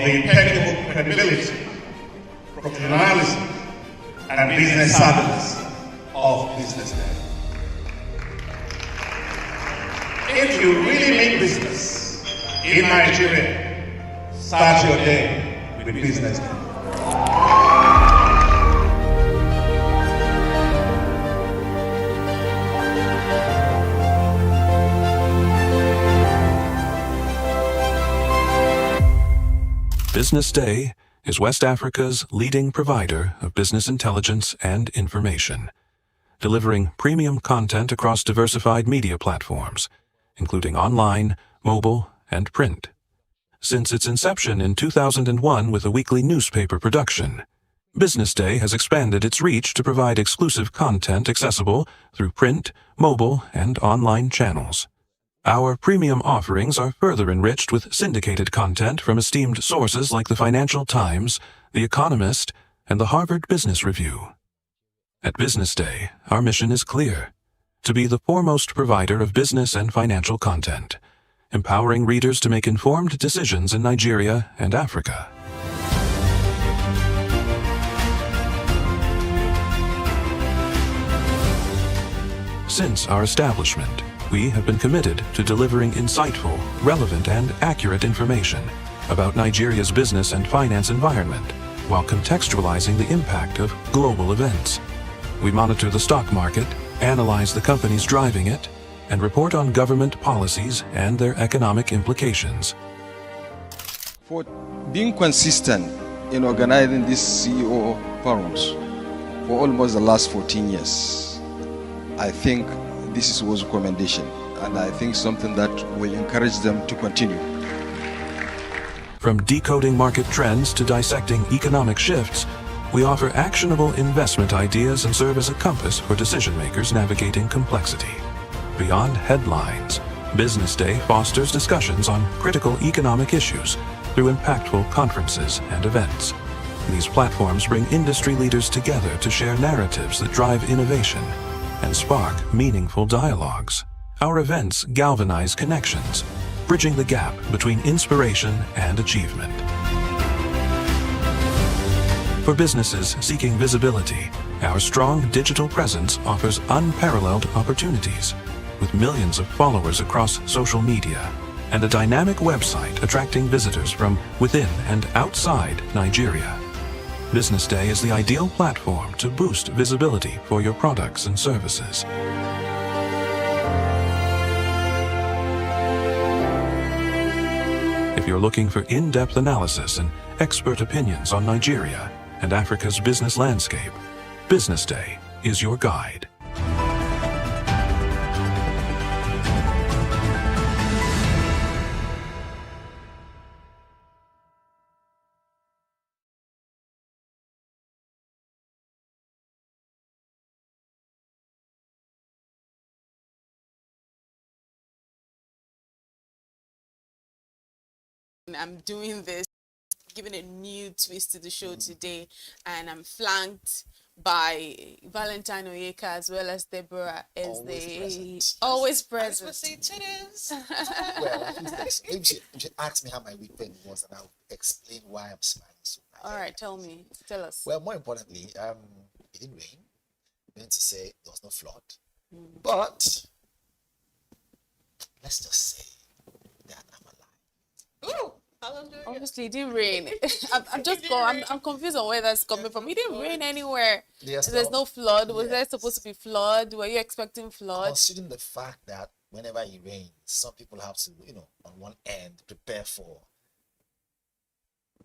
the impeccable credibility, professionalism, and business savviness of BusinessDay. If you really mean business in Nigeria, start your day with BusinessDay. BusinessDay is West Africa's leading provider of business intelligence and information, delivering premium content across diversified media platforms, including online, mobile, and print. Since its inception in 2001 with a weekly newspaper production, BusinessDay has expanded its reach to provide exclusive content accessible through print, mobile, and online channels. Our premium offerings are further enriched with syndicated content from esteemed sources like the Financial Times, The Economist, and the Harvard Business Review. At BusinessDay, our mission is clear: to be the foremost provider of business and financial content, empowering readers to make informed decisions in Nigeria and Africa. Since our establishment, we have been committed to delivering insightful, relevant, and accurate information about Nigeria's business and finance environment, while contextualizing the impact of global events. We monitor the stock market, analyze the companies driving it, and report on government policies and their economic implications. For being consistent in organizing these CEO forums for almost the last 14 years, I think this is worth recommendation, and I think something that will encourage them to continue. From decoding market trends to dissecting economic shifts, we offer actionable investment ideas and serve as a compass for decision makers navigating complexity. Beyond headlines, BusinessDay fosters discussions on critical economic issues through impactful conferences and events. These platforms bring industry leaders together to share narratives that drive innovation and spark meaningful dialogues. Our events galvanize connections, bridging the gap between inspiration and achievement. For businesses seeking visibility, our strong digital presence offers unparalleled opportunities, with millions of followers across social media and a dynamic website attracting visitors from within and outside Nigeria. BusinessDay is the ideal platform to boost visibility for your products and services. If you're looking for in-depth analysis and expert opinions on Nigeria and Africa's business landscape, BusinessDay is your guide. I'm doing this, giving a new twist to the show today, and I'm flanked by Valentine Oyeka as well as Deborah as always present. Well, at least maybe you should ask me how my weekend was, and I'll explain why I'm smiling so much. All right, tell us. Well, more importantly, it didn't rain. I meant to say there was no flood, but let's just say that I'm alive. Ooh. Obviously, it didn't rain. I'm confused on where that's coming from. It didn't rain anywhere. There's no flood. Was there supposed to be flood? Were you expecting flood? Considering the fact that whenever it rains, some people have to, on one end, prepare for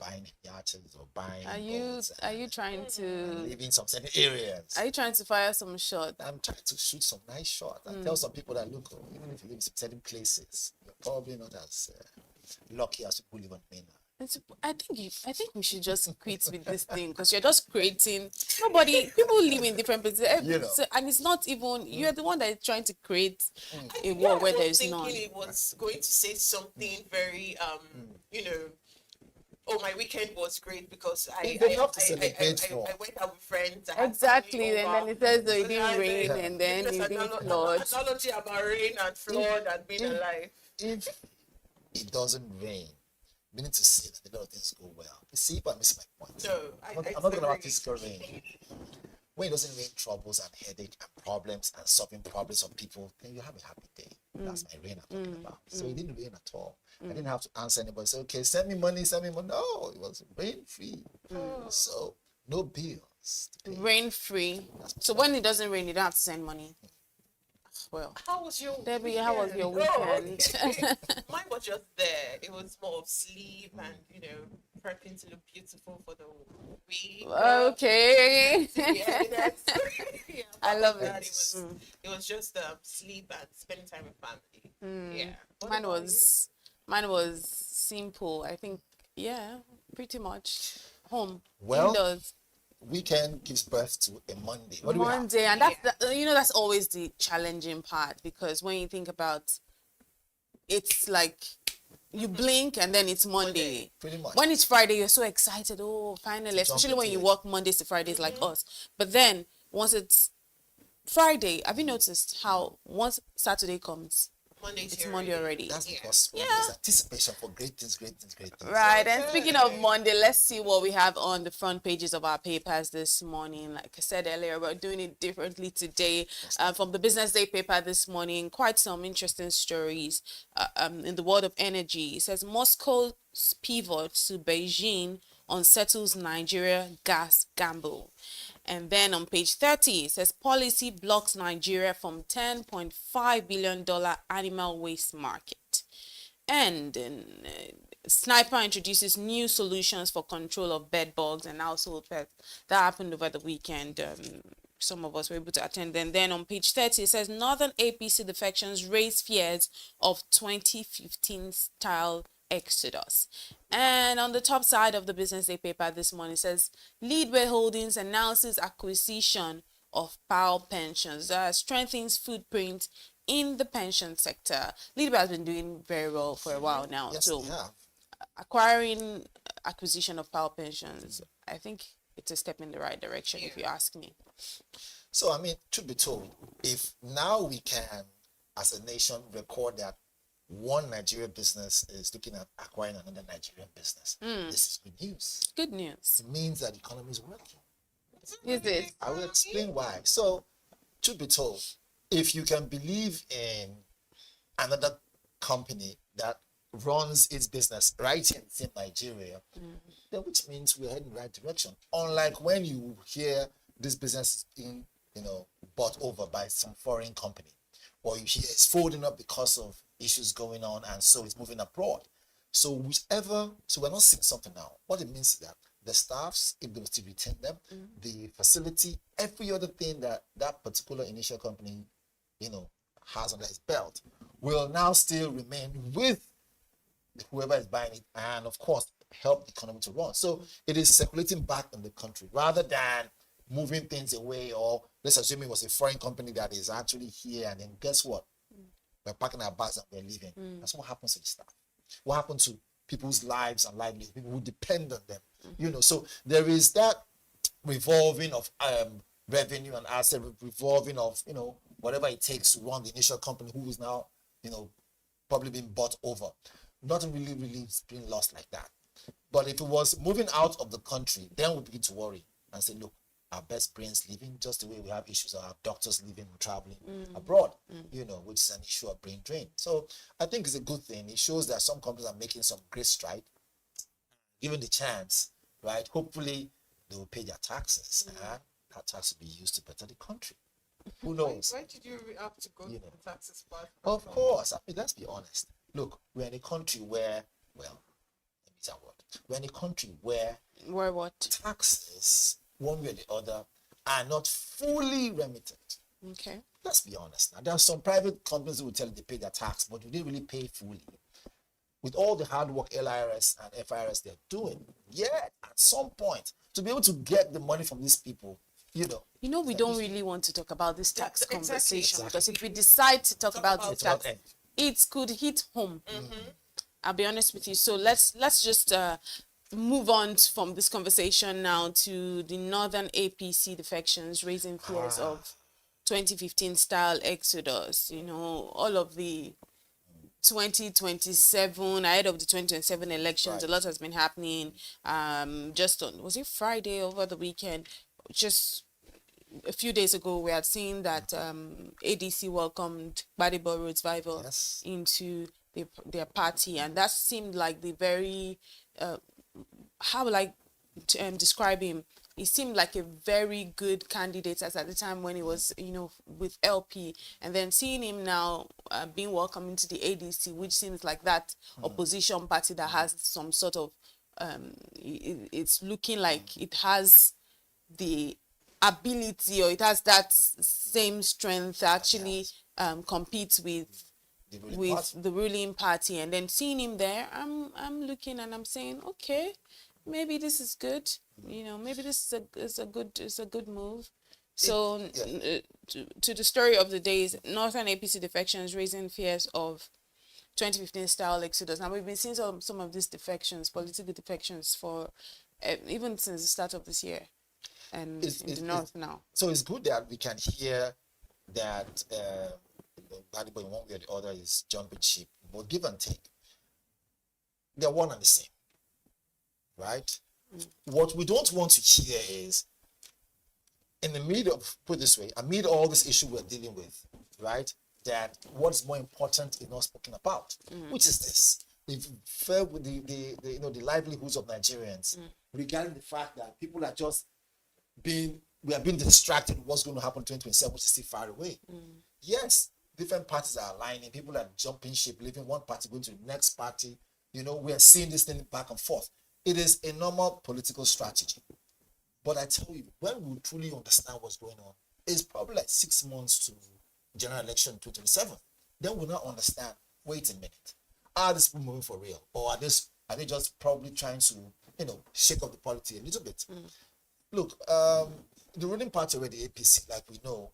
buying yachts or buying boats. Are you trying to live in some certain areas? Are you trying to fire some shot? I'm trying to shoot some nice shot and tell some people that, look, even if you live in certain places, you're probably not as lucky as people live on mainland. I think we should just quit with this thing, because you're just creating. People live in different places, and it's not even you're the one that is trying to create a world where there is none. It was going to say something very, oh, my weekend was great because I went out with friends. Exactly, and then it says that it didn't rain, and then it didn't flood. Analogy about rain and flood and being alive. If it doesn't rain, meaning to say that a lot of things go well. You see, but I miss my point. No, I'm not talking about physical rain. When it doesn't rain troubles and headache and problems and solving problems of people, then you have a happy day. That's my rain I'm talking about. So it didn't rain at all. I didn't have to answer anybody. Say, okay, send me money, send me money. No, it was rain free. So no bills. Rain free. So when it doesn't rain, you don't have to send money. Well, how was your Debbie, weekend? how was your weekend? Okay. Mine was just there. It was more of sleep and, prepping to look beautiful for the week. Okay. Yeah, I love that, it. It was just sleep and spending time with family. Yeah. What Mine about was simple. I think, yeah, pretty much home. Well, Indoors. Weekend gives birth to a Monday. What do we have? Monday, and that's always the challenging part, because when you think about, it's like you blink and then it's Monday. Pretty much. When it's Friday, you're so excited. Oh, finally, especially when you work Mondays to Fridays like us. But then once it's Friday, have you noticed how once Saturday comes, it's Monday already? That's because there's anticipation for great things. Right. And speaking of Monday, let's see what we have on the front pages of our papers this morning. Like I said earlier, we're doing it differently today. From the BusinessDay paper this morning, quite some interesting stories in the world of energy. It says Moscow's pivot to Beijing unsettles Nigeria gas gamble. And then on page 30, it says policy blocks Nigeria from $10.5 billion animal waste market. And Sniper introduces new solutions for control of bed bugs and household pets. That happened over the weekend. Some of us were able to attend. And then on page 30, it says Northern APC defections raise fears of 2015 style exodus. And on the top side of the BusinessDay paper this morning, it says Leadway Holdings announces acquisition of Powell Pensions, strengthens footprint in the pension sector. Leadway has been doing very well for a while now. Yes, so acquisition of Powell Pensions, I think it's a step in the right direction, if you ask me. So, I mean, truth be told, if now we can, as a nation, record that one Nigerian business is looking at acquiring another Nigerian business, this is good news. Good news. It means that the economy is working. Is it? I will explain why. So, truth be told, if you can believe in another company that runs its business right here in Nigeria, then which means we're heading in the right direction. Unlike when you hear this business is being, bought over by some foreign company, or you hear it's folding up because of issues going on and so it's moving abroad. So we're not seeing something now. What it means is that the staffs, if they were to retain them, the facility, every other thing that particular initial company, has under its belt, will now still remain with whoever is buying it, and of course help the economy to run. So it is circulating back in the country rather than moving things away, or let's assume it was a foreign company that is actually here, and then guess what? We're packing our bags and we're leaving. That's what happens to the staff. What happens to people's lives and livelihoods, people who depend on them. So there is that revolving of revenue and asset, revolving of whatever it takes to run the initial company who is now probably being bought over. Nothing really being lost like that. But if it was moving out of the country, then we begin to worry and say, look, our best brains leaving, just the way we have issues of our doctors leaving and traveling abroad, which is an issue of brain drain. So I think it's a good thing. It shows that some companies are making some great stride. Given the chance, right? Hopefully they will pay their taxes, and that tax will be used to better the country. Who knows? Why did you have to go to the taxes part? Of course. I mean, let's be honest. Look, we're in a country where, let me use that word. We're in a country where what? Taxes, one way or the other, are not fully remitted. Okay. Let's be honest. Now, there are some private companies who will tell you they pay their tax, but you didn't really pay fully. With all the hard work LIRS and FIRS they're doing, yet at some point, to be able to get the money from these people, we don't really want to talk about this tax conversation, because if we decide to talk about the tax, it could hit home. I'll be honest with you. So let's just move on from this conversation now to the Northern APC defections raising fears of 2015 style exodus. All of the 2027, ahead of the 2027 elections. Right. A lot has been happening. Just on, was it Friday over the weekend? Just a few days ago, we had seen that ADC welcomed Gbadebo Roadsvival Yes. into their party, and that seemed like the very how will I describe him? He seemed like a very good candidate as at the time when he was, with LP, and then seeing him now being welcomed into the ADC, which seems like that opposition party that has some sort of, it's looking like it has the ability, or it has that same strength to actually compete with the ruling party. And then seeing him there, I'm looking and I'm saying, okay, maybe this is good. Maybe this is a good move. So to the story of the days, Northern APC defections raising fears of 2015 style exodus. Now we've been seeing some of these defections, political defections, for even since the start of this year, and in the north now. So it's good that we can hear that Gbadebo in one way or the other is jumping ship, but give and take, they're one and the same, right? What we don't want to hear is, in the middle of, put it this way, amid all this issue we're dealing with, right, that what's more important is not spoken about, which is this: the fair with the livelihoods of Nigerians, regarding the fact that people are just we are being distracted with what's going to happen in 2027, which is still far away. Yes, different parties are aligning, people are jumping ship, leaving one party, going to the next party. We are seeing this thing back and forth. It is a normal political strategy. But I tell you, when we truly understand what's going on, it's probably like 6 months to general election in 2027. Then we'll not understand, wait a minute, are these people moving for real? Or are they just probably trying to, shake up the polity a little bit? Look, the ruling party already, APC, like we know,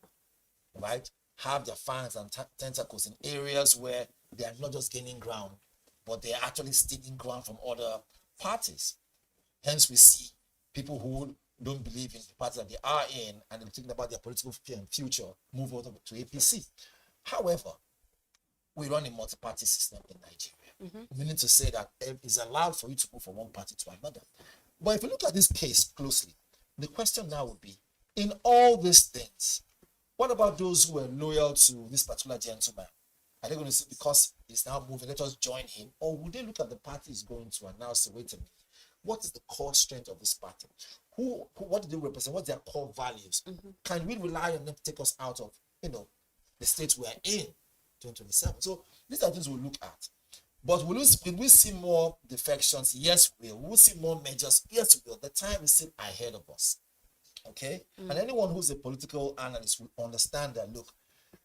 right, have their fangs and tentacles in areas where they are not just gaining ground, but they are actually stealing ground from other parties. Hence, we see people who don't believe in the party that they are in and they're thinking about their political future move over to APC. However, we run a multi-party system in Nigeria, meaning to say that it's allowed for you to move from one party to another. But if you look at this case closely, the question now would be, in all these things, what about those who are loyal to this particular gentleman? Are they going to say, because he's now moving, let us join him? Or would they look at the party he's going to and now say, wait a minute, what is the core strength of this party? What do they represent? What's their core values? Can we rely on them to take us out of, the state we're in 2027? So these are things we'll look at. But will we see more defections? Yes, we will. Will we see more measures? Yes, we will. The time is still ahead of us. Okay? And anyone who's a political analyst will understand that, look,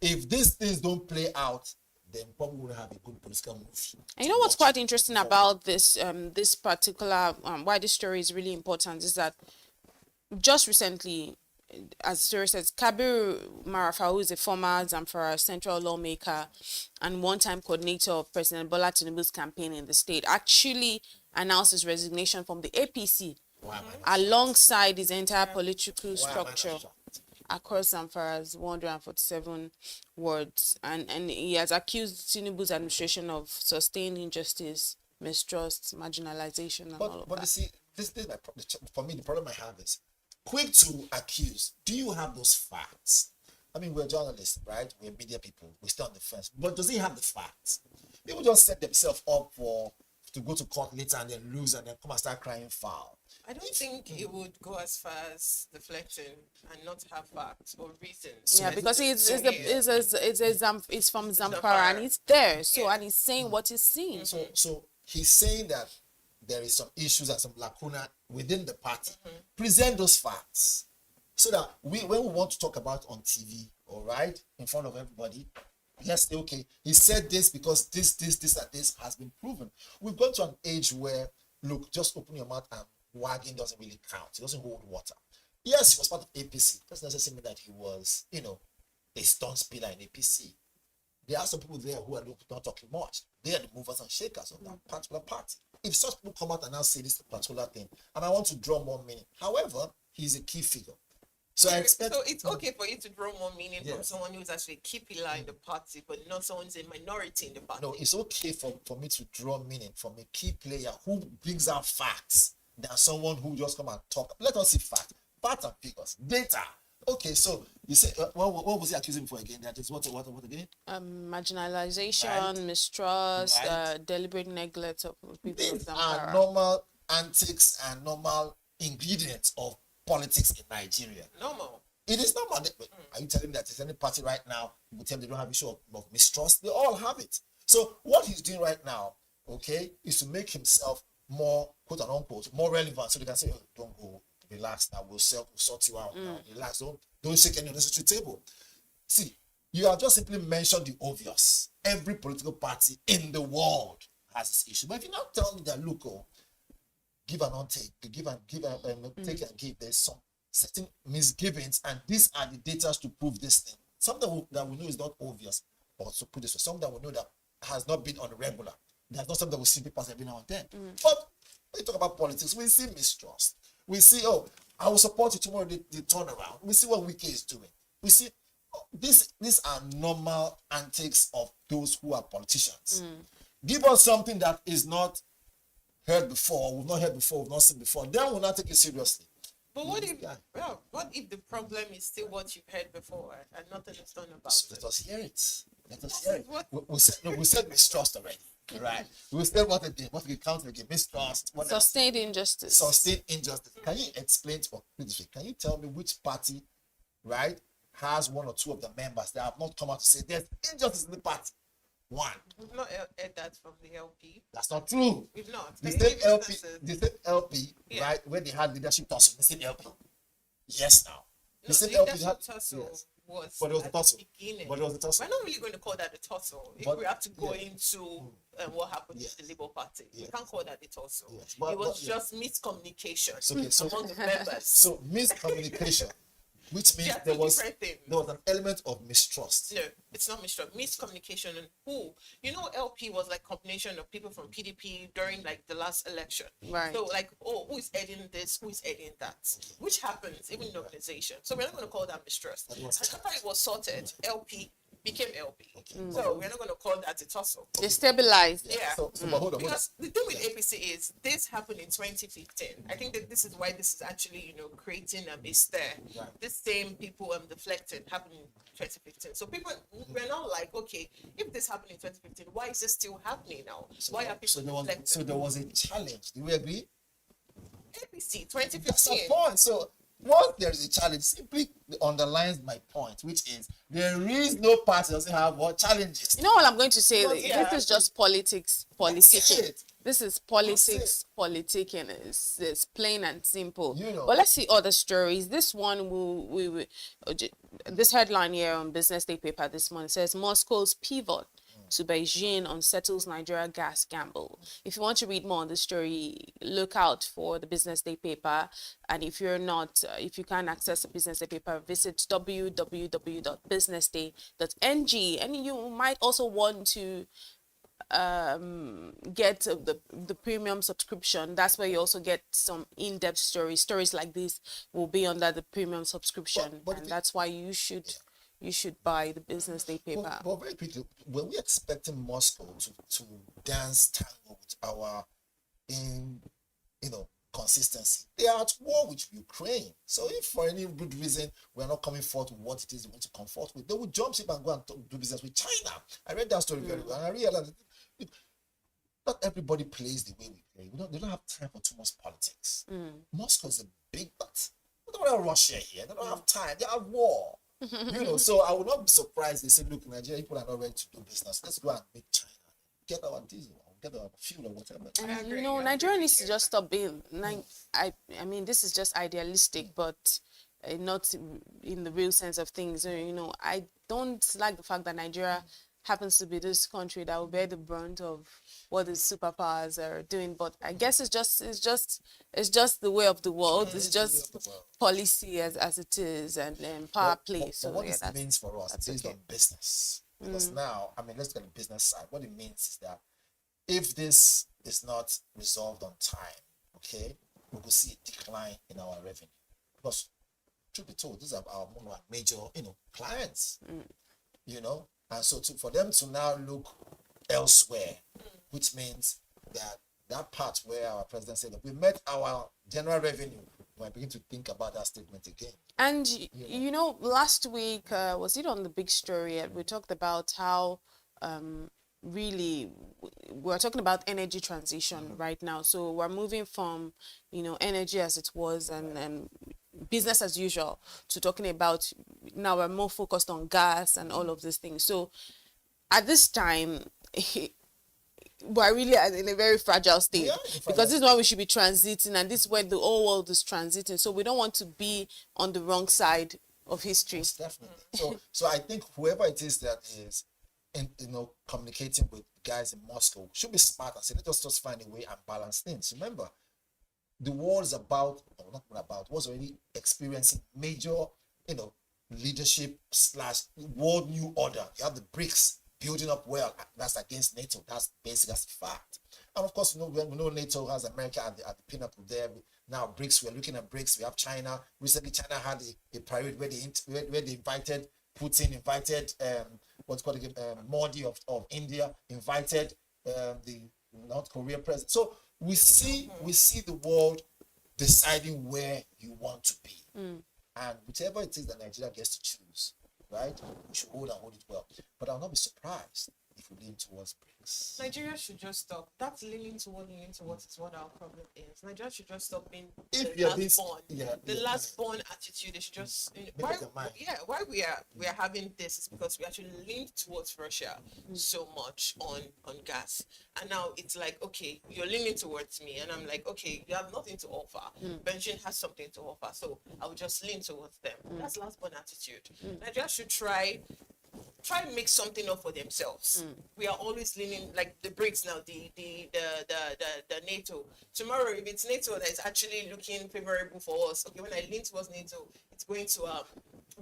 if these things don't play out, then probably won't have a good political move. And you know what's quite interesting about this this particular why this story is really important is that just recently, as the story says, Kabir Marafa, who is a former Zamfara central lawmaker and one-time coordinator of President Bola Tinubu's campaign in the state, actually announced his resignation from the APC alongside his entire political structure across Zamfara's 147 wards, and he has accused Tinubu's administration of sustained injustice, mistrust, marginalization, and all of but that. you see, this for me, the problem I have is, quick to accuse. Do you have those facts? I mean, we're journalists, right? We're media people. We stay on the fence. But does he have the facts? People just set themselves up to go to court later and then lose and then come and start crying foul. I don't think it would go as far as deflecting and not have facts or reasons. Yeah, because it's from Zamfara and he's there. So and he's saying what he's seeing. So he's saying that there is some issues and some lacuna within the party. Present those facts so that when we want to talk about on TV, all right, in front of everybody, yes, okay, he said this because this and this has been proven. We've gone to an age where, look, just open your mouth and wagging doesn't really count. It doesn't hold water. Yes, he was part of APC. Doesn't necessarily mean that he was, a stone spiller in APC. There are some people there who are not talking much. They are the movers and shakers of that particular party. If such people come out and now say this particular thing, and I want to draw more meaning. However, he's a key figure. So I expect. So it's okay for you to draw more meaning from Yes. someone who's actually a key pillar in the party, but not someone who's a minority in the party. No, it's okay for me to draw meaning from a key player who brings out facts than someone who just come and talk. Let us see facts and figures, data. Okay, so you say what was he accusing me for again? That is what again? Marginalization, Right. mistrust, Right. deliberate neglect of people of These some are power. normal antics and normal ingredients of politics in Nigeria. Normal. It is normal. Are you telling me that there's any party right now who tell them they don't have issue of mistrust? They all have it. So what he's doing right now, okay, is to make himself more, quote and unquote, more relevant, so they can say, oh, don't go, relax now, we'll sort you out now, relax, don't shake any unnecessary table. See, you have just simply mentioned the obvious. Every political party in the world has this issue. But if you now tell me that, look, give and untake, give and take and give, there's some certain misgivings, and these are the data to prove this thing. Something that we know is not obvious, or to put this way, something that we know that has not been on the regular. There's not something that we see papers every now and then. But when you talk about politics, we see mistrust. We see, oh, I will support you tomorrow, the turnaround. We see what Wiki is doing. We see these are normal antics of those who are politicians. Give us something that is not heard before, we've not heard before, we've not seen before, then we'll not take it seriously. But what if the problem is still what you've heard before and nothing is done about So it? let us hear it. Let us hear it. What? We said mistrust already, right? We said what we counted again, mistrust. What else? Sustained injustice. Sustained injustice. Can you explain to me? Can you tell me which party, right, has one or two of the members that have not come out to say there's injustice in the party? One. We've not heard that from the LP. That's not true. We've not. The Can same you give LP, instances? the same LP, Yeah. right, when they had leadership tussle, the same LP. Yes, now. No, The same the LP leadership had, tussle yes. was But it was a at the tussle. beginning. But it was a tussle. We're not really going to call that a tussle. If But- we have to go yeah. into what happened Yes. in the Labour Party, Yes. we can't call that a tussle. Yes. But- It was but- yeah. just miscommunication Okay, so- among the members. So miscommunication, which means They are there two was different things. an element of mistrust. No, it's not miscommunication. And who? You know, LP was like combination of people from PDP during like the last election. Right. So like, oh, who is heading this? Who is heading that? Which happens even in organization. So we're not going to call that mistrust. That And was- after it was sorted, LP became LP. So we're not going to call that a tussle. They stabilized. Yeah. So but hold on. Because the thing with APC is this happened in 2015. I think that this is why this is actually, creating a stir. Right. This same people deflected happened in 2015. So people we're now like, okay, if this happened in 2015, why is this still happening now? Why are people deflected? So there was a challenge. Do we agree? APC That's the 2015. point. So once there is a challenge, simply underlines my point, which is there is no party that doesn't have what challenges. You know what I'm going to say? Yeah. This is just politics, politicking. it. This is politics, politicking. It's plain and simple. But let's see other stories. This one, this headline here on Business Day paper this morning says Moscow's pivot to Beijing unsettles Nigeria gas gamble. If you want to read more on the story, look out for the Business Day paper. And if you're not, if you can't access the Business Day paper, visit www.businessday.ng. And you might also want to get the premium subscription. That's where you also get some in-depth stories like this will be under the premium subscription. And that's why you should buy the Business Day paper. But very quickly, were we expecting Moscow to dance tango with our consistency? They are at war with Ukraine. So if for any good reason we're not coming forth with what it is they want to come forth with, they will jump ship and go and do business with China. I read that story very well, and I realized not everybody plays the way we play. They don't have time for too much politics. Moscow is a big but. We don't have Russia here. They don't have time. They have war. So I would not be surprised they say, look, Nigeria people are not ready to do business. Let's go and make China get our diesel, get our fuel or whatever. And Nigeria needs to just stop being I mean, this is just idealistic, but not in the real sense of things. I don't like the fact that Nigeria happens to be this country that will bear the brunt of what the superpowers are doing. But I guess it's just the way of the world. It's just policy as it is, and power play. So what yeah, this means for us based on business, because now, let's get the business side. What it means is that if this is not resolved on time, okay, we will see a decline in our revenue. Because truth be told, these are our one of our major, clients. And so for them to now look elsewhere, which means that part where our president said that we met our general revenue, we begin to think about that statement again. And last week, was it on the big story? We talked about how really we're talking about energy transition right now. So we're moving from energy as it was and business as usual to talking about now we're more focused on gas and all of these things. So at this time, we're really in a very fragile state because this is why we should be transiting, and this is where the whole world is transiting. So we don't want to be on the wrong side of history. Yes, definitely. So I think whoever it is that is communicating with guys in Moscow should be smart and say, let us just find a way and balance things. Remember, the world is was already experiencing major, leadership / world new order. You have the BRICS building up well. That's against NATO. That's basic. That's a fact. And of course, we know NATO has America at the pinnacle there. Now BRICS, we're looking at BRICS. We have China. Recently, China had a parade where they invited Putin, invited Modi of India, invited the North Korea president. So we see the world deciding where you want to be, and whichever it is that Nigeria gets to choose, right? We should hold it well. But I'll not be surprised if we lean towards BRICS. Nigeria should just stop. That's leaning towards is what our problem is. Nigeria should just stop being the last born attitude. They should just why we are having this is because we actually leaned towards Russia so much on gas. And now it's like, okay, you're leaning towards me, and I'm like, okay, you have nothing to offer. Benjamin has something to offer, so I will just lean towards them. That's last born attitude. Nigeria should try and make something up for themselves. We are always leaning, like the BRICS now, the NATO. Tomorrow, if it's NATO that is actually looking favorable for us, okay, when I lean towards NATO, it's going to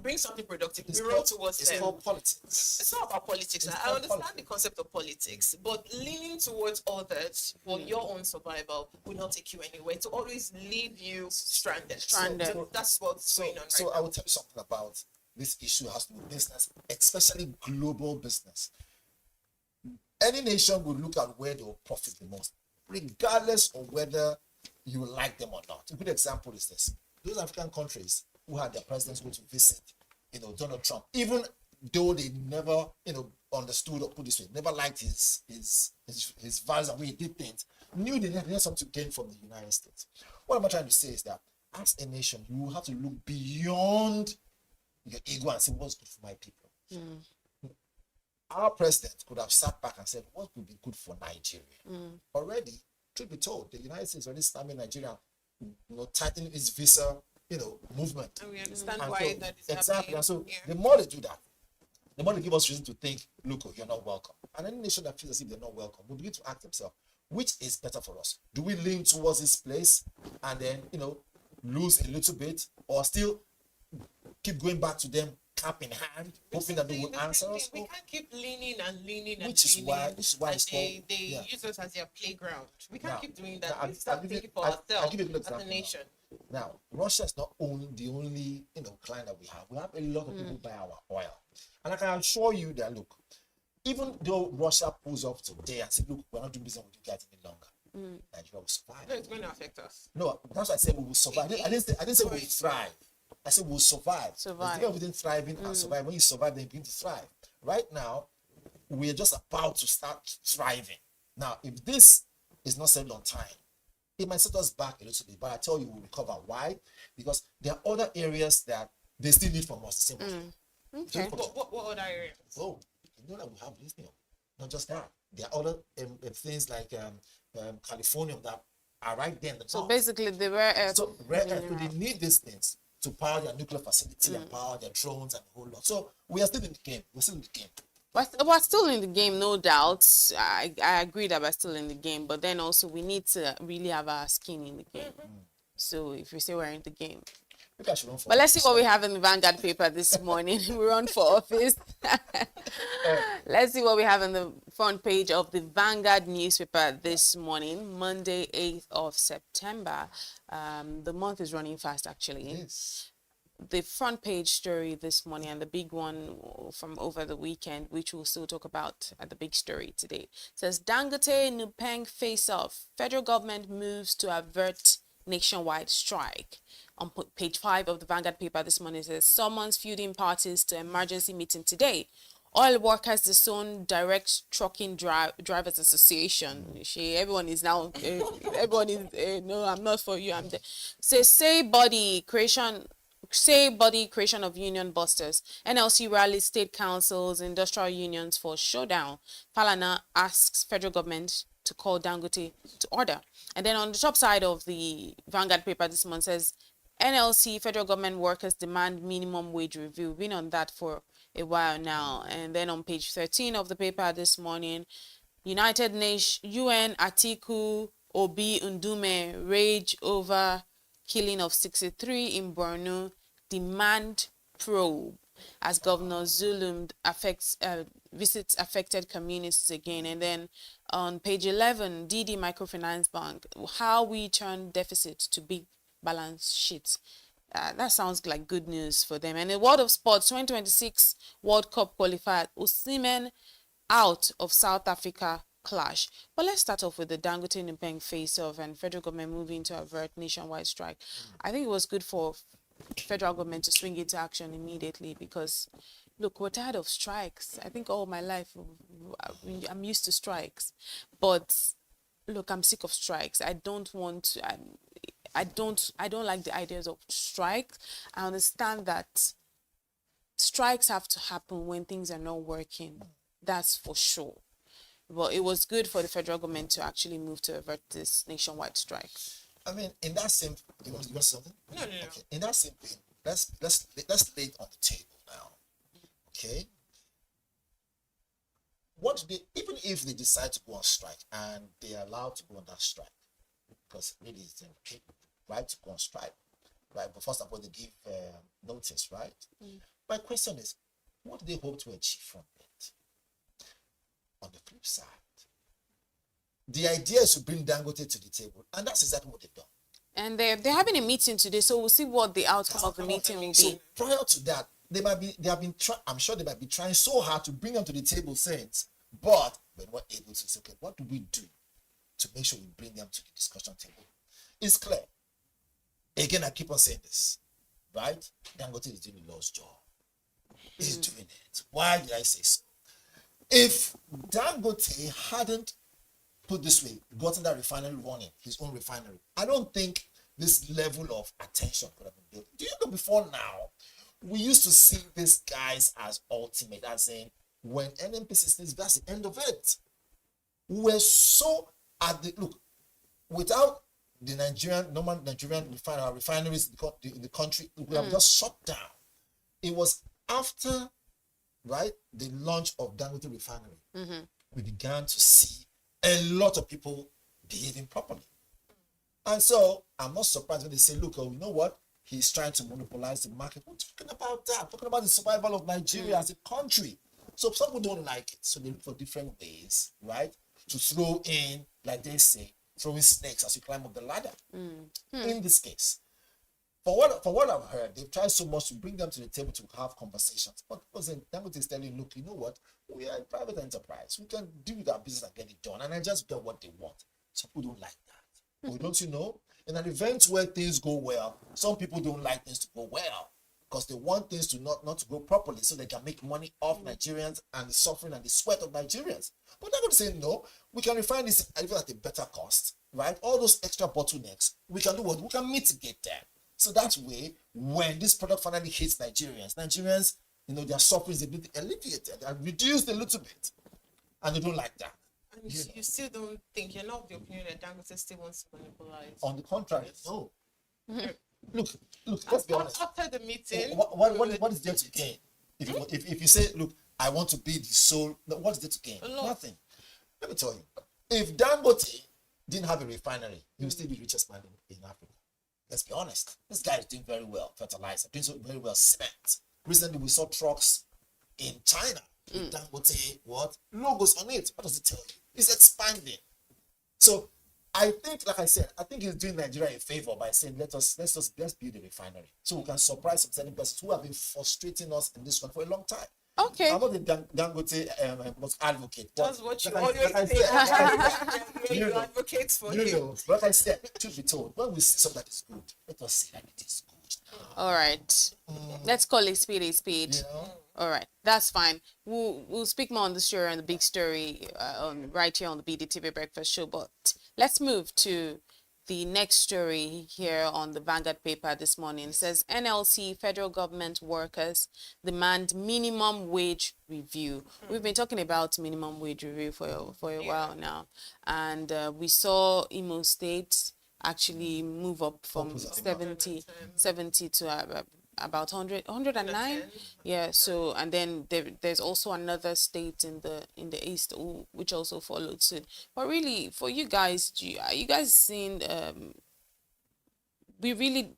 bring something productive. We roll towards them. It's called politics. It's not about politics. I understand the concept of politics, but leaning towards others for your own survival will not take you anywhere. To always leave you stranded. So that's what's going on So I will tell you something about this issue has to do with business, especially global business. Any nation will look at where they will profit the most, regardless of whether you like them or not. A good example is this. Those African countries who had their presidents go to visit, Donald Trump, even though they never, understood or put this way, never liked his values and way he did things, knew they had something to gain from the United States. What am I trying to say is that as a nation, you will have to look beyond your ego and say, what's good for my people? Our president could have sat back and said, what would be good for Nigeria? Already, truth be told, the United States already slamming Nigeria, tightening its visa, movement. And we understand why that is exactly. happening. And so the more they do that, the more they give us reason to think, look, you're not welcome. And any nation that feels as if they're not welcome will begin to ask themselves, which is better for us? Do we lean towards this place and then, lose a little bit, or still keep going back to them cap in hand, hoping that they will answer us? We can't keep leaning and leaning and Which is why it's they use us as their playground. We can't keep doing that. We start thinking for ourselves as a nation. Now, Russia is not the only client that we have. We have a lot of people buy our oil, and I can assure you that look, even though Russia pulls off today and say, look, we're not doing business with you guys any longer, Nigeria will survive. No, it's going to affect us. No, that's why I said we will survive. I didn't say we'll thrive. I said we'll survive. Survive. There's between thriving and survive. When you survive, then you begin to thrive. Right now, we're just about to start thriving. Now, if this is not settled on time, it might set us back a little bit, but I tell you, we'll recover. Why? Because there are other areas that they still need from us the same way. Okay. What other areas? Oh, you know that we have lithium. Not just that. There are other things like California that are right there in the So north. basically, the rare earth. So rare earth, they need these things to power their nuclear facility and power their drones and the whole lot. So we are still in the game. We're still in the game. We're still in the game, no doubt. I agree that we're still in the game, but then also we need to really have our skin in the game. So if we say we're in the game. Maybe I should run for But let's see office. what we have in the Vanguard paper this morning. We run for office. Let's see what we have on the front page of the Vanguard newspaper this morning, Monday, 8th of September. The month is running fast, actually. Yes. the front page story this morning and the big one from over the weekend, which we'll still talk about at the big story today, says Dangote Nupeng face off. Federal government moves to avert nationwide strike. On page 5 of the Vanguard paper this morning, it says summons feuding parties to emergency meeting today. Oil workers disown direct trucking drivers association. Everyone is now everyone is no, I'm not for you. I'm there. Say body creation of union busters. NLC rallies state councils, industrial unions for showdown. Falana asks federal government to call Dangote to order. And then on the top side of the Vanguard paper this month says NLC federal government workers demand minimum wage review. We've been on that for a while now. And then on page 13 of the paper this morning, United Nations UN Atiku Obi Ndume rage over killing of 63 in Borno, demand probe as Governor Zulum visits affected communities again. And then on page 11, DD Microfinance Bank, how we turn deficit to big balance sheets. That sounds like good news for them. And in the world of sports, 2026 World Cup qualifier, Osimhen out of South Africa clash. But let's start off with the Dangote Nupeng face-off and federal government moving to avert nationwide strike. I think it was good for federal government to swing into action immediately because, look, we're tired of strikes. I think all my life I'm used to strikes. But, look, I'm sick of strikes. I don't like the ideas of strikes. I understand that strikes have to happen when things are not working. That's for sure. But it was good for the federal government to actually move to avert this nationwide strike. I mean, in that same, you want something? No. Okay. In that same thing, let's lay it on the table now. Okay. Even if they decide to go on strike and they are allowed to go on that strike, because really it's their right to go on strike, right? But first of all, they give notice, right? My question is, what do they hope to achieve from it? On the flip side, the idea is to bring Dangote to the table, and that's exactly what they've done. And they're having a meeting today, so we'll see what the outcome of the meeting will be. So prior to that, I'm sure they might be trying so hard to bring them to the table, since, but we're not able to say, okay, what do we do to make sure we bring them to the discussion table? It's clear. Again, I keep on saying this, right? Dangote is doing the Lord's job. He's doing it. Why did I say so? If Dangote hadn't, put this way, gotten that refinery running, his own refinery, I don't think this level of attention could have been built. Do you know before now, we used to see these guys as ultimate, as in when NNPC says that's the end of it. We're so at the look, without the normal Nigerian refineries in the country, we have just shut down. It was after, right, the launch of Dangote Refinery, we began to see a lot of people behaving properly. And so I'm not surprised when they say, look, you know what? He's trying to monopolize the market. We're talking about that. We're talking about the survival of Nigeria as a country. So some people don't like it. So they look for different ways, right? To throw in, like they say, throwing snakes as you climb up the ladder. In this case, for what I've heard, they've tried so much to bring them to the table to have conversations. But Dangote is telling, look, you know what? We are a private enterprise. We can do our business and get it done. And I just get what they want. Some people don't like that. But don't you know? In an event where things go well, some people don't like things to go well because they want things to not to go properly so they can make money off Nigerians and the suffering and the sweat of Nigerians. But they're going to say, no, we can refine this even at a better cost, right? All those extra bottlenecks, we can do what? We can mitigate them. So that way, when this product finally hits Nigerians, you know, their suffering is a bit alleviated and reduced a little bit. And they don't like that. And you still don't think, you're not of the opinion that Dangote still wants to monopolize? On the contrary, no. Look, let's be honest. After the meeting, what is there to gain? If you say, look, I want to be the sole, what is there to gain? Nothing. Let me tell you, if Dangote didn't have a refinery, he would still be the richest man in Africa. Let's be honest. This guy is doing very well, fertilizer, doing so very well, cement. Recently, we saw trucks in China with Dangote, logos on it. What does it tell you? It's expanding. So I think, like I said, I think he's doing Nigeria a favor by saying let's build a refinery so we can surprise some certain persons who have been frustrating us in this one for a long time. Okay. I'm not the Dangote most advocate. That's what you always say. You advocate for him. But like I said, truth be told, when we see something that is good, let us say that it is good. All right. Let's call it speed a speed. You know? All right, that's fine. We'll speak more on the story and the big story right here on the BDTV Breakfast Show. But let's move to the next story here on the Vanguard paper this morning. It says NLC, federal government workers demand minimum wage review. We've been talking about minimum wage review for a while now, and we saw Imo State actually move up from 70 to about 109. Yeah, so and then there's also another state in the east which also followed suit. But really, for you guys, are you guys seeing we really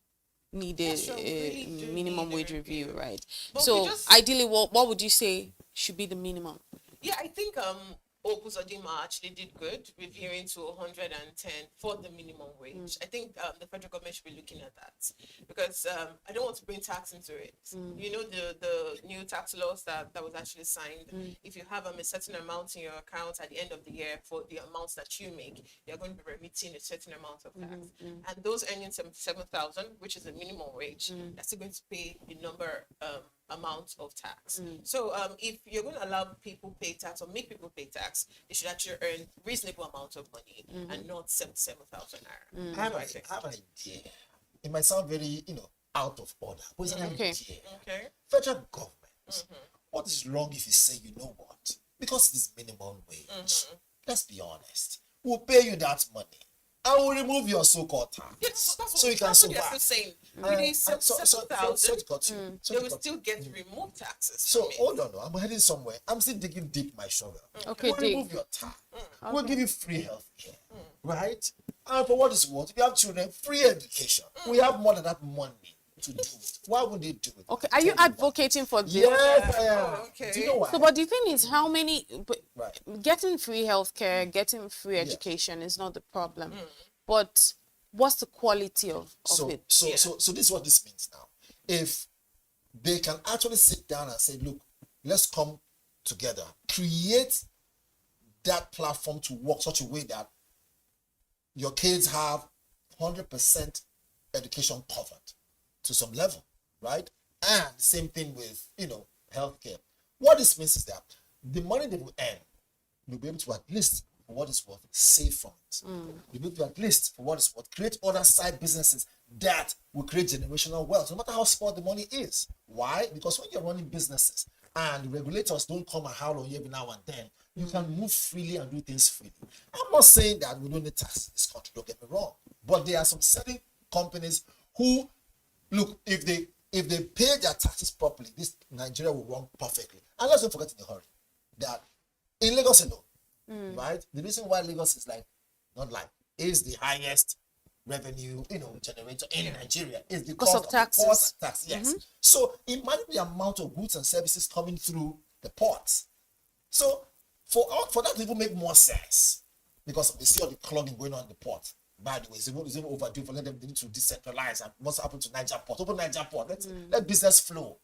need a minimum wage review, right? But so ideally, what would you say should be the minimum? Yeah, I think Opuzodima actually did good, reviewing to 110 for the minimum wage. I think the federal government should be looking at that, because I don't want to bring tax into it. You know, the new tax laws that was actually signed. If you have a certain amount in your account at the end of the year for the amounts that you make, you're going to be remitting a certain amount of tax. And those earning 77,000, which is the minimum wage, they're still going to pay the number amount of tax. So if you're going to allow people pay tax or make people pay tax, they should actually earn reasonable amount of money and not 77,000 naira. I have an idea. It might sound very, out of order, but it's an idea. Okay. Federal government. What is wrong if you say, you know what? Because it is minimum wage. Let's be honest. We'll pay you that money. I will remove your so-called tax. Yes, so you can survive. They're still saying. They will still get removed taxes. So hold on, I'm heading somewhere. I'm still digging deep my shovel. Okay, we'll remove your tax. We'll give you free health care, right? And for what is worth, if you have children, free education. We have more than that money to do it. Why would they do it? Okay, are you advocating for this? Yes, I am. Okay. Do you know why? So, but the thing is, how many Right. getting free healthcare, getting free education is not the problem, but what's the quality of it? So this is what this means now. If they can actually sit down and say, look, let's come together, create that platform to work such a way that your kids have 100% education covered to some level, right? And same thing with, healthcare. What this means is that the money they will earn, you'll be able to at least, for what it's worth, save from it. You'll be able to at least, for what it's worth, create other side businesses that will create generational wealth, no matter how small the money is. Why? Because when you're running businesses and regulators don't come and howl on you every now and then, you can move freely and do things freely. I'm not saying that we don't need tax in this country, don't get me wrong. But there are some certain companies who, look, if they pay their taxes properly, this Nigeria will run perfectly. And let's not forget in a hurry that in Lagos alone, right? The reason why Lagos is the highest revenue, generator in Nigeria is because of taxes. Ports and tax. Yes. So imagine the amount of goods and services coming through the ports. So for that to even make more sense, because we see all the clogging going on in the port. By the way, it's even overdue for them to decentralize. And what's happened to Niger Port? Open Niger Port. Let business flow.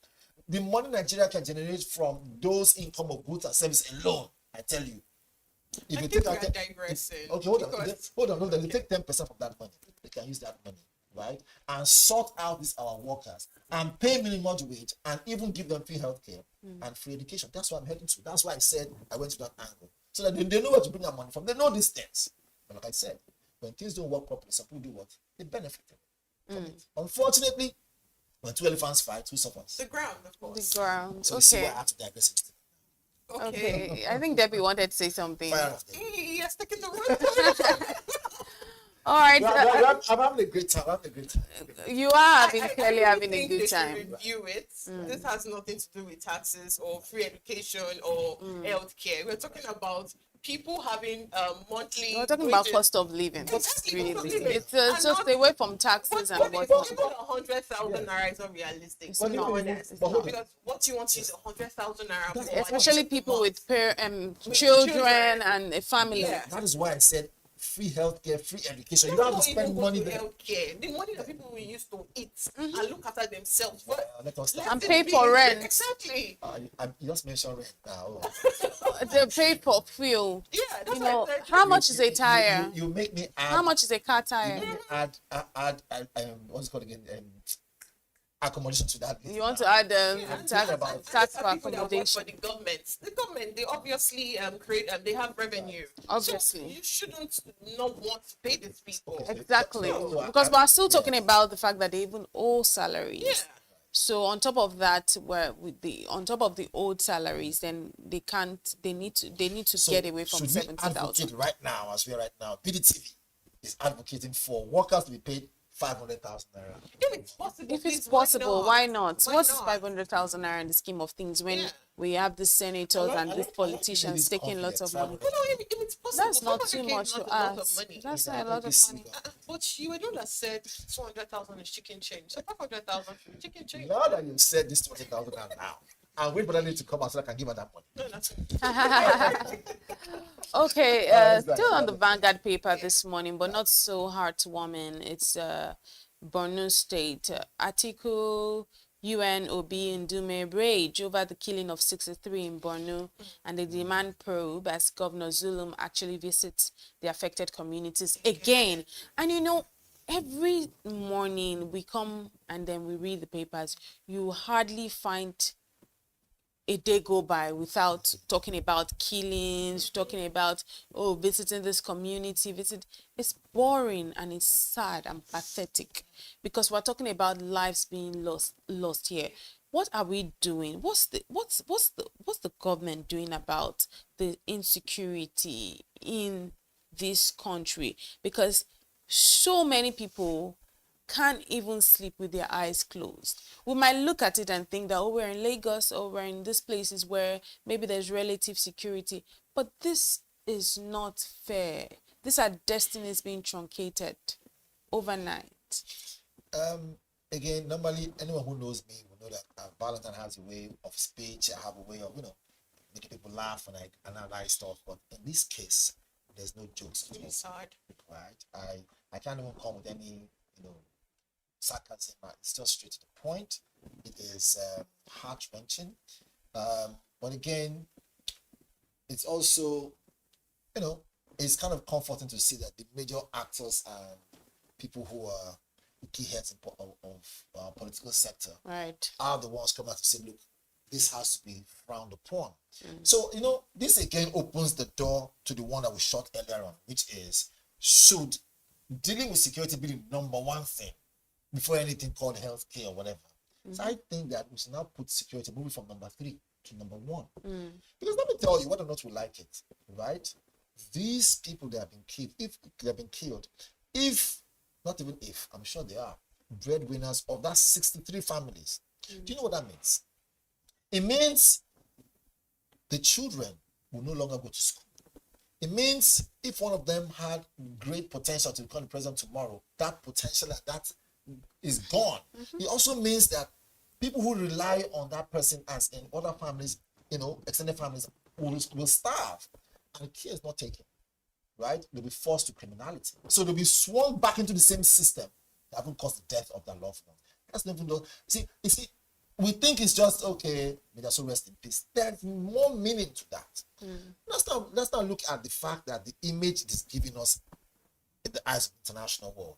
The money Nigeria can generate from those income of goods and services alone, I tell you. If you take digressing. Okay, hold on. They take 10% from that money. They can use that money, right? And sort out our workers and pay minimum wage and even give them free healthcare and free education. That's what I'm heading to. That's why I said I went to that angle. So that they know where to bring their money from. They know these things. But like I said, when things don't work properly, some people do what? They benefit from it. Unfortunately, when two elephants fight, who suffers? The ground, of course. The ground. So you see why I have to digress into. Okay. I think Debbie wanted to say something. Fire off there. Yes, taking the word. All right. I'm having a great time. You are clearly I having a think good they should time. review it. This has nothing to do with taxes or free education or healthcare. We're talking about people having monthly. We're talking about wages. cost of living. Exactly, cost of living. It's just away from taxes and whatnot. 100,000 naira is not realistic. It's To be not. honest. It's not. Because what you want to use 100,000 naira for, Especially people with children and a family. Yeah. That is why I said free healthcare, free education. You don't have to spend money there. Healthcare. The money that people will use to eat and look after themselves. And pay for rent. Exactly. You just mentioned rent now. They pay for fuel. Yeah, that's you know, how much is a tire? You make me add. How much is a car tire? You make me add what's it called again? Accommodation to that. You want to add tax for accommodation? For the government, they obviously create and they have revenue. Obviously, so you shouldn't not want to pay these people. Exactly, because we're still talking about the fact that they even owe salaries. Yeah. So on top of that, on top of the old salaries, then they need to get away from 70,000. Right now, as we are right now, BDTV is advocating for workers to be paid 500,000 naira. If it's possible, why not? What's 500,000 naira in the scheme of things when we have the senators and these politicians taking lots of money? If it's possible, that's not too much to ask. That's not a lot of money. But you were the one that said 200,000 is chicken change. So 500,000 chicken change. Now that you said this 200,000 now, I'm waiting for that to come out so I can give her that money. No, that's it. Okay, still on the Vanguard paper this morning, but not so heartwarming. It's Borno State. Article UNOB in Dume rage over the killing of 63 in Borno and the demand probe as Governor Zulum actually visits the affected communities again. And you know, every morning we come and then we read the papers, you hardly find a day go by without talking about killings, talking about visiting this community, it's boring and it's sad and pathetic because we're talking about lives being lost here. What are we doing? What's the government doing about the insecurity in this country? Because so many people can't even sleep with their eyes closed. We might look at it and think that, we're in Lagos or we're in these places where maybe there's relative security, but this is not fair. These are destinies being truncated overnight. Again, normally anyone who knows me will know that Valentine has a way of speech. I have a way of, making people laugh and I analyze stuff. But in this case, there's no jokes. It's hard. Right? I can't even come with any, sarcasm. It's just straight to the point. It is heart-wrenching. But again, it's also, it's kind of comforting to see that the major actors and people who are key heads of political sector are the ones coming out to say, look, this has to be frowned upon. So, this again opens the door to the one that we shot earlier on, which is, should dealing with security be the number one thing before anything called healthcare or whatever? So I think that we should now put security moving from number 3 to number 1. Because let me tell you, whether or not we like it, right? These people that have been killed, if they have been killed, not even if, I'm sure they are, breadwinners of that 63 families. Do you know what that means? It means the children will no longer go to school. It means if one of them had great potential to become the president tomorrow, that potential, that is gone. It also means that people who rely on that person, as in other families, extended families, will starve. And care is not taken, right? They'll be forced to criminality. So they'll be swung back into the same system that haven't caused the death of their loved one. That's nothing. You see, we think it's just, okay, may their soul rest in peace. There's more meaning to that. Let's not look at the fact that the image it is giving us in the eyes of the international world,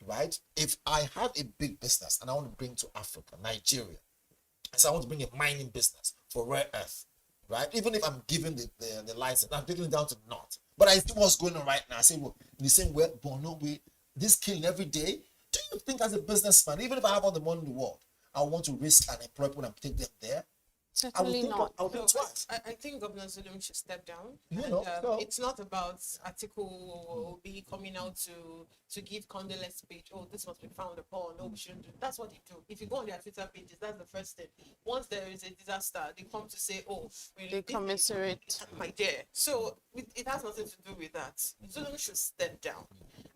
right? If I have a big business and I want to bring to Africa, Nigeria, and so I want to bring a mining business for rare earth, right? Even if I'm given the license, I'm taking it down to naught. But I see what's going on right now. I say, well, in the same way, Borno, this killing every day. Do you think as a businessman, even if I have all the money in the world, I want to risk and employ people and take them there? Certainly not. I would think twice. I think Governor Zulum should step down. It's not about article B coming out to give condolence speech. Oh, this must be frowned upon. No, we shouldn't do. That's what they do. If you go on their Twitter pages, that's the first thing. Once there is a disaster, they come to say, oh, they commiserate. My dear. So it has nothing to do with that. Zulum should step down,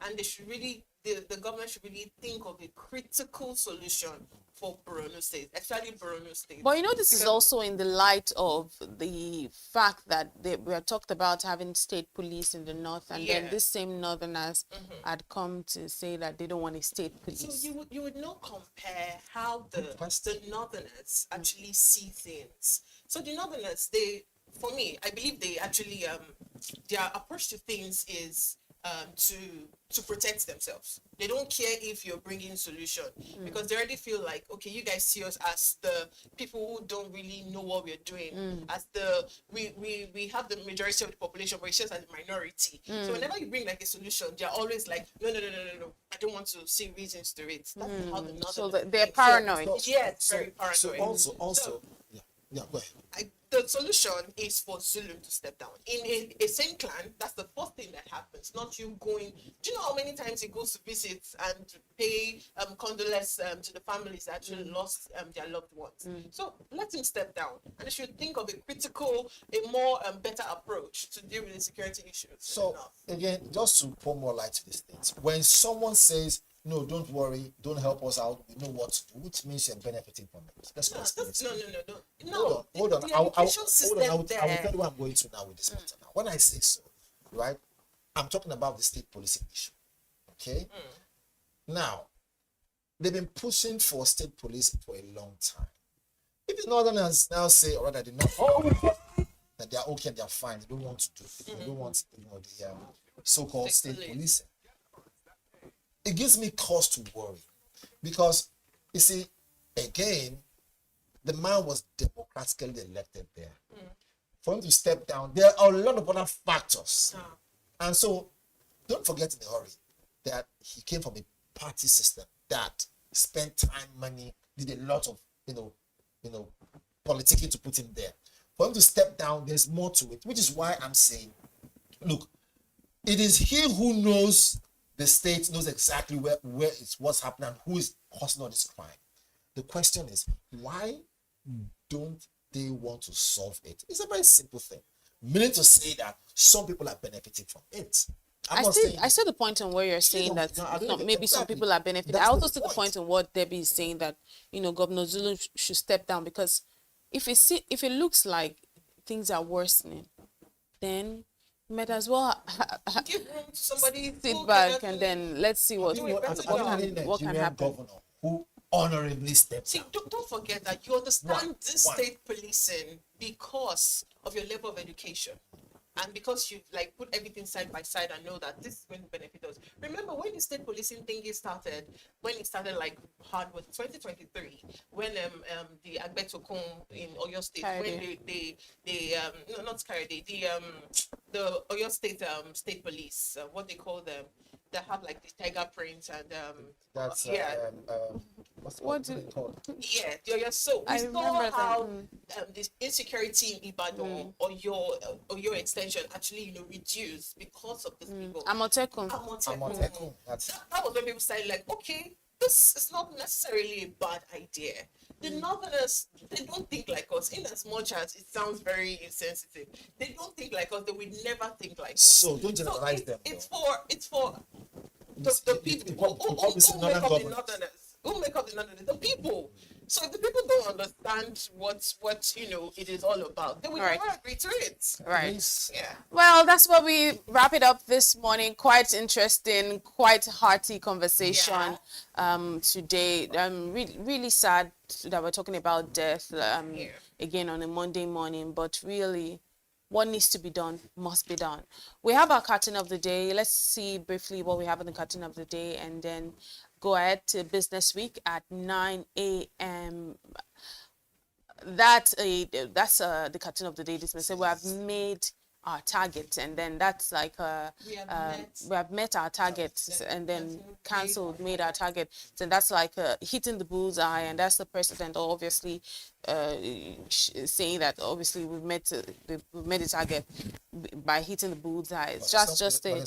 and they should really, the government should really think of a critical solution for Borno State, especially Borno State. But this is also in the light of the fact that we are talked about having state police in the north, and then this same northerners had come to say that they don't want a state police. So you would not compare how the northerners actually see things. So the northerners, for me, I believe they actually their approach to things is to protect themselves. They don't care if you're bringing solution because they already feel like, okay, you guys see us as the people who don't really know what we're doing, as we have the majority of the population, but it's just as a minority. So whenever you bring like a solution, they're always like, no, I don't want to see reasons to it. That's how the so they're paranoid. Very paranoid. So also, yeah, go ahead. The solution is for Zulum to step down. In a same clan, that's the first thing that happens, not you going. Do you know how many times he goes to visit and pay condolence to the families that actually lost their loved ones? So let him step down, and they should think of a more better approach to deal with the security issues. So again, just to pour more light to these things, when someone says, no, don't worry, don't help us out, we know what to do, which means you're benefiting from it. No. Hold on. The I will education tell you system where I'm going to now with this matter. Now, when I say so, right, I'm talking about the state policing issue. Okay? Now, they've been pushing for state police for a long time. If the Northerners now say, or rather, that they are okay and they are fine, they don't want to do it, they don't want the so-called state policing. It gives me cause to worry because, you see, again, the man was democratically elected there. For him to step down, there are a lot of other factors. And so, don't forget in a hurry that he came from a party system that spent time, money, did a lot of, politicking to put him there. For him to step down, there's more to it, which is why I'm saying, look, it is he who knows the state, knows exactly what's happening and who is causing all this crime. The question is, why don't they want to solve it? It's a very simple thing. Meaning to say that some people are benefiting from it. I see the point in where you're saying that maybe some people are benefiting. I also see the point in what Debbie is saying that Governor Zulu should step down, because if it looks like things are worsening, then you might as well give room to somebody, sit back and then let's see what can happen. Governor who honorably steps down. Don't forget that you understand state policing because of your level of education. And because you put everything side by side and know that this is going to benefit us. Remember when the state policing thing started, hard was 2023, when the Agbetokum in Oyo State, when they not Kayode, the Oyo State state police, what they call them, they have the tiger print and what's it called? Yeah, so we saw how this insecurity in Ibadan or your extension actually reduced because of these people. Amotekun. That was when people started okay, this is not necessarily a bad idea. The Northerners, they don't think like us, in as much as it sounds very insensitive. They don't think like us, they would never think like us. So don't generalize them. It's for the people who make up the Northerners. Who make up the Northerners? The people. So if the people don't understand what it is all about, they will never agree to it. Right. Yeah. Well, that's where we wrap it up this morning. Quite interesting, quite hearty conversation today. Really sad that we're talking about death again on a Monday morning, but really what needs to be done must be done. We have our cartoon of the day. Let's see briefly what we have in the cartoon of the day, and then go ahead to Business Week at 9 a.m. That's the cartoon of the day. This message, we have made our target, and then that's we have met our targets, and then cancelled, made our target. So that's hitting the bullseye, and that's the president obviously saying that obviously we've met the target by hitting the bullseye. It's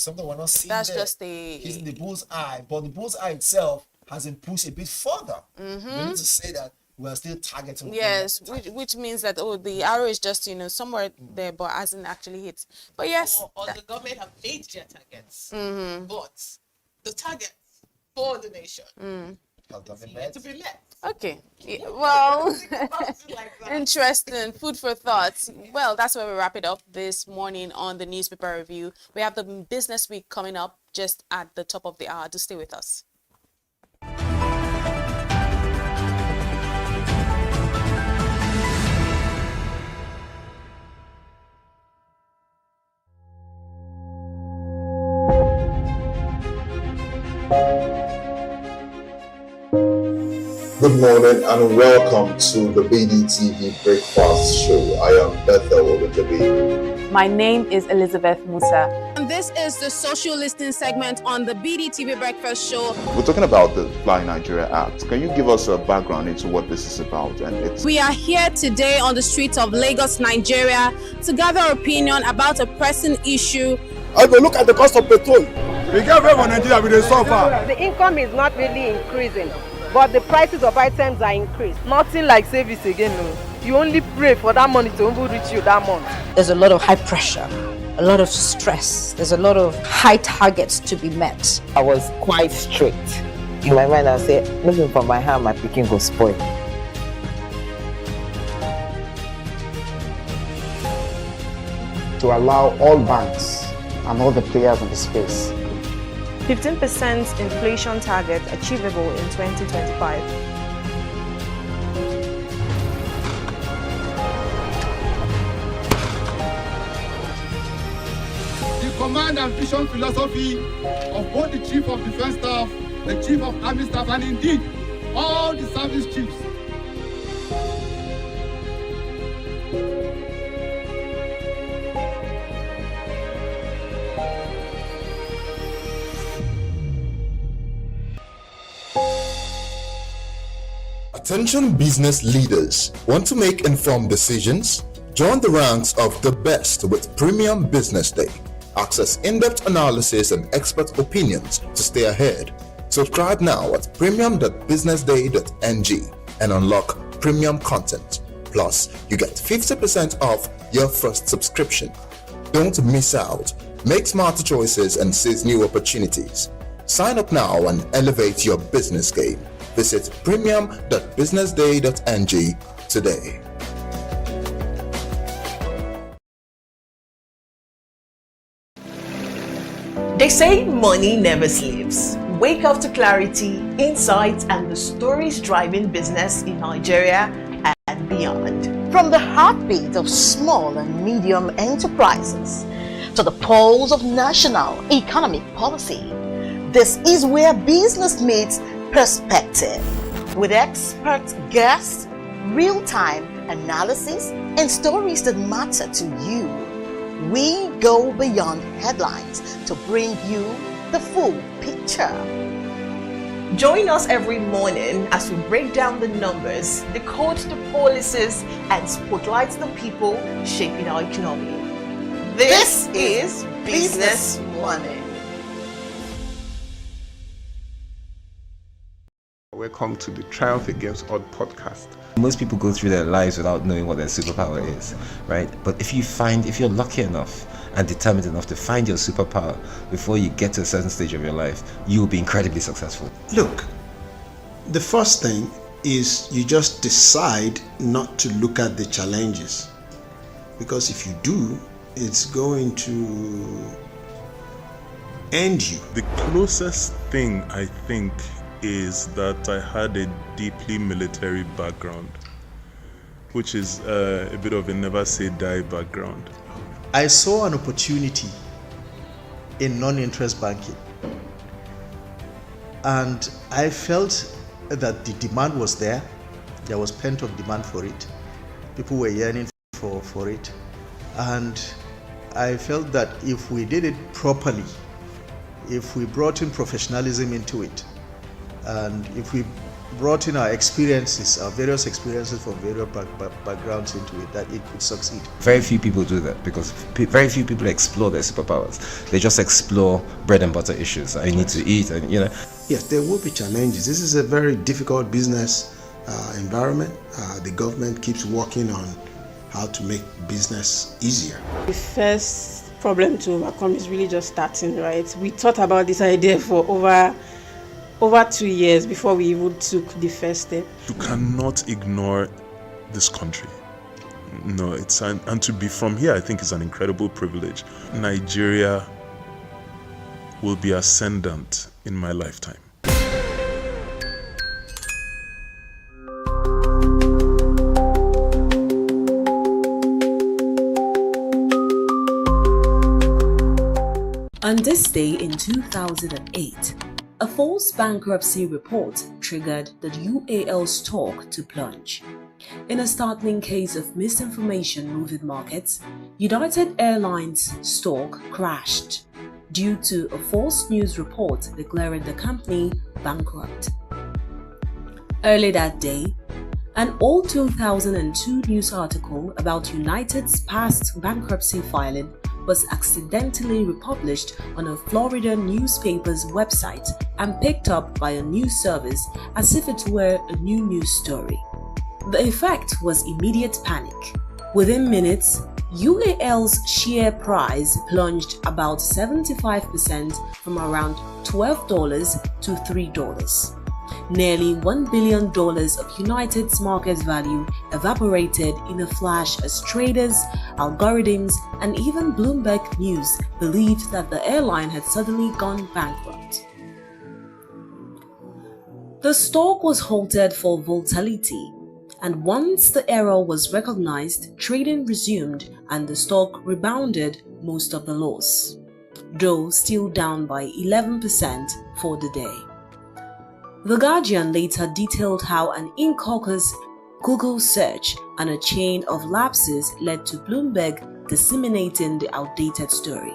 something we're not seeing. That's there. just a hitting the bullseye, but the bullseye itself hasn't pushed a bit further. We need to say that we're still targeting. Yes, which means that the arrow is just somewhere there, but hasn't actually hit. But yes, or the government have made their targets, but the targets for the nation to be met. Okay. Well, interesting. Food for thought. Well, that's where we wrap it up this morning on the newspaper review. We have the business week coming up just at the top of the hour. Do stay with us. Good morning and welcome to the BDTV Breakfast Show. I am Bethel Olajabi. My name is Elizabeth Musa. And this is the social listening segment on the BDTV Breakfast Show. We're talking about the Fly Nigeria Act. Can you give us a background into what this is about? We are here today on the streets of Lagos, Nigeria, to gather opinion about a pressing issue. I will look at the cost of petrol. We get everyone in Nigeria with a suffer. The income is not really increasing, but the prices of items are increased. Nothing like service again. No. You only pray for that money to reach you that month. There's a lot of high pressure, a lot of stress. There's a lot of high targets to be met. I was quite strict. In my mind, I said, looking for my hand, my picking will spoil. To allow all banks and all the players in the space. 15% inflation target achievable in 2025. The command and vision philosophy of both the Chief of Defense Staff, the Chief of Army Staff, and indeed all the service chiefs. Attention business leaders. Want to make informed decisions? Join the ranks of the best with Premium Business Day. Access in-depth analysis and expert opinions to stay ahead. Subscribe now at premium.businessday.ng and unlock premium content. Plus, you get 50% off your first subscription. Don't miss out. Make smarter choices and seize new opportunities. Sign up now and elevate your business game. Visit premium.businessday.ng today. They say money never sleeps. Wake up to clarity, insights, and the stories driving business in Nigeria and beyond. From the heartbeat of small and medium enterprises to the pulse of national economic policy, this is where business meets perspective. With expert guests, real-time analysis, and stories that matter to you, we go beyond headlines to bring you the full picture. Join us every morning as we break down the numbers, decode the policies, and spotlight the people shaping our economy. This is Business Money. Welcome to the Triumph Against Odd podcast. Most people go through their lives without knowing what their superpower is, right? But if you're lucky enough and determined enough to find your superpower before you get to a certain stage of your life, you will be incredibly successful. Look, the first thing is you just decide not to look at the challenges. Because if you do, it's going to end you. The closest thing I think is that I had a deeply military background, which is a bit of a never say die background. I saw an opportunity in non-interest banking, and I felt that the demand was there. There was pent-up demand for it. People were yearning for it, and I felt that if we did it properly, if we brought in professionalism into it, and if we brought in our experiences, our various experiences from various backgrounds into it, that it could succeed. Very few people do that because very few people explore their superpowers. They just explore bread and butter issues. I need to eat, and Yes, there will be challenges. This is a very difficult business environment. The government keeps working on how to make business easier. The first problem to overcome is really just starting, right? We thought about this idea for over over 2 years before we even took the first step. You cannot ignore this country. No, and to be from here, I think is an incredible privilege. Nigeria will be ascendant in my lifetime. On this day in 2008, a false bankruptcy report triggered the UAL stock to plunge. In a startling case of misinformation moving markets, United Airlines stock crashed due to a false news report declaring the company bankrupt. Early that day, an old 2002 news article about United's past bankruptcy filing was accidentally republished on a Florida newspaper's website and picked up by a news service as if it were a new news story. The effect was immediate panic. Within minutes, UAL's share price plunged about 75% from around $12 to $3. Nearly $1 billion of United's market value evaporated in a flash as traders, algorithms, and even Bloomberg News believed that the airline had suddenly gone bankrupt. The stock was halted for volatility, and once the error was recognized, trading resumed and the stock rebounded most of the loss, though still down by 11% for the day. The Guardian later detailed how an incautious Google search and a chain of lapses led to Bloomberg disseminating the outdated story.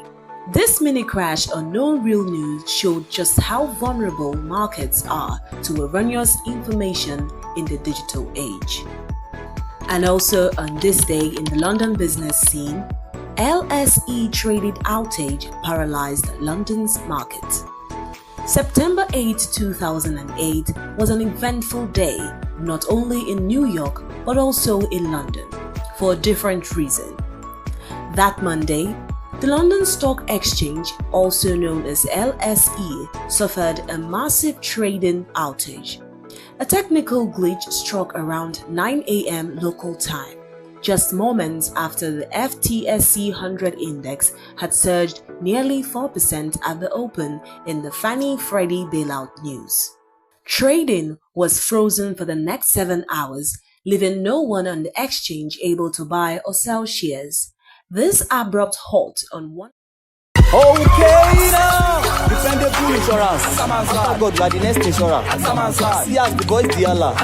This mini crash on no real news showed just how vulnerable markets are to erroneous information in the digital age. And also on this day in the London business scene, LSE traded outage paralyzed London's market. September 8, 2008 was an eventful day, not only in New York but also in London, for a different reason. That Monday, the London Stock Exchange, also known as LSE, suffered a massive trading outage. A technical glitch struck around 9 a.m. local time, just moments after the FTSE 100 index had surged nearly 4% at the open in the Fannie Freddie bailout news. Trading was frozen for the next 7 hours, leaving no one on the exchange able to buy or sell shares. This abrupt halt on one Okay now, dependable insurance. After God, you are the next insurer. See as the boys the Allah.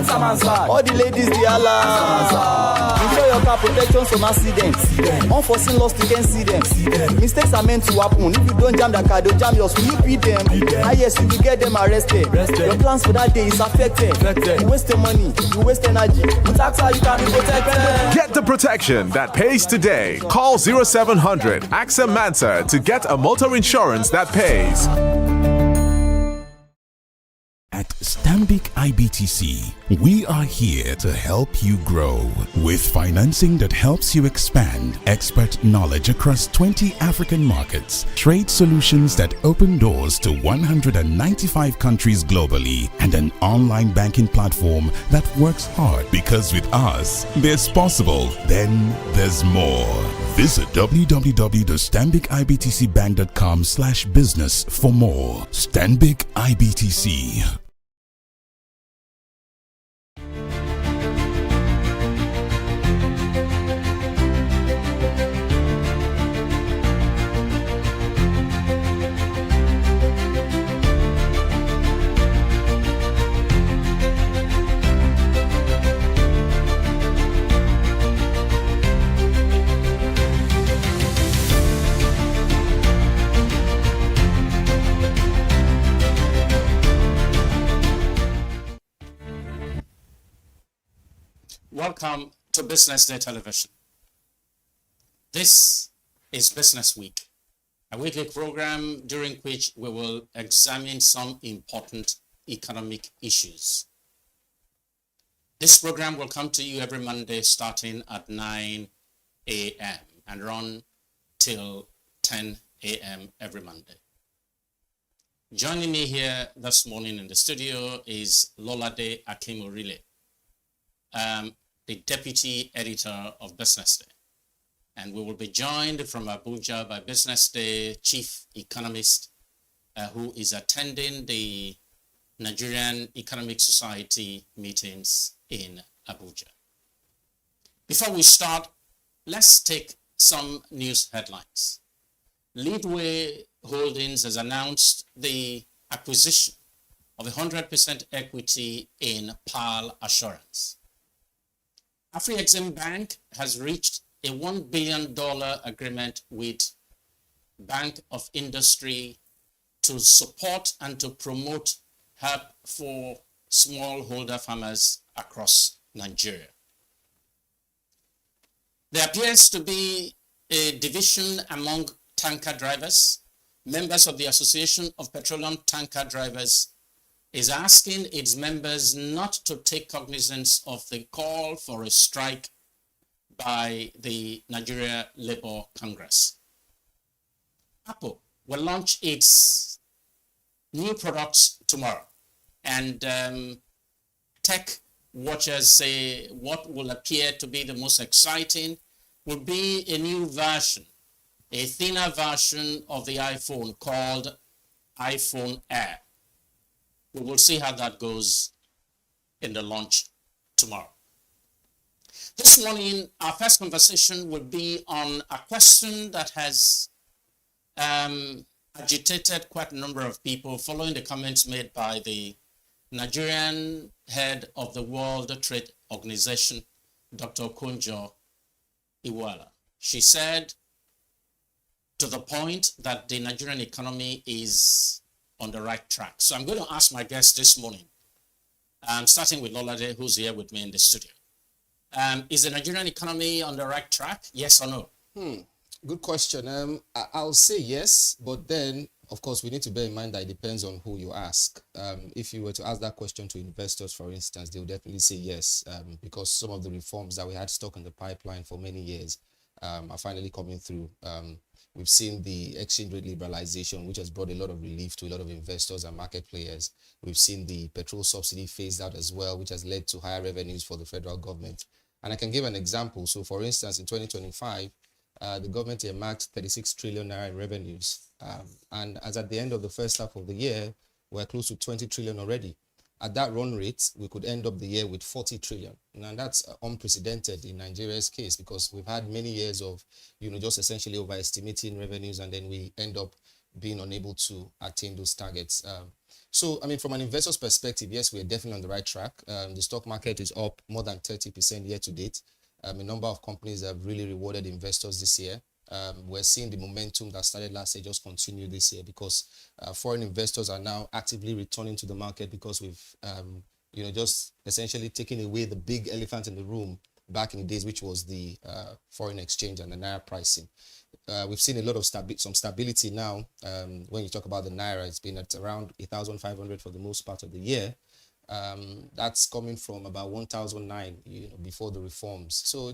All the ladies the Allah. Insure your car protection from accidents. Unforeseen loss, you can see them. Mistakes are meant to happen. If you don't jam the car, they'll jam yours. Will you beat them? Yes, you will get them arrested. Your plans for that day is affected. You waste your money, you waste energy. With AXA, you can be protected. Get the protection that pays today. Call 0700 AXA Mansa to get a motor insurance that pays. At Stanbic IBTC, we are here to help you grow with financing that helps you expand, expert knowledge across 20 African markets, trade solutions that open doors to 195 countries globally, and an online banking platform that works hard, because with us, there's possible, then there's more. Visit www.stanbicibtcbank.com/business for more. Stanbic IBTC. Welcome to Business Day Television. This is Business Week, a weekly program during which we will examine some important economic issues. This program will come to you every Monday starting at 9 a.m. and run till 10 a.m. every Monday. Joining me here this morning in the studio is Lolade Akemorile, the Deputy Editor of BusinessDay. And we will be joined from Abuja by BusinessDay Chief Economist, who is attending the Nigerian Economic Society meetings in Abuja. Before we start, let's take some news headlines. Leadway Holdings has announced the acquisition of 100% equity in PAL Assurance. Afri-Exim Bank has reached a $1 billion agreement with Bank of Industry to support and to promote help for smallholder farmers across Nigeria. There appears to be a division among tanker drivers. Members of the Association of Petroleum Tanker Drivers is asking its members not to take cognizance of the call for a strike by the Nigeria Labour Congress. Apple will launch its new products tomorrow, and tech watchers say what will appear to be the most exciting will be a new version, a thinner version of the iPhone called iPhone Air. We will see how that goes in the launch tomorrow. This morning, our first conversation will be on a question that has agitated quite a number of people following the comments made by the Nigerian head of the World Trade Organization, Dr. Konjo Iweala. She said to the point that the Nigerian economy is on the right track. So I'm going to ask my guest this morning, starting with Lolade, who's here with me in the studio. Is the Nigerian economy on the right track? Yes or no? Good question. I'll say yes, but then, of course, we need to bear in mind that it depends on who you ask. If you were to ask that question to investors, for instance, they will definitely say yes, because some of the reforms that we had stuck in the pipeline for many years are finally coming through. We've seen the exchange rate liberalization, which has brought a lot of relief to a lot of investors and market players. We've seen the petrol subsidy phased out as well, which has led to higher revenues for the federal government. And I can give an example. So, for instance, in 2025, the government earmarked 36 trillion naira in revenues. And as at the end of the first half of the year, we're close to 20 trillion already. At that run rate, we could end up the year with 40 trillion. And that's unprecedented in Nigeria's case, because we've had many years of, just essentially overestimating revenues, and then we end up being unable to attain those targets. So, from an investor's perspective, yes, we're definitely on the right track. The stock market is up more than 30% year to date. A number of companies have really rewarded investors this year. We're seeing the momentum that started last year just continue this year, because foreign investors are now actively returning to the market, because we've, just essentially taken away the big elephant in the room back in the days, which was the foreign exchange and the naira pricing. We've seen a lot of stability now. When you talk about the naira, it's been at around 1,500 for the most part of the year. That's coming from about 1,009, before the reforms. So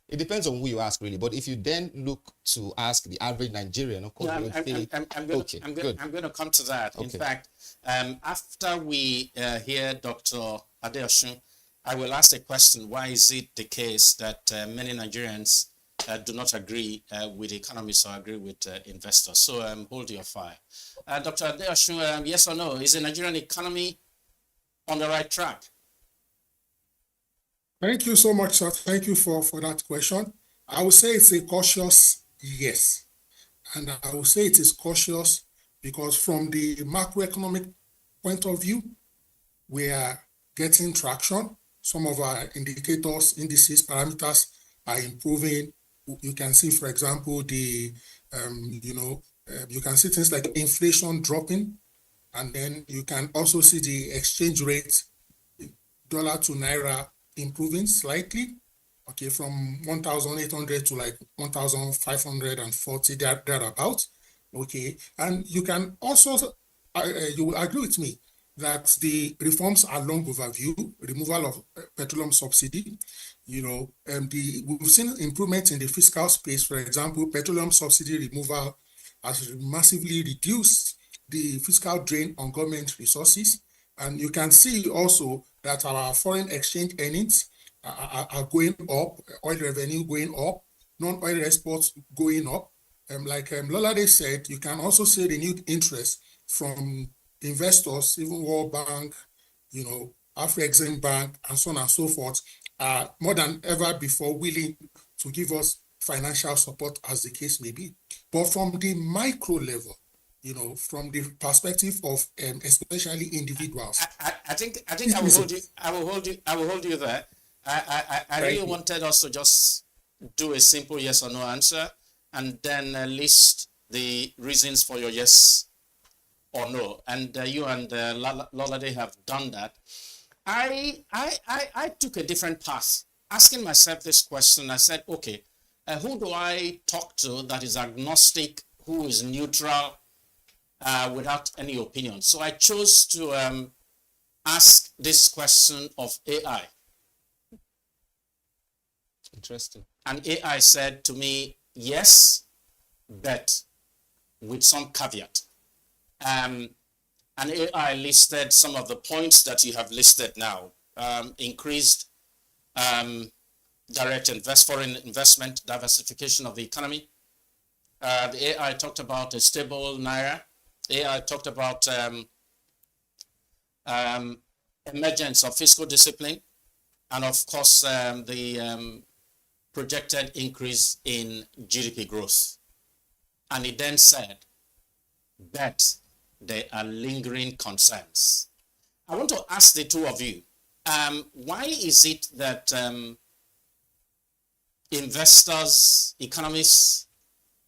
it depends on who you ask, really. But if you then look to ask the average Nigerian, of course, I'm going to come to that. Okay. In fact, after we hear Dr. Adeosun, I will ask a question: why is it the case that many Nigerians do not agree with economists or agree with investors? So hold your fire. Dr. Adeosun, yes or no? Is the Nigerian economy on the right track? Thank you so much, sir. Thank you for that question. I would say it's a cautious yes. And I will say it is cautious because from the macroeconomic point of view, we are getting traction. Some of our indicators, indices, parameters are improving. You can see, for example, you can see things like inflation dropping. And then you can also see the exchange rate, dollar to naira, improving slightly, okay, from 1,800 to like 1,540, thereabouts, okay. And you can also, you will agree with me that the reforms are long overdue. Removal of petroleum subsidy, we've seen improvements in the fiscal space. For example, petroleum subsidy removal has massively reduced the fiscal drain on government resources. And you can see also that our foreign exchange earnings are going up, oil revenue going up, non-oil exports going up. Like Lolade said, you can also see renewed interest from investors, even World Bank, Afrexim Bank, and so on and so forth, are more than ever before willing to give us financial support, as the case may be. But from the micro level, from the perspective of especially individuals, I think I will hold you there. I really wanted us to just do a simple yes or no answer, and then list the reasons for your yes or no. And you and Lolade have done that. I took a different path, asking myself this question. I said, okay, who do I talk to that is agnostic, who is neutral, without any opinion? So I chose to ask this question of AI. Interesting. And AI said to me, yes, but with some caveat. And AI listed some of the points that you have listed now. Increased direct foreign investment, diversification of the economy. The AI talked about a stable naira. AI talked about emergence of fiscal discipline, and of course the projected increase in GDP growth. And it then said that there are lingering concerns. I want to ask the two of you, why is it that investors, economists,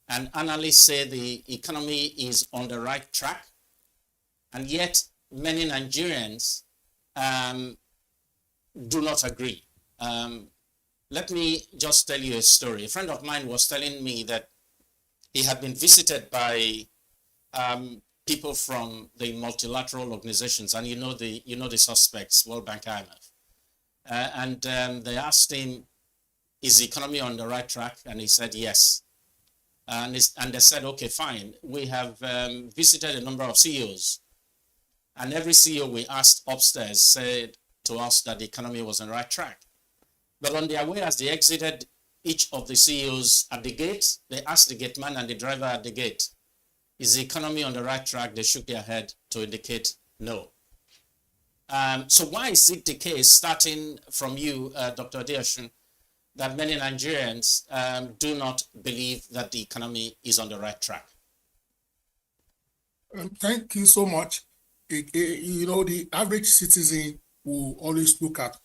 and analysts say the economy is on the right track, and yet many Nigerians do not agree? Let me just tell you a story. A friend of mine was telling me that he had been visited by people from the multilateral organizations, and you know the suspects, World Bank, IMF, and they asked him, "Is the economy on the right track?" And he said, "Yes." And they said, "Okay, fine. We have visited a number of CEOs, and every CEO we asked upstairs said to us that the economy was on the right track. But on their way, as they exited each of the CEOs at the gate, they asked the gate man and the driver at the gate, is the economy on the right track? They shook their head to indicate no. So why is it the case, starting from you, Dr. Adeosun, that many Nigerians do not believe that the economy is on the right track? Thank you so much. The average citizen will always look at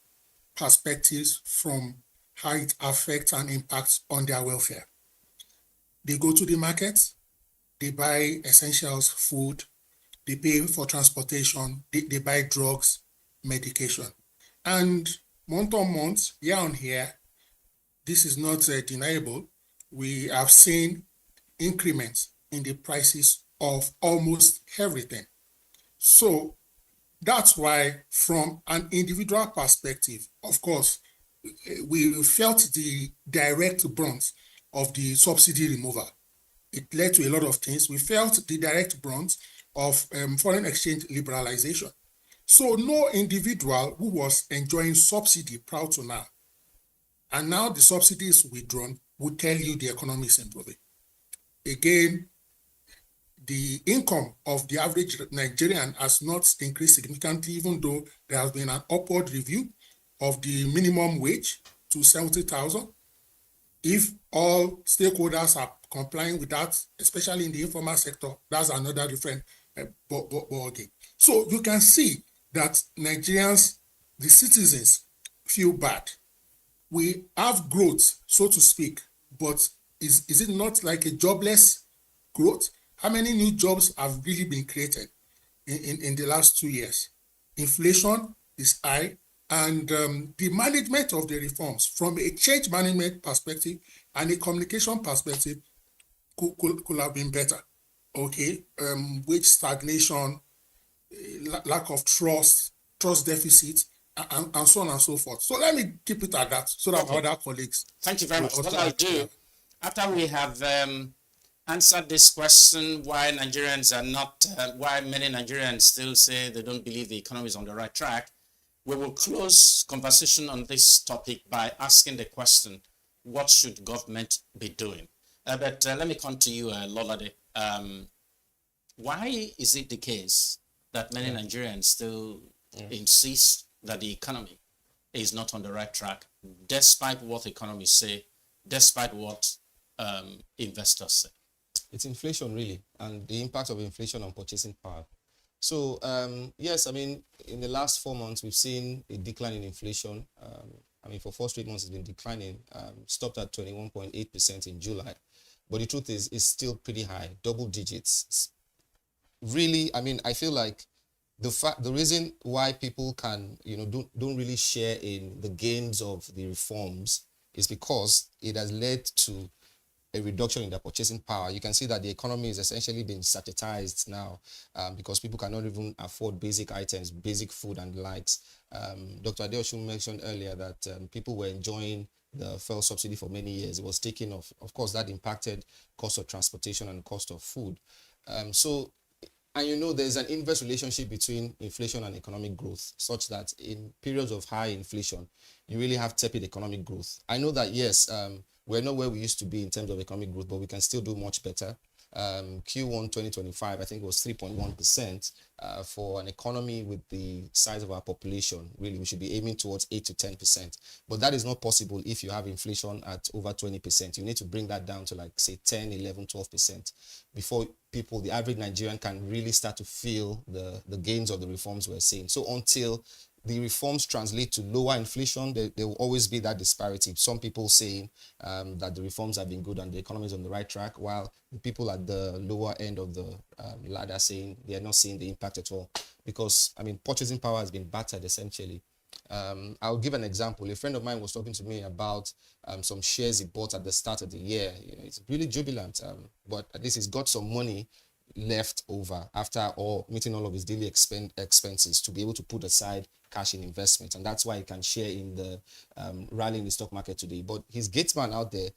perspectives from how it affects and impacts on their welfare. They go to the market, they buy essentials, food, they pay for transportation, they buy drugs, medication. And month on month, year on year, this is not deniable. We have seen increments in the prices of almost everything. So that's why, from an individual perspective, of course, we felt the direct brunt of the subsidy removal. It led to a lot of things. We felt the direct brunt of foreign exchange liberalization. So no individual who was enjoying subsidy prior to now, and now the subsidy is withdrawn, would tell you the economy is improving. Again, the income of the average Nigerian has not increased significantly, even though there has been an upward review of the minimum wage to 70,000. If all stakeholders are complying with that, especially in the informal sector, that's another different ballgame. So you can see that Nigerians, the citizens, feel bad. We have growth, so to speak, but is it not like a jobless growth? How many new jobs have really been created in the last 2 years? Inflation is high, and the management of the reforms from a change management perspective and a communication perspective could have been better. Okay, wage stagnation, lack of trust deficit, and so on and so forth. So let me keep it at that so that other colleagues. Thank you very much. What I'll do, after we have answered this question, why Nigerians are not, why many Nigerians still say they don't believe the economy is on the right track, we will close conversation on this topic by asking the question, what should government be doing? But let me come to you, Lolade. Why is it the case that many Nigerians still insist that the economy is not on the right track, despite what economists say, despite what investors say? It's inflation, really, and the impact of inflation on purchasing power. So, yes, I mean, in the last 4 months, we've seen a decline in inflation. I mean, for 4 straight months, it's been declining, stopped at 21.8% in July. But the truth is, it's still pretty high, double digits. Really, I mean, I feel like the reason why people can, don't really share in the gains of the reforms is because it has led to a reduction in their purchasing power. You can see that the economy is essentially being statized now because people cannot even afford basic items, basic food and the likes. Dr. Adeosun mentioned earlier that people were enjoying the fuel subsidy for many years. It was taken off. Of course, that impacted cost of transportation and cost of food. And there's an inverse relationship between inflation and economic growth, such that in periods of high inflation, you really have tepid economic growth. I know that, yes, we're not where we used to be in terms of economic growth, but we can still do much better. Q1 2025, I think it was 3.1% for an economy with the size of our population. Really, we should be aiming towards 8 to 10%. But that is not possible if you have inflation at over 20%. You need to bring that down to like, say, 10, 11, 12% before people, the average Nigerian, can really start to feel the gains of the reforms we're seeing. So until the reforms translate to lower inflation, there will always be that disparity. Some people saying that the reforms have been good and the economy is on the right track, while the people at the lower end of the ladder saying they are not seeing the impact at all. Because, I mean, purchasing power has been battered, essentially. I'll give an example. A friend of mine was talking to me about some shares he bought at the start of the year. It's really jubilant, but at least he's got some money left over after meeting all of his daily expenses to be able to put aside cash in investment, and that's why he can share in the rally in the stock market today. But his gatesman out there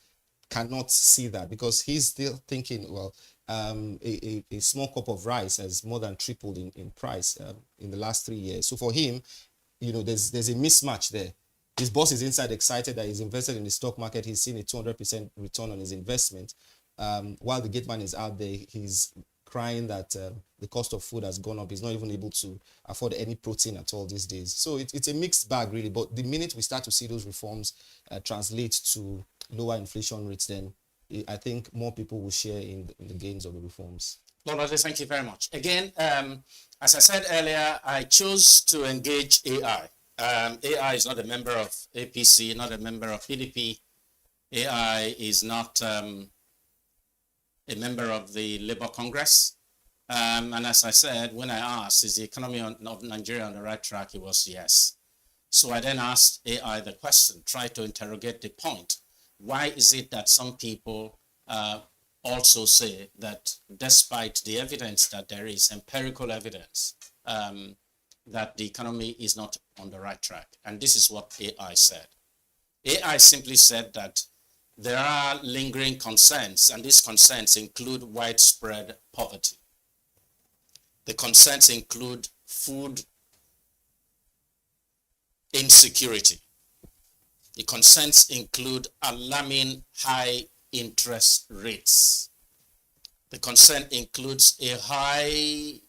cannot see that because he's still thinking, well, a small cup of rice has more than tripled in price in the last 3 years. So for him, there's a mismatch there. His boss is inside excited that he's invested in the stock market. He's seen a 200% return on his investment, while the gateman is out there. He's crying that the cost of food has gone up. He's not even able to afford any protein at all these days. So it's a mixed bag, really. But the minute we start to see those reforms translate to lower inflation rates, then I think more people will share in the gains of the reforms. Lord, thank you very much. Again, as I said earlier, I chose to engage AI. AI is not a member of APC, not a member of PDP. AI is not a member of the Labour Congress. And as I said, when I asked, is the economy of Nigeria on the right track? It was yes. So I then asked AI the question, try to interrogate the point. Why is it that some people also say that despite the evidence that there is, empirical evidence, that the economy is not on the right track? And this is what AI said. AI simply said that there are lingering concerns, and these concerns include widespread poverty. The concerns include food insecurity. The concerns include alarming high interest rates. The concern includes a high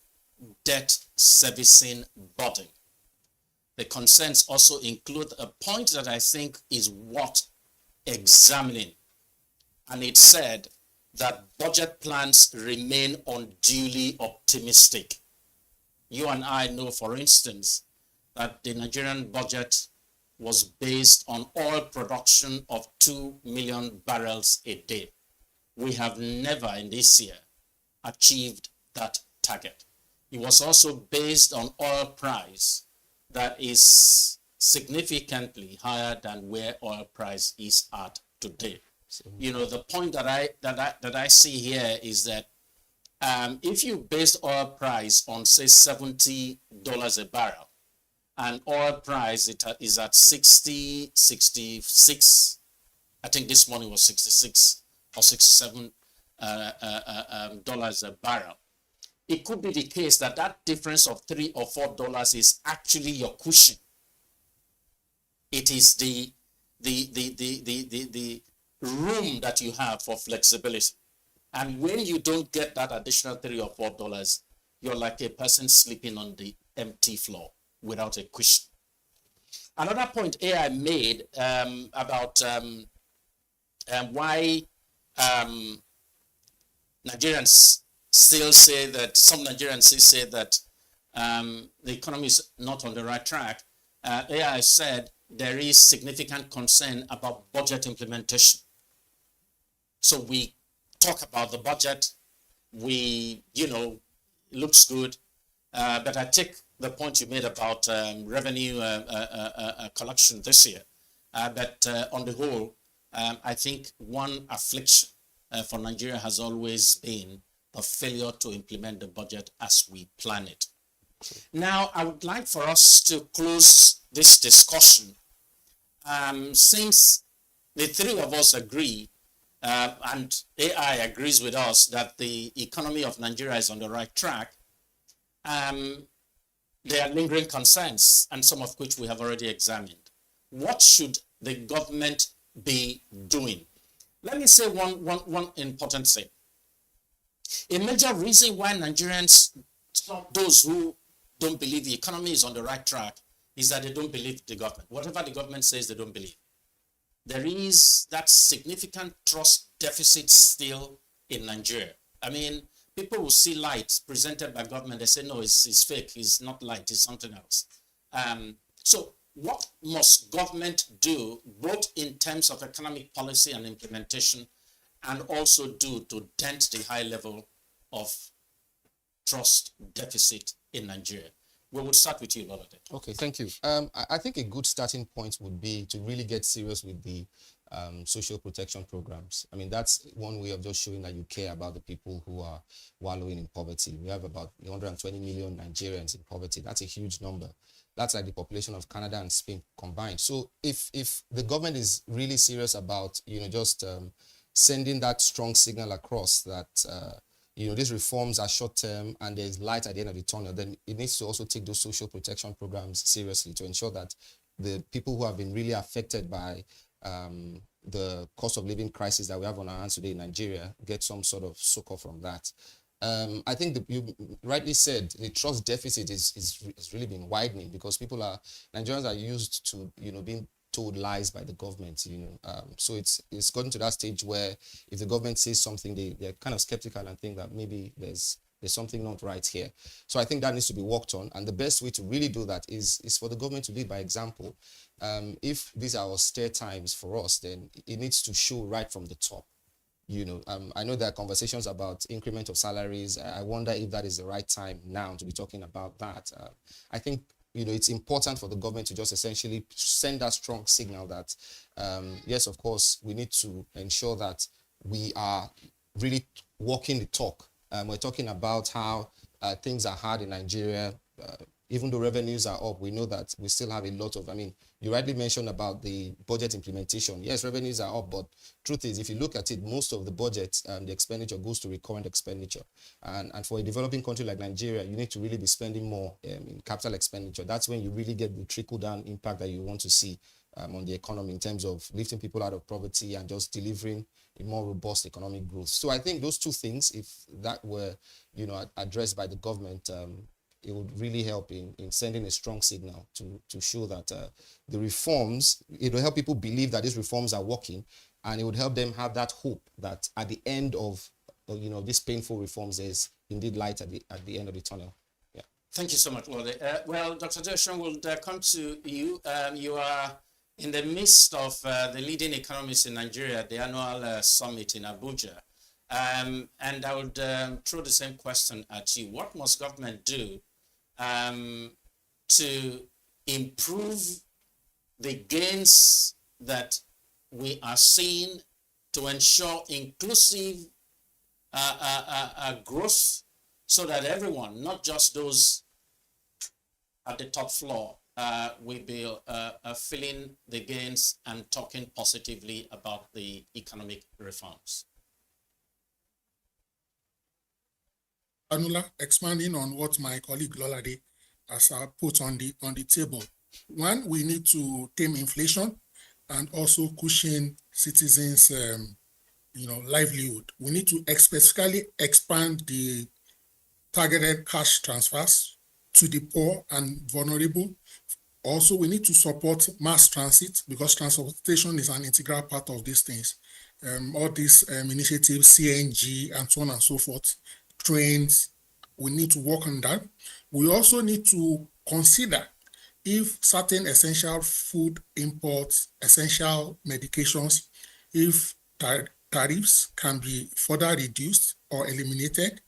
debt servicing burden. The concerns also include a point that I think is worth examining, and it said that budget plans remain unduly optimistic. You and I know, for instance, that the Nigerian budget was based on oil production of 2 million barrels a day. We have never in this year achieved that target. It was also based on oil price that is significantly higher than where oil price is at today. The point that I see here is that if you base oil price on, say, $70 a barrel, and oil price is at 60, 66, I think this morning was 66 or 67 dollars a barrel. It could be the case that that difference of $3 or $4 is actually your cushion. It is the room that you have for flexibility. And when you don't get that additional $3 or $4, you're like a person sleeping on the empty floor without a cushion. Another point AI made about why Nigerians still say that, some Nigerians still say that the economy is not on the right track. AI said there is significant concern about budget implementation. So we talk about the budget, it looks good, but I take the point you made about revenue collection this year. But on the whole, I think one affliction for Nigeria has always been the failure to implement the budget as we plan it. Now, I would like for us to close this discussion. Since the three of us agree, and AI agrees with us that the economy of Nigeria is on the right track, there are lingering concerns, and some of which we have already examined. What should the government be doing? Let me say one important thing. A major reason why Nigerians, those who don't believe the economy is on the right track, is that they don't believe the government. Whatever the government says, they don't believe. There is that significant trust deficit still in Nigeria. I mean, people will see light presented by government. They say, no, it's fake. It's not light. It's something else. So what must government do, both in terms of economic policy and implementation, and also do to dent the high level of trust deficit in Nigeria? We will start with you, Lolade. Okay, thank you. I think a good starting point would be to really get serious with the social protection programs. I mean, that's one way of just showing that you care about the people who are wallowing in poverty. We have about 120 million Nigerians in poverty. That's a huge number. That's like the population of Canada and Spain combined. So if the government is really serious about, just sending that strong signal across that, these reforms are short-term and there's light at the end of the tunnel, then it needs to also take those social protection programs seriously to ensure that the people who have been really affected by the cost of living crisis that we have on our hands today in Nigeria get some sort of succor from that. I think you rightly said the trust deficit is really been widening because Nigerians are used to, being told lies by the government, so it's gotten to that stage where if the government says something, they're kind of skeptical and think that maybe there's something not right here. So I think that needs to be worked on, and the best way to really do that is for the government to lead by example. If these are austere times for us, then it needs to show right from the top. I know there are conversations about increment of salaries. I wonder if that is the right time now to be talking about that. I think it's important for the government to just essentially send that strong signal that, yes, of course, we need to ensure that we are really walking the talk. We're talking about how things are hard in Nigeria. Even though revenues are up, we know that we still have a lot of, you rightly mentioned about the budget implementation. Yes, revenues are up, but truth is, if you look at it, most of the budget, the expenditure goes to recurrent expenditure. And for a developing country like Nigeria, you need to really be spending more in capital expenditure. That's when you really get the trickle-down impact that you want to see on the economy in terms of lifting people out of poverty and just delivering a more robust economic growth. So I think those two things, if that were, addressed by the government, it would really help in sending a strong signal to show that the reforms, it will help people believe that these reforms are working, and it would help them have that hope that at the end of these painful reforms, there's indeed light at the end of the tunnel. Yeah. Thank you so much, Wale. Well, Dr. Joshua, will come to you. You are in the midst of the leading economists in Nigeria, the annual summit in Abuja. And I would throw the same question at you. What must government do to improve the gains that we are seeing, to ensure inclusive growth, so that everyone, not just those at the top floor, will be feeling the gains and talking positively about the economic reforms? Anula, expanding on what my colleague Lolade has put on the table. One, we need to tame inflation and also cushion citizens' livelihood. We need to specifically expand the targeted cash transfers to the poor and vulnerable. Also, we need to support mass transit because transportation is an integral part of these things. All these initiatives, CNG and so on and so forth, trains, we need to work on that. We also need to consider if certain essential food imports, essential medications, if tariffs can be further reduced or eliminated.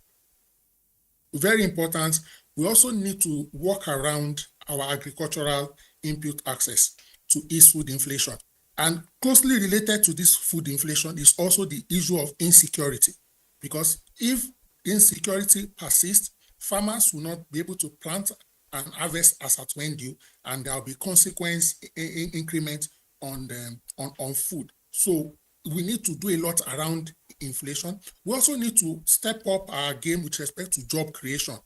Very important, we also need to work around our agricultural input access to ease food inflation. And closely related to this food inflation is also the issue of insecurity, because if insecurity persists, farmers will not be able to plant and harvest as at when due, and there will be consequence increment on food. So we need to do a lot around inflation. We also need to step up our game with respect to job creation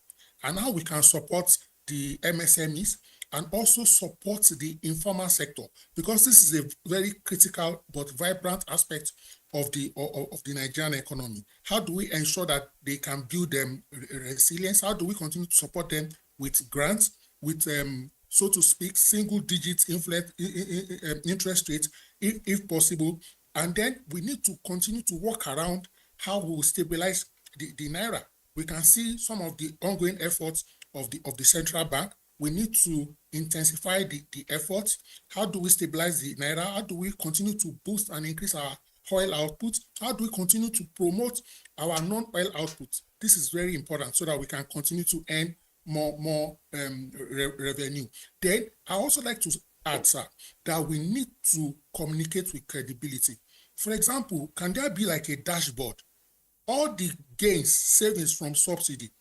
and how we can support the MSMEs and also support the informal sector, because this is a very critical but vibrant aspect of the Nigerian economy. How do we ensure that they can build them resilience? How do we continue to support them with grants, with so to speak, single-digit interest rates, if possible? And then we need to continue to work around how we will stabilize the naira. We can see some of the ongoing efforts of the central bank. We need to intensify the efforts. How do we stabilize the naira? How do we continue to boost and increase our oil output? How do we continue to promote our non-oil output? This is very important so that we can continue to earn more revenue. Then I also like to add, sir, that we need to communicate with credibility. For example, can there be like a dashboard? All the gains, savings from subsidy,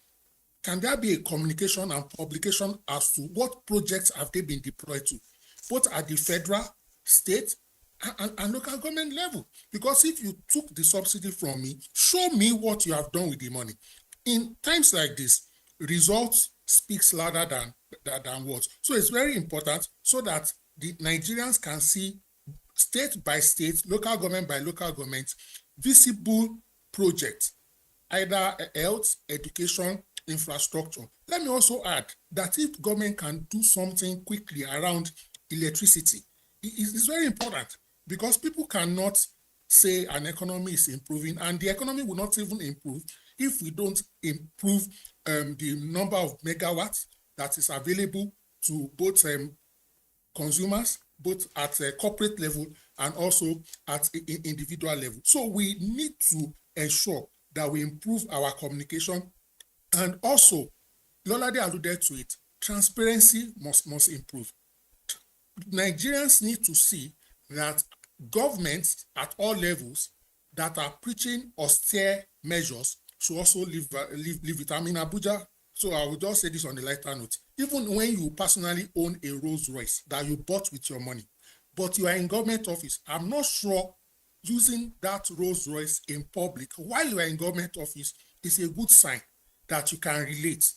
can there be a communication and publication as to what projects have they been deployed to, both at the federal, state, and local government level? Because if you took the subsidy from me, show me what you have done with the money. In times like this, results speaks louder than words. So it's very important so that the Nigerians can see state by state, local government by local government, visible projects, either health, education, infrastructure. Let me also add that if government can do something quickly around electricity, it's very important, because people cannot say an economy is improving, and the economy will not even improve if we don't improve the number of megawatts that is available to both consumers, both at a corporate level and also at individual level. So we need to ensure that we improve our communication. And also, Lolade alluded to it, transparency must improve. Nigerians need to see that governments at all levels that are preaching austere measures should also live it. I'm in Abuja, so I will just say this on the lighter note. Even when you personally own a Rolls Royce that you bought with your money, but you are in government office, I'm not sure using that Rolls Royce in public while you are in government office is a good sign that you can relate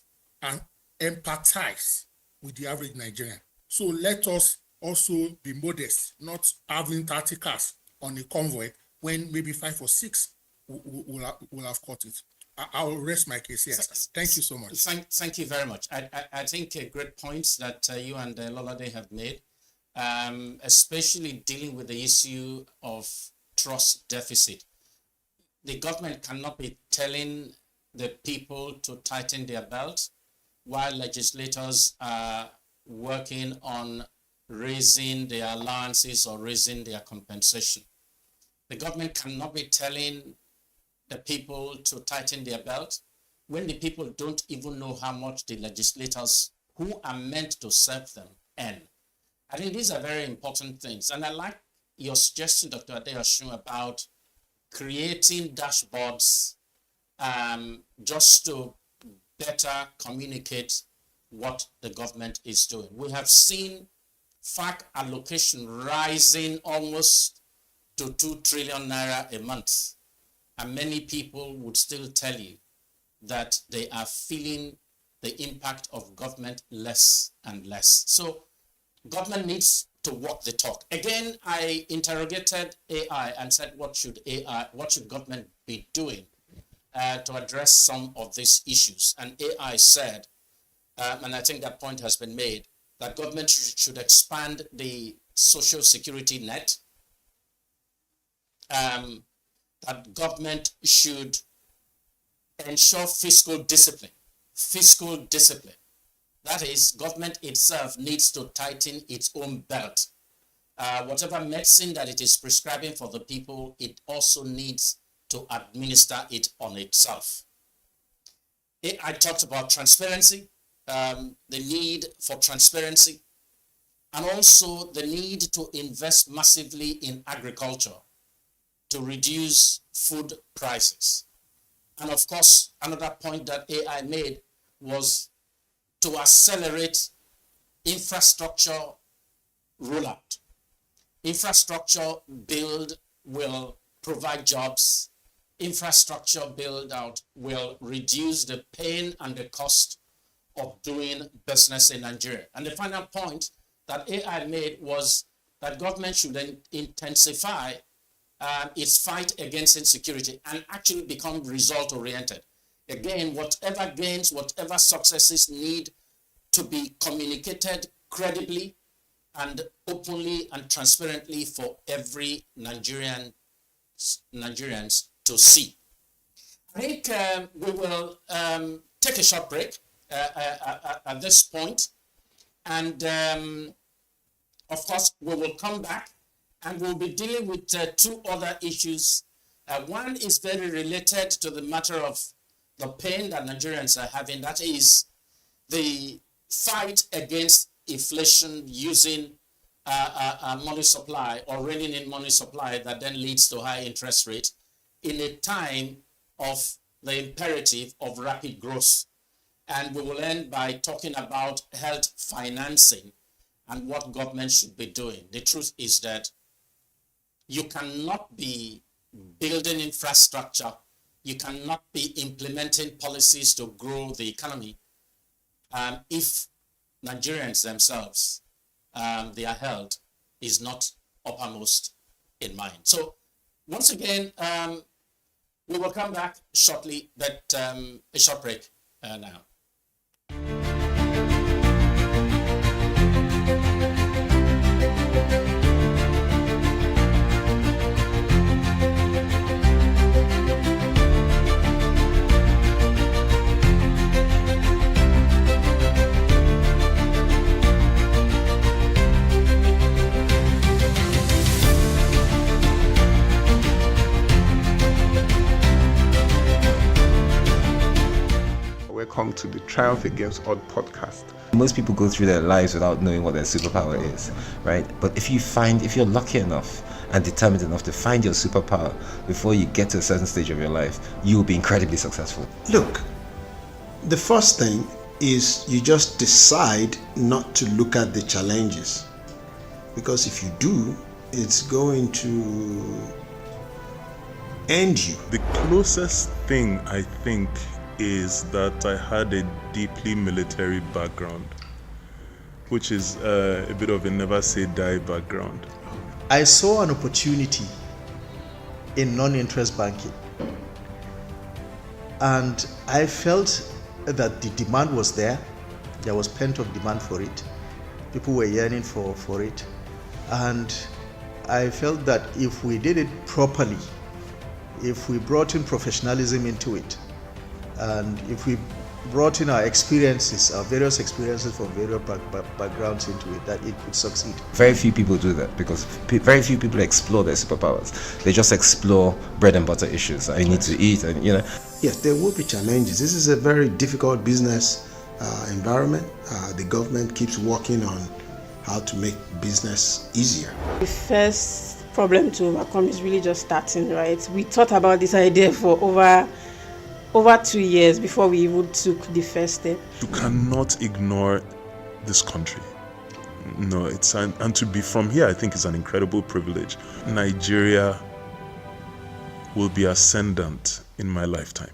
and empathize with the average Nigerian. So let us also be modest, not having 30 cars on a convoy when maybe 5 or 6 will have caught it. I'll rest my case here. Thank you so much. Thank you very much. I think great points that you and Lolade have made, especially dealing with the issue of trust deficit. The government cannot be telling the people to tighten their belts while legislators are working on raising their allowances or raising their compensation. The government cannot be telling the people to tighten their belt when the people don't even know how much the legislators who are meant to serve them earn. I think these are very important things. And I like your suggestion, Dr. Adeosun, about creating dashboards just to better communicate what the government is doing. We have seen FAC allocation rising almost to 2 trillion naira a month. And many people would still tell you that they are feeling the impact of government less and less. So government needs to walk the talk. Again, I interrogated AI and said, what should government be doing to address some of these issues? And AI said, and I think that point has been made, that government should expand the social security net, that government should ensure fiscal discipline. That is, government itself needs to tighten its own belt. Whatever medicine that it is prescribing for the people, it also needs to administer it on itself. I talked about transparency, the need for transparency, and also the need to invest massively in agriculture to reduce food prices. And of course, another point that AI made was to accelerate infrastructure rollout. Infrastructure build will provide jobs. Infrastructure build out will reduce the pain and the cost of doing business in Nigeria. And the final point that AI made was that government should intensify its fight against insecurity and actually become result-oriented. Again, whatever gains, whatever successes need to be communicated credibly and openly and transparently for every Nigerians to see. I think we will take a short break at this point, and of course we will come back and we'll be dealing with two other issues. One is very related to the matter of the pain that Nigerians are having. That is the fight against inflation using money supply or reining in money supply that then leads to high interest rates in a time of the imperative of rapid growth. And we will end by talking about health financing and what government should be doing. The truth is that you cannot be building infrastructure, you cannot be implementing policies to grow the economy if Nigerians themselves, their health is not uppermost in mind. So once again, we will come back shortly, but a short break now. Welcome to the Triumph Against Odd podcast. Most people go through their lives without knowing what their superpower is, right? But if you're lucky enough and determined enough to find your superpower before you get to a certain stage of your life, you will be incredibly successful. Look, the first thing is you just decide not to look at the challenges, because if you do, it's going to end you. The closest thing I think is that I had a deeply military background, which is a bit of a never say die background. I saw an opportunity in non-interest banking, and I felt that the demand was there. There was pent-up demand for it. People were yearning for it, and I felt that if we did it properly, if we brought in professionalism into it, and if we brought in our experiences, our various experiences from various backgrounds into it, that it could succeed. Very few people do that because very few people explore their superpowers. They just explore bread and butter issues. I need to eat, and Yes, there will be challenges. This is a very difficult business environment. The government keeps working on how to make business easier. The first problem to overcome is really just starting, right? We thought about this idea for over 2 years before we even took the first step. You cannot ignore this country. No, and to be from here, I think is an incredible privilege. Nigeria will be ascendant in my lifetime.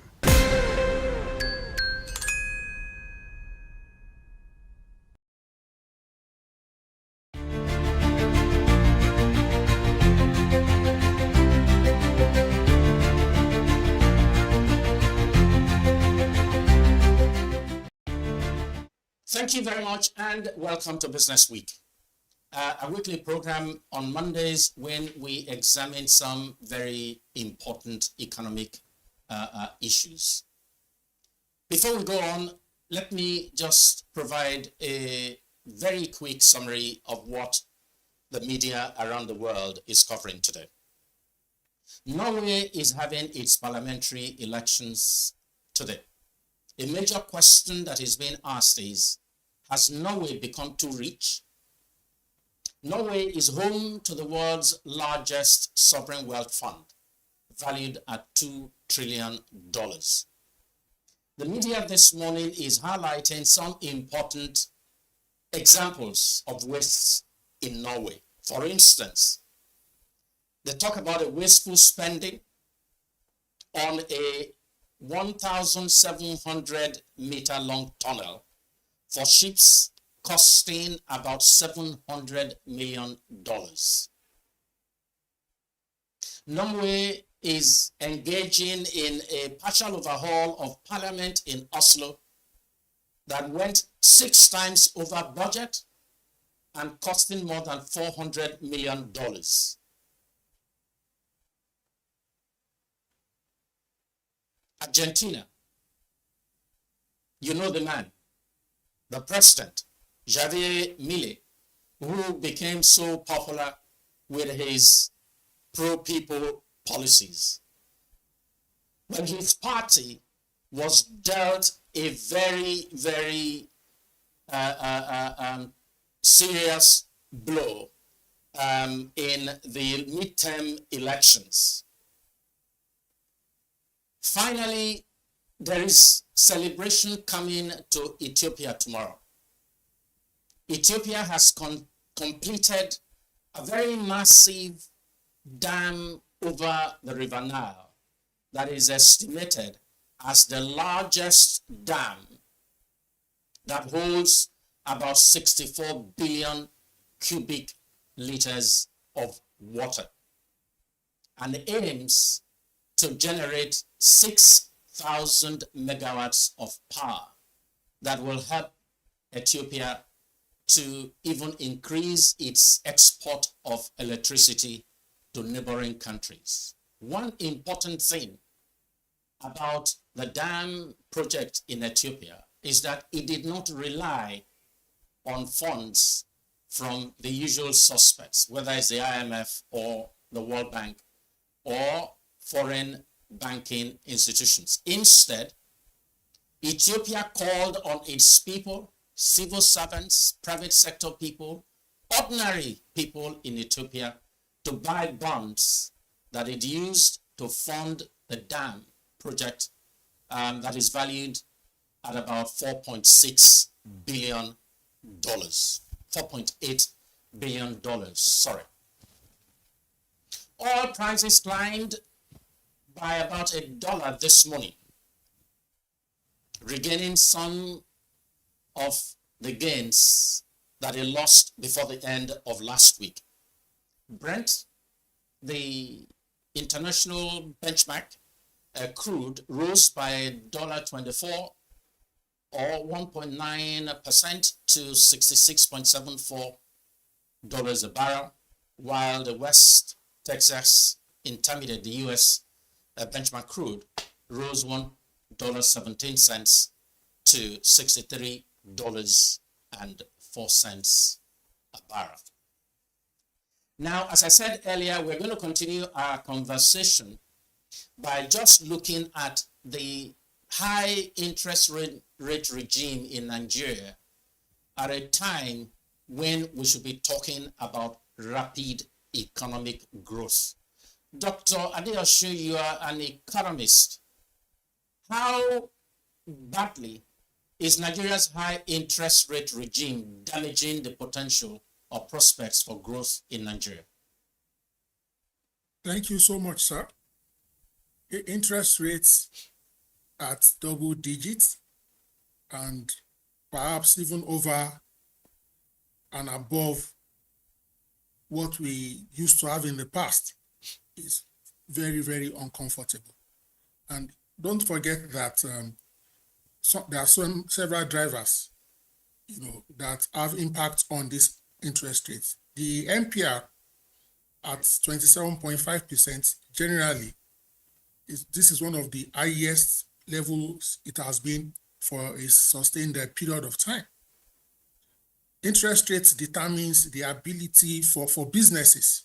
Thank you very much and welcome to Business Week, a weekly program on Mondays when we examine some very important economic issues. Before we go on, let me just provide a very quick summary of what the media around the world is covering today. Norway is having its parliamentary elections today. A major question that is being asked is, has Norway become too rich? Norway is home to the world's largest sovereign wealth fund, valued at $2 trillion. The media this morning is highlighting some important examples of wastes in Norway. For instance, they talk about a wasteful spending on a 1,700 meter long tunnel for ships costing about $700 million. Norway is engaging in a partial overhaul of parliament in Oslo that went 6 times over budget and costing more than $400 million. Argentina, you know the man, the president, Javier Milei, who became so popular with his pro-people policies. But his party was dealt a very, very serious blow in the midterm elections. Finally, there is celebration coming to Ethiopia tomorrow. Ethiopia has completed a very massive dam over the River Nile that is estimated as the largest dam that holds about 64 billion cubic liters of water and aims to generate 6,000 megawatts of power that will help Ethiopia to even increase its export of electricity to neighboring countries. One important thing about the dam project in Ethiopia is that it did not rely on funds from the usual suspects, whether it's the IMF or the World Bank or foreign banking institutions. Instead, Ethiopia called on its people, civil servants, private sector people, ordinary people in Ethiopia to buy bonds that it used to fund the dam project that is valued at about $4.6 billion. $4.8 billion, sorry. Oil prices climbed by about $1 this morning, regaining some of the gains that it lost before the end of last week. Brent, the international benchmark crude, rose by $1.24 or 1.9% to $66.74 a barrel, while the West Texas Intermediate, the US benchmark crude, rose $1.17 to $63.04 a barrel. Now, as I said earlier, we're going to continue our conversation by just looking at the high interest rate regime in Nigeria at a time when we should be talking about rapid economic growth. Dr. Adeosun, you are an economist. How badly is Nigeria's high interest rate regime damaging the potential or prospects for growth in Nigeria? Thank you so much, sir. Interest rates at double digits and perhaps even over and above what we used to have in the past is very, very uncomfortable. And don't forget that there are several drivers that have impact on this interest rate. The MPR at 27.5% generally this is one of the highest levels it has been for a sustained period of time. Interest rates determines the ability for businesses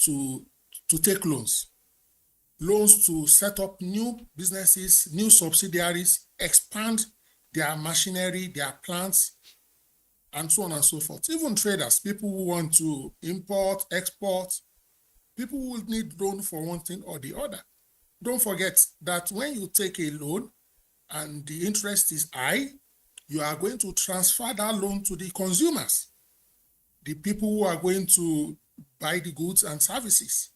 to take loans to set up new businesses, new subsidiaries, expand their machinery, their plants, and so on and so forth. Even traders, people who want to import, export, people will need loan for one thing or the other. Don't forget that when you take a loan and the interest is high, you are going to transfer that loan to the consumers, the people who are going to buy the goods and services.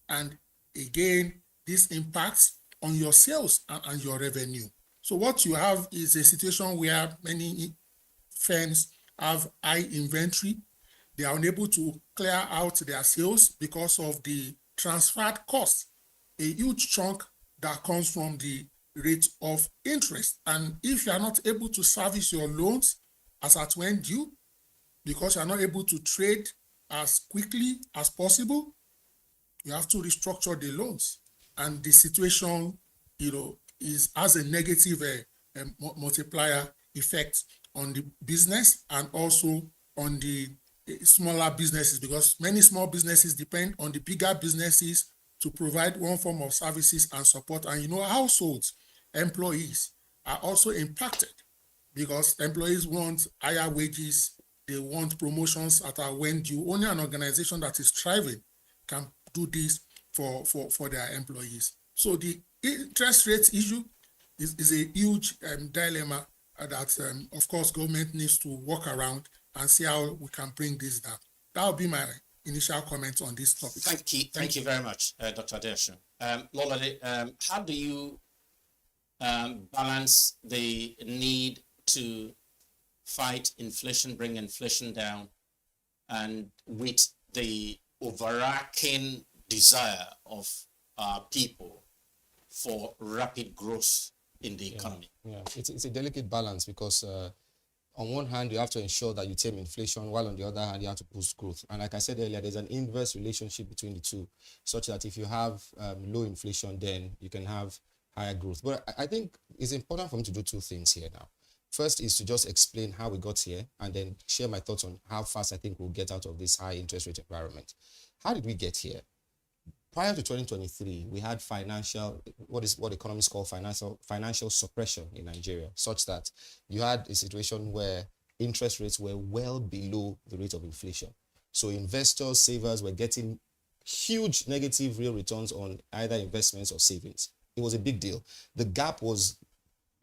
And again, this impacts on your sales and your revenue. So what you have is a situation where many firms have high inventory. They are unable to clear out their sales because of the transferred cost, a huge chunk that comes from the rate of interest. And if you are not able to service your loans as at when due, because you are not able to trade as quickly as possible, you have to restructure the loans. And the situation, has a negative multiplier effect on the business and also on the smaller businesses, because many small businesses depend on the bigger businesses to provide one form of services and support. And households, employees are also impacted because employees want higher wages, they want promotions at a when due. Only an organization that is thriving can do this for their employees. So the interest rate issue is a huge dilemma that, of course, government needs to work around and see how we can bring this down. That will be my initial comment on this topic. Thank you very much, Dr. Adeshu. Lolade, how do you balance the need to fight inflation, bring inflation down, and with the overarching desire of our people for rapid growth in the economy? Yeah, it's a delicate balance because on one hand, you have to ensure that you tame inflation, while on the other hand, you have to boost growth. And like I said earlier, there's an inverse relationship between the two, such that if you have low inflation, then you can have higher growth. But I think it's important for me to do two things here now. First is to just explain how we got here and then share my thoughts on how fast I think we'll get out of this high interest rate environment. How did we get here? Prior to 2023, we had what economists call financial suppression in Nigeria, such that you had a situation where interest rates were well below the rate of inflation. So investors, savers were getting huge negative real returns on either investments or savings. It was a big deal. The gap was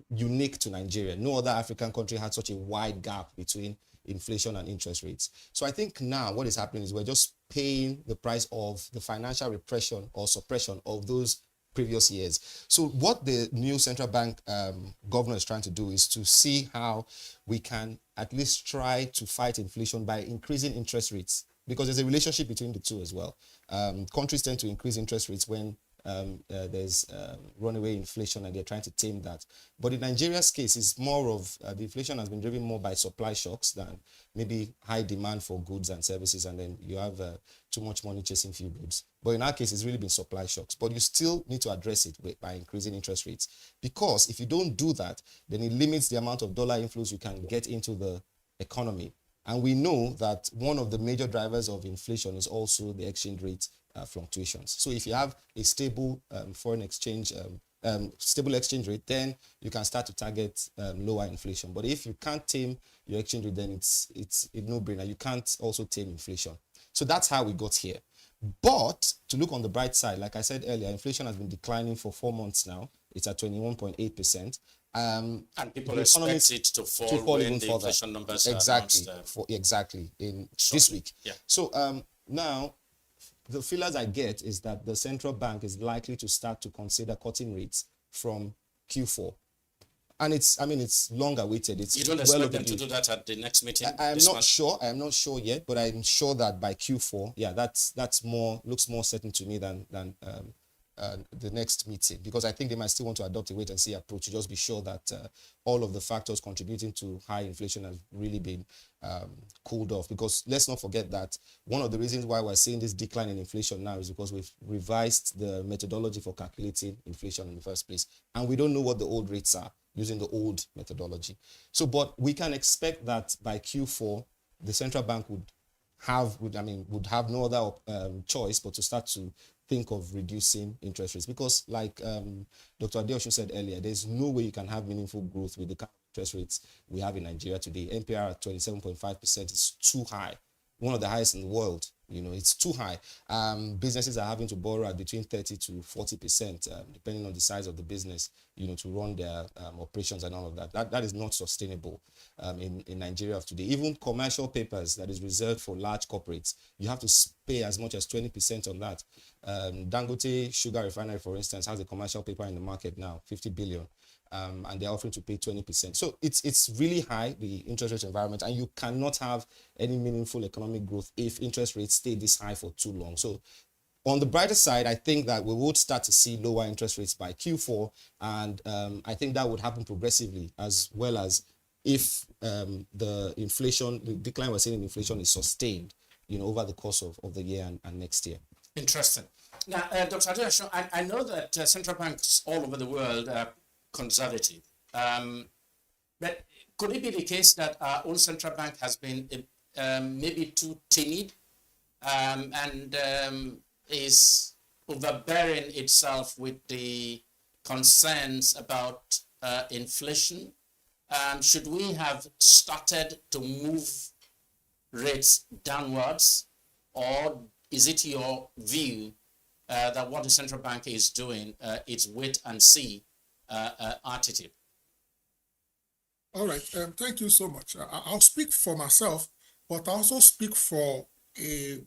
unique to Nigeria. No other African country had such a wide gap between inflation and interest rates. So I think now what is happening is we're just paying the price of the financial repression or suppression of those previous years. So what the new central bank governor is trying to do is to see how we can at least try to fight inflation by increasing interest rates, because there's a relationship between the two as well. Countries tend to increase interest rates when there's runaway inflation and they're trying to tame that. But in Nigeria's case, it's more of the inflation has been driven more by supply shocks than maybe high demand for goods and services, and then you have too much money chasing few goods. But in our case, it's really been supply shocks. But you still need to address it by increasing interest rates, because if you don't do that, then it limits the amount of dollar inflows you can get into the economy. And we know that one of the major drivers of inflation is also the exchange rate fluctuations. So if you have a stable foreign exchange, stable exchange rate, then you can start to target lower inflation. But if you can't tame your exchange rate, then it's a no-brainer. You can't also tame inflation. So that's how we got here. But to look on the bright side, like I said earlier, inflation has been declining for 4 months now. It's at 21.8%. And people expect it to fall when the inflation numbers are announced. Exactly, in shortly. This week. Yeah. So now, the feelers I get is that the central bank is likely to start to consider cutting rates from Q4. And it's long awaited. You don't expect them to do that at the next meeting? I'm not sure. I'm not sure yet, but I'm sure that by Q4, yeah, that's looks more certain to me than the next meeting, because I think they might still want to adopt a wait and see approach to just be sure that all of the factors contributing to high inflation have really been cooled off. Because let's not forget that one of the reasons why we're seeing this decline in inflation now is because we've revised the methodology for calculating inflation in the first place, and we don't know what the old rates are using the old methodology. So, but we can expect that by Q4, the central bank would have no other choice but to start to think of reducing interest rates, because like Dr. Adeosun said earlier, there's no way you can have meaningful growth with the kind of interest rates we have in Nigeria today. NPR at 27.5% is too high, one of the highest in the world. It's too high. Businesses are having to borrow at between 30 to 40%, depending on the size of the business, to run their operations and all of that. That is not sustainable in Nigeria of today. Even commercial papers that is reserved for large corporates, you have to pay as much as 20% on that. Dangote Sugar Refinery, for instance, has a commercial paper in the market now, 50 billion. And they're offering to pay 20%. So it's really high, the interest rate environment, and you cannot have any meaningful economic growth if interest rates stay this high for too long. So on the brighter side, I think that we would start to see lower interest rates by Q4, and I think that would happen progressively, as well as if the decline we're seeing in inflation is sustained, over the course of the year and next year. Interesting. Now, Dr. Adeosun, I know that central banks all over the world are conservative. But could it be the case that our own central bank has been maybe too timid and is overbearing itself with the concerns about inflation? Should we have started to move rates downwards, or is it your view that what the central bank is doing is wait and see attitude? All right, thank you so much. I'll speak for myself, but I also speak for a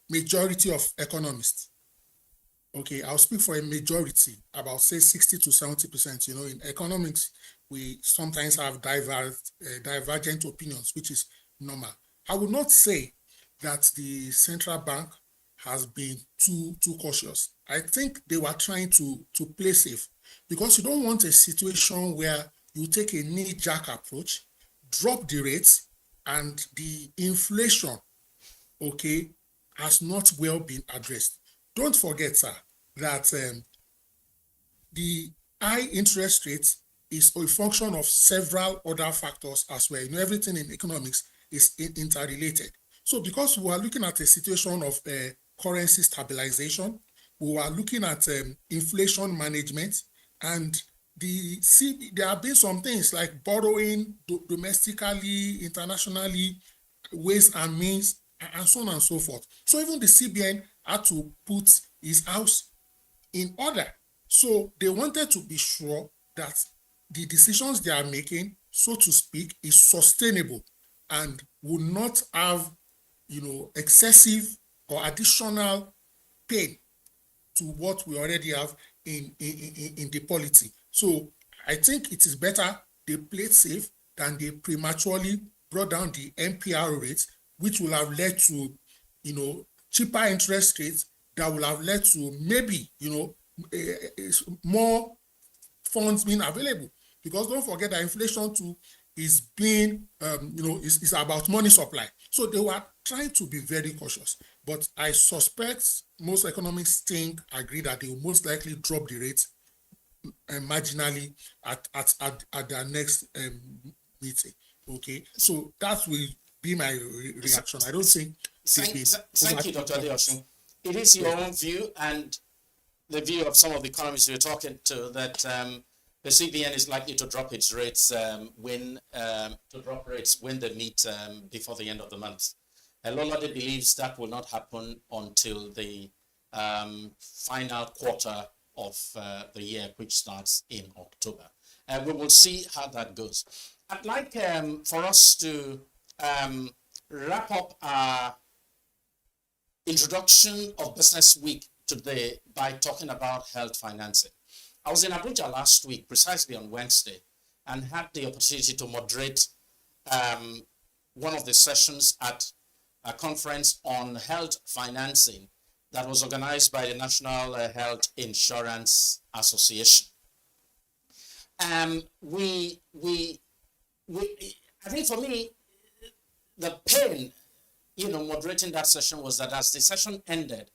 majority of economists. Okay, I'll speak for a majority, about say 60 to 70%. In economics, we sometimes have divergent opinions, which is normal. I would not say that the central bank has been too cautious. I think they were trying to play safe, because you don't want a situation where you take a knee-jerk approach, drop the rates, and the inflation, okay, has not well been addressed. Don't forget, sir, that the high interest rates is a function of several other factors as well. Everything in economics is interrelated. So because we are looking at a situation of currency stabilization, we are looking at inflation management, and there have been some things like borrowing domestically, internationally, ways and means, and so on and so forth. So even the CBN had to put his house in order. So they wanted to be sure that the decisions they are making, so to speak, is sustainable and will not have, excessive or additional pain to what we already have in the policy. So I think it is better they played safe than they prematurely brought down the NPR rates, which will have led to, cheaper interest rates that will have led to maybe, more funds being available. Because don't forget that inflation too is being, is about money supply. So they were trying to be very cautious. But I suspect most economists agree that they will most likely drop the rates marginally at their next meeting. Okay, so that will be my reaction. I don't think. Thank you, Dr. Adeosun. It is your own view and the view of some of the economists you're talking to that the CBN is likely to drop its rates when they meet before the end of the month. Lolade believes that will not happen until the final quarter of the year, which starts in October. We will see how that goes. I'd like for us to wrap up our introduction of Business Week today by talking about health financing. I was in Abuja last week, precisely on Wednesday, and had the opportunity to moderate one of the sessions at a conference on health financing that was organized by the National Health Insurance Association. I think for me, the pain, moderating that session was that as the session ended,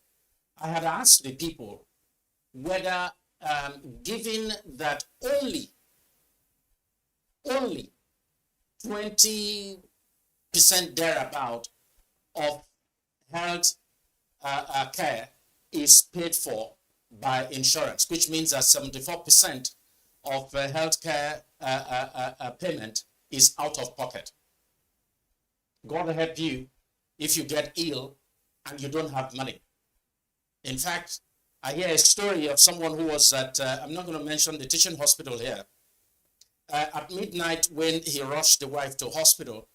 I had asked the people whether, given that only 20% thereabout of health care is paid for by insurance, which means that 74% of health care payment is out of pocket. God help you if you get ill and you don't have money. In fact, I hear a story of someone who was at, I'm not going to mention the teaching hospital here. At midnight, when he rushed the wife to hospital,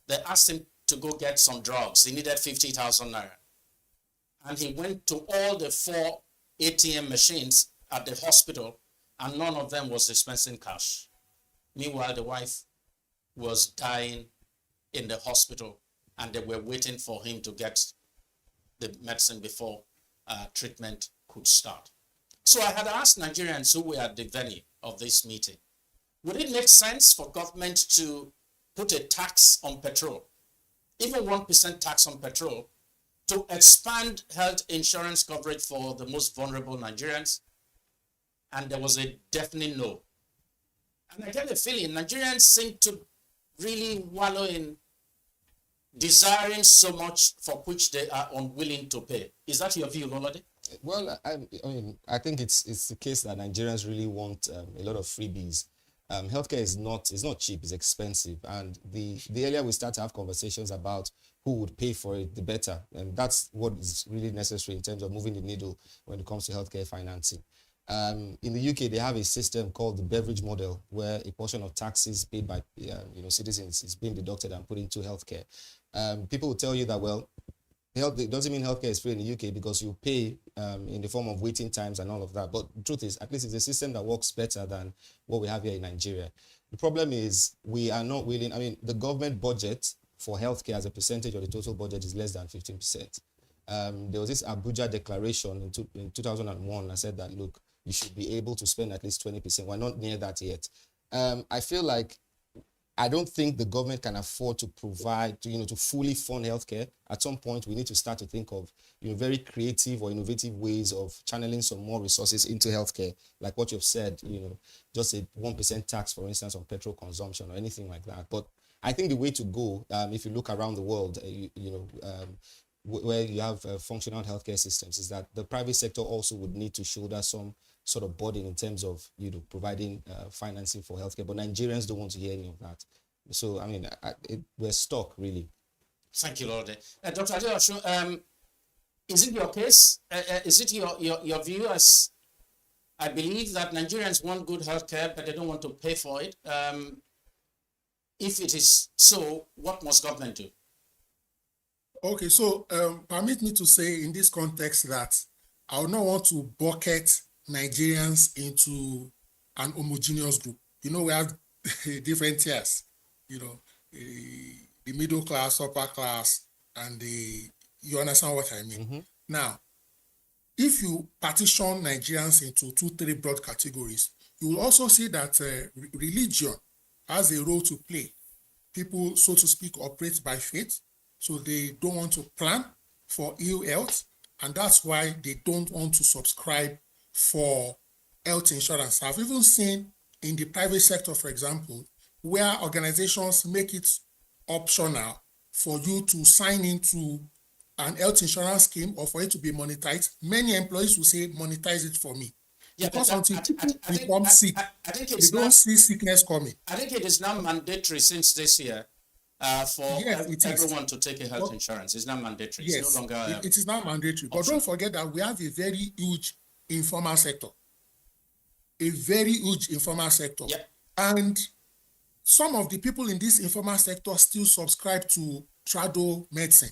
they asked him to go get some drugs. He needed 50,000 naira. And he went to all the 4 ATM machines at the hospital, and none of them was dispensing cash. Meanwhile, the wife was dying in the hospital, and they were waiting for him to get the medicine before treatment could start. So I had asked Nigerians who were at the venue of this meeting, would it make sense for government to put a tax on petrol, even 1% tax on petrol, to expand health insurance coverage for the most vulnerable Nigerians? And there was a definite no. And I get the feeling Nigerians seem to really wallow in desiring so much for which they are unwilling to pay. Is that your view, Lolade? Well, I think it's the case that Nigerians really want a lot of freebies. Healthcare is not cheap, it's expensive. And the earlier we start to have conversations about who would pay for it, the better. And that's what is really necessary in terms of moving the needle when it comes to healthcare financing. In the UK, they have a system called the beverage model, where a portion of taxes paid by citizens is being deducted and put into healthcare. People will tell you that, well, it doesn't mean healthcare is free in the UK because you pay in the form of waiting times and all of that. But the truth is, at least it's a system that works better than what we have here in Nigeria. The problem is we are not willing. The government budget for healthcare as a percentage of the total budget is less than 15%. There was this Abuja declaration in 2001 that said that, look, you should be able to spend at least 20%. We're not near that yet. I feel like I don't think the government can afford to provide, to fully fund healthcare. At some point, we need to start to think of, very creative or innovative ways of channeling some more resources into healthcare, like what you've said, just a 1% tax, for instance, on petrol consumption or anything like that. But I think the way to go, if you look around the world, where you have functional healthcare systems, is that the private sector also would need to shoulder some sort of burden in terms of providing financing for healthcare. But Nigerians don't want to hear any of that. So we're stuck, really. Thank you, Lord. Dr. Adeosho, is it your case? Is it your view? As I believe that Nigerians want good healthcare, but they don't want to pay for it. If it is so, what must government do? Okay, so permit me to say in this context that I would not want to bucket Nigerians into an homogeneous group. We have different tiers, the middle class, upper class, and you understand what I mean? Mm-hmm. Now, if you partition Nigerians into 2-3 broad categories, you will also see that religion has a role to play. People, so to speak, operate by faith, so they don't want to plan for ill health, and that's why they don't want to subscribe for health insurance. I've even seen in the private sector, for example, where organizations make it optional for you to sign into an health insurance scheme or for it to be monetized. Many employees will say, monetize it for me. Yeah, because until people become sick, they don't see sickness coming. I think it is now mandatory since this year for everyone to take a health insurance. It's not mandatory. Yes, it's no longer, it is not mandatory. But don't forget that we have a very huge informal sector. A very huge informal sector. Yeah. And some of the people in this informal sector still subscribe to trado medicine.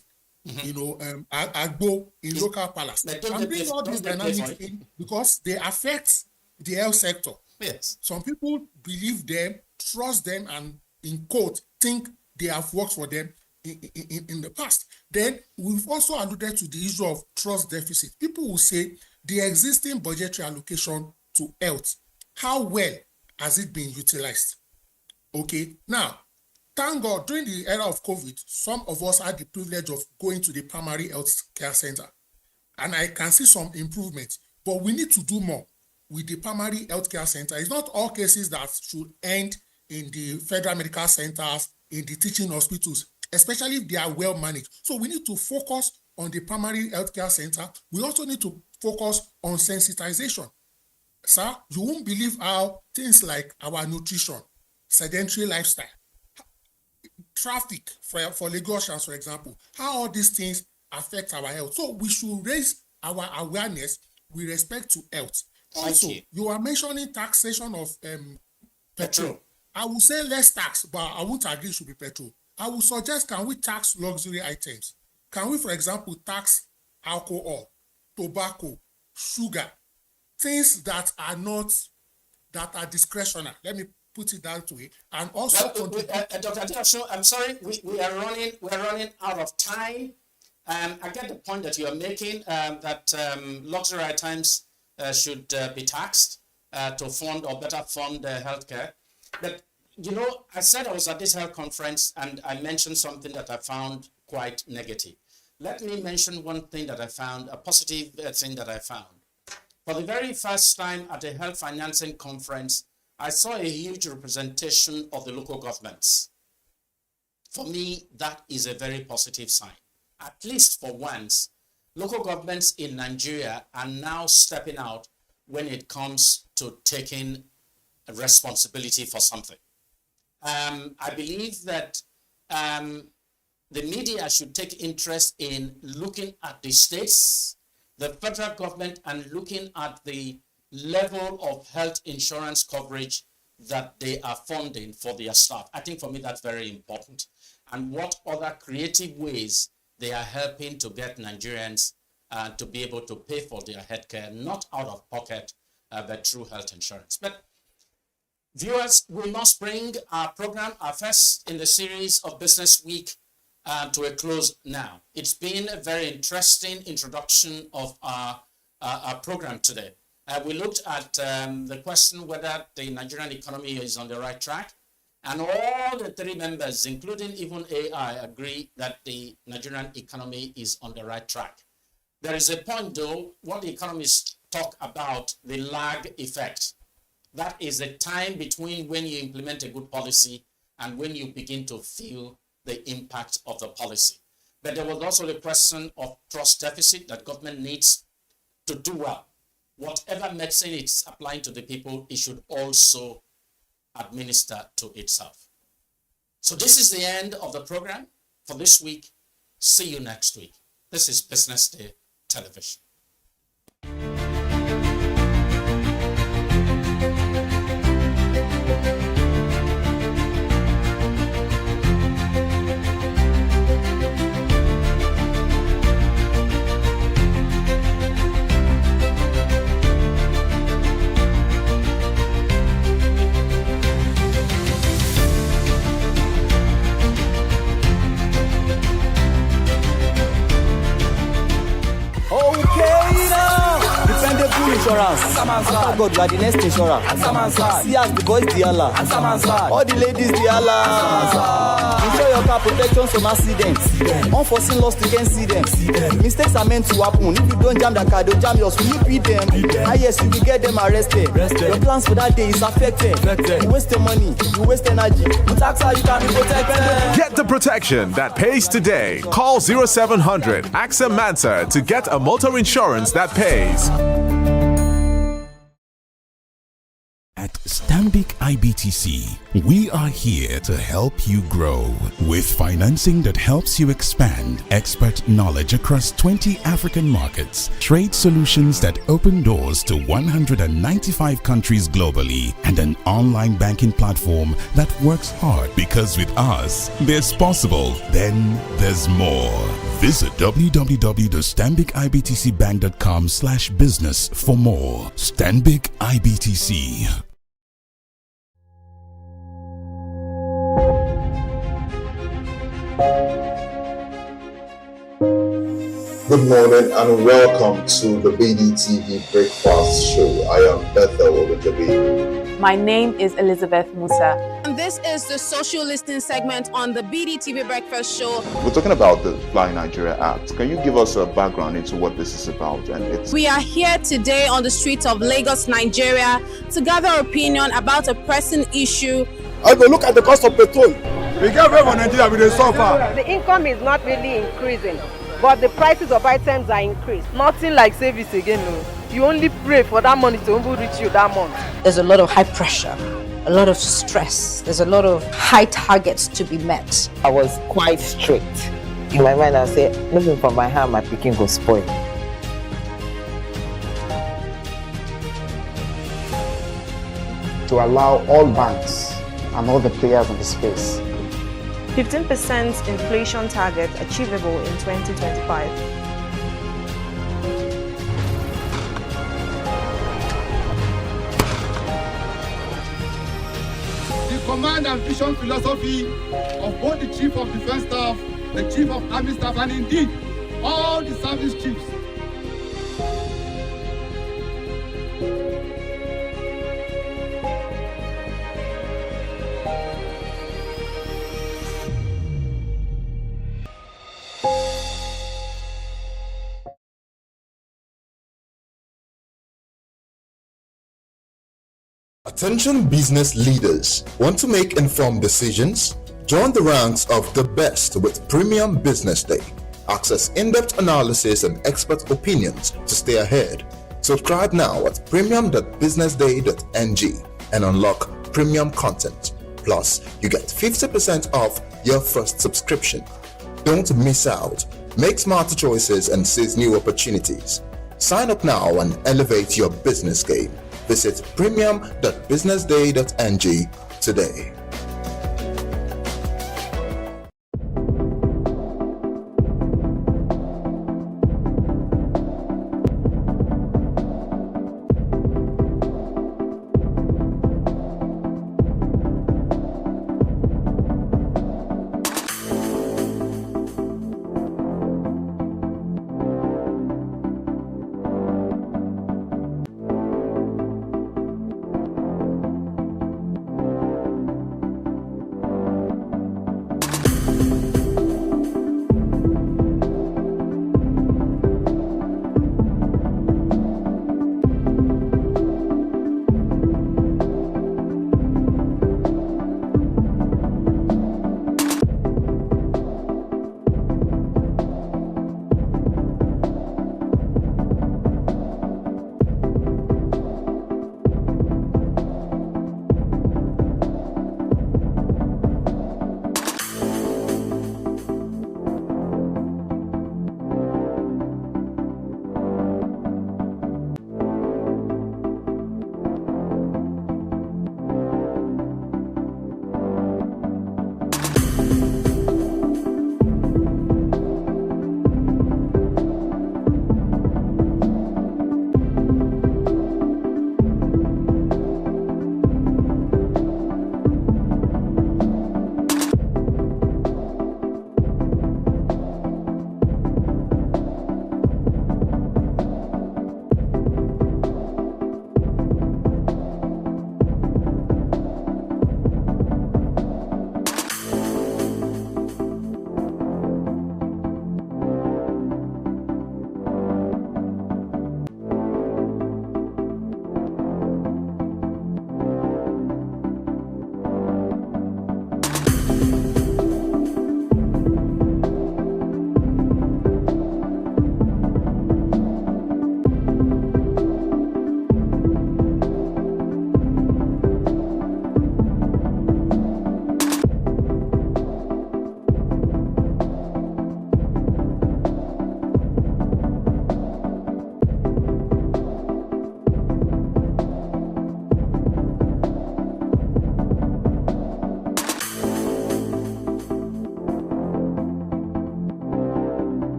Mm-hmm. Agbo in local palace. I'm bringing all these dynamics in because they affect the health sector. Yes. Some people believe them, trust them, and in quote, think they have worked for them. in the past. Then we've also alluded to the issue of trust deficit. People will say the existing budgetary allocation to health, how well has it been utilized? Okay, now, thank God, during the era of COVID, some of us had the privilege of going to the primary health care center, and I can see some improvement, but we need to do more with the primary health care center. It's not all cases that should end in the federal medical centers, in the teaching hospitals, especially if they are well managed. So we need to focus on the primary health care center. We also need to focus on sensitization. Sir, you won't believe how things like our nutrition, sedentary lifestyle, traffic for Lagosians, for example, how all these things affect our health. So we should raise our awareness with respect to health. Also, you are mentioning taxation of petrol. I will say less tax, but I won't agree it should be petrol. I would suggest, can we tax luxury items? Can we, for example, tax alcohol, tobacco, sugar, things that are discretionary? Let me put it that way. And also, Dr. Adioso, I'm sorry, we are running out of time. I get the point that you are making, that luxury items should be taxed to fund or better fund healthcare. But, you know, I said I was at this health conference and I mentioned something that I found quite negative. Let me mention one thing that I found, a positive thing that I found. For the very first time at a health financing conference, I saw a huge representation of the local governments. For me, that is a very positive sign. At least for once, local governments in Nigeria are now stepping out when it comes to taking a responsibility for something. I believe that the media should take interest in looking at the states, the federal government, and looking at the level of health insurance coverage that they are funding for their staff. I think for me that's very important. And what other creative ways they are helping to get Nigerians to be able to pay for their healthcare, not out of pocket, but through health insurance. But viewers, we must bring our program, our first in the series of Business Week, to a close now. It's been a very interesting introduction of our program today. We looked at the question whether the Nigerian economy is on the right track, and all the three members, including even AI, agree that the Nigerian economy is on the right track. There is a point, though, what the economists talk about, the lag effect. That is the time between when you implement a good policy and when you begin to feel the impact of the policy. But there was also the question of trust deficit, that government needs to do well. Whatever medicine it's applying to the people, it should also administer to itself. So this is the end of the program for this week. See you next week. This is Business Day Television. Insurance. After God, you are the next insurer. See as the boys the Allah. All the ladies the Allah. Insure your car protection from accidents. Unforeseen loss, you can see them. Mistakes are meant to happen. If you don't jam the car, they'll jam yours. Will you beat them? Ah yes, you will get them arrested. Your plans for that day is affected. You waste your money, you waste energy. You tax how you can be protected. Get the protection that pays today. Call 0700 AXA Mansa to get a motor insurance that pays. At Stanbic IBTC, we are here to help you grow with financing that helps you expand, expert knowledge across 20 African markets, trade solutions that open doors to 195 countries globally, and an online banking platform that works hard, because with us, there's possible, then there's more. Visit www.stanbicibtcbank.com/business for more. Stanbic IBTC. Good morning and welcome to the BDTV Breakfast Show. I am Bethel Ogunjobi. My name is Elizabeth Musa. And this is the social listening segment on the BDTV Breakfast Show. We're talking about the Fly Nigeria Act. Can you give us a background into what this is about? We are here today on the streets of Lagos, Nigeria, to gather opinion about a pressing issue. I go look at the cost of petrol. We get very Nigeria with the suffer. The income is not really increasing, but the prices of items are increased. Nothing like savings again, no. You only pray for that money to reach you that month. There's a lot of high pressure, a lot of stress. There's a lot of high targets to be met. I was quite strict. In my mind, I said, nothing from my hand, my picking will spoil. To allow all banks and all the players in the space 15% inflation target achievable in 2025. The command and vision philosophy of both the Chief of Defense Staff, the Chief of Army Staff, and indeed all the service chiefs. Attention business leaders. Want to make informed decisions? Join the ranks of the best with Premium Business Day. Access in-depth analysis and expert opinions to stay ahead. Subscribe now at premium.businessday.ng and unlock premium content. Plus, you get 50% off your first subscription. Don't miss out. Make smarter choices and seize new opportunities. Sign up now and elevate your business game. Visit premium.businessday.ng today.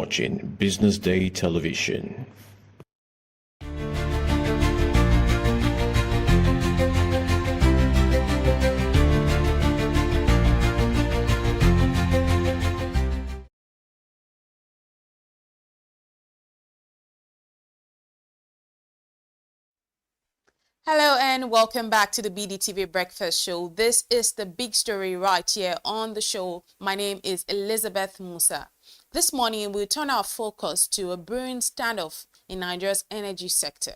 watching Business Day Television. Hello and welcome back to the BDTV Breakfast Show. This is the big story right here on the show. My name is Elizabeth Musa. This morning, we'll turn our focus to a brewing standoff in Nigeria's energy sector.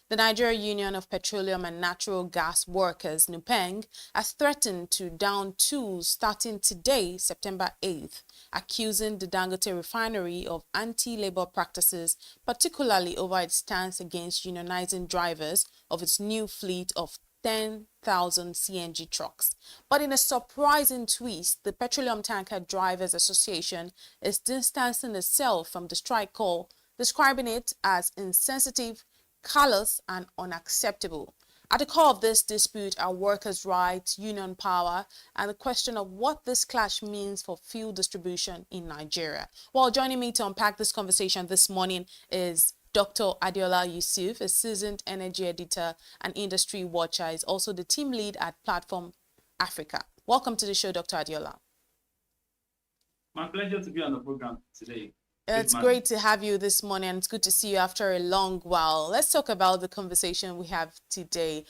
The Nigeria Union of Petroleum and Natural Gas Workers, NUPENG, has threatened to down tools starting today, September 8th, accusing the Dangote refinery of anti-labor practices, particularly over its stance against unionizing drivers of its new fleet of 10,000 CNG trucks. But in a surprising twist, the Petroleum Tanker Drivers Association is distancing itself from the strike call, describing it as insensitive, callous, and unacceptable. At the core of this dispute are workers' rights, union power, and the question of what this clash means for fuel distribution in Nigeria. Well, joining me to unpack this conversation this morning is Dr. Adeola Yusuf, a seasoned energy editor and industry watcher, is also the team lead at Platform Africa. Welcome to the show, Dr. Adeola. My pleasure to be on the program today. It's great to have you this morning. It's good to see you after a long while. Let's talk about the conversation we have today.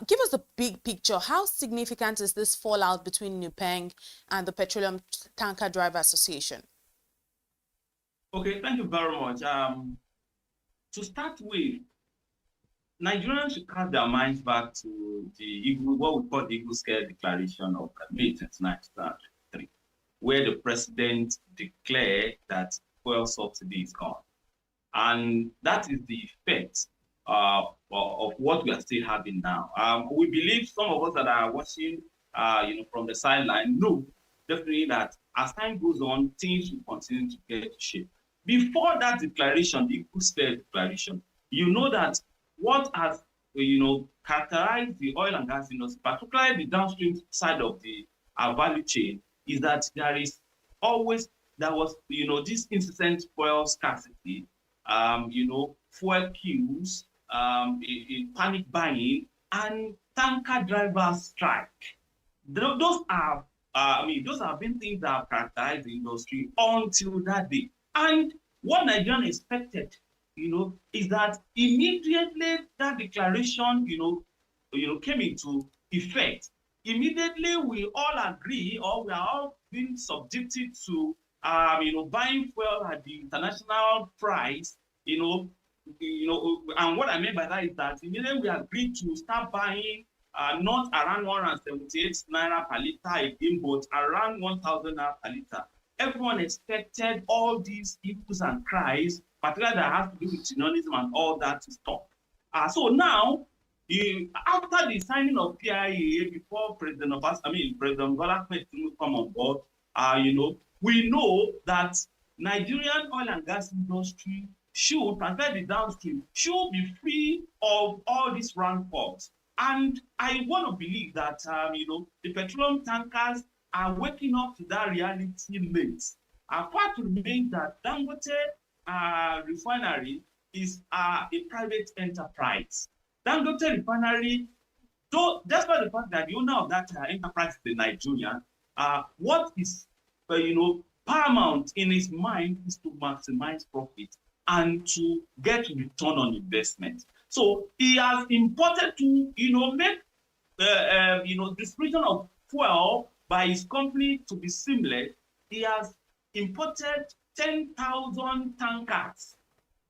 Give us a big picture. How significant is this fallout between NUPENG and the Petroleum Tanker Driver Association? Okay, thank you very much. To start with, Nigerians should cast their minds back to what we call the Eagle Scale Declaration of May 29, 2003, where the president declared that fuel subsidy is gone. And that is the effect of what we are still having now. We believe some of us that are watching from the sideline know definitely that as time goes on, things will continue to get to shape. Before that declaration, the Eagle Scale Declaration, you know that what has characterized the oil and gas industry, particularly the downstream side of the value chain, is that there was this incessant fuel scarcity, fuel queues, panic buying, and tanker driver strike. Those have been things that have characterized the industry until that day. And what Nigerians expected, is that immediately that declaration, came into effect, immediately we all agree, or we are all being subjected to buying fuel at the international price, and what I mean by that is that immediately we agreed to start buying not around 178 naira per liter again, but around 1,000 naira per liter. Everyone expected all these issues and cries, particularly that has to do with unionism and all that, to stop. So now, after the signing of PIA, before President Bola Ahmed Tinubu come on board, we know that Nigerian oil and gas industry should, particularly the downstream, should be free of all these ramparts. And I want to believe that the petroleum tankers are waking up to that reality late. Apart from remain that Dangote refinery is a private enterprise. Dangote refinery, though, despite the fact that the owner of that enterprise is a Nigerian, what is paramount in his mind is to maximize profit and to get return on investment. So he has imported to make distribution of fuel by his company to be seamless. He has imported 10,000 tankers,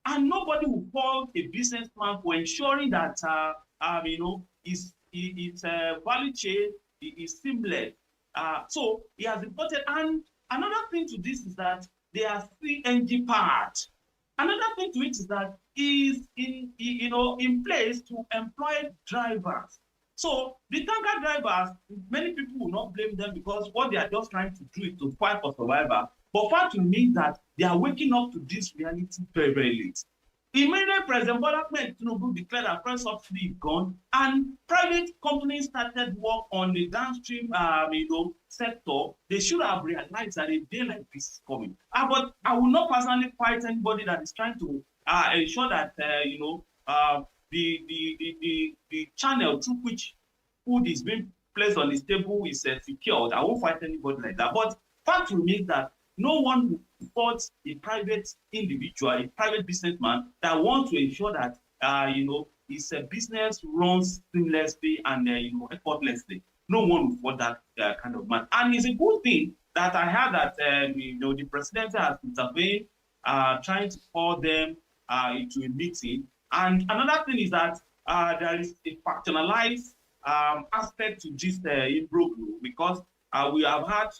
and nobody will fault a businessman for ensuring that its value chain is seamless. So he has imported, and another thing to this is that they are CNG powered. Another thing to it is that he is in place to employ drivers. So the tanker drivers, many people will not blame them because what they are just trying to do is to fight for survival. But fact remains that they are waking up to this reality very, very late. Immediately, President Bola Tinubu declared that fuel subsidy is gone, and private companies started work on the downstream, sector. They should have realized that a day like this is coming. But I will not personally fight anybody that is trying to ensure that the channel through which food is being placed on the table is secured. I won't fight anybody like that. But fact remains that no one will support a private individual, a private businessman that wants to ensure that his business runs seamlessly and effortlessly. No one will support that kind of man. And it's a good thing that I heard that the president has intervened, trying to call them into a meeting. And another thing is that there is a factionalized aspect to this in-broke rule, because we have heard,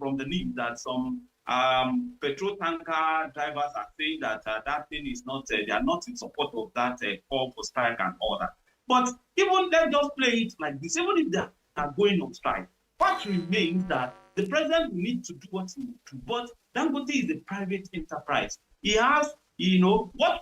from the news that some petrol tanker drivers are saying that that thing is not, they are not in support of that call for strike and all that. But even let's just play it like this, even if they are going on strike, fact remains that the president will need to do what he will do. But Dangote is a private enterprise. He has, what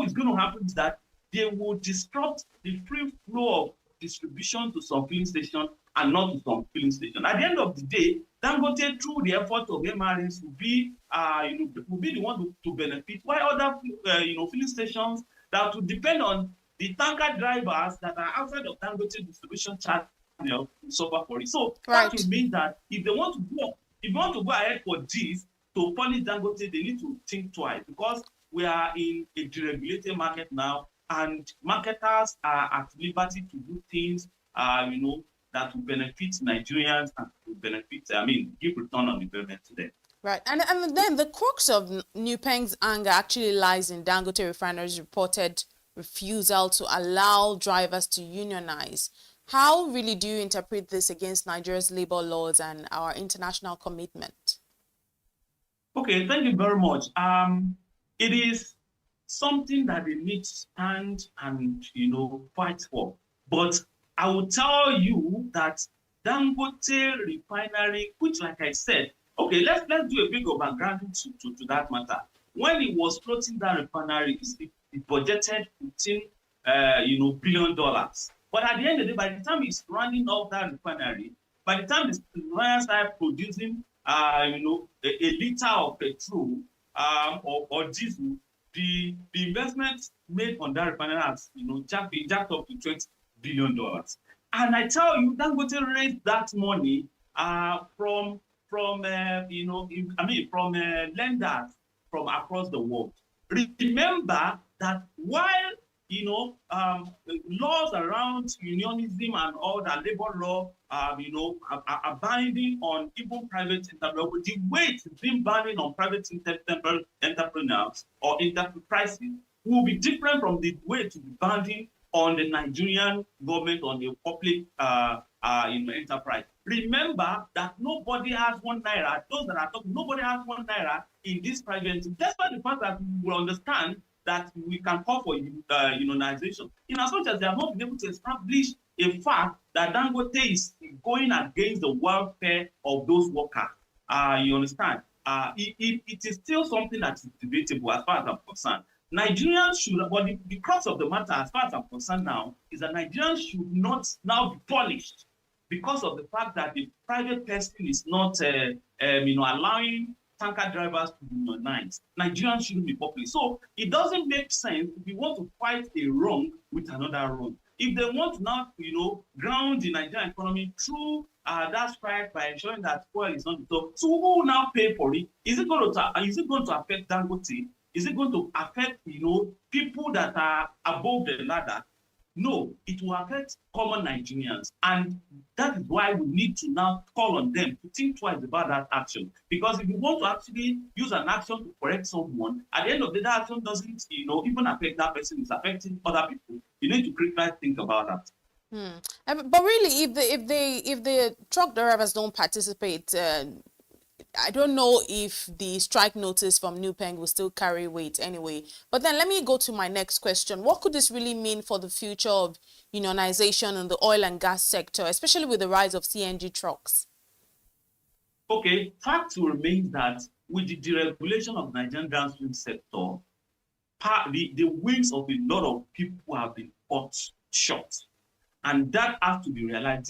is going to happen is that they will disrupt the free flow of distribution to some filling station and not to some filling station. At the end of the day, Dangote, through the effort of MRS, will be the one to benefit, while other filling stations that will depend on the tanker drivers that are outside of Dangote distribution channel suffer for it. So that will mean that if they want to go ahead for this to punish Dangote, they need to think twice, because we are in a deregulated market now, and marketers are at liberty to do things, that will benefit Nigerians and will benefit, give return on investment to them. Right, and then the crux of Nupeng's anger actually lies in Dangote Refinery's reported refusal to allow drivers to unionize. How really do you interpret this against Nigeria's labor laws and our international commitment? Okay, thank you very much. It is something that they need to stand and fight for. But I will tell you that Dangote Refinery, which, like I said, okay, let's do a big background to that matter. When it was floating that refinery, it budgeted $15 billion. But at the end of the day, by the time it's running off that refinery, by the time the refinery started producing a liter of petrol or diesel, the investment made on that refinery has jacked up to $20 billion. And I tell you, Dangote raised that money from lenders from across the world. Remember that while laws around unionism and all that, labor law are binding on even private entrepreneurs, the weight being binding on private entrepreneurs or enterprises will be different from the weight to be binding on the Nigerian government, on the public enterprise. Remember that nobody has 1 naira. Those that are talking, nobody has 1 naira in this private. Despite the fact that we will understand that we can call for unionization, in as much as they have not been able to establish a fact that Dangote is going against the welfare of those workers. You understand? It is still something that is debatable as far as I'm concerned. Nigerians should, but the crux of the matter, as far as I'm concerned now, is that Nigerians should not now be punished because of the fact that the private person is not, allowing tanker drivers to unionize. Nigerians shouldn't be punished. So it doesn't make sense if we want to fight a wrong with another wrong. If they want to now, ground the Nigerian economy through that strike by ensuring that fuel is not the top, so who will now pay for it? Is it going to affect Dangote? Is it going to affect, people that are above the ladder? No, it will affect common Nigerians. And that is why we need to now call on them to think twice about that action. Because if you want to actually use an action to correct someone, at the end of the day, that action doesn't, even affect that person, it's affecting other people. You need to critically think about that. But really, if the truck drivers don't participate, I don't know if the strike notice from Nupeng will still carry weight anyway. But then let me go to my next question. What could this really mean for the future of unionization in the oil and gas sector, especially with the rise of CNG trucks? Okay, fact remains that with the deregulation of the Nigerian downstream sector, the wings of a lot of people have been cut short. And that has to be realized.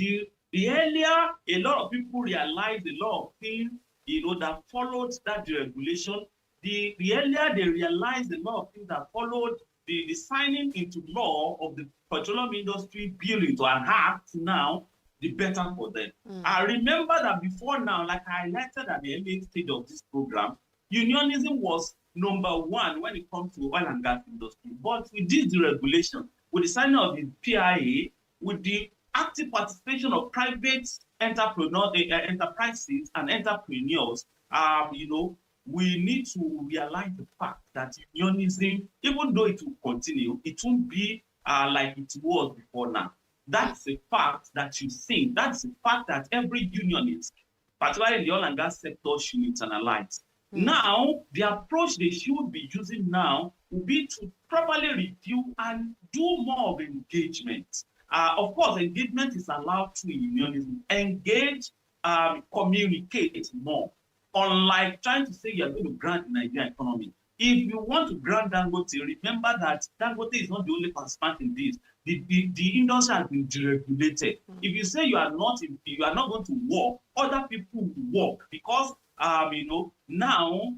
The earlier a lot of people realize a lot of things, that followed that deregulation, the earlier they realized a lot of things that followed the signing into law of the petroleum industry bill into an act now, the better for them. I remember that before now, like I highlighted at the early stage of this program, unionism was number one when it comes to oil and gas industry. But with this deregulation, with the signing of the PIA, with the active participation of private enterprises and entrepreneurs, we need to realize the fact that unionism, even though it will continue, it won't be like it was before now. That's a fact that you see. That's a fact that every unionist, particularly in the oil and gas sector, should internalize. Now, the approach they should be using now will be to properly review and do more of engagement. Of course, engagement is allowed to unionism. Engage, communicate more. Unlike trying to say you're going to grant the Nigerian economy. If you want to grant Dangote, remember that Dangote is not the only participant in this. The industry has been deregulated. If you say you are not going to work, other people will work because now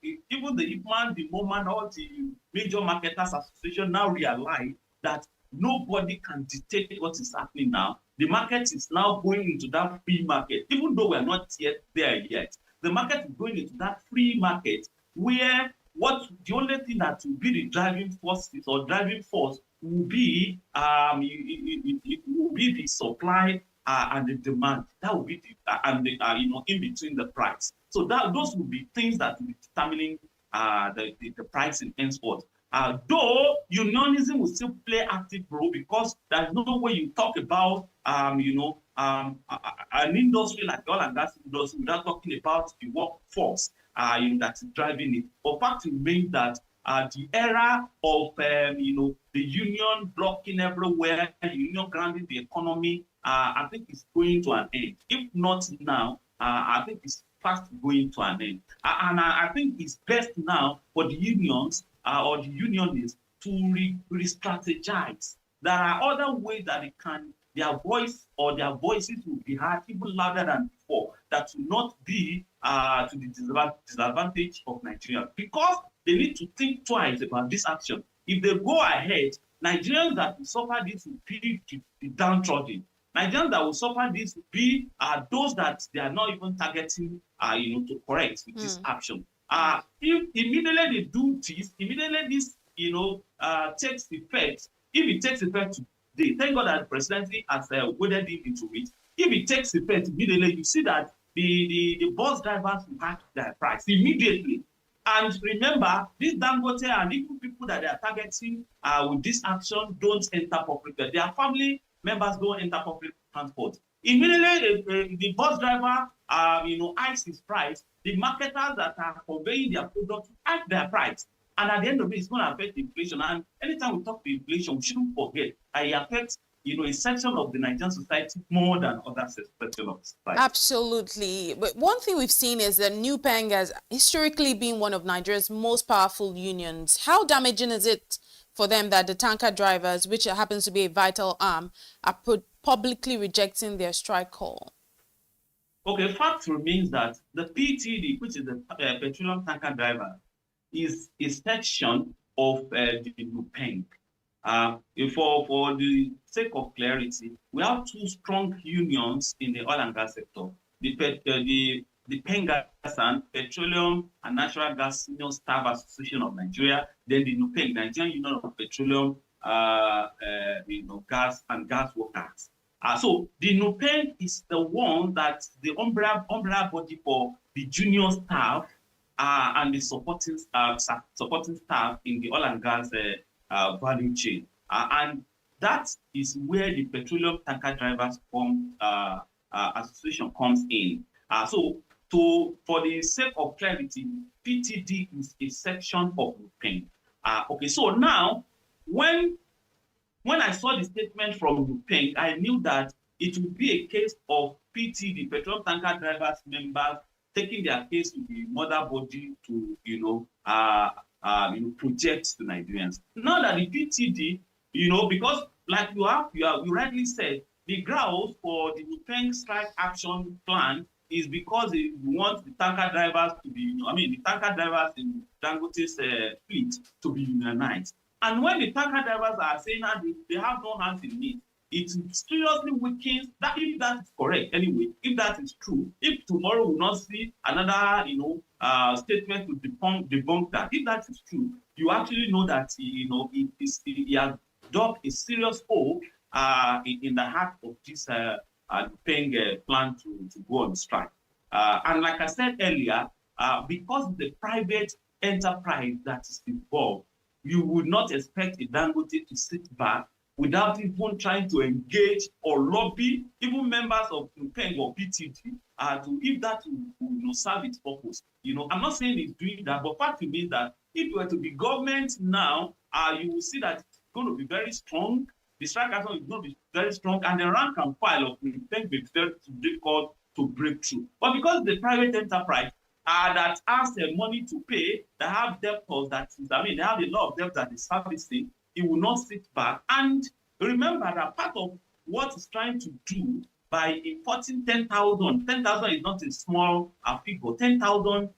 even the IPMAN, the MOMAN, all the major marketers association now realize that nobody can dictate what is happening now. The market is now going into that free market, even though we are not yet there yet. The market is going into that free market where the only thing that will be the driving force will be it will be the supply and the demand. That will be in between the price. So those will be things that will be determining the price in henceforth. Though unionism will still play active role because there's no way you talk about an industry like the oil and gas industry without talking about the workforce that is driving it. But fact remains that the era of the union blocking everywhere, the union grounding the economy, I think is going to an end. If not now, I think it's fast going to an end. And I think it's best now for the unions or the unionists to re-strategize. There are other ways that their voice or their voices will be heard even louder than before. That will not be to the disadvantage of Nigeria, because they need to think twice about this action. If they go ahead, Nigerians that will suffer this will be the downtrodden. Nigerians that will suffer this will be those that they are not even targeting, to correct with this action. If immediately they do this, immediately this, takes effect. If it takes effect today, thank God that the presidency has waded into it. If it takes effect immediately, you see that the bus drivers will have their price immediately. And remember, this Dangote and even people that they are targeting with this action don't enter public. Their family members don't enter public transport. Immediately, the bus driver, hikes his price. The marketers that are conveying their products hike their price. And at the end of it, it's going to affect inflation. And anytime we talk about inflation, we shouldn't forget that it affects a section of the Nigerian society more than other sections of society. Absolutely. But one thing we've seen is that NUPENG has historically been one of Nigeria's most powerful unions. How damaging is it for them that the tanker drivers, which happens to be a vital arm, are publicly rejecting their strike call? Okay, fact remains that the PTD, which is the petroleum tanker driver, is a section of the NUPENG. For the sake of clarity, we have two strong unions in the oil and gas sector. The PENGASAN, Petroleum and Natural Gas Senior Staff Association of Nigeria, then the NUPENG, Nigerian Union of Petroleum, Gas and Gas Workers. So the NUPENG is the one that the umbrella body for the junior staff and the supporting staff in the oil and gas value chain. And that is where the Petroleum Tanker Drivers Association comes in. So for the sake of clarity, PTD is a section of NUPENG. Okay, so now when I saw the statement from NUPENG, I knew that it would be a case of PTD, Petroleum Tanker Drivers members, taking their case to the mother body to, project to Nigerians. Now that the PTD, because like you rightly said, the grounds for the Nupeng strike action plan is because they want the tanker drivers to be, the tanker drivers in Dangote's fleet to be unionized. And when the tanker drivers are saying that they have no hands in it, it seriously weakens that, if that is correct anyway, if that is true, if tomorrow we will not see another, statement to debunk that, if that is true, you actually know that, he has dug a serious hole in the heart of this Nupeng plan to go on strike. And like I said earlier, because the private enterprise that is involved, you would not expect a Dangote to sit back without even trying to engage or lobby even members of Nupeng or PTG to, if that will serve its purpose. I'm not saying it's doing that, but fact remains that if you were to be government now, you will see that it's going to be very strong. The strike action is going to be very strong, and the rank and file of Nupeng will be very difficult to break through. But because the private enterprise that has money to pay, that have debtors, they have a lot of debt that is servicing, it will not sit back. And remember that part of what it's trying to do by importing 10,000 is not a small figure, 10,000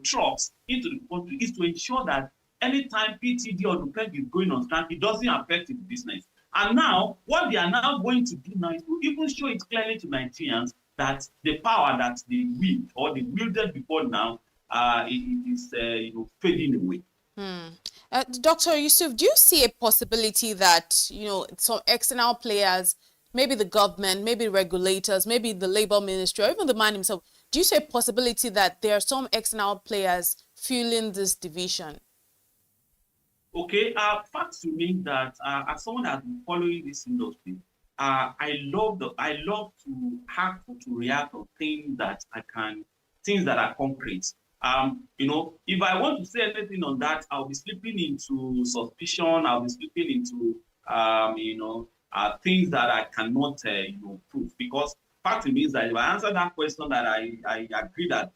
trucks into the country, is to ensure that anytime PTD or Nupeng is going on strike, it doesn't affect its business. And now, what they are now going to do now is to even show it clearly to Nigerians that the power that they wield or they wielded before now is fading away. Dr. Yusuf, do you see a possibility that, some external players, maybe the government, maybe regulators, maybe the labor ministry, or even the man himself, do you see a possibility that there are some external players fueling this division? Okay, facts remain that as someone that has been following this industry, I love to hack or to react on things that are concrete. If I want to say anything on that, I'll be slipping into suspicion. I'll be slipping into things that I cannot prove, because fact remains that if I answer that question, that I agree that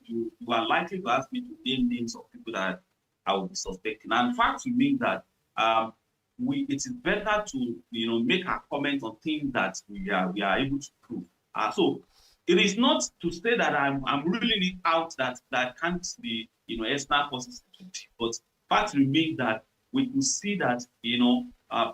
you are likely to ask me to name names of people that I will be suspecting. And fact remains that it is better to make a comment on things that we are able to prove. So it is not to say that I'm ruling it out that can't be external forces, but fact remains that we can see that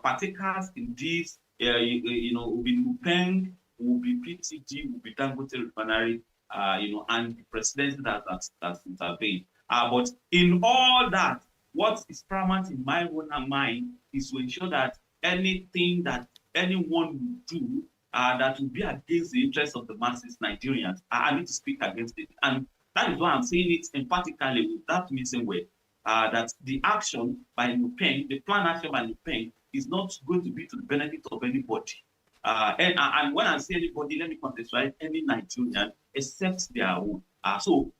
partakers in this will be Nupeng, will be PTG, will be Dangote Refinery, and the presidency that's intervened. But in all that, what is paramount in my own mind is to ensure that anything that anyone will do that will be against the interests of the masses, Nigerians, I need to speak against it. And that is why I'm saying it emphatically without missing word, that the action by Nupeng, the plan action by Nupeng, is not going to be to the benefit of anybody. And when I say anybody, let me contextualize any Nigerian except their own.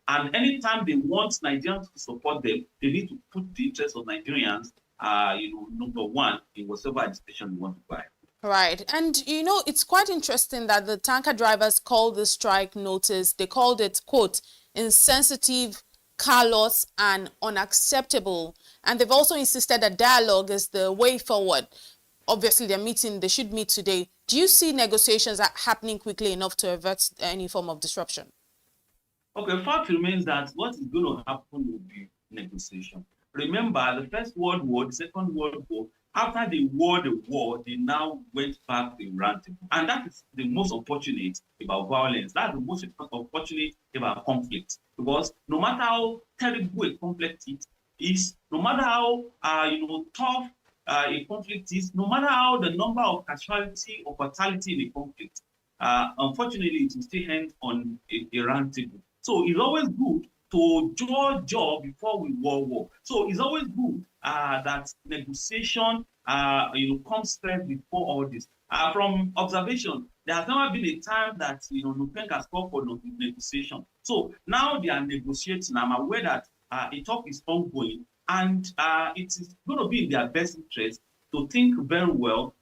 And anytime they want Nigerians to support them, they need to put the interests of Nigerians, number one in whatever agitation they want to buy. Right. And, it's quite interesting that the tanker drivers called the strike notice, they called it, quote, insensitive, callous, and unacceptable. And they've also insisted that dialogue is the way forward. Obviously, they should meet today. Do you see negotiations happening quickly enough to avert any form of disruption? Okay, fact remains that what is going to happen will be negotiation. Remember, the First World War, the Second World War, after the war, they now went back to roundtable. And that is the most unfortunate about violence. That's the most unfortunate about conflict. Because no matter how terrible a conflict it is, no matter how tough a conflict is, no matter how the number of casualty or fatality in a conflict, unfortunately, it will still end on a roundtable. So it's always good to jaw before we war. So it's always good that negotiation comes first before all this. From observation, there has never been a time that Nupeng has called for negotiation. So now they are negotiating. I'm aware that a talk is ongoing, and it is going to be in their best interest to think very well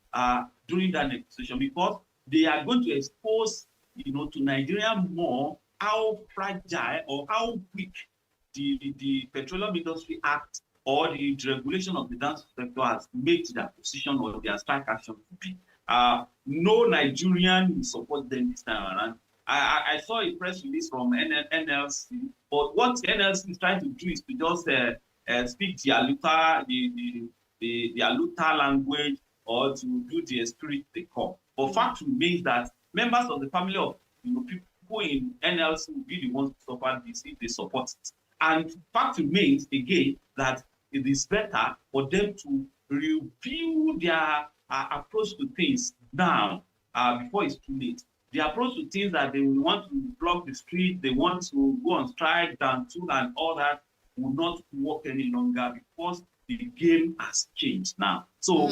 during that negotiation, because they are going to expose to Nigeria more how fragile or how weak the Petroleum Industry Act or the regulation of the dance sector has made their position or their strike action to be. No Nigerian will support them this time around. I saw a press release from NLC, but what NLC is trying to do is to just speak the Aluta language or to do the spirit they call. But fact remains that members of the family of people in NLC will be the ones to suffer this if they support it. And fact remains again that it is better for them to review their approach to things now before it's too late. The approach to things that they want to block the street, they want to go on strike, down tool, and all that will not work any longer because the game has changed now. So,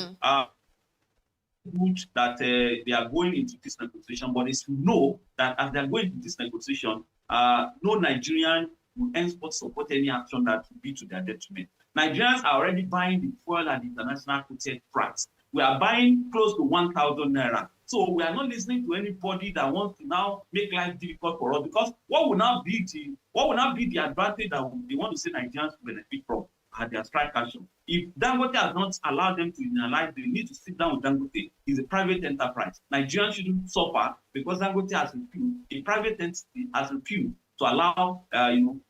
good that they are going into this negotiation, but it's to know that as they are going into this negotiation, no Nigerian will henceforth support any action that will be to their detriment. Nigerians are already buying the fuel at the international quoted price. We are buying close to 1,000 naira. So we are not listening to anybody that wants to now make life difficult for us, because what will now be the advantage that they want to say Nigerians will benefit from at their strike action? If Dangote has not allowed them to internalize, they need to sit down with Dangote. It's a private enterprise. Nigerians shouldn't suffer because Dangote has refused, a private entity has refused to allow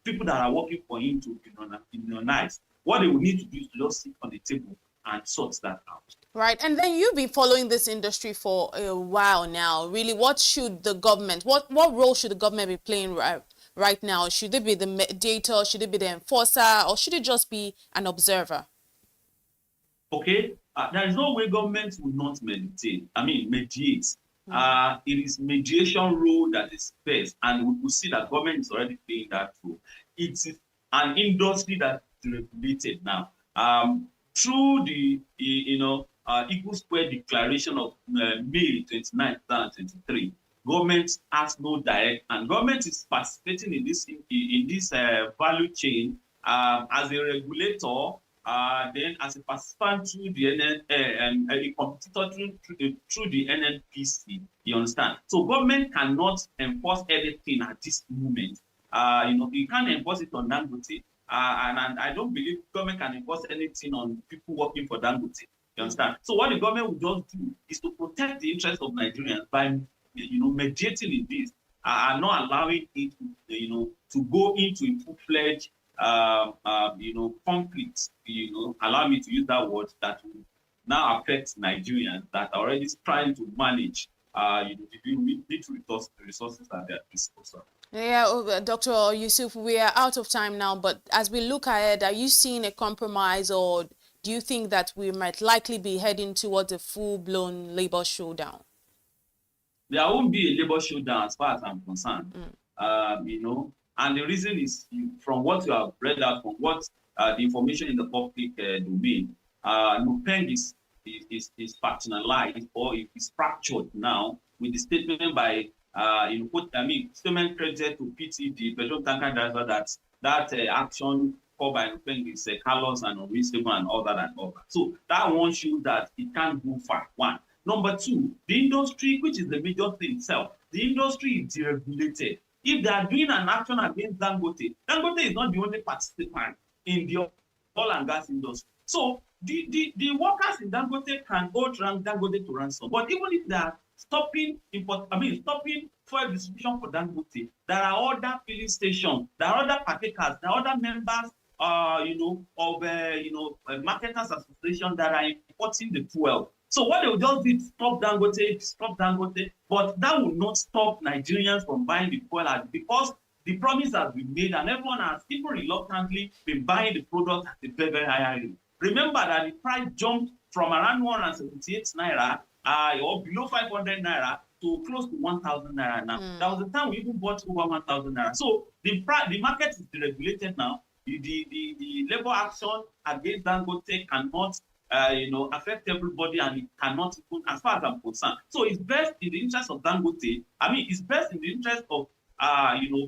people that are working for him to unionize. What they will need to do is to just sit on the table and sort that out. Right, and then you've been following this industry for a while now. Really, what should the government, what role should the government be playing right now? Should it be the mediator, should it be the enforcer, or should it just be an observer? Okay, there is no way government will not mediate. It is mediation role that is best, and we will see that government is already playing that role. It is an industry that is regulated now. Through the Eagle Square Declaration of May 29, 2023, government has no direct, and government is participating in this value chain as a regulator, then as a participant through the a competitor through the NNPC. You understand? So government cannot enforce anything at this moment. You can't enforce it on Dangote. And I don't believe government can enforce anything on people working for Dangote. You understand? So what the government will just do is to protect the interests of Nigerians by, mediating in this and not allowing it, to go into a full-fledged, conflict. Allow me to use that word, that will now affect Nigerians that are already trying to manage, the resources at their disposal. Yeah, Dr. Yusuf, we are out of time now, but as we look ahead, are you seeing a compromise, or do you think that we might likely be heading towards a full-blown labor showdown? There won't be a labor showdown as far as I'm concerned, and the reason is from what you have read out, from what the information in the public domain, Nupeng is factionalized, or it is fractured now with the statement by statement credited to PT, the petrol tanker driver, that action called by Nupeng is callous and unreasonable and all that. So that one shows that it can't go far. One. Number two, the industry, which is the major thing itself, the industry is deregulated. If they are doing an action against Dangote, Dangote is not the only participant in the oil and gas industry. So the workers in Dangote can hold Dangote to ransom. But even if they are stopping fuel distribution for Dangote, there are other filling stations, there are other partakers, there are other members, marketers association that are importing the fuel. So what they will just do is stop Dangote, but that will not stop Nigerians from buying the fuel, because the promise has been made and everyone has, even reluctantly, been buying the product at a very, very high rate. Remember that the price jumped from around 178 naira or below 500 naira to close to 1,000 naira now. That was the time we even bought over 1,000 naira. So the market is deregulated now. The labor action against Dangote cannot affect everybody, and it cannot even, as far as I'm concerned. So it's best in the interest of Dangote. It's best in the interest of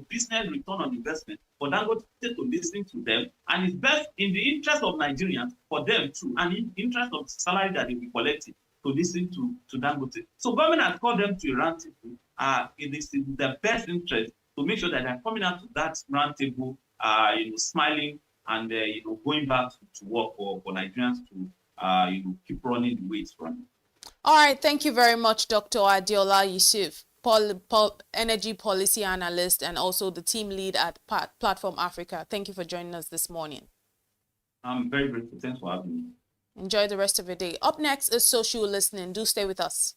business return on investment for Dangote to listen to them, and it's best in the interest of Nigerians for them too, and in the interest of the salary that they will be collecting to listen to Dangote. So government has called them to a round table. It is in their best interest to make sure that they're coming out to that round table smiling and going back to work for Nigerians to keep running the way it's running. All right, thank you very much, Dr. Adiola Yusuf, energy policy analyst and also the team lead at Platform Africa. Thank you for joining us this morning. I'm very grateful. Thanks for having me. Enjoy the rest of your day. Up next is Social Listening. Do stay with us.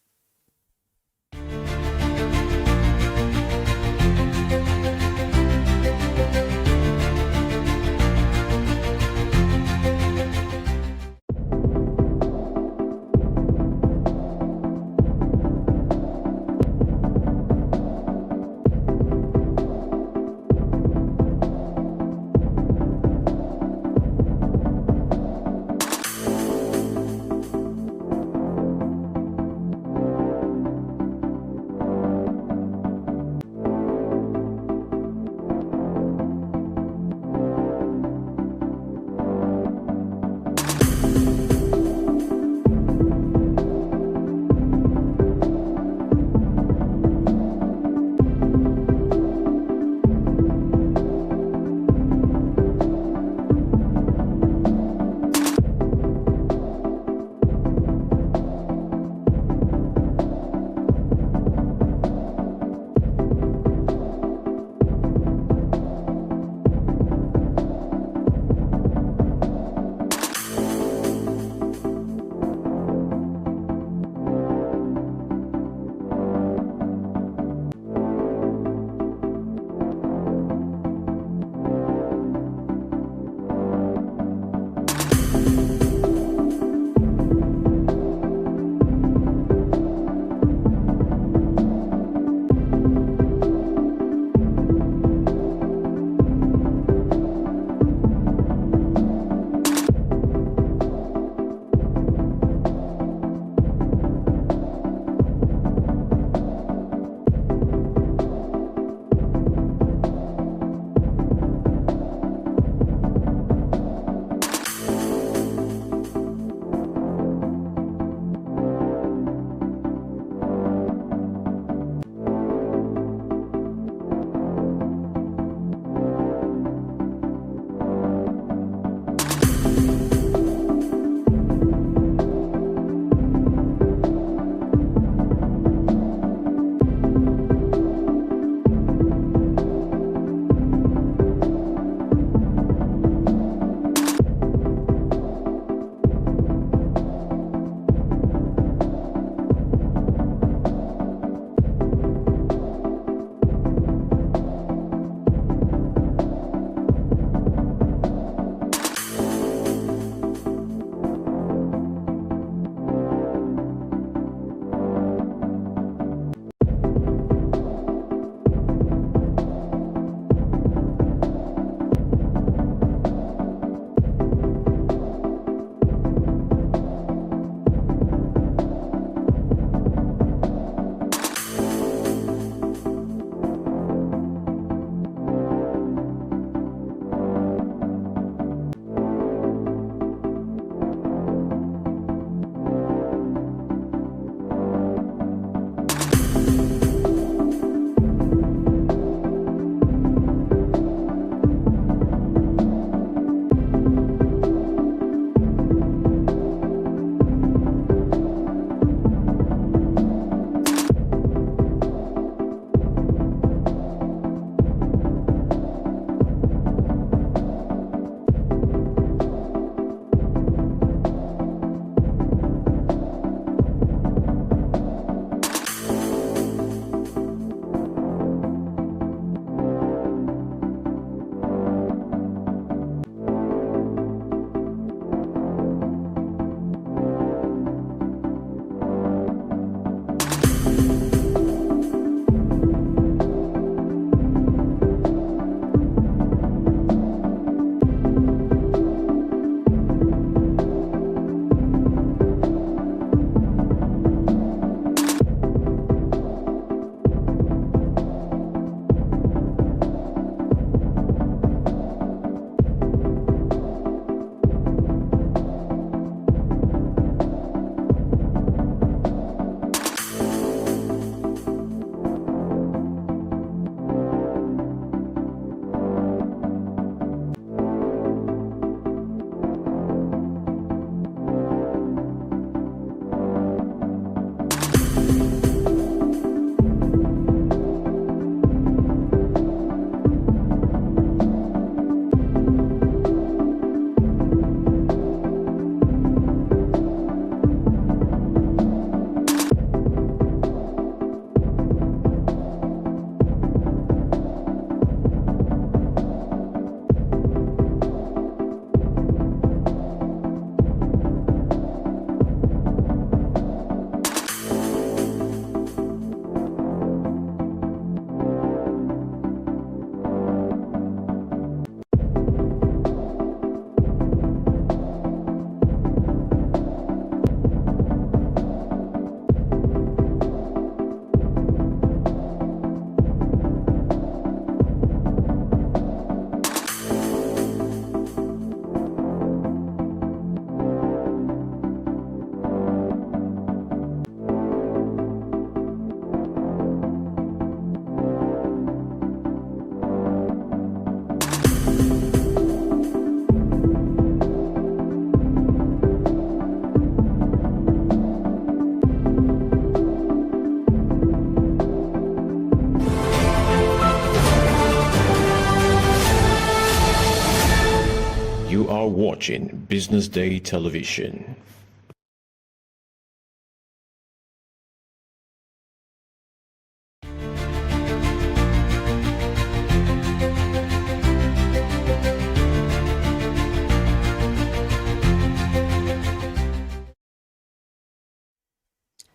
watching Business Day Television.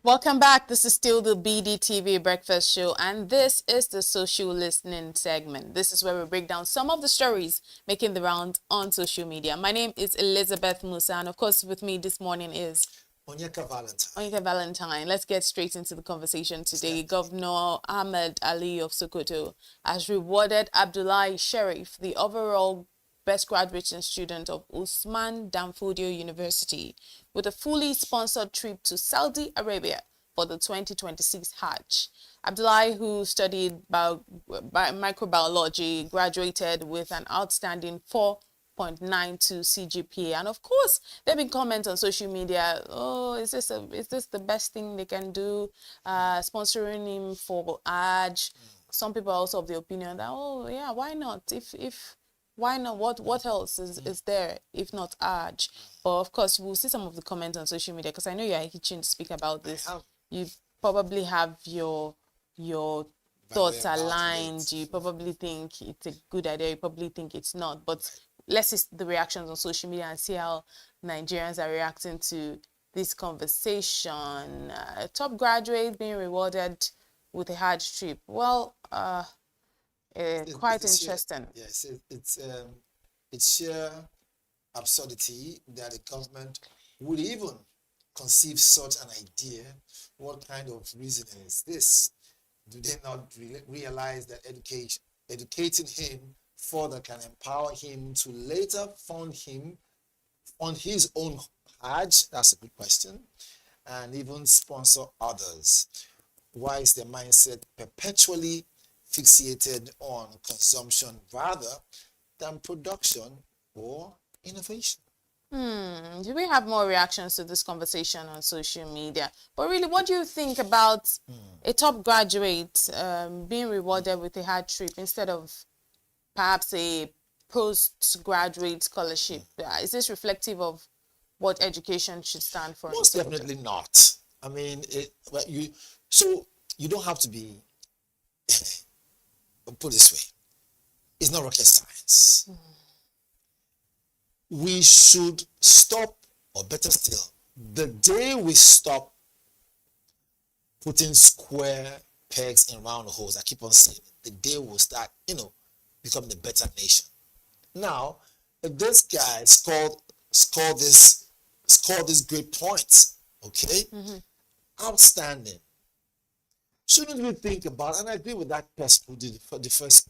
Welcome back. This is still the BDTV Breakfast Show, and this is the social listening segment. This is where we break down some of the stories making the round on social media. My name is Elizabeth Musa, and of course, with me this morning is Onyeka Valentine. Onyeka Valentine. Let's get straight into the conversation today. Governor Ahmed Ali of Sokoto has rewarded Abdullahi Sharif, the overall best graduating student of Usman Danfodio University, with a fully sponsored trip to Saudi Arabia for the 2026 Hajj. Abdullahi, who studied microbiology, graduated with an outstanding 4.92 CGPA. And of course, there have been comments on social media, oh, is this the best thing they can do, sponsoring him for Hajj? Some people are also of the opinion that, oh yeah, why not? Why not? What else is there if not Hajj? But of course, we'll see some of the comments on social media, because I know you are itching to speak about this. You probably have your thoughts aligned. You probably think it's a good idea. You probably think it's not. But let's see the reactions on social media and see how Nigerians are reacting to this conversation. Top graduate being rewarded with a Hajj trip. Well, quite interesting. Yes, it's sheer absurdity that the government would even conceive such an idea. What kind of reasoning is this? Do they not realize that educating him further can empower him to later fund his own Hajj? That's a good question. And even sponsor others. Why is their mindset perpetually fixated on consumption rather than production or innovation? Do we have more reactions to this conversation on social media? But really, what do you think about a top graduate being rewarded with a Hajj trip instead of perhaps a postgraduate scholarship? Is this reflective of what education should stand for? Most definitely not. I mean, you don't have to be put this way, it's not rocket science. We should stop, or better still, the day we stop putting square pegs in round holes, I keep on saying it, the day we'll start, becoming a better nation. Now, if this guy scored this great points, okay, outstanding. Shouldn't we think about, and I agree with that person who did the first,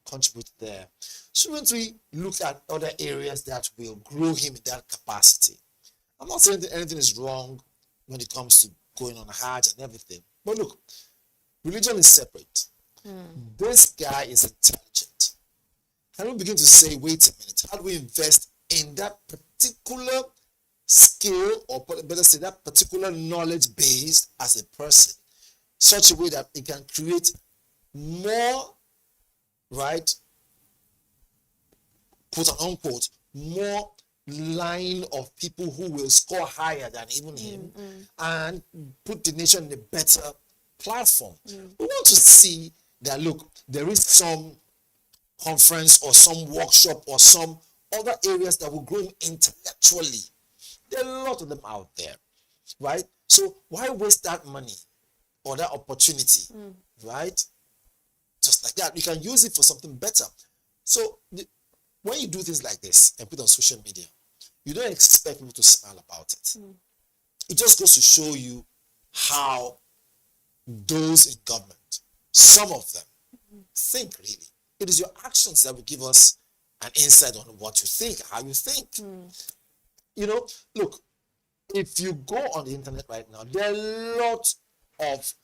contribute there. Shouldn't we look at other areas that will grow him in that capacity? I'm not saying that anything is wrong when it comes to going on a Hajj and everything. But look, religion is separate. This guy is intelligent. Can we begin to say, wait a minute, how do we invest in that particular skill, or better say, that particular knowledge base as a person, such a way that it can create more, right, quote unquote, more line of people who will score higher than even him and put the nation in a better platform. We want to see that, look, there is some conference or some workshop or some other areas that will grow him intellectually. There are a lot of them out there, right? So why waste that money or that opportunity, right? Just like that, you can use it for something better. So when you do things like this and put on social media, you don't expect people to smile about it. It just goes to show you how those in government, some of them, think really. It is your actions that will give us an insight on what you think, how you think. Look, if you go on the internet right now, there are a lot of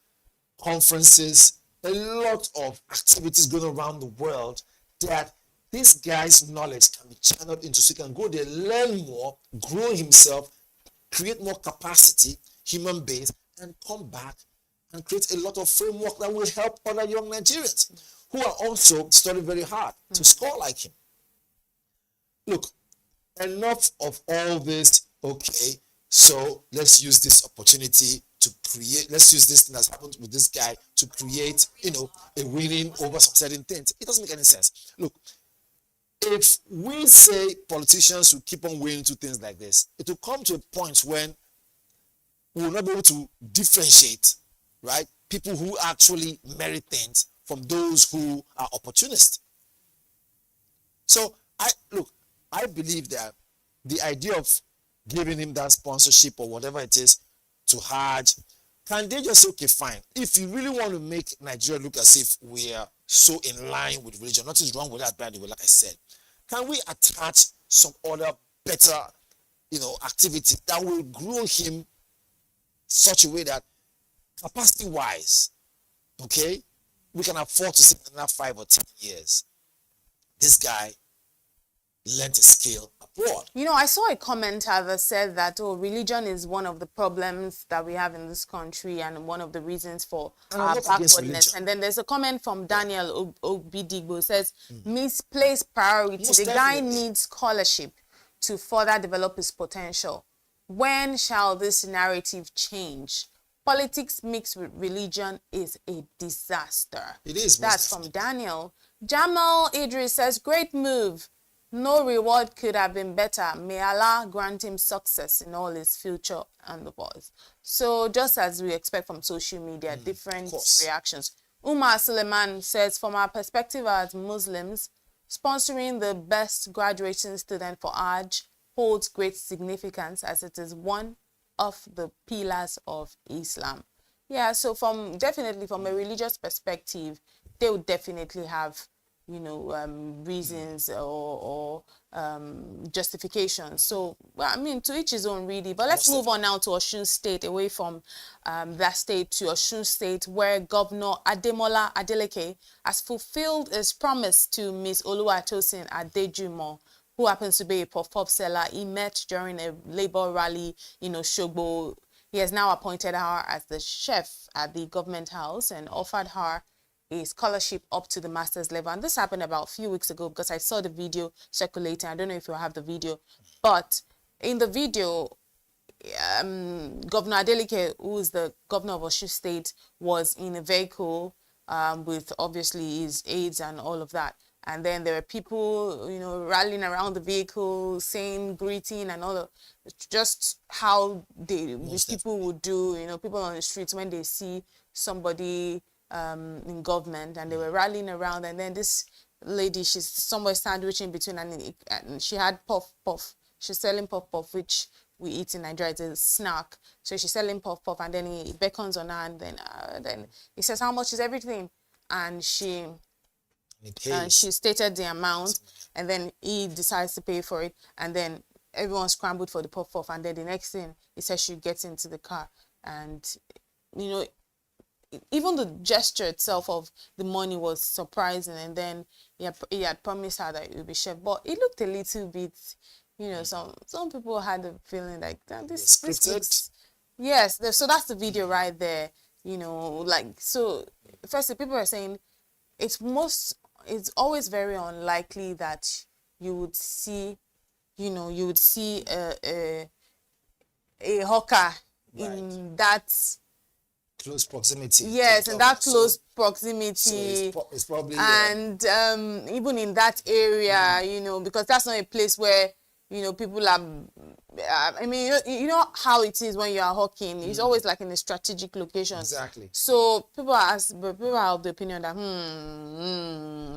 conferences, a lot of activities going around the world that this guy's knowledge can be channeled into, so he can go there, learn more, grow himself, create more capacity, human base, and come back and create a lot of framework that will help other young Nigerians who are also studying very hard to score like him. Look, enough of all this. Okay, so let's use this opportunity to create, let's use this thing that's happened with this guy to create, a winning over some certain things. It doesn't make any sense. Look, if we say politicians will keep on winning to things like this, it will come to a point when we will not be able to differentiate, right, people who actually merit things from those who are opportunists. So I believe that the idea of giving him that sponsorship or whatever it is to Hajj, can they just say, okay, fine. If you really want to make Nigeria look as if we are so in line with religion, nothing's wrong with that, by the way, like I said, can we attach some other better, activity that will grow him such a way that capacity-wise, okay, we can afford to see another 5 or 10 years. This guy learned a skill abroad. I saw a commenter that said that, religion is one of the problems that we have in this country and one of the reasons for our backwardness. And then there's a comment from Daniel Obidigbo says, misplaced priority. Most the definitely. guy needs scholarship to further develop his potential. When shall this narrative change? Politics mixed with religion is a disaster. It is. That's from Daniel. Jamal Idris says, great move. No reward could have been better. May Allah grant him success in all his future endeavors. So just as we expect from social media, different reactions. Umar Suleiman says, from our perspective as Muslims, sponsoring the best graduating student for Hajj holds great significance as it is one of the pillars of Islam. Yeah, so definitely from a religious perspective, they would definitely have reasons or justifications. So, to each his own, really. But let's move on now to Osun State, away from that state to Osun State, where Governor Ademola Adeleke has fulfilled his promise to Ms. Oluwatosin Adejumo, who happens to be a pop seller. He met during a labor rally in Osogbo. He has now appointed her as the chef at the government house and offered her a scholarship up to the master's level. And this happened about a few weeks ago because I saw the video circulating. I don't know if you have the video, but in the video, Governor Adeleke, who is the governor of Osun State, was in a vehicle with obviously his aides and all of that. And then there were people, rallying around the vehicle, saying greeting and all of just how these people would do, people on the streets when they see somebody in government, and they were rallying around, and then this lady, she's somewhere sandwiched in between, and she had puff. She's selling puff, which we eat in Nigeria. It's a snack. So she's selling puff, and then he beckons on her, and then he says, how much is everything? And she stated the amount, and then he decides to pay for it, and then everyone scrambled for the puff, and then the next thing, he says she gets into the car, and even the gesture itself of the money was surprising. And then he had promised her that it would be chef, but it looked a little bit, some people had the feeling like this looks, yes. So that's the video right there. So firstly, people are saying it's always very unlikely that you would see a hawker in that close proximity. Yes, in that close proximity. So it's probably and even in that area, because that's not a place where people are. You know how it is when you are hawking. It's always like in a strategic location. Exactly. So people are of the opinion that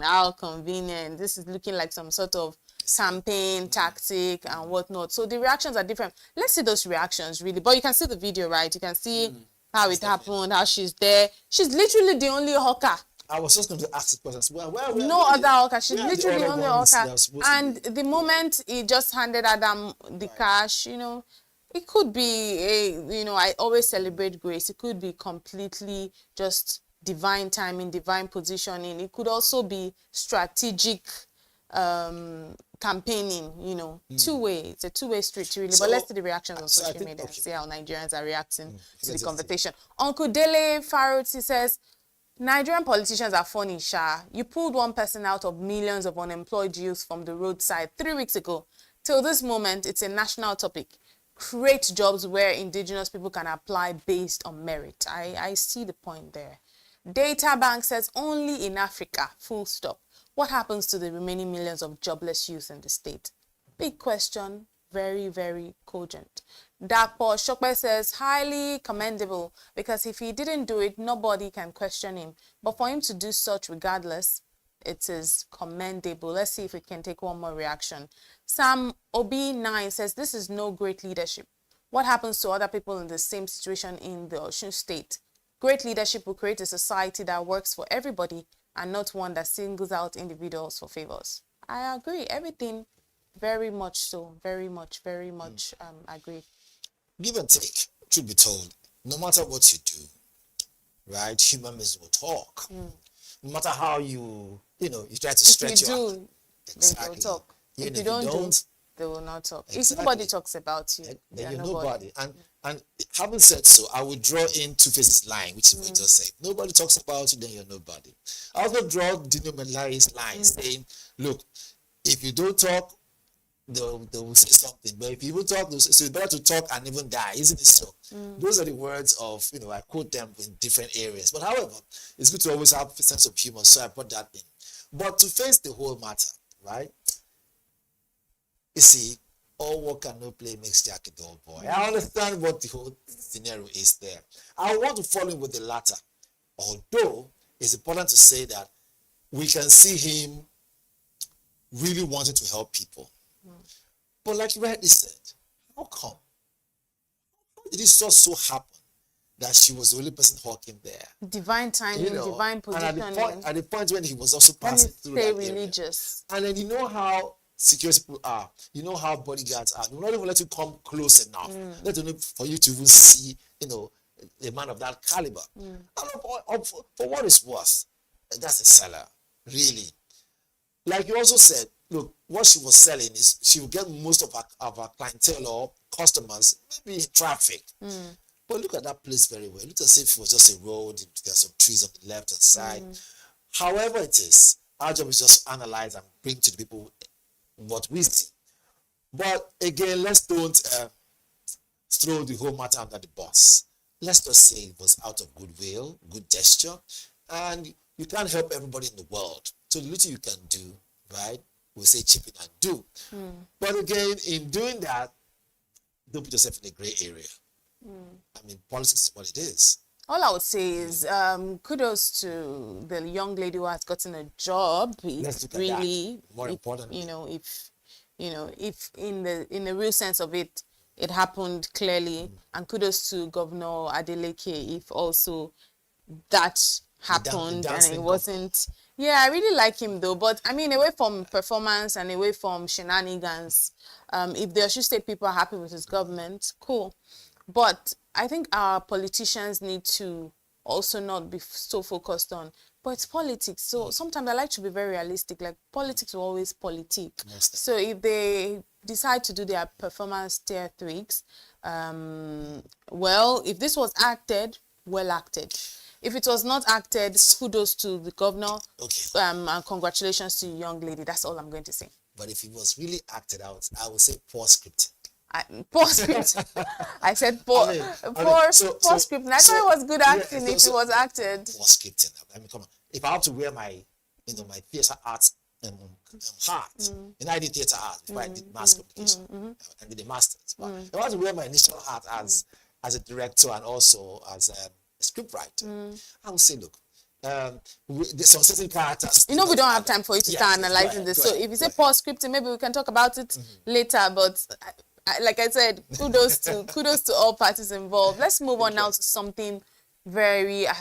how convenient. This is looking like some sort of campaign tactic and whatnot. So the reactions are different. Let's see those reactions really. But you can see the video, right? You can see how it happened, how she's there. She's literally the only hawker. I was just going to ask the question. No other hawker. She's literally the only hawker. And the moment he just handed her the cash, it could be I always celebrate grace. It could be completely just divine timing, divine positioning. It could also be strategic campaigning, two-way. It's a two-way street, really. But let's see the reactions on social media and see how Nigerians are reacting to the conversation. Uncle Dele Faroti says, Nigerian politicians are funny, Sha. You pulled one person out of millions of unemployed youth from the roadside 3 weeks ago. Till this moment, it's a national topic. Create jobs where indigenous people can apply based on merit. I see the point there. Data Bank says only in Africa, full stop. What happens to the remaining millions of jobless youth in the state? Big question, very, very cogent. Dakpo Shokbe says highly commendable because if he didn't do it, nobody can question him. But for him to do such regardless, it is commendable. Let's see if we can take one more reaction. Sam Obi9 says this is no great leadership. What happens to other people in the same situation in the Osun state? Great leadership will create a society that works for everybody and not one that singles out individuals for favors. I agree. Everything, very much so. Very much agree. Give and take, truth be told, no matter what you do, right, human beings will talk. No matter how you try to stretch your arm. Exactly. They will talk. If you don't, they will not talk. Exactly. If nobody talks about you, then you're nobody. And having said so, I will draw in Two-Face's line, which is what you just said. Nobody talks about you, then you're nobody. I also draw Dino Melai's line saying, look, if you don't talk, they will say something. But if you will talk, so it's better to talk and even die, isn't it so? Those are the words of, I quote them in different areas. But however, it's good to always have a sense of humor, so I put that in. But to face the whole matter, right? You see, all work and no play makes Jack a dull boy. I understand what the whole scenario is there. I want to follow in with the latter. Although, it's important to say that we can see him really wanting to help people. But like you rightly said, how come? How did it just so happen that she was the only person hawking there? Divine timing, divine positioning. And at the point when he was also passing through that religious. Area. And then you know how security people are. You know how bodyguards are. They will not even let you come close enough. Let alone for you to even see, a man of that caliber. And for what it's worth, that's a seller, really. Like you also said, look, what she was selling is she will get most of her clientele or customers, maybe in traffic. But look at that place very well. Look as if it was just a road, there's some trees on the left hand side. However it is, our job is just to analyze and bring to the people what we see. But again, let's don't throw the whole matter under the bus. Let's just say it was out of goodwill, good gesture, and you can't help everybody in the world. So the little you can do, right, we'll say chip in and do. But again, in doing that, don't put yourself in a gray area. I mean, politics is what it is. All I would say is kudos to the young lady who has gotten a job. Let's look at really that. More important. If in the real sense of it, it happened clearly. And kudos to Governor Adeleke if also that happened and it wasn't. Yeah, I really like him though. But I mean, away from performance and away from shenanigans, if the Osun State people are happy with his government, cool. But I think our politicians need to also not be so focused on, but it's politics. So sometimes I like to be very realistic. Like politics will always politique. So if they decide to do their performance tier tweaks, well, if this was acted, well acted. If it was not acted, kudos to the governor. And congratulations to the young lady. That's all I'm going to say. But if it was really acted out, I would say poor scripting. Poor script. I said poor script. I thought it was good acting if it was acted. Poor scripting. I mean, come on. If I have to wear my, my theatre arts hat, I did theatre art before I did mass communication and did the masters. But if I have to wear my initial hat as a director and also as a scriptwriter, I would say, look, there's some certain characters. We don't have time for you to start analyzing this. So if you say poor scripting, maybe we can talk about it later. But like I said, kudos to all parties involved. Let's move on now to something very. I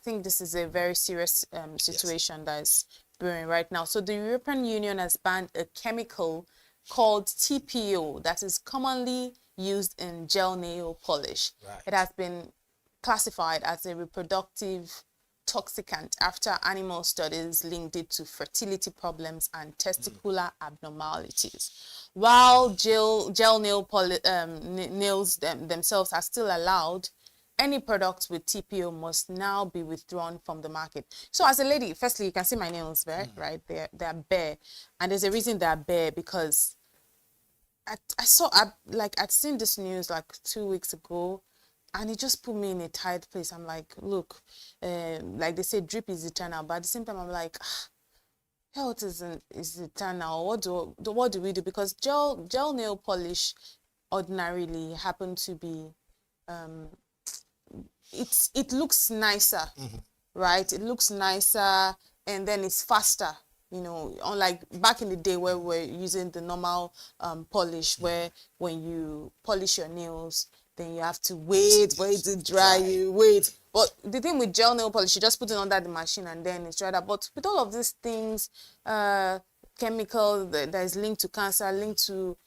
think this is a very serious situation that is brewing right now. So the European Union has banned a chemical called TPO that is commonly used in gel nail polish. It has been classified as a reproductive toxicant after animal studies linked it to fertility problems and testicular abnormalities. While gel nail nails themselves are still allowed, any products with TPO must now be withdrawn from the market. So as a lady, firstly, you can see my nails, right? They're bare. And there's a reason they're bare because I'd seen this news like 2 weeks ago, and it just put me in a tight place. I'm like, look, like they say, drip is eternal, but at the same time, I'm like, health is eternal. What do we do? Because gel nail polish ordinarily happen to be, it looks nicer, right? It looks nicer, and then it's faster. You know, unlike back in the day where we're using the normal polish, where when you polish your nails, then you have to wait for it to dry. You wait. But the thing with gel nail polish, you just put it under the machine and then it's dried up. But with all of these things, chemical that is linked to cancer, linked to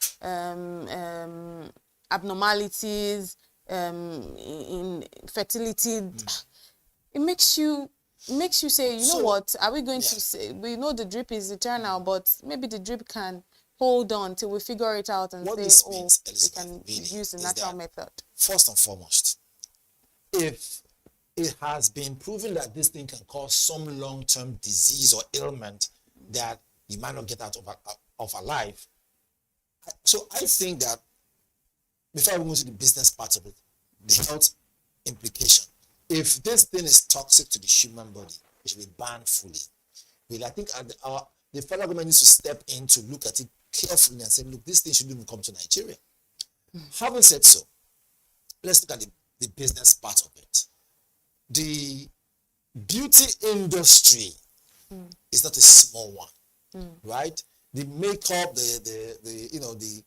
abnormalities in fertility, it makes you say, you know what, are we going to say, we know the drip is eternal, but maybe the drip can hold on till we figure it out and say, oh, we can use the natural method. First and foremost, if it has been proven that this thing can cause some long-term disease or ailment that you might not get out of alive, so I think that before I move to the business part of it, the health implication, if this thing is toxic to the human body, it should be banned fully. Well, I think the federal government needs to step in to look at it carefully and say, look, this thing shouldn't even come to Nigeria. Having said so, let's look at the business part of it. The beauty industry is not a small one, right? The makeup, the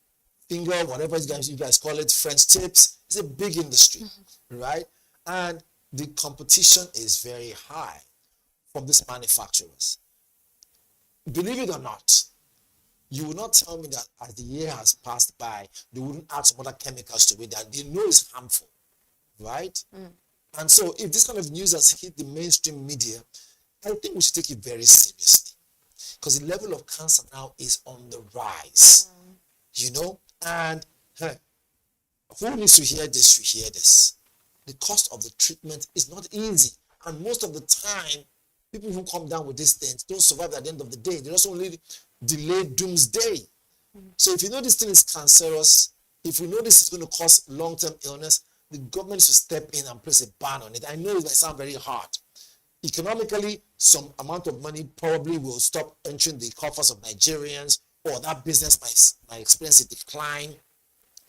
finger, whatever you guys call it, French tips, it's a big industry, right? And the competition is very high from these manufacturers. Believe it or not, you will not tell me that as the year has passed by, they wouldn't add some other chemicals to it that they know is harmful, right? And so if this kind of news has hit the mainstream media, I think we should take it very seriously, because the level of cancer now is on the rise, you know? And who needs to hear this should hear this. The cost of the treatment is not easy. And most of the time, people who come down with these things don't survive at the end of the day. They just only delay doomsday. So if you know this thing is cancerous, if we know this is going to cause long-term illness, the government should step in and place a ban on it. I know it might sound very hard. Economically, some amount of money probably will stop entering the coffers of Nigerians, or that business might experience a decline.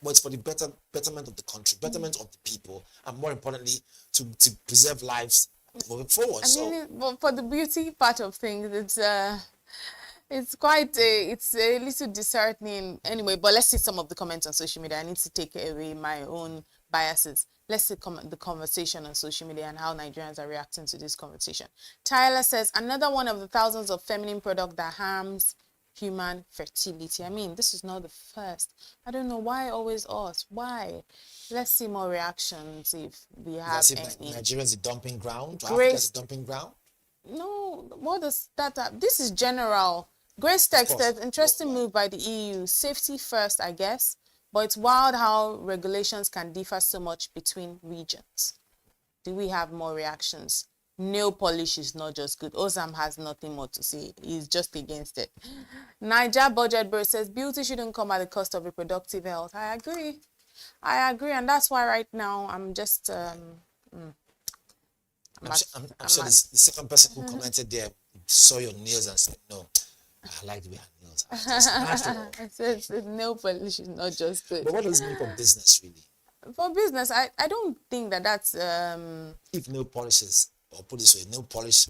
But it's for the betterment of the country, betterment of the people, and more importantly, to preserve lives moving forward. But for the beauty part of things, it's quite it's a little disheartening anyway. But let's see some of the comments on social media. I need to take away my own biases. Let's see the conversation on social media and how Nigerians are reacting to this conversation. Tyler says, another one of the thousands of feminine products that harms human fertility. I mean, this is not the first. I don't know why always us. Why? Let's see more reactions if we have any. Nigeria is a dumping ground. Africa is a dumping ground. No, what does that? This is general. Grace texted, interesting move by the EU. Safety first, I guess. But it's wild how regulations can differ so much between regions. Do we have more reactions? Nail polish is not just good. Ozam has nothing more to say. He's just against it. Niger Budget Bird says, beauty shouldn't come at the cost of reproductive health. I agree. And that's why right now I'm just... I'm sure the second person who commented there saw your nails and said, no, I like the way her nails are. I said nail polish is not just good. But what does it mean for business, really? For business, I don't think that's... If nail polish is... or put this way, nail polish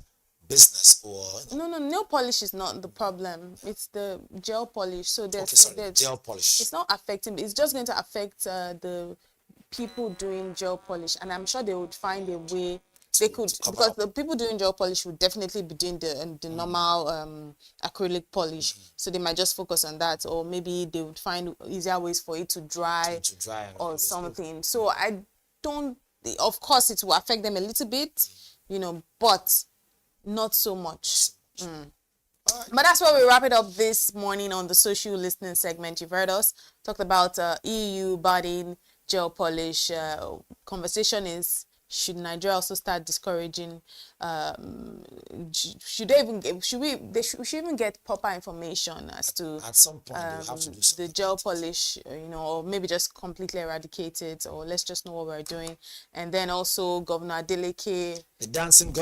business, or no, nail polish is not the problem. It's the gel polish. So there's gel polish. It's not affecting. It's just going to affect the people doing gel polish, and I'm sure they would find a way. They could, because the people doing gel polish would definitely be doing the normal acrylic polish. So they might just focus on that, or maybe they would find easier ways for it to dry or something. So I don't. Of course, it will affect them a little bit. You know, but not so much. But that's where we wrap it up this morning on the social listening segment. You've heard us talked about EU banning gel polish. Conversation is should Nigeria also start discouraging? Should we even get proper information as to at some point they will have to do something. the gel polish, or maybe just completely eradicate it, or let's just know what we're doing. And then also Governor Adeleke, the dancing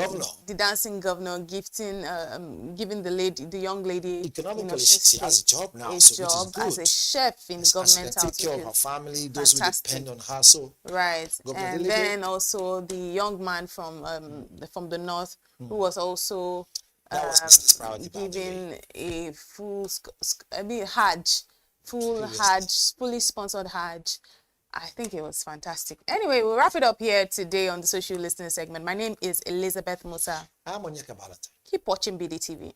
governor, giving the young lady economic policy. She has a job now, so which is good. As a chef in the government house. Take care of her family, those who depend on her. So right, and then also the young man from the north who was also giving a fully sponsored Hajj. I think it was fantastic. Anyway, we'll wrap it up here today on the social listening segment. My name is Elizabeth Musa. I'm Onyeka Balata. Keep watching BDTV.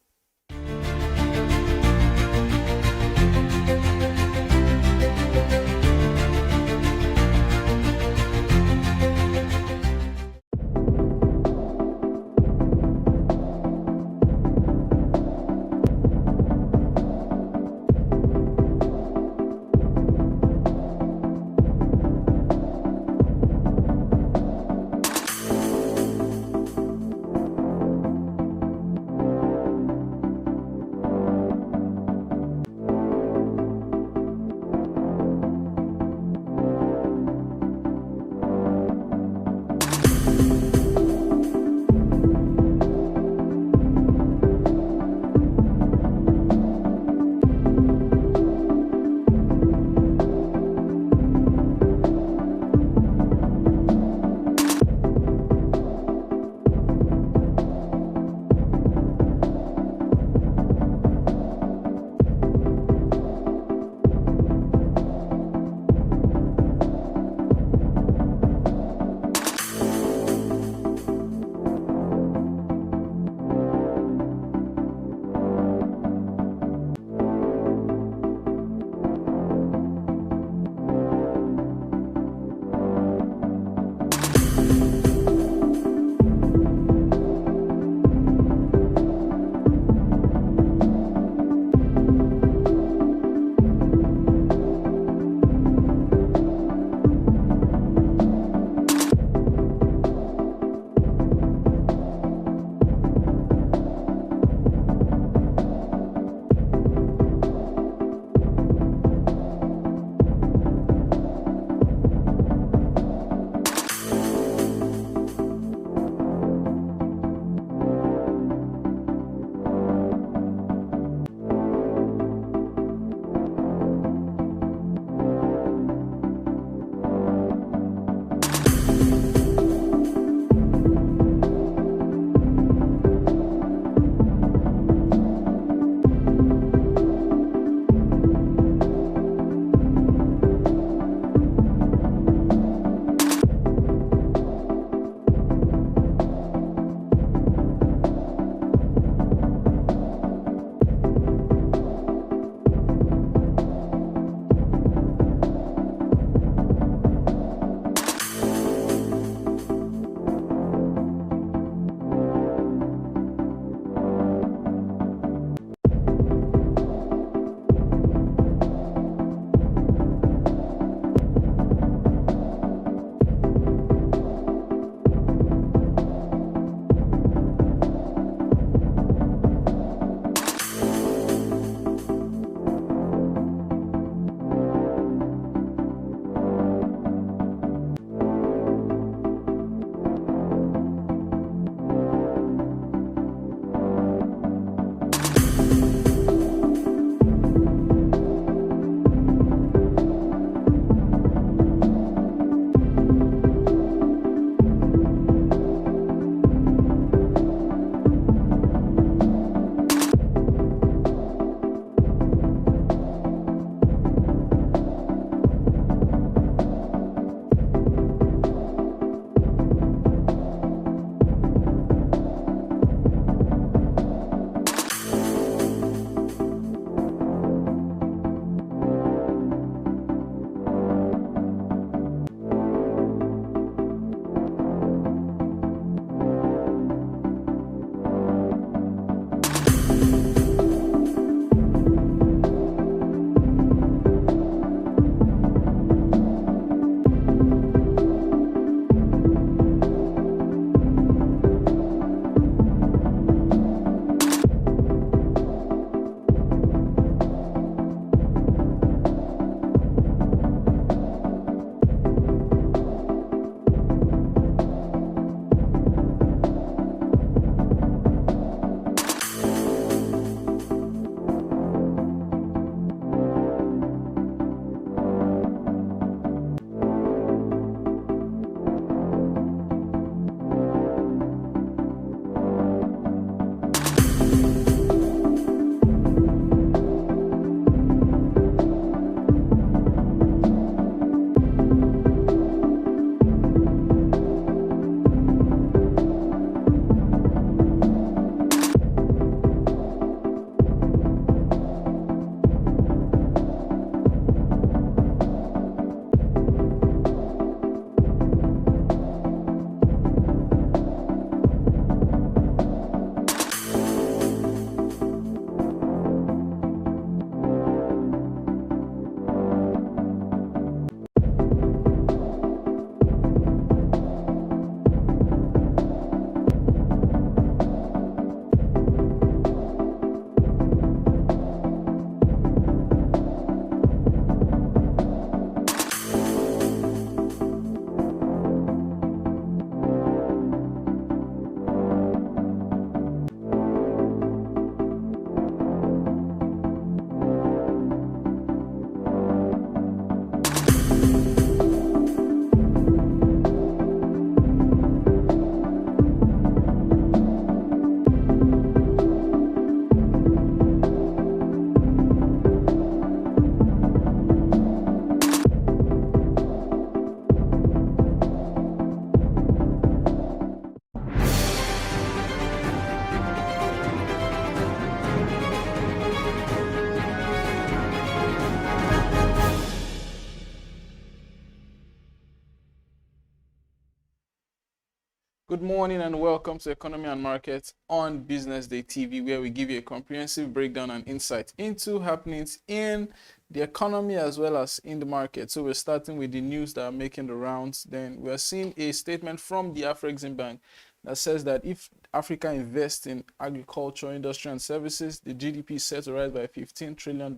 Good morning and welcome to Economy and Markets on Business Day TV, where we give you a comprehensive breakdown and insight into happenings in the economy as well as in the market. So we're starting with the news that are making the rounds. Then we're seeing a statement from the Afrexim Bank that says that if Africa invests in agriculture, industry, and services, the GDP is set to rise by $15 trillion.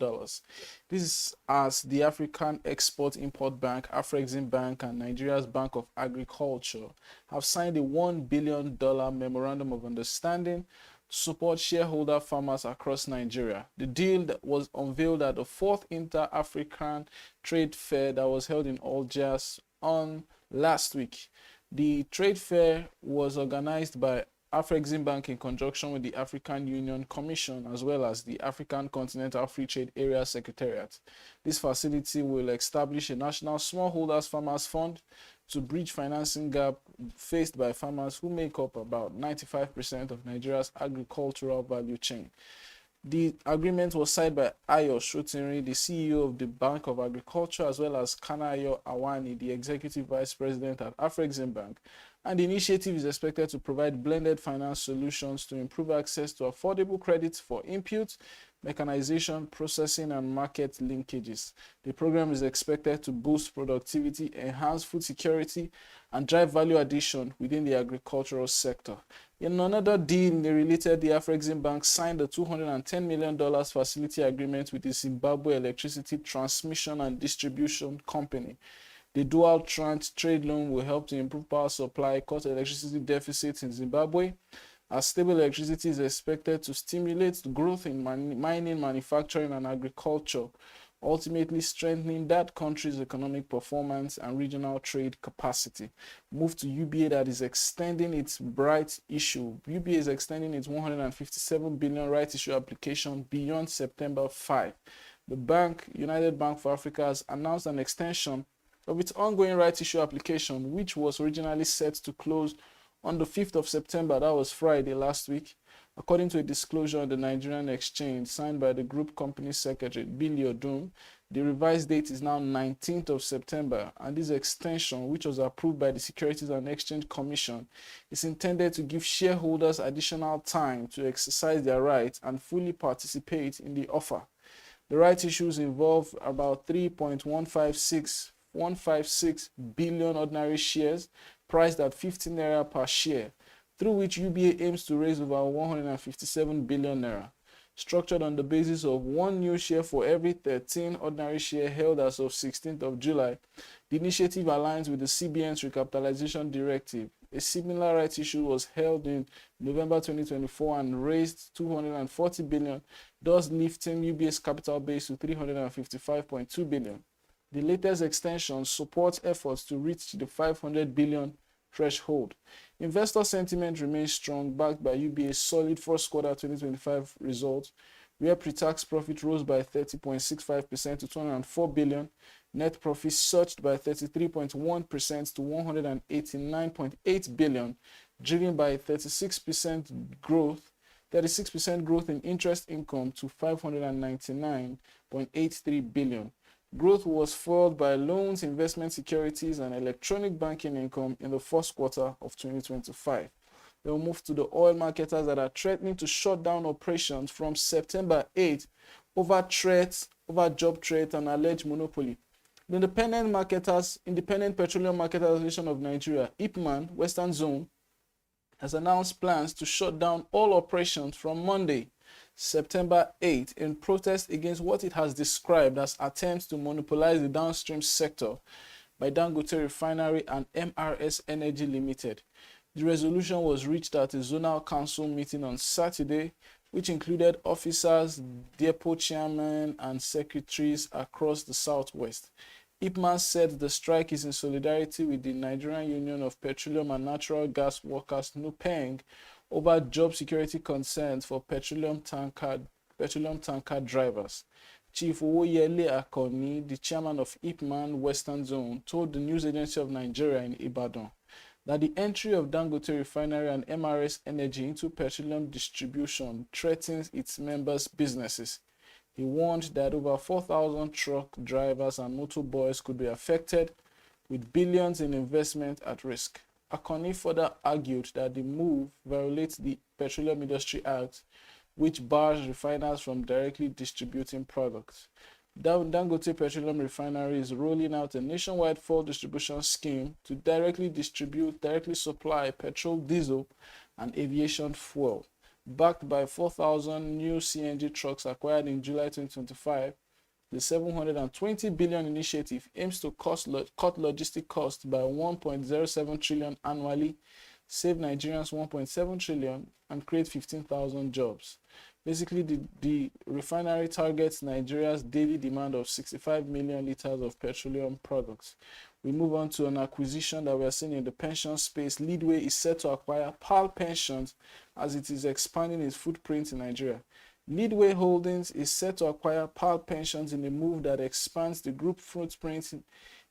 This is as the African Export-Import Bank, Afrexim Bank, and Nigeria's Bank of Agriculture have signed a $1 billion memorandum of understanding to support shareholder farmers across Nigeria. The deal that was unveiled at the 4th Inter-African Trade Fair that was held in Algiers on last week. The trade fair was organized by Afrexim Bank in conjunction with the African Union Commission as well as the African Continental Free Trade Area Secretariat. This facility will establish a national smallholders farmers fund to bridge financing gap faced by farmers who make up about 95% of Nigeria's agricultural value chain. The agreement was signed by Ayo Shotinri, the CEO of the Bank of Agriculture, as well as Kanayo Awani, the Executive Vice President at Afrexim Bank. And the initiative is expected to provide blended finance solutions to improve access to affordable credit for inputs, mechanization, processing, and market linkages. The program is expected to boost productivity, enhance food security, and drive value addition within the agricultural sector. In another deal related, the Afrexim Bank signed a $210 million facility agreement with the Zimbabwe Electricity Transmission and Distribution Company. The dual tranche trade loan will help to improve power supply, cut electricity deficits in Zimbabwe, as stable electricity is expected to stimulate growth in mining, manufacturing, and agriculture, ultimately strengthening that country's economic performance and regional trade capacity. Move to UBA that is extending its rights issue. UBA is extending its $157 billion rights issue application beyond September 5. The bank, United Bank for Africa, has announced an extension of its ongoing rights issue application, which was originally set to close on the 5th of September, that was Friday last week. According to a disclosure on the Nigerian exchange signed by the group company secretary, Billy Odum, the revised date is now 19th of September, and this extension, which was approved by the Securities and Exchange Commission, is intended to give shareholders additional time to exercise their rights and fully participate in the offer. The rights issues involve about 3.156 billion ordinary shares priced at 15 naira per share, through which UBA aims to raise over 157 billion naira. Structured on the basis of one new share for every 13 ordinary share held as of 16th of July, the initiative aligns with the CBN's recapitalization directive. A similar rights issue was held in November 2024 and raised 240 billion, thus lifting UBA's capital base to 355.2 billion. The latest extension supports efforts to reach the 500 billion threshold. Investor sentiment remains strong, backed by UBA's solid first quarter 2025 results, where pre-tax profit rose by 30.65% to 204 billion, net profit surged by 33.1% to 189.8 billion, driven by 36% growth in interest income to 599.83 billion. Growth was followed by loans, investment securities, and electronic banking income in the first quarter of 2025. They will move to the oil marketers that are threatening to shut down operations from September 8 over job threats and alleged monopoly. The Independent Petroleum Marketers Association of Nigeria, IPMAN, Western Zone, has announced plans to shut down all operations from Monday, September 8, in protest against what it has described as attempts to monopolize the downstream sector by Dangote Refinery and MRS Energy Limited. The resolution was reached at a zonal council meeting on Saturday, which included officers, depot chairmen, and secretaries across the southwest. IPMAN said the strike is in solidarity with the Nigerian Union of Petroleum and Natural Gas Workers, NUPENG, over job security concerns for petroleum tanker drivers. Chief Owoyele Akoni, the chairman of IPMAN Western Zone, told the News Agency of Nigeria in Ibadan that the entry of Dangote Refinery and MRS Energy into petroleum distribution threatens its members' businesses. He warned that over 4,000 truck drivers and motorboys could be affected, with billions in investment at risk. Akoni further argued that the move violates the Petroleum Industry Act, which bars refiners from directly distributing products. Dangote Petroleum Refinery is rolling out a nationwide fuel distribution scheme to directly supply petrol, diesel, and aviation fuel. Backed by 4,000 new CNG trucks acquired in July 2025, the 720 billion initiative aims to cut logistic costs by 1.07 trillion annually, save Nigerians 1.7 trillion, and create 15,000 jobs. Basically, the refinery targets Nigeria's daily demand of 65 million liters of petroleum products. We move on to an acquisition that we are seeing in the pension space. Leadway is set to acquire PAL Pensions as it is expanding its footprint in Nigeria. Leadway Holdings is set to acquire PAL Pensions in a move that expands the group footprint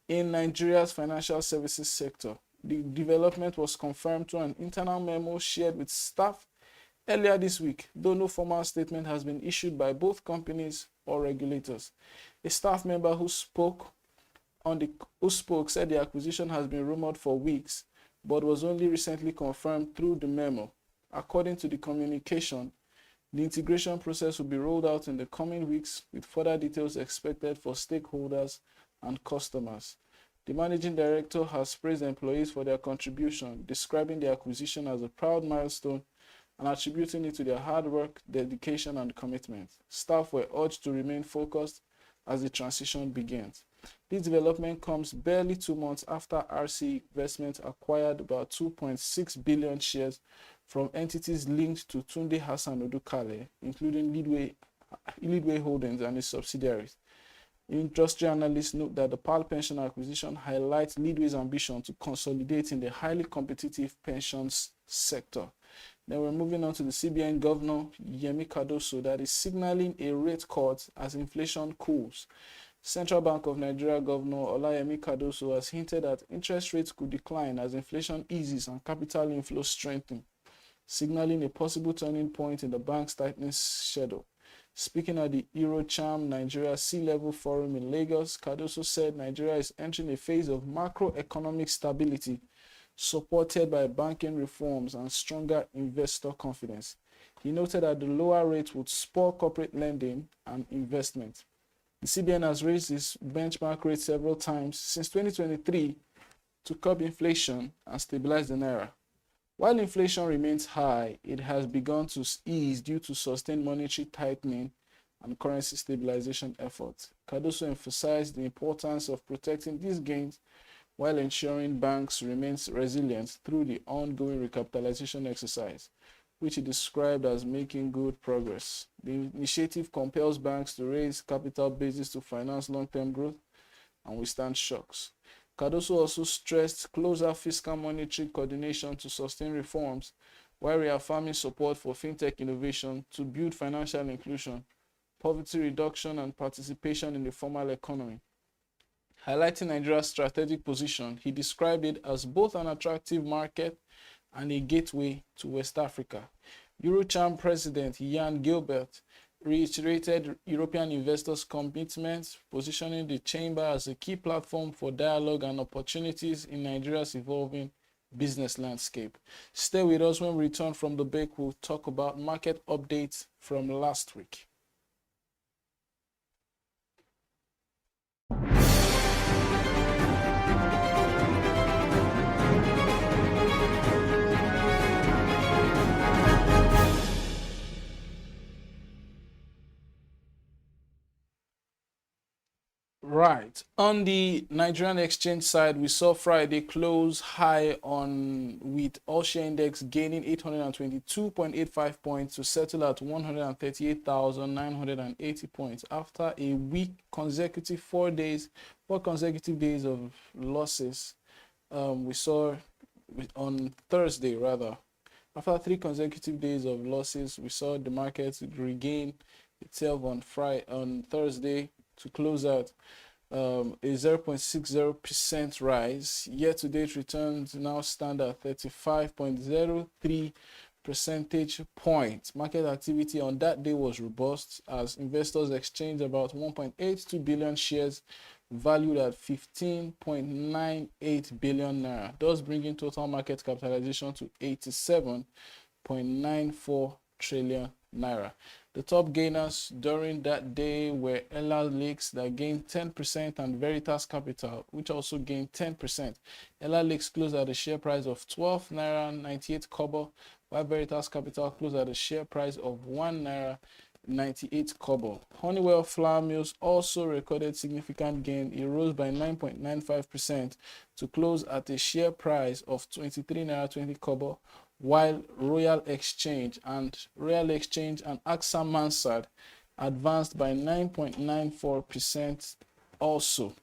in Nigeria's financial services sector. The development was confirmed through an internal memo shared with staff earlier this week, though no formal statement has been issued by both companies or regulators. A staff member who spoke said the acquisition has been rumored for weeks, but was only recently confirmed through the memo. According to the communication, the integration process will be rolled out in the coming weeks, with further details expected for stakeholders and customers. The managing director has praised employees for their contribution, describing the acquisition as a proud milestone and attributing it to their hard work, dedication, and commitment. Staff were urged to remain focused as the transition begins. This development comes barely 2 months after RC Investment acquired about 2.6 billion shares from entities linked to Tunde Hassan Odukale, including Leadway Holdings and its subsidiaries. Industry analysts note that the PAL pension acquisition highlights Leadway's ambition to consolidate in the highly competitive pensions sector. Then we're moving on to the CBN Governor, Yemi Cardoso, that is signaling a rate cut as inflation cools. Central Bank of Nigeria Governor Olayemi Cardoso has hinted that interest rates could decline as inflation eases and capital inflows strengthen, signaling a possible turning point in the bank's tightening schedule. Speaking at the Eurocham Nigeria C-Level Forum in Lagos, Cardoso said Nigeria is entering a phase of macroeconomic stability supported by banking reforms and stronger investor confidence. He noted that the lower rates would spur corporate lending and investment. The CBN has raised its benchmark rate several times since 2023 to curb inflation and stabilize the naira. While inflation remains high, it has begun to ease due to sustained monetary tightening and currency stabilization efforts. Cardoso emphasized the importance of protecting these gains while ensuring banks remain resilient through the ongoing recapitalization exercise, which he described as making good progress. The initiative compels banks to raise capital bases to finance long-term growth and withstand shocks. Cardoso also stressed closer fiscal monetary coordination to sustain reforms, while reaffirming support for fintech innovation to build financial inclusion, poverty reduction, and participation in the formal economy. Highlighting Nigeria's strategic position, he described it as both an attractive market and a gateway to West Africa. Eurocham President Jan Gilbert reiterated European investors' commitment, positioning the chamber as a key platform for dialogue and opportunities in Nigeria's evolving business landscape. Stay with us. When we return from the break, we'll talk about market updates from last week. Right. On the Nigerian exchange side, we saw Friday close high on with all share index gaining 822.85 points to settle at 138,980 points after a consecutive 4 days of losses. We saw on Thursday rather. After 3 consecutive days of losses, we saw the market regain itself on Thursday to close out a 0.60% rise. Year-to-date returns now stand at 35.03 percentage points. Market activity on that day was robust as investors exchanged about 1.82 billion shares valued at 15.98 billion naira, thus bringing total market capitalization to 87.94 trillion naira. The top gainers during that day were Ella Lakes, that gained 10%, and Veritas Capital, which also gained 10%. Ella Lakes closed at a share price of 12 naira 98 kobo, while Veritas Capital closed at a share price of 1 naira 98 kobo. Honeywell Flour Mills also recorded significant gain. It rose by 9.95% to close at a share price of 23 naira 20 kobo, while Royal Exchange and AXA Mansard advanced by 9.94% also.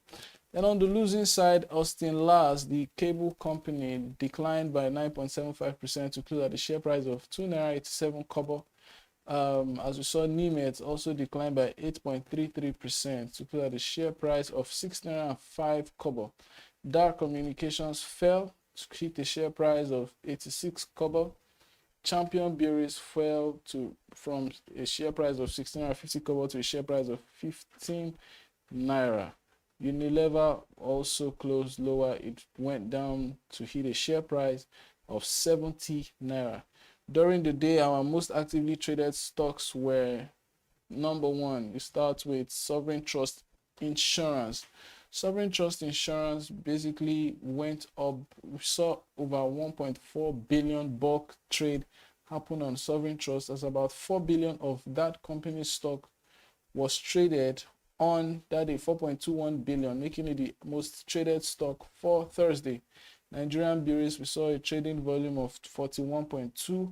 Then on the losing side, Austin Lars, the cable company, declined by 9.75% to close at a share price of 2 naira 87 kobo. As we saw, Nimet also declined by 8.33% to close at a share price of 6 naira 5 kobo. Dar Communications fell to hit a share price of 86 kobo. Champion Breweries fell from a share price of 16.50 kobo to a share price of 15 naira. Unilever also closed lower. It went down to hit a share price of 70 naira. During the day, our most actively traded stocks were: number one, we start with Sovereign Trust Insurance. Sovereign Trust Insurance basically went up. We saw over 1.4 billion bulk trade happen on Sovereign Trust, as about 4 billion of that company's stock was traded on that day, 4.21 billion, making it the most traded stock for Thursday. Nigerian breweries, we saw a trading volume of 41.2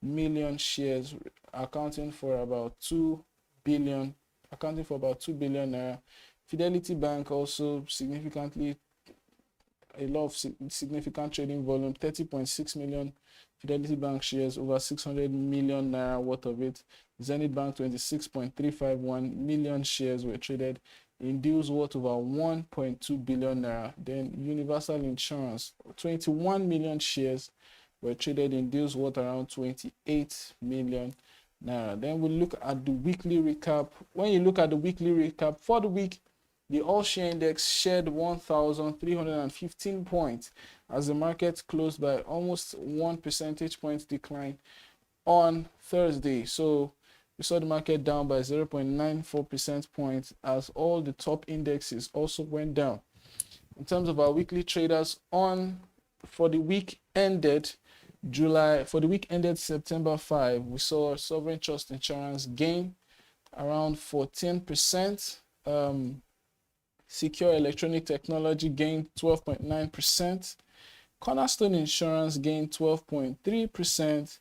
million shares, accounting for about 2 billion naira. Fidelity Bank also significant trading volume, 30.6 million Fidelity Bank shares, over 600 million naira worth of it. Zenith Bank, 26.351 million shares were traded in deals worth over 1.2 billion naira. Then Universal Insurance, 21 million shares were traded in deals worth around 28 million naira. Then we look at the weekly recap. When you look at the weekly recap for the week, the all-share index shed 1,315 points as the market closed by almost 1 percentage point decline on Thursday. So we saw the market down by 0.94% points as all the top indexes also went down. In terms of our weekly traders for the week ended September 5, we saw Sovereign Trust Insurance gain around 14%. Secure Electronic Technology gained 12.9%. Cornerstone Insurance gained 12.3%.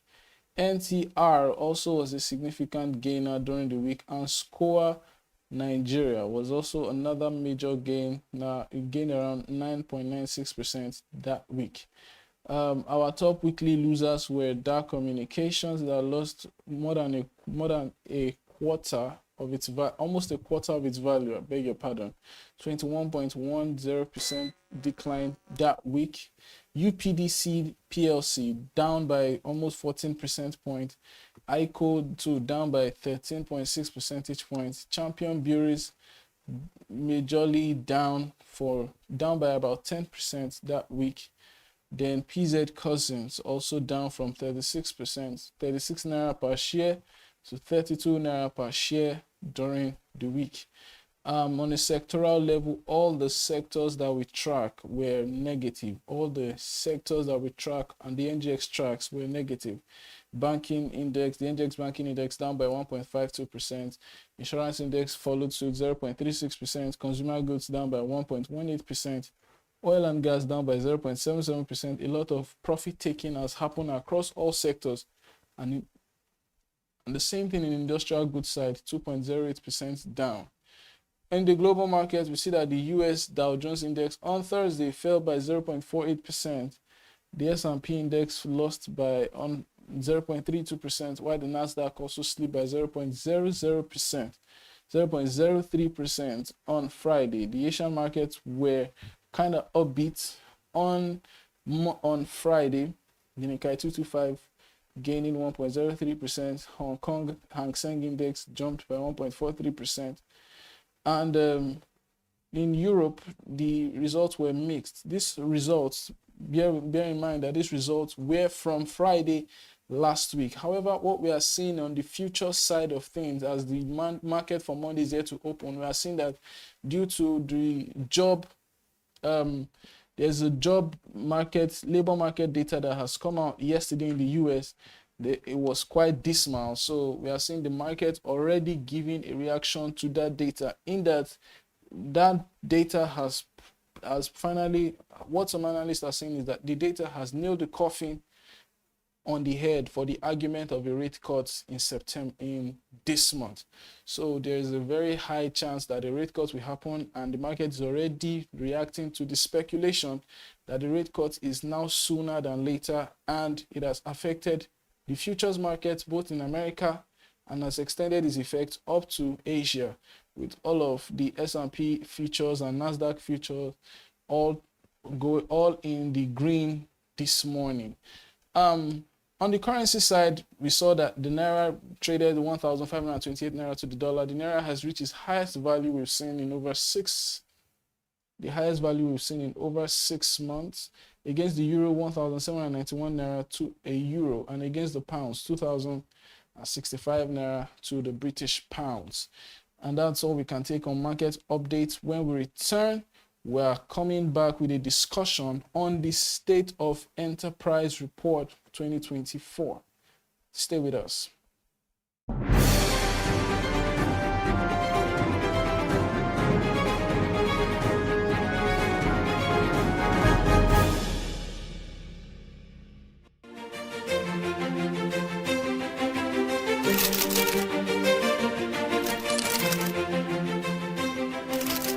NTR also was a significant gainer during the week, and Scoa Nigeria was also another major gain. Now it gained around 9.96% that week. Our top weekly losers were Dark Communications, that lost more than a quarter of its almost a quarter of its value. I beg your pardon. 21.10% decline that week. UPDC PLC down by almost 14% point. ICO too down by 13.6 percentage points. Champion Breweries majorly down by about 10% that week. Then PZ Cousins also down from 36 naira per share to 32 naira per share during the week. On a sectoral level, all the sectors that we track were negative. All the sectors that we track and the NGX tracks were negative. Banking index, the NGX banking index down by 1.52%. Insurance index followed suit, 0.36%. Consumer goods down by 1.18%. Oil and gas down by 0.77%. A lot of profit taking has happened across all sectors, and the same thing in industrial goods side, 2.08% down. In the global markets, we see that the US Dow Jones Index on Thursday fell by 0.48%. The S&P Index lost by 0.32%, while the Nasdaq also slipped by 0.03% on Friday. The Asian markets were kind of upbeat on Friday. The Nikkei 225 gaining 1.03%. Hong Kong Hang Seng Index jumped by 1.43%. And in Europe, the results were mixed. These results, bear in mind that these results were from Friday last week. However, what we are seeing on the future side of things, as the market for Monday is yet to open, we are seeing that due to the job, there's a job market, labor market data that has come out yesterday in the US. It was quite dismal. So we are seeing the market already giving a reaction to that data, in that data has finally, what some analysts are saying is that the data has nailed the coffin on the head for the argument of a rate cut in September, in this month. So there is a very high chance that a rate cut will happen, and the market is already reacting to the speculation that the rate cut is now sooner than later, and it has affected the futures markets both in America and has extended its effect up to Asia, with all of the S&P futures and Nasdaq futures all in the green this morning. On the currency side, we saw that the Naira traded 1,528 Naira to the dollar. The Naira has reached its highest value we've seen in over 6 months, against the Euro 1,791 Naira to a Euro, and against the pounds 2,065 Naira to the British pounds. And that's all we can take on market updates. When we return, we are coming back with a discussion on the State of Enterprise Report 2024. Stay with us.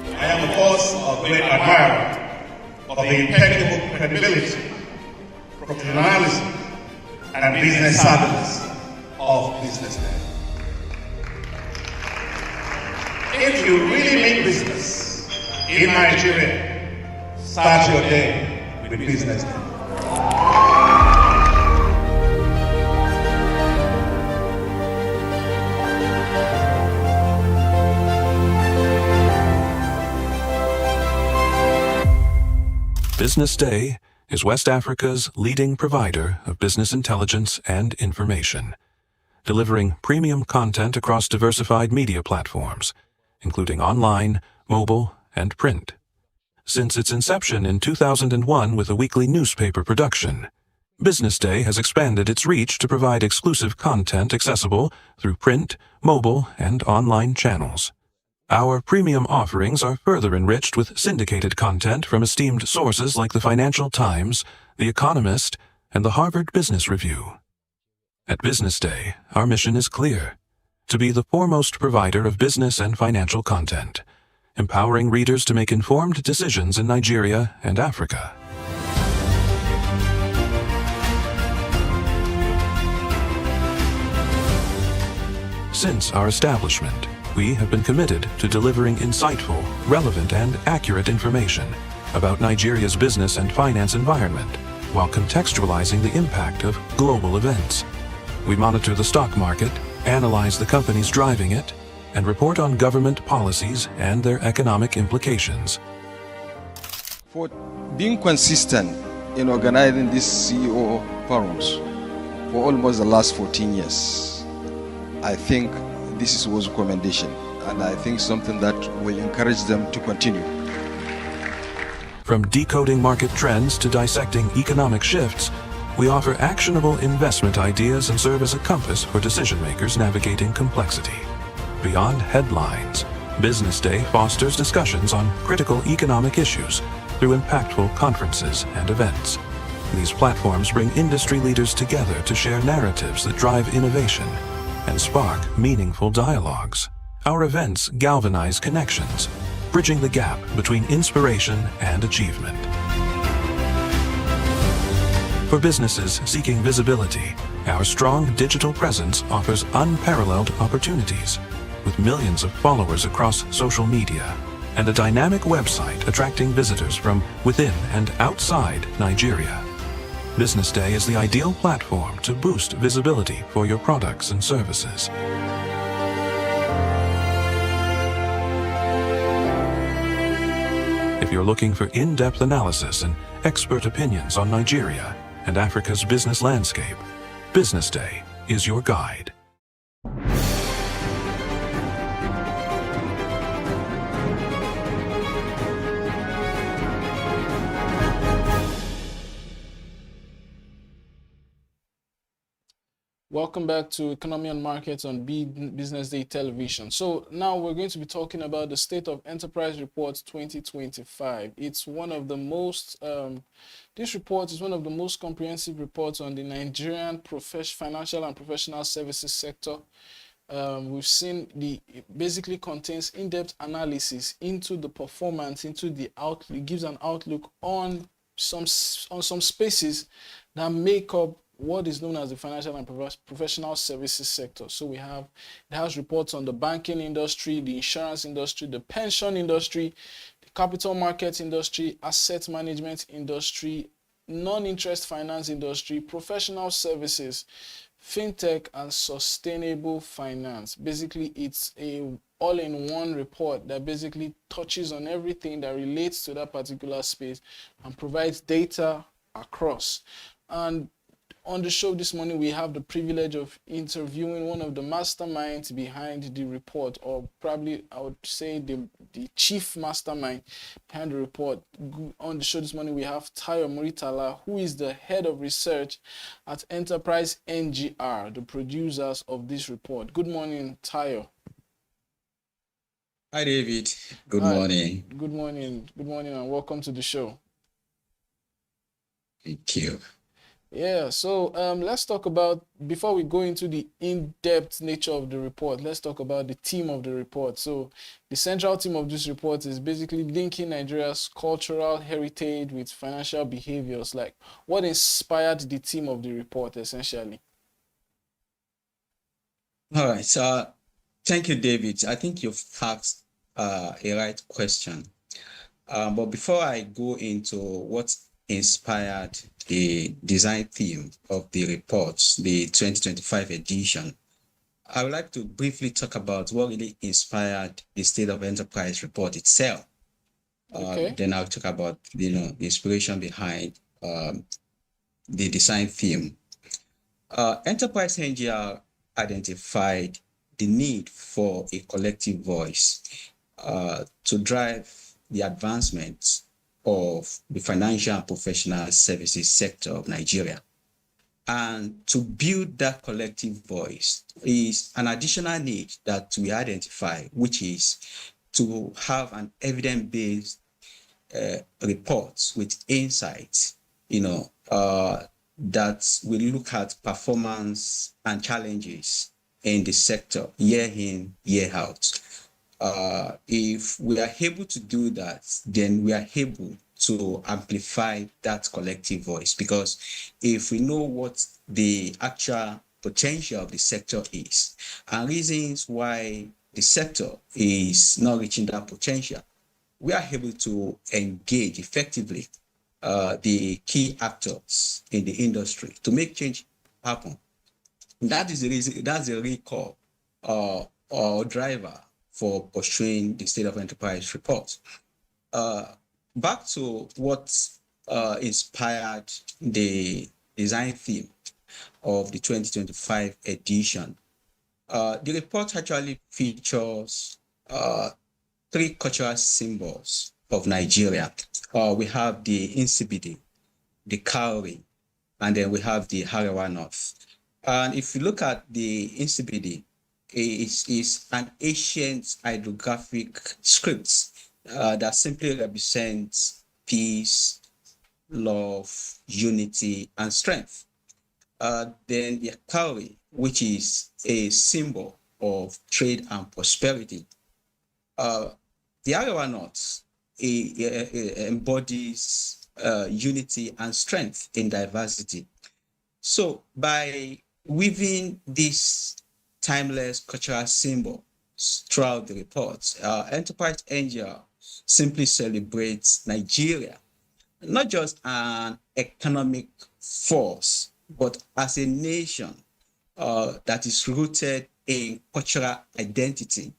I am, of course, a great admirer of the impeccable credibility, professionalism, and business savviness of BusinessDay. If you really mean business in Nigeria, start your day with BusinessDay. BusinessDay is West Africa's leading provider of business intelligence and information, delivering premium content across diversified media platforms, including online, mobile, and print. Since its inception in 2001 with a weekly newspaper production, BusinessDay has expanded its reach to provide exclusive content accessible through print, mobile, and online channels. Our premium offerings are further enriched with syndicated content from esteemed sources like the Financial Times, The Economist, and the Harvard Business Review. At BusinessDay, our mission is clear: to be the foremost provider of business and financial content, empowering readers to make informed decisions in Nigeria and Africa. Since our establishment, we have been committed to delivering insightful, relevant, and accurate information about Nigeria's business and finance environment, while contextualizing the impact of global events. We monitor the stock market, analyze the companies driving it, and report on government policies and their economic implications. For being consistent in organizing these CEO forums for almost the last 14 years, I think this was a commendation, and I think something that will encourage them to continue. From decoding market trends to dissecting economic shifts, we offer actionable investment ideas and serve as a compass for decision makers navigating complexity. Beyond headlines, BusinessDay fosters discussions on critical economic issues through impactful conferences and events. These platforms bring industry leaders together to share narratives that drive innovation and spark meaningful dialogues. Our events galvanize connections, bridging the gap between inspiration and achievement. For businesses seeking visibility, our strong digital presence offers unparalleled opportunities, with millions of followers across social media and a dynamic website attracting visitors from within and outside Nigeria. BusinessDay is the ideal platform to boost visibility for your products and services. you're looking for in-depth analysis and expert opinions on Nigeria and Africa's business landscape, Business Day is your guide. Welcome back to Economy and Markets on Business Day Television. So now we're going to be talking about the State of Enterprise Report 2025. It's one of the most, this report is one of the most comprehensive reports on the Nigerian financial and professional services sector. We've seen it basically contains in-depth analysis into the performance, into the outlook, gives an outlook on some spaces that make up what is known as the financial and professional services sector. So it has reports on the banking industry, the insurance industry, the pension industry, the capital market industry, asset management industry, non-interest finance industry, professional services, fintech, and sustainable finance. Basically, it's a all-in-one report that basically touches on everything that relates to that particular space and provides data across. And on the show this morning, we have the privilege of interviewing one of the masterminds behind the report, or probably I would say the chief mastermind behind the report. On the show this morning, we have Tayo Muritala, who is the head of research at Enterprise NGR, the producers of this report. Good morning, Tayo. Hi, David. Good Hi. morning. Good morning. Good morning, and welcome to the show. Thank you. Yeah, so let's talk about, before we go into the in-depth nature of the report, let's talk about the theme of the report. So the central theme of this report is basically linking Nigeria's cultural heritage with financial behaviors. Like, what inspired the theme of the report, essentially? All right. So thank you, David. I think you've asked a right question. But before I go into what inspired the design theme of the report, the 2025 edition, I would like to briefly talk about what really inspired the State of Enterprise report itself. Okay. Then I'll talk about the inspiration behind the design theme. Enterprise NGR identified the need for a collective voice to drive the advancement of the financial and professional services sector of Nigeria. And to build that collective voice is an additional need that we identify, which is to have an evidence-based report with insights, that will look at performance and challenges in the sector year in, year out. If we are able to do that, then we are able to amplify that collective voice, because if we know what the actual potential of the sector is and reasons why the sector is not reaching that potential, we are able to engage effectively the key actors in the industry to make change happen. That is the reason, that's the recall or driver for pursuing the State of Enterprise report. Back to what inspired the design theme of the 2025 edition. The report actually features 3 cultural symbols of Nigeria. We have the Insibidi, the Cowrie, and then we have the Harawa North. And if you look at the Insibidi, it's an ancient hydrographic script that simply represents peace, love, unity, and strength. Then the Cowrie, which is a symbol of trade and prosperity. The Harawa North embodies unity and strength in diversity. So by weaving these timeless cultural symbols throughout the report, Enterprise NGR simply celebrates Nigeria, not just an economic force, but as a nation that is rooted in cultural identity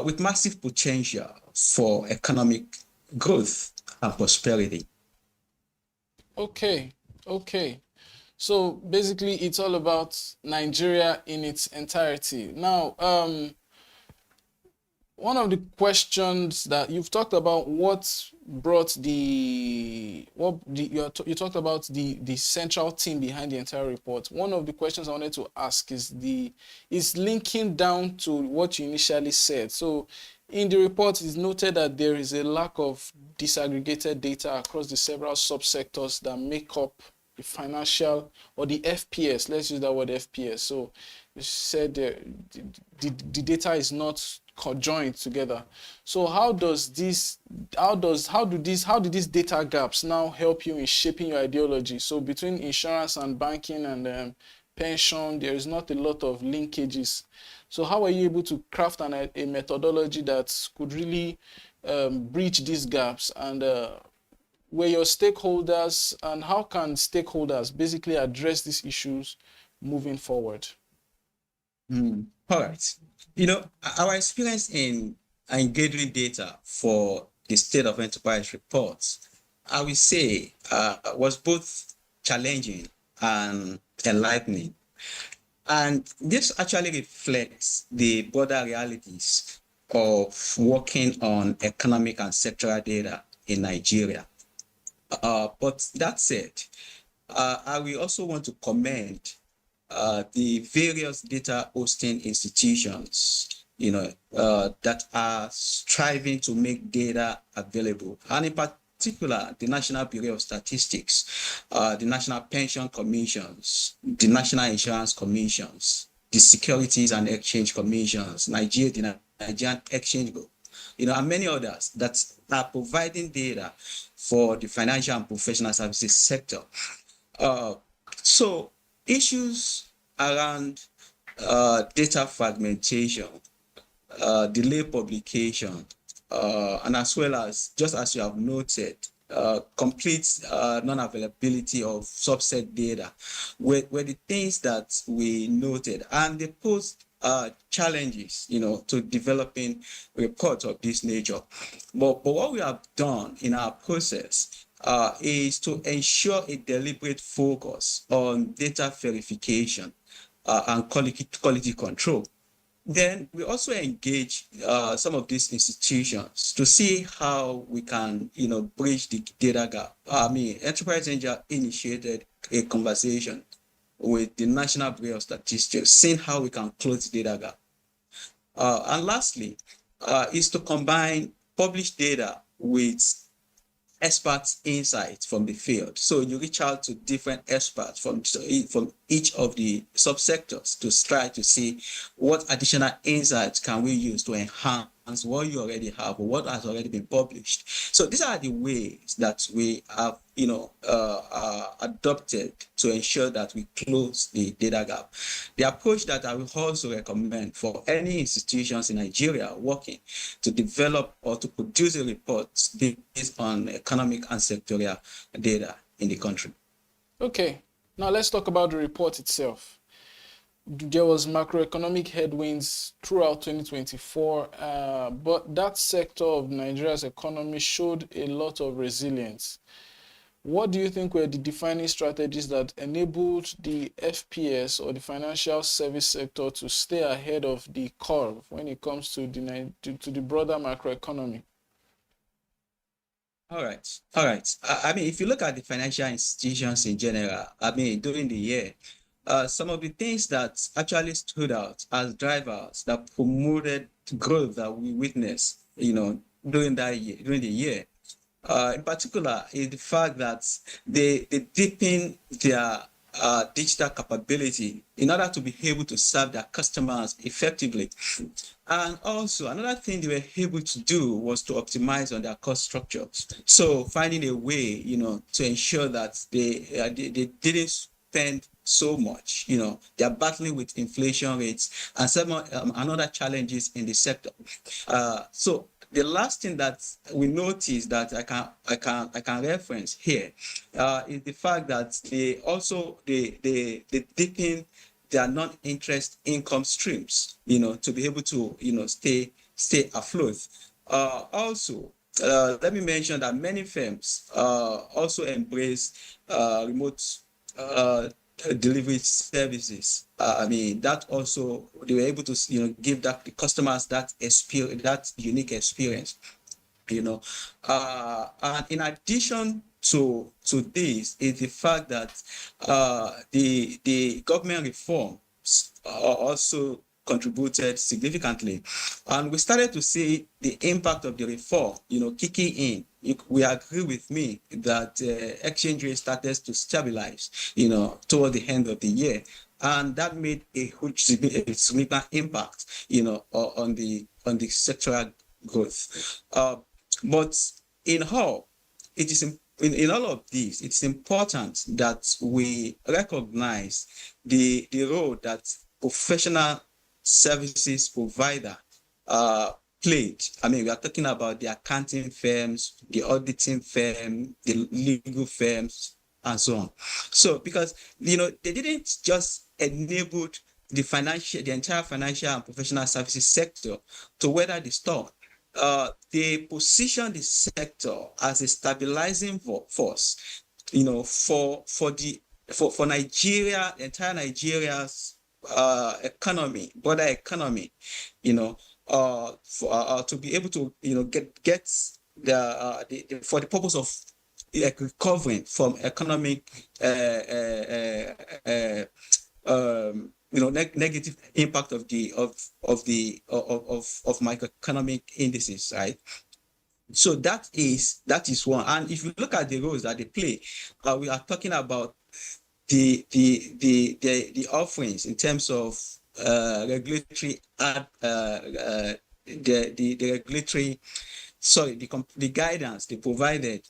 with massive potential for economic growth and prosperity. Okay, okay. So basically, it's all about Nigeria in its entirety. Now, one of the questions that you've talked about, what brought the you talked about the central team behind the entire report. One of the questions I wanted to ask is linking down to what you initially said. So in the report, it's noted that there is a lack of disaggregated data across the several subsectors that make up the financial or the FPS. Let's use that word FPS. So you said the data is not conjoined together. So how do these data gaps now help you in shaping your ideology? So between insurance and banking and pension, there is not a lot of linkages. So how are you able to craft a methodology that could really bridge these gaps, and where your stakeholders, and how can stakeholders basically address these issues moving forward? All right. Our experience in gathering data for the State of Enterprise reports, I will say, was both challenging and enlightening. And this actually reflects the broader realities of working on economic and sectoral data in Nigeria. But that said, I will also want to commend the various data hosting institutions, that are striving to make data available, and in particular, the National Bureau of Statistics, the National Pension Commissions, the National Insurance Commissions, the Securities and Exchange Commissions, the Nigerian Exchange Group, and many others that are providing data for the financial and professional services sector. So issues around data fragmentation, delay publication, and as well as, just as you have noted, complete non-availability of subset data were the things that we noted, and they pose challenges, to developing reports of this nature. But what we have done in our process is to ensure a deliberate focus on data verification and quality control. Then we also engage some of these institutions to see how we can, bridge the data gap. Enterprise Angel initiated a conversation with the National Bureau of Statistics, seeing how we can close the data gap. And lastly, is to combine published data with experts' insights from the field. So you reach out to different experts from each of the subsectors to try to see what additional insights can we use to enhance what you already have or what has already been published. So these are the ways that we have, adopted to ensure that we close the data gap. The approach that I will also recommend for any institutions in Nigeria working to develop or to produce a report based on economic and sectorial data in the country. Okay, now let's talk about the report itself. There was macroeconomic headwinds throughout 2024, but that sector of Nigeria's economy showed a lot of resilience. What do you think were the defining strategies that enabled the FPS, or the financial service sector, to stay ahead of the curve when it comes to the broader macroeconomy? All right. If you look at the financial institutions in general, during the year, some of the things that actually stood out as drivers that promoted growth that we witnessed, during the year, in particular, is the fact that they deepen their digital capability in order to be able to serve their customers effectively. And also, another thing they were able to do was to optimize on their cost structures. So finding a way, to ensure that they didn't spend so much. They are battling with inflation rates and some other challenges in the sector. So the last thing that we noticed that I can reference here is the fact that they deepen their non-interest income streams, to be able to stay afloat. Also, let me mention that many firms also embrace remote delivery services. I mean, that also they were able to give that the customers that experience, that unique experience. And in addition to this is the fact that the government reforms also contributed significantly, and we started to see the impact of the reform kicking in. We agree with me that exchange rate started to stabilize toward the end of the year, and that made a huge significant impact on the sectoral growth. But in all, it is in all of this, it's important that we recognize the role that professional services provider played. I mean, we are talking about the accounting firms, the auditing firm, the legal firms, and so on. So, because they didn't just enable the entire financial and professional services sector to weather the storm. They position the sector as a stabilizing force, for Nigeria, entire Nigeria's economy, broader economy, to be able to get for the purpose of recovering from economic negative impact of microeconomic indices, right? So that is one. And if you look at the roles that they play, we are talking about the offerings in terms of regulatory the guidance they provided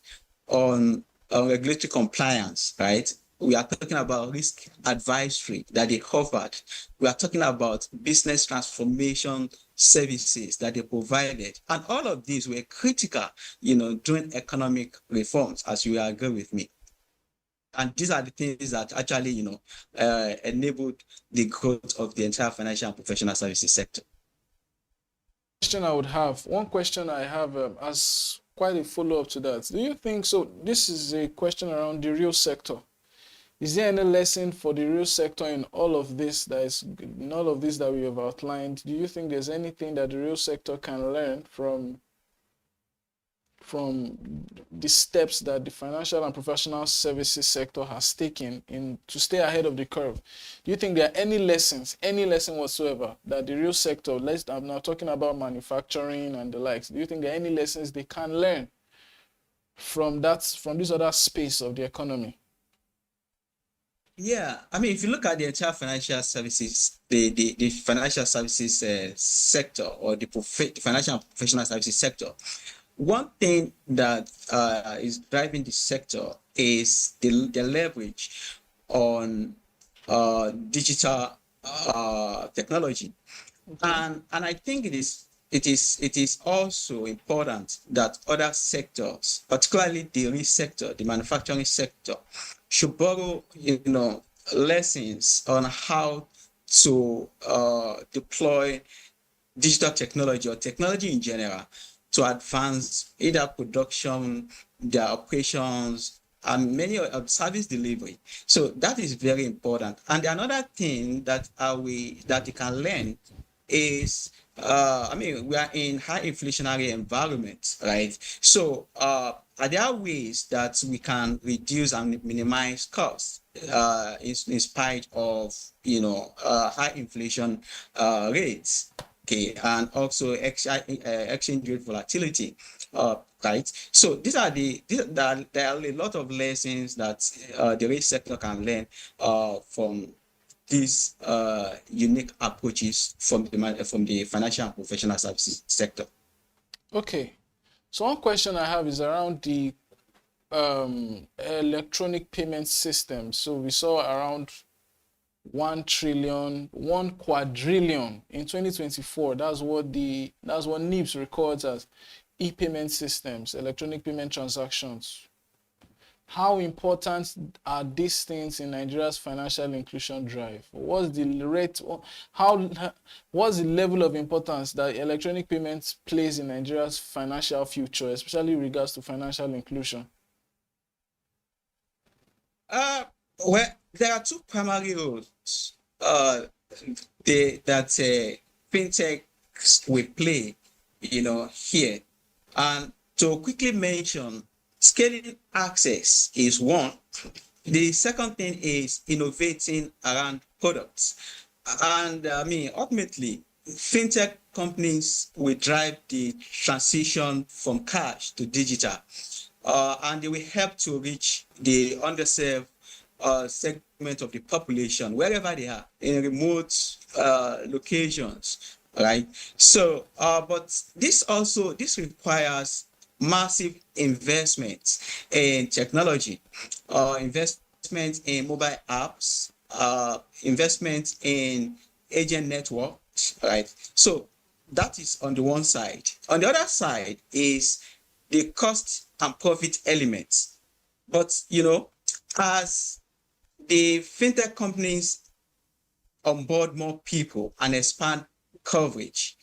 on regulatory compliance, right? We are talking about risk advisory that they covered. We are talking about business transformation services that they provided. And all of these were critical, during economic reforms, as you agree with me. And these are the things that actually, enabled the growth of the entire financial and professional services sector. One question I have as quite a follow-up to that. Do you think, so this is a question around the real sector. Is there any lesson for the real sector in all of this that we have outlined? Do you think there's anything that the real sector can learn from the steps that the financial and professional services sector has taken to stay ahead of the curve? Do you think there are any lesson whatsoever that the real sector, I'm now talking about manufacturing and the likes, do you think there are any lessons they can learn from this other space of the economy? Yeah, I mean, if you look at the entire financial services, the financial services sector, or the financial and professional services sector, one thing that is driving the sector is the leverage on digital technology, and I think it is also important that other sectors, particularly the real sector, the manufacturing sector, should borrow, lessons on how to deploy digital technology or technology in general to advance either production, their operations, and many of service delivery. So that is very important. And another thing that you can learn is, we are in high inflationary environment, right? So are there ways that we can reduce and minimize costs in spite of high inflation rates, okay, and also exchange rate volatility, right? So there are a lot of lessons that the real sector can learn from these unique approaches from the financial and professional services sector. Okay, so one question I have is around the electronic payment system. So we saw around 1 quadrillion in 2024. That's what NIPS records as e-payment systems, electronic payment transactions. How important are these things in Nigeria's financial inclusion drive? What's the rate? What's the level of importance that electronic payments plays in Nigeria's financial future, especially in regards to financial inclusion? Well, there are two primary roles that fintech will play, here. And to quickly mention, scaling access is one. The second thing is innovating around products. And ultimately, fintech companies will drive the transition from cash to digital. And they will help to reach the underserved segment of the population, wherever they are, in remote locations, right? So, but this requires massive investments in technology, investment in mobile apps, investment in agent networks, right? So that is on the one side. On the other side is the cost and profit elements. But, as the fintech companies onboard more people and expand coverage,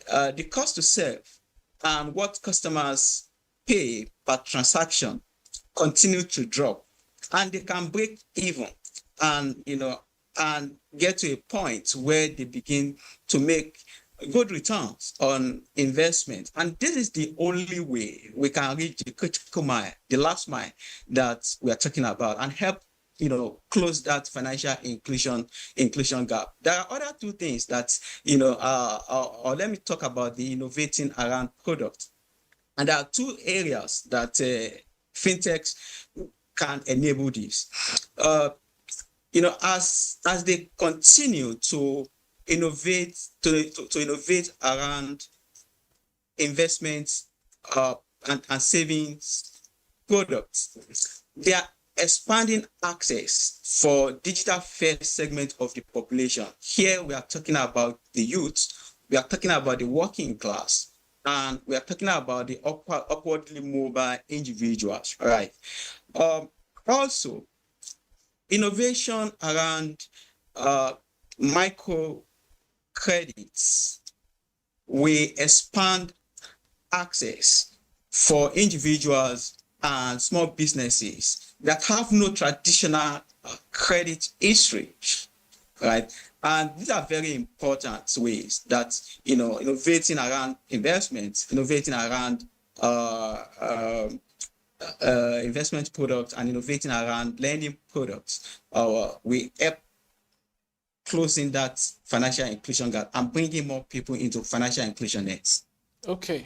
the cost to serve and what customers pay per transaction continue to drop, and they can break even and get to a point where they begin to make good returns on investment. And this is the only way we can reach the critical mile, the last mile that we are talking about, and help close that financial inclusion gap. There are other two things that or let me talk about the innovating around product. And there are two areas that fintechs can enable this. As they continue to innovate around investments and savings products, they are expanding access for digital first segment of the population. Here we are talking about the youth, we are talking about the working class, and we are talking about the upwardly mobile individuals, right? Also, innovation around micro credits will expand access for individuals and small businesses that have no traditional credit history, right? And these are very important ways that, innovating around investments, innovating around investment products, and innovating around lending products will help closing that financial inclusion gap and bringing more people into financial inclusion nets. Okay.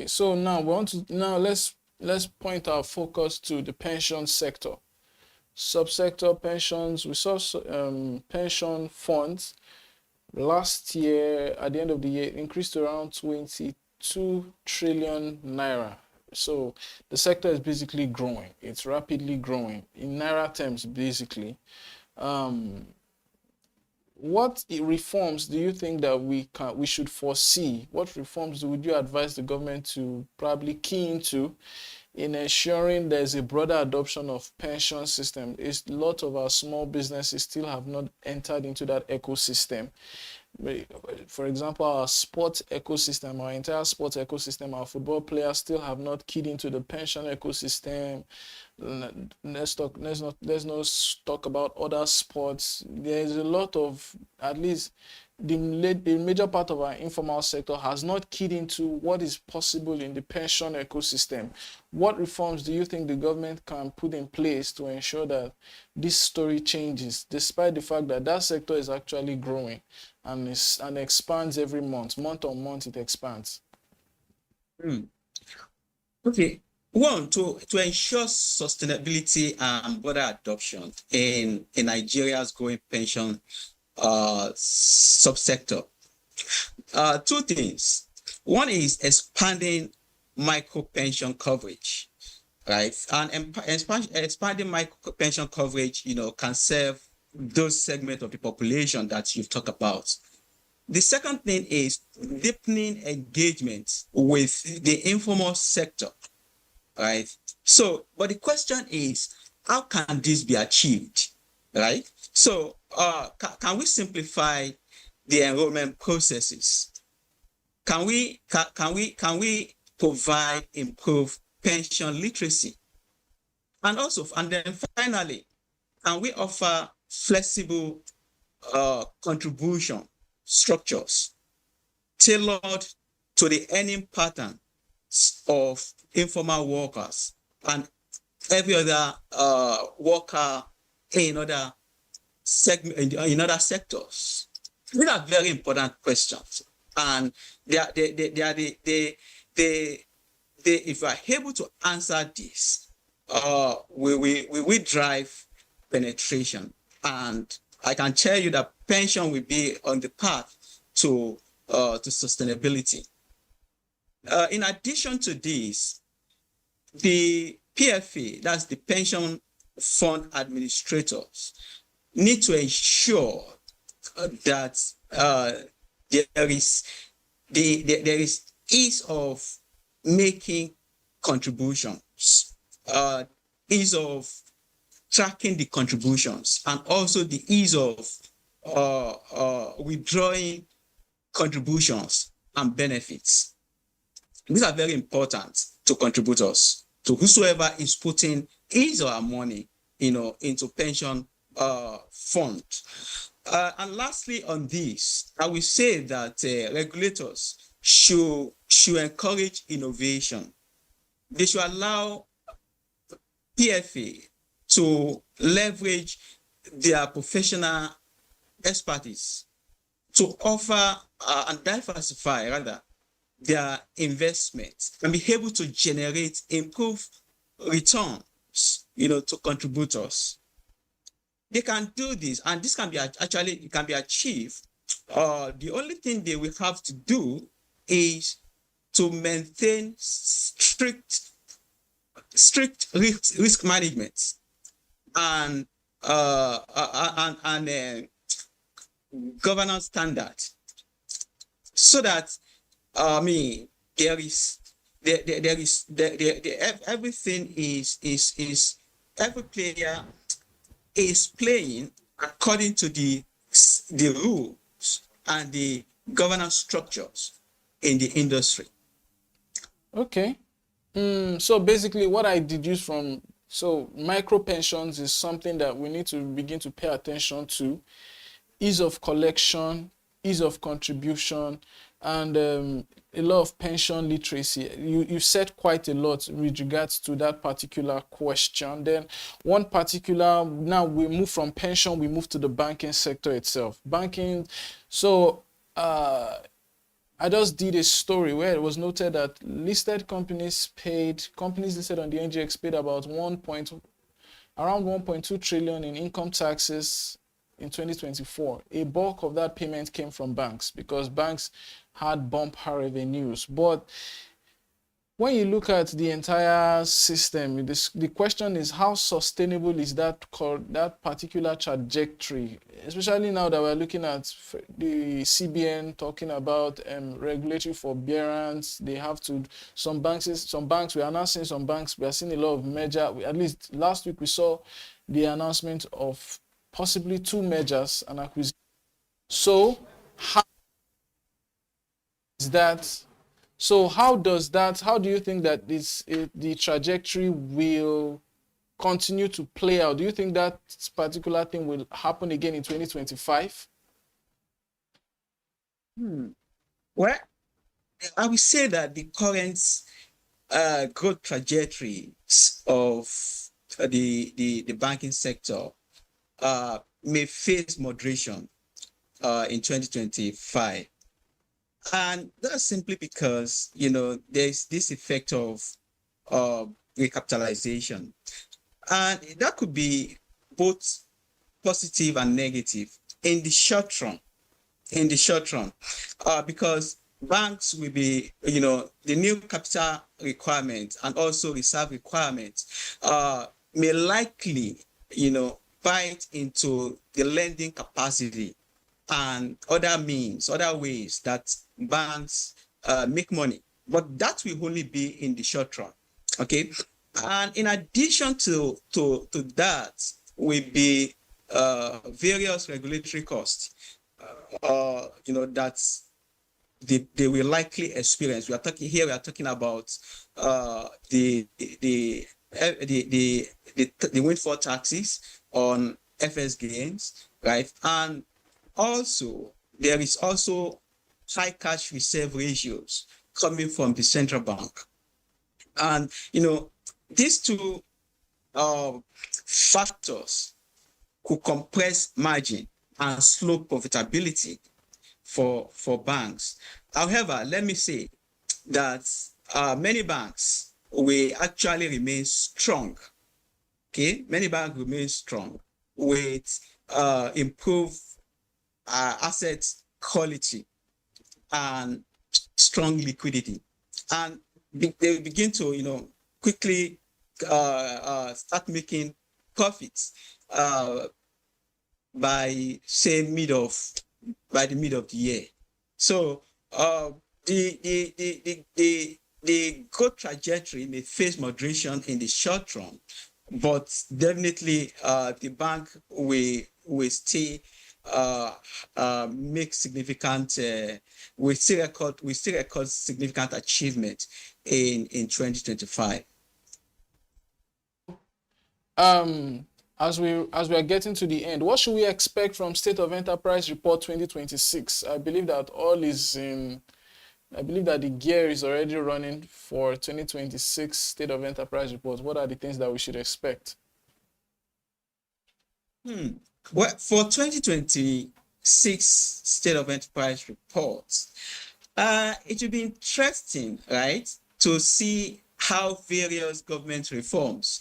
So now let's point our focus to the pension sector. Subsector pensions. We saw pension funds last year, at the end of the year, increased to around 22 trillion naira. So the sector is basically growing. It's rapidly growing in naira terms, basically. What reforms do you think that we should foresee? What reforms would you advise the government to probably key into in ensuring there's a broader adoption of pension system? A lot of our small businesses still have not entered into that ecosystem. For example, our sports ecosystem, our entire sports ecosystem, our football players still have not keyed into the pension ecosystem. Let's not talk about other sports. There's a lot of, at least the major part of our informal sector has not keyed into what is possible in the pension ecosystem. What reforms do you think the government can put in place to ensure that this story changes, despite the fact that that sector is actually growing and expands every month on month it expands? Okay. One, to ensure sustainability and broader adoption in Nigeria's growing pension subsector. Two things. One is expanding micro pension coverage, right? And expanding micro pension coverage, can serve those segments of the population that you've talked about. The second thing is deepening engagement with the informal sector. right? So, but the question is, how can this be achieved, right? So, can we simplify the enrollment processes? Can we provide improved pension literacy? And then finally, can we offer flexible contribution structures tailored to the earning pattern of informal workers and every other worker in other in other sectors? These are very important questions, and if we are able to answer this, we drive penetration, and I can tell you that pension will be on the path to sustainability. In addition to this, the PFA, that's the pension fund administrators, need to ensure that there is ease of making contributions, ease of tracking the contributions, and also the ease of withdrawing contributions and benefits. These are very important to contributors, to whosoever is putting his or her money, into pension fund. And lastly, on this, I will say that regulators should encourage innovation. They should allow PFA to leverage their professional expertise to offer and diversify rather their investments and be able to generate improved returns, to contributors. They can do this, and this can be achieved. The only thing they will have to do is to maintain strict risk management and governance standards, so that everything is every player is playing according to the rules and the governance structures in the industry. Okay. So basically what I deduce from, micro pensions is something that we need to begin to pay attention to. Ease of collection, ease of contribution, and a lot of pension literacy. You said quite a lot with regards to that particular question. Then now we move from pension, we move to the banking sector itself. Banking, I just did a story where it was noted that listed companies listed on the NGX paid about around 1.2 trillion in income taxes in 2024. A bulk of that payment came from banks because banks had bumper revenues. But when you look at the entire system, the question is, how sustainable is that particular trajectory, especially now that we're looking at the CBN talking about regulatory forbearance. They have to, some banks, we are now seeing some banks, we are seeing a lot of merger. At least last week we saw the announcement of possibly 2 mergers and acquisitions. So how do you think that the trajectory will continue to play out? Do you think that particular thing will happen again in 2025? Well, I would say that the current growth trajectories of the banking sector may face moderation in 2025. And that's simply because, there's this effect of recapitalization. And that could be both positive and negative in the short run. Because banks will be, the new capital requirements and also reserve requirements may likely, bite into the lending capacity and other ways that banks make money. But that will only be in the short run. Okay, and in addition to that will be various regulatory costs, that they will likely experience. We are talking about the windfall taxes on FS gains, right? And also there is also high cash reserve ratios coming from the central bank. And these two factors could compress margin and slow profitability for banks. However, let me say that many banks will actually remain strong. Okay, many banks remain strong with improved asset quality and strong liquidity, and they will begin to quickly start making profits by the mid of the year. So the growth trajectory may face moderation in the short run, but definitely the bank will still make significant we still record significant achievement in 2025. As we are getting to the end, what should we expect from State of Enterprise Report 2026? I believe that the gear is already running for 2026 State of Enterprise Report. What are the things that we should expect? Well, for 2026 State of Enterprise Report, it will be interesting, right, to see how various government reforms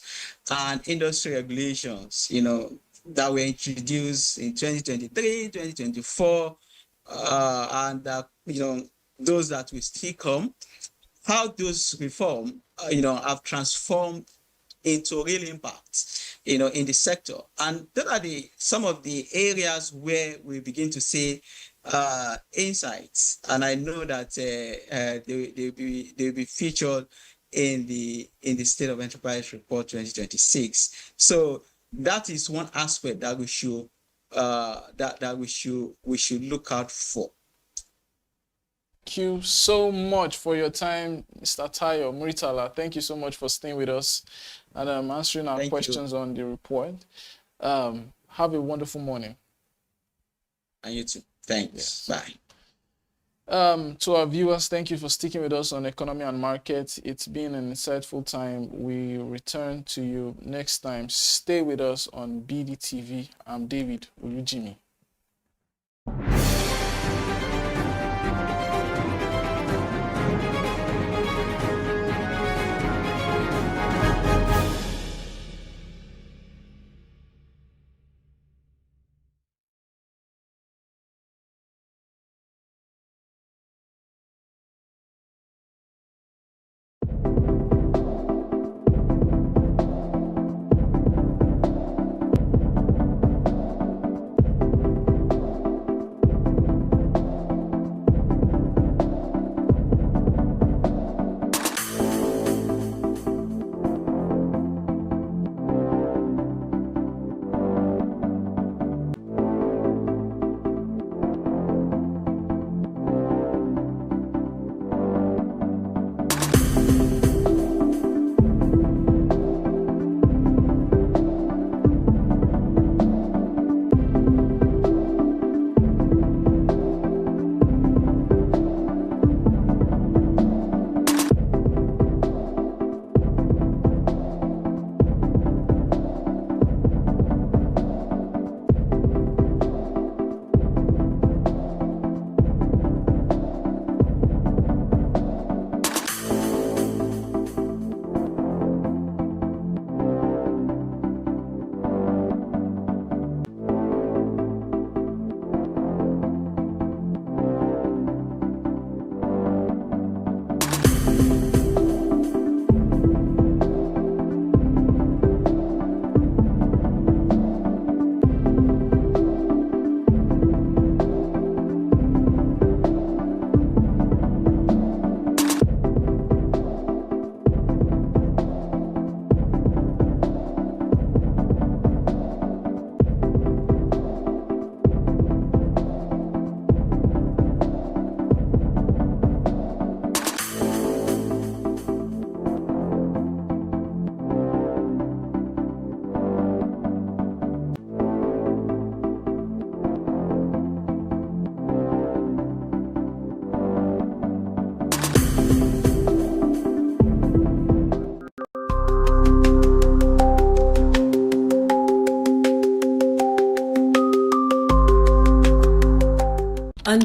and industry regulations, that were introduced in 2023, 2024, and those that will still come, how those reforms, have transformed into real impact, in the sector. And those are some of the areas where we begin to see insights. And I know that they'll be featured in the State of Enterprise Report 2026. So that is one aspect that we should we should look out for. Thank you so much for your time, Mr. Tayo Muritala. Thank you so much for staying with us and answering our questions on the report. Have a wonderful morning. And you too. Thanks. Yes. Bye. To our viewers, thank you for sticking with us on Economy and Market. It's been an insightful time. We return to you next time. Stay with us on BDTV. I'm David Uyujimi.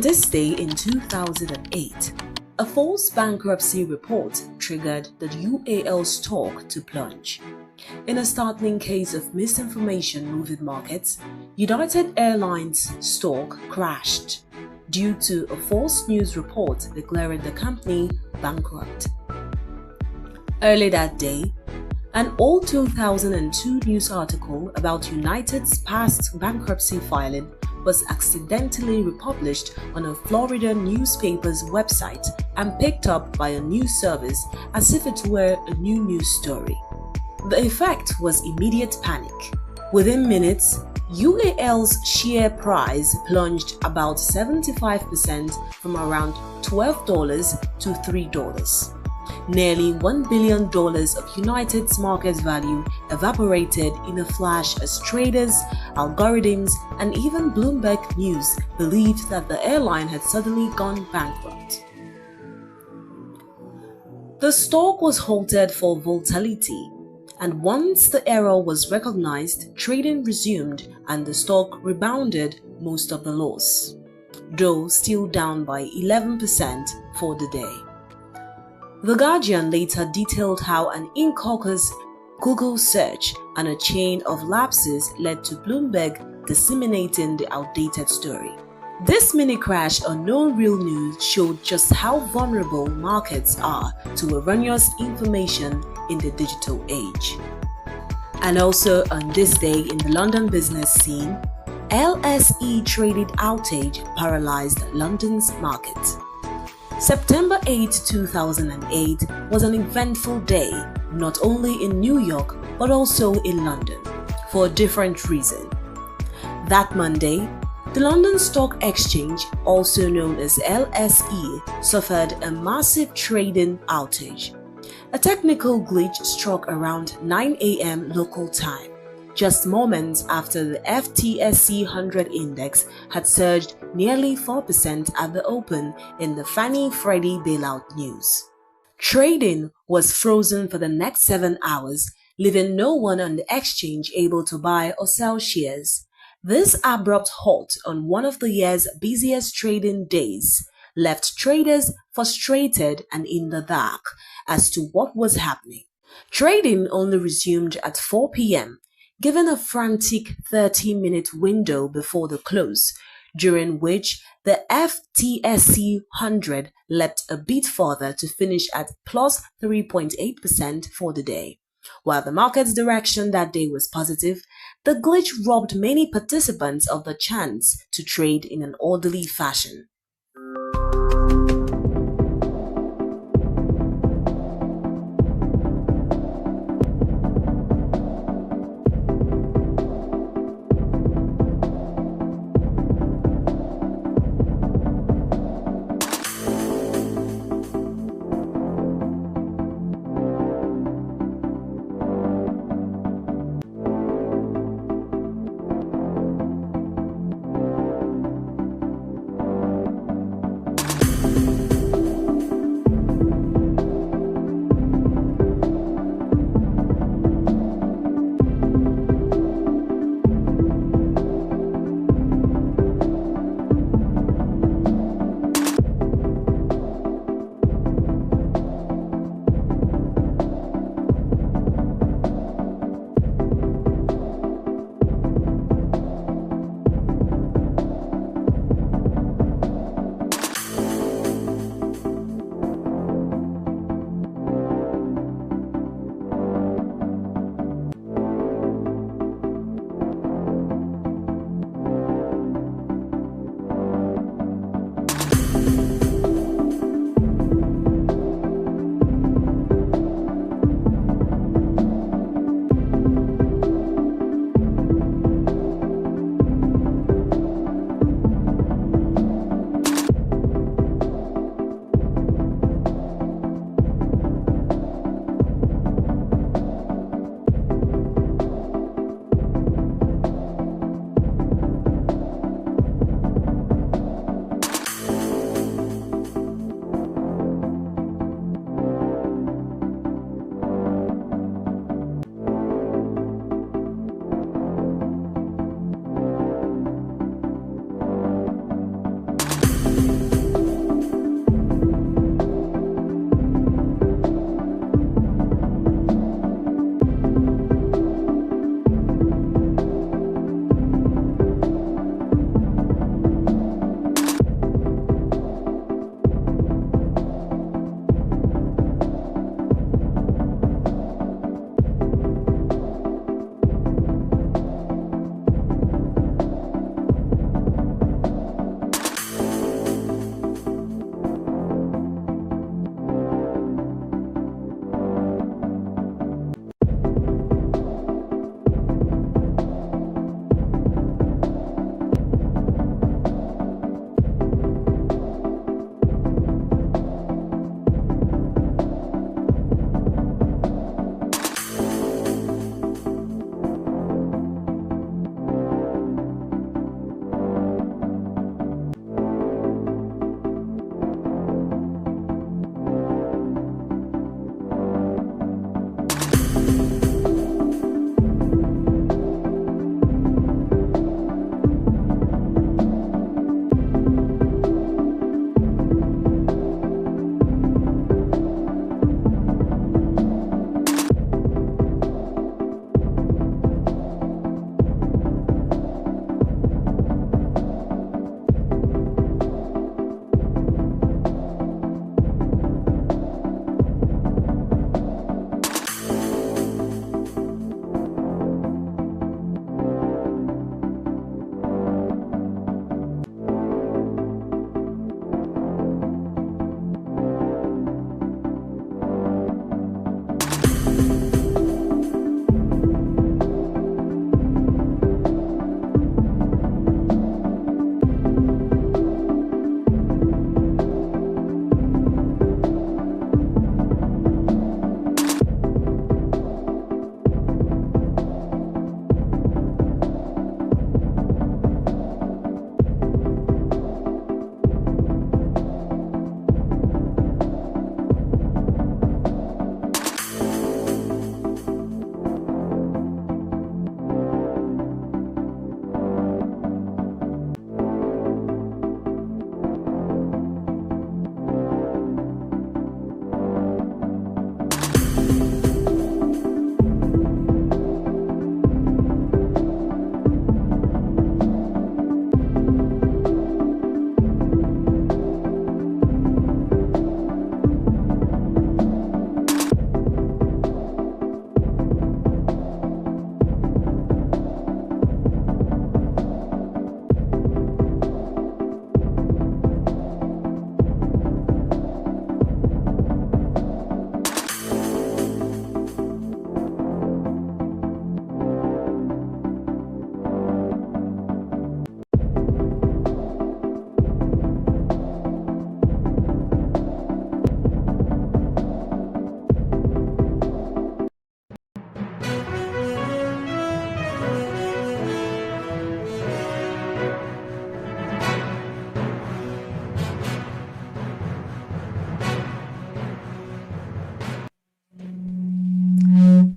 this day in 2008, a false bankruptcy report triggered the UAL stock to plunge. In a startling case of misinformation moving markets, United Airlines stock crashed due to a false news report declaring the company bankrupt. Early that day, an old 2002 news article about United's past bankruptcy filing was accidentally republished on a Florida newspaper's website and picked up by a news service as if it were a new news story. The effect was immediate panic. Within minutes, UAL's share price plunged about 75% from around $12 to $3. Nearly $1 billion of United's market value evaporated in a flash as traders, algorithms, and even Bloomberg News believed that the airline had suddenly gone bankrupt. The stock was halted for volatility, and once the error was recognized, trading resumed and the stock rebounded most of the loss, though still down by 11% for the day. The Guardian later detailed how an incautious Google search and a chain of lapses led to Bloomberg disseminating the outdated story. This mini crash on No Real News showed just how vulnerable markets are to erroneous information in the digital age. And also on this day in the London business scene, LSE traded outage paralyzed London's market. September 8, 2008 was an eventful day, not only in New York but also in London, for a different reason. That Monday, the London Stock Exchange, also known as LSE, suffered a massive trading outage. A technical glitch struck around 9 a.m. local time, just moments after the FTSE 100 index had surged nearly 4% at the open in the Fannie Freddie bailout news. Trading was frozen for the next 7 hours, leaving no one on the exchange able to buy or sell shares. This abrupt halt on one of the year's busiest trading days left traders frustrated and in the dark as to what was happening. Trading only resumed at 4 p.m., given a frantic 30-minute window before the close, during which the FTSE 100 leapt a bit further to finish at plus 3.8% for the day. While the market's direction that day was positive, the glitch robbed many participants of the chance to trade in an orderly fashion.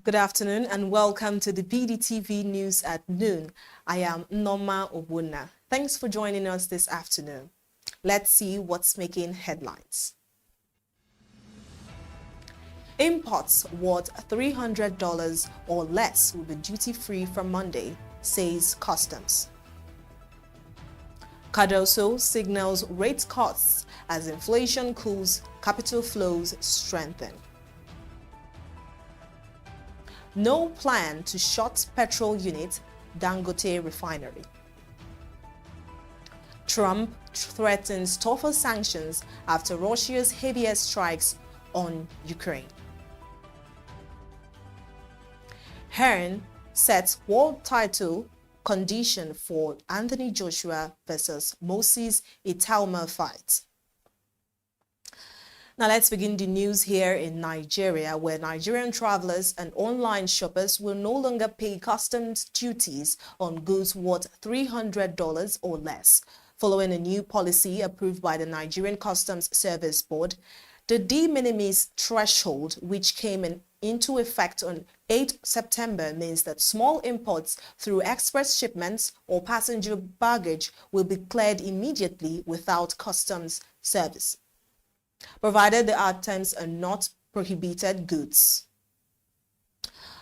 Good afternoon and welcome to the BDTV News at noon. I am Norma Obuna. Thanks for joining us this afternoon. Let's see what's making headlines. Imports worth $300 or less will be duty-free from Monday, says Customs. Cardoso signals rate cuts as inflation cools, capital flows strengthen. No plan to shut petrol unit, Dangote refinery. Trump threatens tougher sanctions after Russia's heaviest strikes on Ukraine. Hearn sets world title condition for Anthony Joshua versus Moses Itauma fight. Now let's begin the news here in Nigeria, where Nigerian travelers and online shoppers will no longer pay customs duties on goods worth $300 or less. Following a new policy approved by the Nigerian Customs Service Board, the de minimis threshold, which came into effect on 8 September, means that small imports through express shipments or passenger baggage will be cleared immediately without customs service, provided the items are not prohibited goods.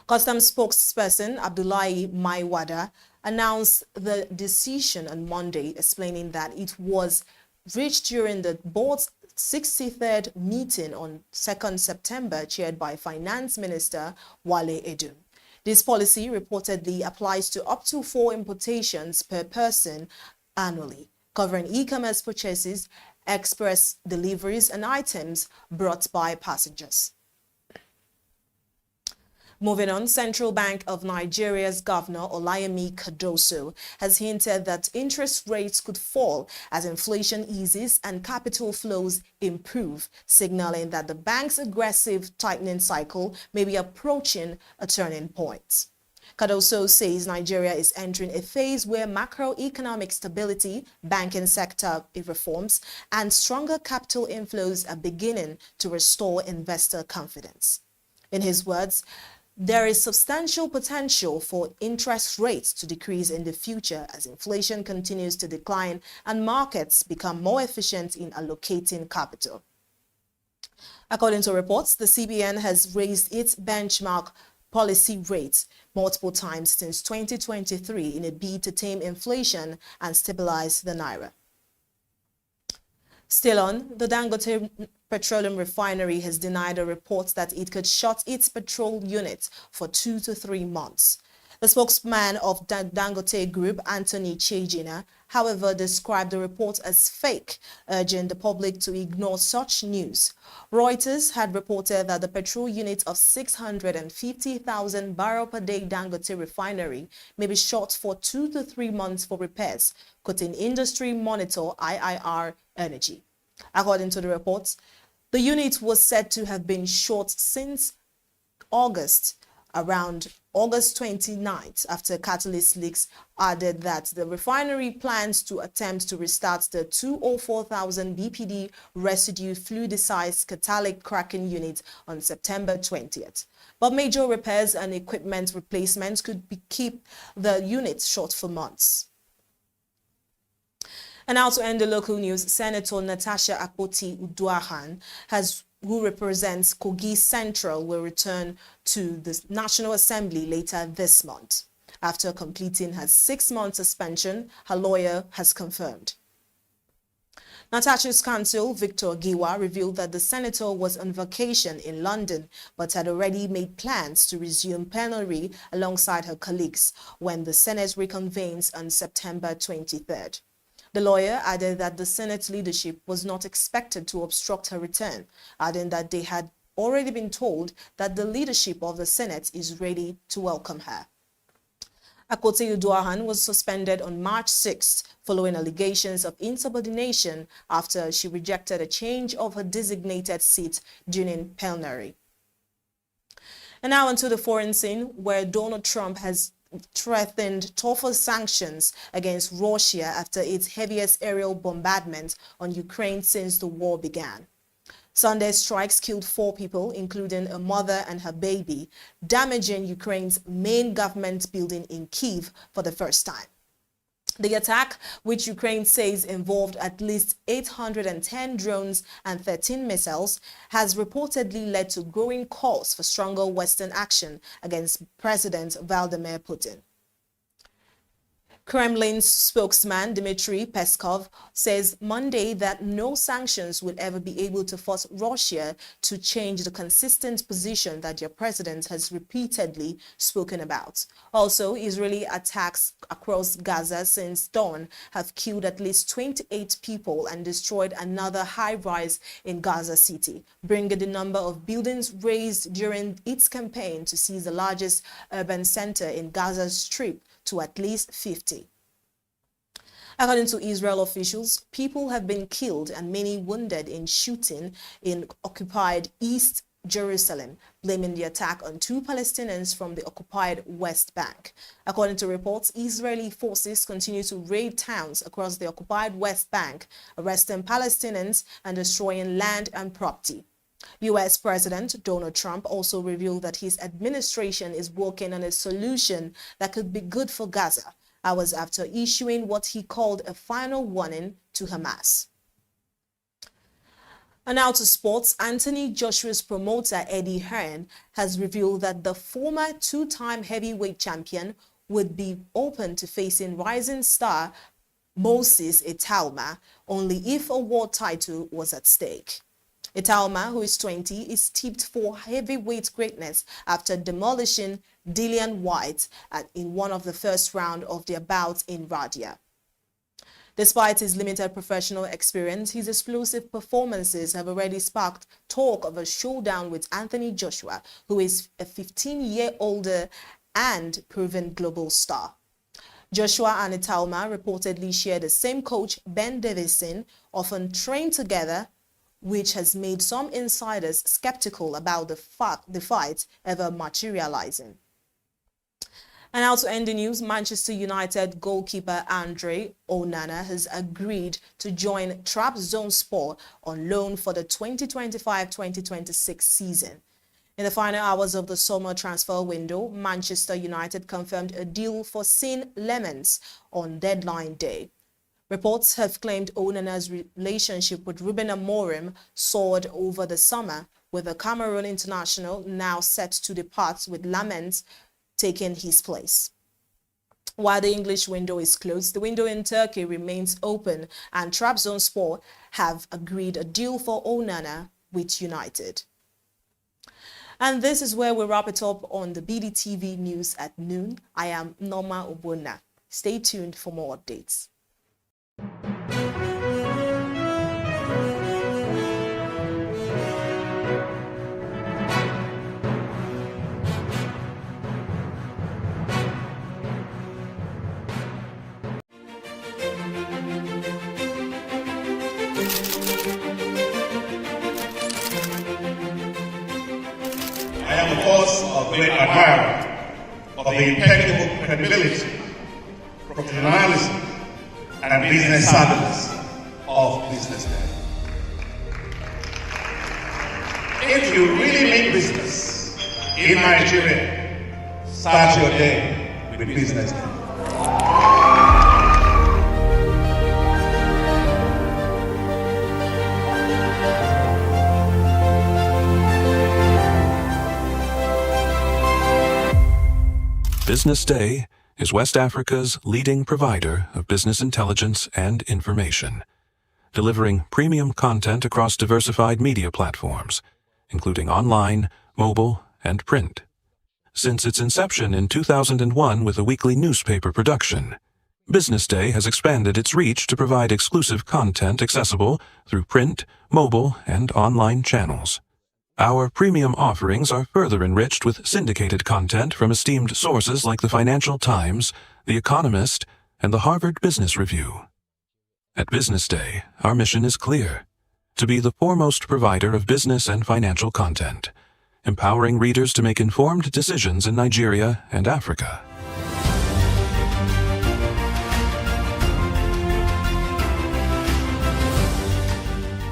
Customs spokesperson Abdullahi Maiwada announced the decision on Monday, explaining that it was reached during the board's 63rd meeting on 2nd September, chaired by Finance Minister Wale Edun. This policy reportedly applies to up to 4 importations per person annually, covering e-commerce purchases, express deliveries, and items brought by passengers. Moving on, Central Bank of Nigeria's Governor Olayemi Cardoso has hinted that interest rates could fall as inflation eases and capital flows improve, signaling that the bank's aggressive tightening cycle may be approaching a turning point. Cardoso says Nigeria is entering a phase where macroeconomic stability, banking sector reforms, and stronger capital inflows are beginning to restore investor confidence. In his words, there is substantial potential for interest rates to decrease in the future as inflation continues to decline and markets become more efficient in allocating capital. According to reports, the CBN has raised its benchmark policy rate multiple times since 2023 in a bid to tame inflation and stabilize the naira. Still on, the Dangote Petroleum Refinery has denied a report that it could shut its petrol unit for 2 to 3 months. The spokesman of Dangote Group, Anthony Chejina, however, described the report as fake, urging the public to ignore such news. Reuters had reported that the petrol unit of 650,000 barrel per day Dangote refinery may be shut for 2 to 3 months for repairs, quoting industry monitor IIR Energy. According to the reports, the unit was said to have been shut since around August 29th, after catalyst leaks added that the refinery plans to attempt to restart the 204,000 BPD residue fluidized catalytic cracking unit on September 20th. But major repairs and equipment replacements could keep the unit shut for months. And now to end the local news, Senator Natasha Akpoti-Uduaghan who represents Kogi Central, will return to the National Assembly later this month. After completing her 6-month suspension, her lawyer has confirmed. Natasha's counsel, Victor Giwa, revealed that the senator was on vacation in London but had already made plans to resume plenary alongside her colleagues when the Senate reconvenes on September 23rd. The lawyer added that the Senate leadership was not expected to obstruct her return, adding that they had already been told that the leadership of the Senate is ready to welcome her. Akpoti-Uduaghan was suspended on March 6th following allegations of insubordination after she rejected a change of her designated seat during plenary. And now onto the foreign scene, where Donald Trump has threatened tougher sanctions against Russia after its heaviest aerial bombardment on Ukraine since the war began. Sunday's strikes killed 4 people, including a mother and her baby, damaging Ukraine's main government building in Kyiv for the first time. The attack, which Ukraine says involved at least 810 drones and 13 missiles, has reportedly led to growing calls for stronger Western action against President Vladimir Putin. Kremlin's spokesman Dmitry Peskov says Monday that no sanctions would ever be able to force Russia to change the consistent position that their president has repeatedly spoken about. Also, Israeli attacks across Gaza since dawn have killed at least 28 people and destroyed another high-rise in Gaza City, bringing the number of buildings razed during its campaign to seize the largest urban center in Gaza Strip to at least 50. According to Israel officials, people have been killed and many wounded in shooting in occupied East Jerusalem, blaming the attack on 2 Palestinians from the occupied West Bank. According to reports, Israeli forces continue to raid towns across the occupied West Bank, arresting Palestinians and destroying land and property. U.S. President Donald Trump also revealed that his administration is working on a solution that could be good for Gaza, hours after issuing what he called a final warning to Hamas. And now to sports. Anthony Joshua's promoter Eddie Hearn has revealed that the former 2-time heavyweight champion would be open to facing rising star Moses Itauma only if a world title was at stake. Itauma, who is 20, is tipped for heavyweight greatness after demolishing Dillian White in one of the first round of their bouts in Riyadh. Despite his limited professional experience, his explosive performances have already sparked talk of a showdown with Anthony Joshua, who is a 15-year-older and proven global star. Joshua and Itauma reportedly share the same coach, Ben Davison, often trained together, which has made some insiders skeptical about the fight ever materializing. And now to end the news, Manchester United goalkeeper Andre Onana has agreed to join Trabzonspor on loan for the 2025-2026 season. In the final hours of the summer transfer window, Manchester United confirmed a deal for Sean Lemens on deadline day. Reports have claimed Onana's relationship with Ruben Amorim soared over the summer, with the Cameroon international now set to depart with Lamens taking his place. While the English window is closed, the window in Turkey remains open, and Trabzonspor have agreed a deal for Onana with United. And this is where we wrap it up on the BDTV News at noon. I am Norma Obona. Stay tuned for more updates. I am, of course, a great admirer of the impeccable credibility, professionalism, and business savviness of BusinessDay. If you really make business in Nigeria, start your day with BusinessDay. BusinessDay is West Africa's leading provider of business intelligence and information, delivering premium content across diversified media platforms, including online, mobile, and print. Since its inception in 2001 with a weekly newspaper production, BusinessDay has expanded its reach to provide exclusive content accessible through print, mobile, and online channels. Our premium offerings are further enriched with syndicated content from esteemed sources like the Financial Times, The Economist, and the Harvard Business Review. At BusinessDay, our mission is clear: to be the foremost provider of business and financial content, empowering readers to make informed decisions in Nigeria and Africa.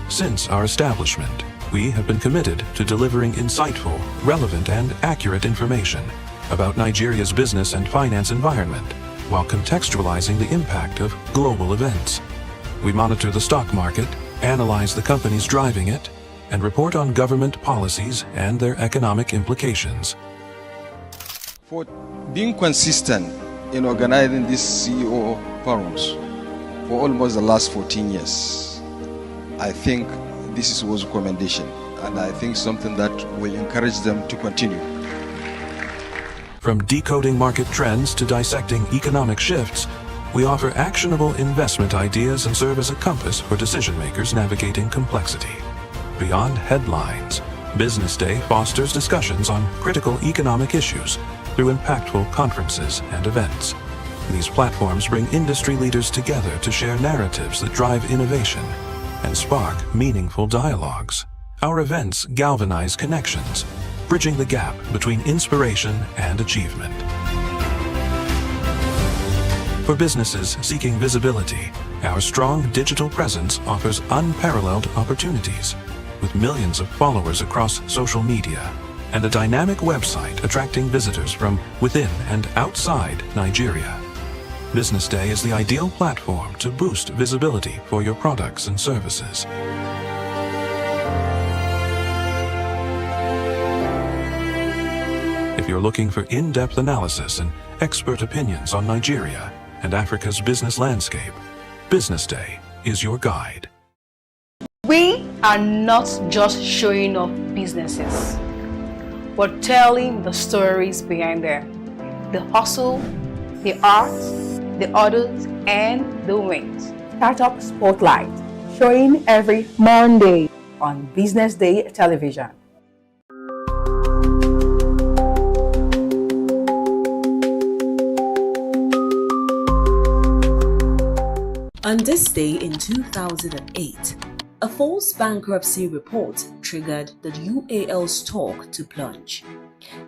Since our establishment, we have been committed to delivering insightful, relevant, and accurate information about Nigeria's business and finance environment while contextualizing the impact of global events. We monitor the stock market, analyze the companies driving it, and report on government policies and their economic implications. For being consistent in organizing these CEO forums for almost the last 14 years, I think this was a commendation, and I think something that will encourage them to continue. From decoding market trends to dissecting economic shifts, we offer actionable investment ideas and serve as a compass for decision makers navigating complexity. Beyond headlines, Business Day fosters discussions on critical economic issues through impactful conferences and events. These platforms bring industry leaders together to share narratives that drive innovation and spark meaningful dialogues. Our events galvanize connections, bridging the gap between inspiration and achievement. For businesses seeking visibility, our strong digital presence offers unparalleled opportunities. With millions of followers across social media and a dynamic website attracting visitors from within and outside Nigeria, Business Day is the ideal platform to boost visibility for your products and services. If you're looking for in-depth analysis and expert opinions on Nigeria and Africa's business landscape, Business Day is your guide. We are not just showing off businesses. We're telling the stories behind them. The hustle, the art, the orders, and the wins. Startup Spotlight, showing every Monday on Business Day television. On this day in 2008, a false bankruptcy report triggered the UAL stock to plunge.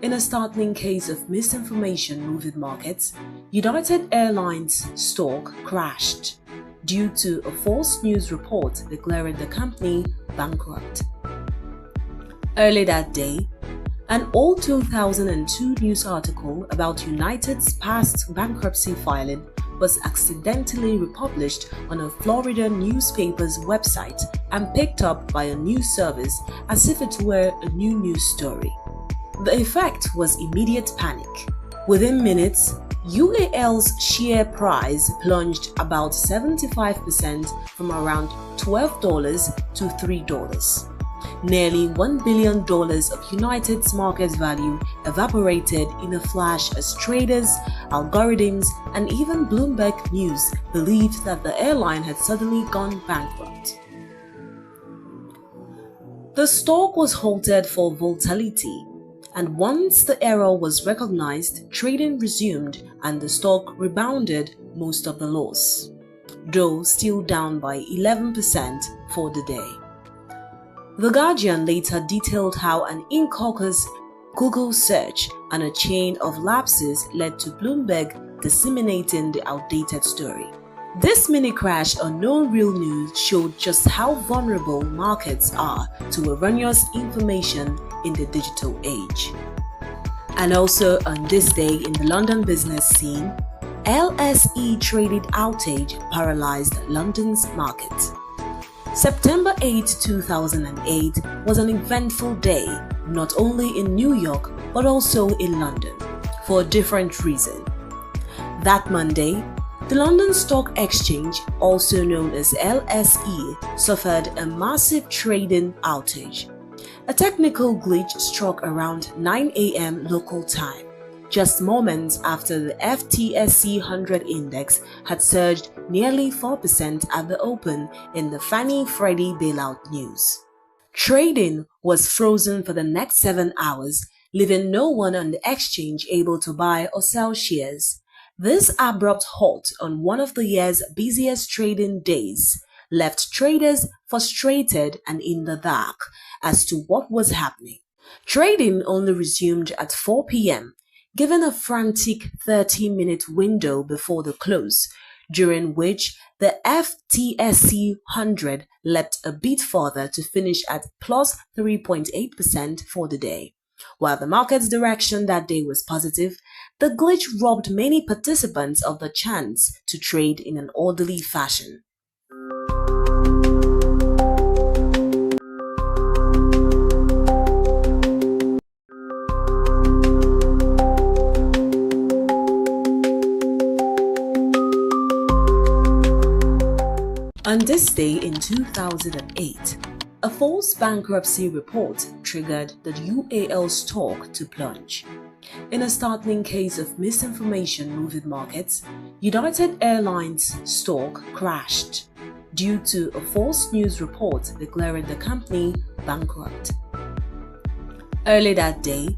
In a startling case of misinformation moving markets, United Airlines stock crashed due to a false news report declaring the company bankrupt. Early that day, an old 2002 news article about United's past bankruptcy filing was accidentally republished on a Florida newspaper's website and picked up by a news service as if it were a new news story. The effect was immediate panic. Within minutes, UAL's share price plunged about 75% from around $12 to $3. Nearly $1 billion of United's market value evaporated in a flash as traders, algorithms, and even Bloomberg News believed that the airline had suddenly gone bankrupt. The stock was halted for volatility, and once the error was recognized, trading resumed and the stock rebounded most of the loss, though still down by 11% for the day. The Guardian later detailed how an incautious Google search and a chain of lapses led to Bloomberg disseminating the outdated story. This mini crash on No Real News showed just how vulnerable markets are to erroneous information in the digital age. And also on this day in the London business scene, LSE traded outage paralyzed London's market. September 8, 2008 was an eventful day, not only in New York but also in London, for a different reason. That Monday, the London Stock Exchange, also known as LSE, suffered a massive trading outage. A technical glitch struck around 9 a.m. local time, just moments after the FTSE 100 index had surged nearly 4% at the open in the Fannie Freddie bailout news. Trading was frozen for the next 7 hours, leaving no one on the exchange able to buy or sell shares. This abrupt halt on one of the year's busiest trading days left traders frustrated and in the dark as to what was happening. Trading only resumed at 4 p.m., given a frantic 30-minute window before the close, during which the FTSE 100 leapt a bit further to finish at plus 3.8% for the day. While the market's direction that day was positive, the glitch robbed many participants of the chance to trade in an orderly fashion. On this day in 2008, a false bankruptcy report triggered the UAL stock to plunge. In a startling case of misinformation moving markets, United Airlines stock crashed due to a false news report declaring the company bankrupt. Early that day,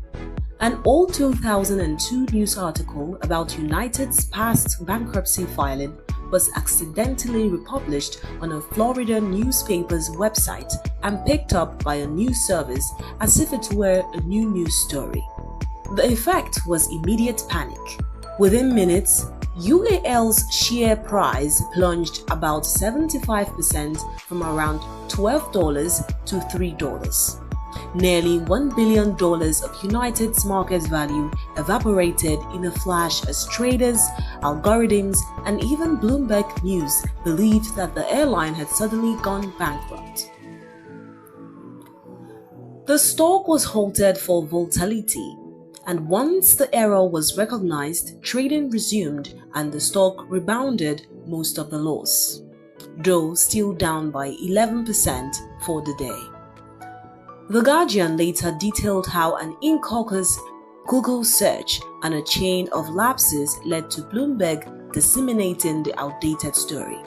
an old 2002 news article about United's past bankruptcy filing was accidentally republished on a Florida newspaper's website and picked up by a news service as if it were a new news story. The effect was immediate panic. Within minutes, UAL's share price plunged about 75% from around $12 to $3. Nearly $1 billion of United's market value evaporated in a flash as traders, algorithms, and even Bloomberg News believed that the airline had suddenly gone bankrupt. The stock was halted for volatility, and once the error was recognized, trading resumed and the stock rebounded most of the loss, though still down by 11% for the day. The Guardian later detailed how an incautious Google search and a chain of lapses led to Bloomberg disseminating the outdated story.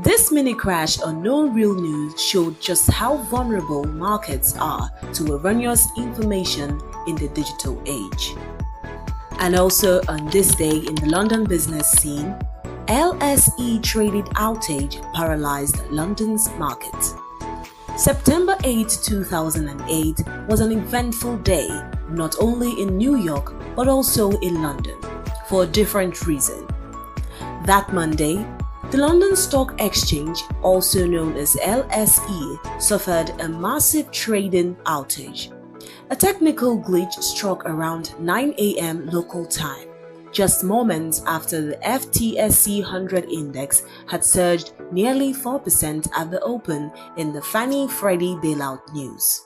This mini crash on no real news showed just how vulnerable markets are to erroneous information in the digital age. And also on this day in the London business scene, LSE traded outage paralyzed London's market. September 8, 2008 was an eventful day, not only in New York but also in London, for a different reason. That Monday, the London Stock Exchange, also known as LSE, suffered a massive trading outage. A technical glitch struck around 9 a.m. local time, just moments after the FTSE 100 index had surged nearly 4% at the open in the Fannie Freddie bailout news.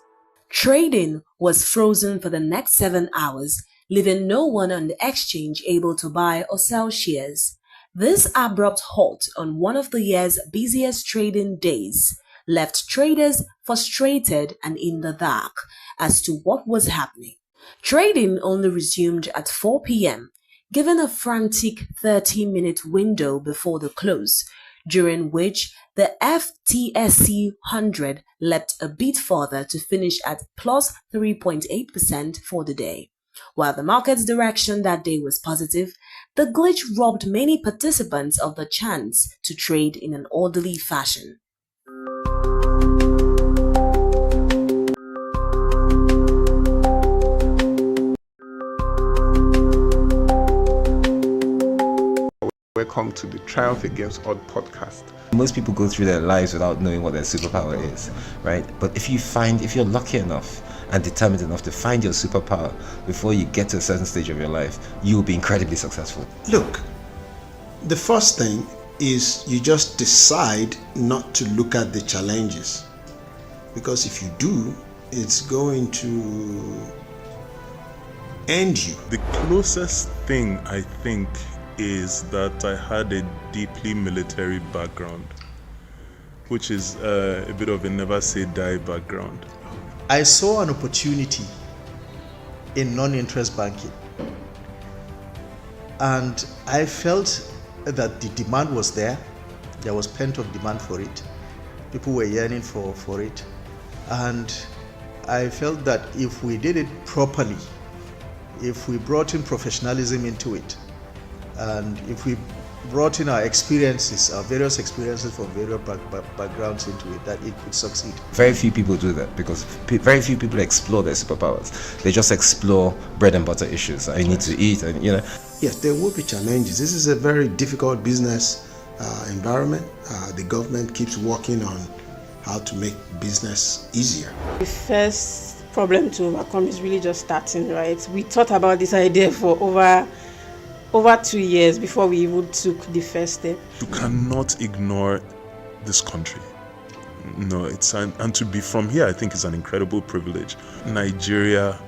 Trading was frozen for the next 7 hours, leaving no one on the exchange able to buy or sell shares. This abrupt halt on one of the year's busiest trading days left traders frustrated and in the dark as to what was happening. Trading only resumed at 4 p.m., given a frantic 30-minute window before the close, during which the FTSE 100 leapt a bit further to finish at plus 3.8% for the day. While the market's direction that day was positive, the glitch robbed many participants of the chance to trade in an orderly fashion. Welcome to the Triumph Against Odd podcast. Most people go through their lives without knowing what their superpower is, right? But if you're lucky enough and determined enough to find your superpower before you get to a certain stage of your life, you will be incredibly successful. Look, the first thing is you just decide not to look at the challenges, because if you do, it's going to end you. The closest thing I think is that I had a deeply military background, which is a bit of a never say die background. I saw an opportunity in non-interest banking, and I felt that the demand was there. There was pent-up demand for it. People were yearning for it, and I felt that if we did it properly, if we brought in professionalism into it, and if we brought in our experiences, our various experiences from various backgrounds into it, that it could succeed. Very few people do that because very few people explore their superpowers. They just explore bread and butter issues. I need to eat, and Yes, there will be challenges. This is a very difficult business environment. The government keeps working on how to make business easier. The first problem to overcome is really just starting, right? We thought about this idea for over 2 years before we even took the first step. You cannot ignore this country. No, and to be from here, I think is an incredible privilege. Nigeria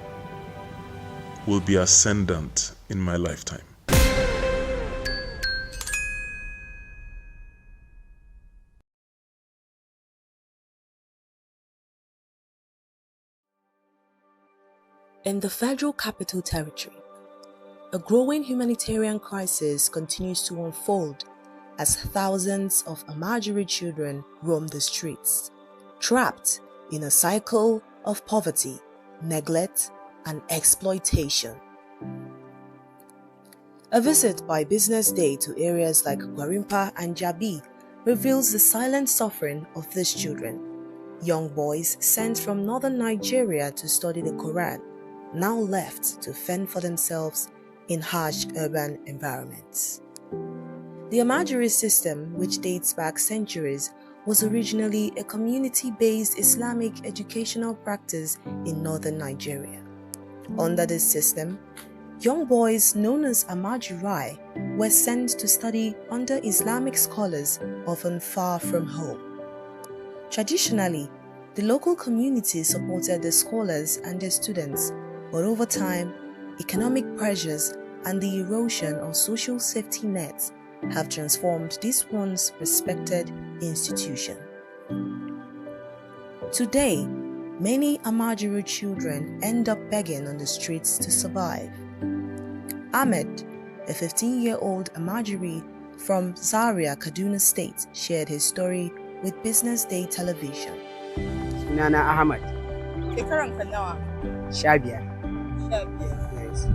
will be ascendant in my lifetime. In the Federal Capital Territory, a growing humanitarian crisis continues to unfold as thousands of Amajiri children roam the streets, trapped in a cycle of poverty, neglect, and exploitation. A visit by Business Day to areas like Gwarimpa and Jabi reveals the silent suffering of these children, young boys sent from northern Nigeria to study the Quran, now left to fend for themselves in harsh urban environments. The Amajiri system, which dates back centuries, was originally a community-based Islamic educational practice in northern Nigeria. Under this system, young boys known as Amajiri were sent to study under Islamic scholars, often far from home. Traditionally, the local community supported the scholars and their students, but over time, economic pressures and the erosion of social safety nets have transformed this once respected institution. Today, many Amajiri children end up begging on the streets to survive. Ahmed, a 15-year-old Amajiri from Zaria, Kaduna State, shared his story with Business Day television. Sunana Ahmad. Shekaranka nawa? 15. Yes.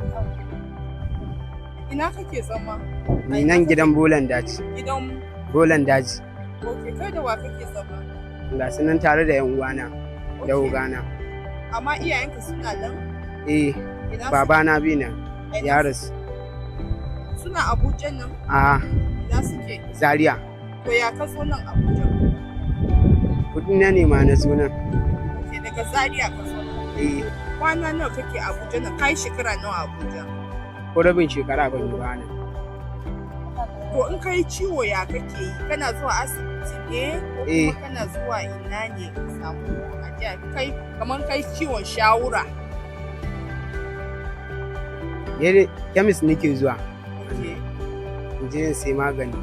Ina kake zama? Ni nan gidan Bolan Daji. Gidan Bolan Daji. Okay, kai da wa kake zama? Ga su nan tare da yan uwana da ogana. Amma iyayenka suna nan? Eh, babana bi nan. Ya rasu. Suna Abuja nan? A'a. Ina suke? Zaria. To ya ka zo nan Abuja? Kudi na ne ma na zo nan. Okay, daga Zaria ka zo nan? Eh. Kwana nawa kake Abuja nan? Kai shekara nawa Abuja? Ko rabin shekara ban yi ba nan. To in kai ciwo ya kake yi? Kana zuwa asibiti ne ko kuma kana zuwa ina ne ka samu ajiya? Kai kaman kai ciwon shawura. Yare kemis nake zuwa. In je in sai magani.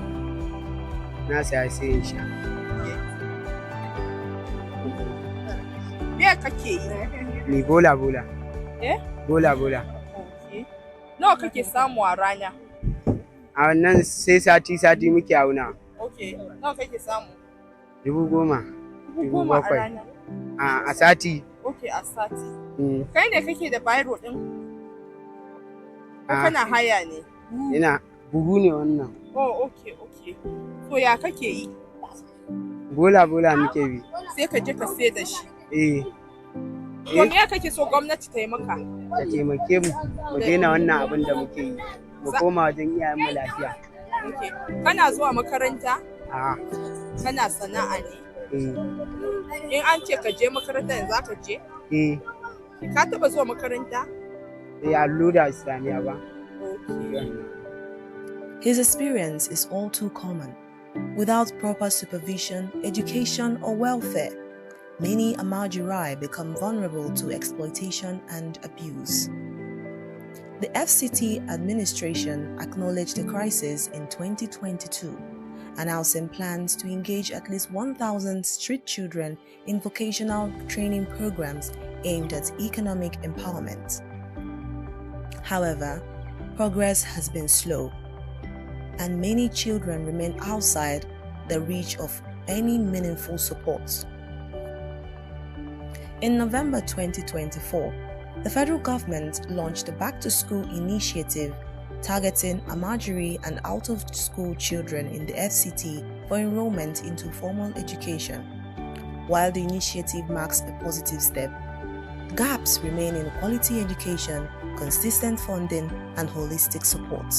Na saya sai in sha. Me kake yi? Ni bola. Eh? Bola. Okay. Nawa kake samu a rana? A wannan sai sati muke auna. Okay. Nawa kake samu? 10,000. 10,000 a rana? A sati. Okay, a sati. Kai ne kake da biro din? Ko kana haya ne? Ina bugu ne wannan. Oh, okay. To ya kake yi? Bola muke bi. Sai ka je ka sai da shi. To me kake so gwamnati ta yi maka? Ta taimake mu daina wannan abin da muke yi. Mu koma wajen iyayen mu lafiya. Okay. Kana zuwa makaranta? A'a. Kana sana'a ne? In an ce ka je makaranta yanzu ka je? Ka taba zuwa makaranta? Allura Islamiya ba. His experience is all too common. Without proper supervision, education, or welfare, many Amajiri become vulnerable to exploitation and abuse. The FCT administration acknowledged the crisis in 2022, announcing plans to engage at least 1,000 street children in vocational training programs aimed at economic empowerment. However, progress has been slow, and many children remain outside the reach of any meaningful support. In November 2024, the federal government launched a back-to-school initiative targeting Amajiri and out-of-school children in the FCT for enrollment into formal education. While the initiative marks a positive step, gaps remain in quality education, consistent funding, and holistic support.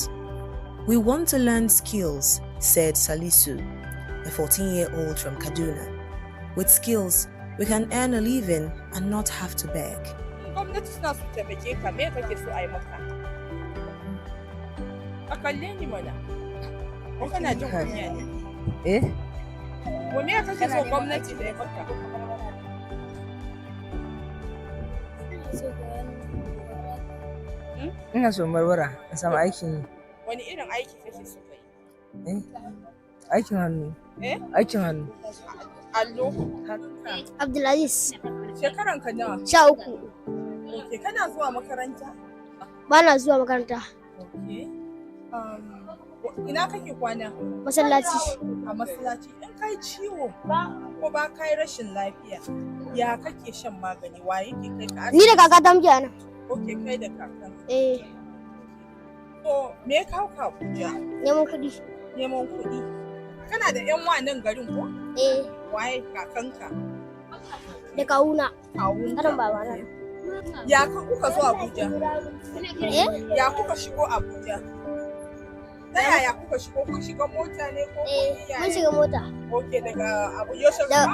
We want to learn skills, said Salisu, a 14-year-old from Kaduna. With skills, we can earn a living and not have to beg. Gwamnati suna su taimake ka, me kake so a yi maka? A kalle ni mana. Ko kana jin kunya ne? Eh? Wa me kake so gwamnati ta yi maka? Ina so barbara in samu aikin yi. Wani irin aiki kake so ka yi? Eh? Aikin hannu. Eh? Aikin hannu. Allo. Abdulaziz. Shekaran ka nawa? 13. Okay, kana zuwa makaranta? Ba na zuwa makaranta. Okay. Ina kake kwana? Masallaci. A masallaci. In kai ciwo ko ba kai rashin lafiya, ya kake shan magani? Wa yake kai ka asibiti? Ni da kakata muke ana. Okay, kai da kakan. Eh. So, me ka kawo ka Abuja? Neman kuɗi. Neman kuɗi. Kana da ƴan nan garin ko? Eh. Waye kakanka? Da kawuna. Kawun. Karan babana. Ya kuka zo Abuja? Eh? Ya kuka shigo Abuja? Ta yaya kuka shigo? Kun shiga mota ne ko mun shiga mota. Okay, daga Abuja daga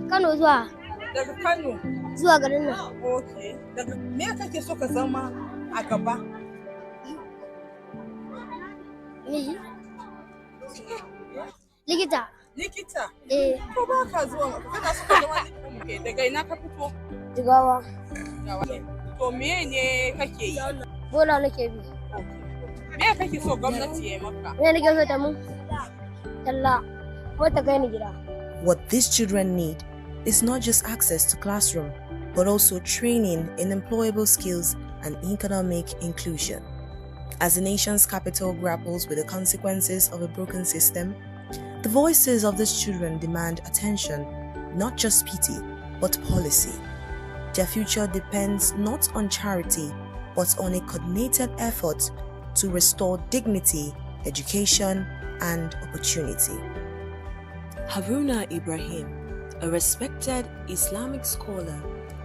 Kano zuwa. Daga Kano zuwa garin nan. Okay. Daga me kake so ka zama a gaba? Ni. Likita. Likita? Eh. Ko ba ka zuwa kana so ka zama likita? Daga ina ka fito? Jigawa. To me ne kake yi? Bola nake bi. Me kake so gwamnati ya maka? Me nake so ta mun? Talla. Wata kai ni gida. What these children need is not just access to classroom, but also training in employable skills and economic inclusion. As the nation's capital grapples with the consequences of a broken system, the voices of these children demand attention, not just pity, but policy. Their future depends not on charity, but on a coordinated effort to restore dignity, education, and opportunity. Haruna Ibrahim, a respected Islamic scholar,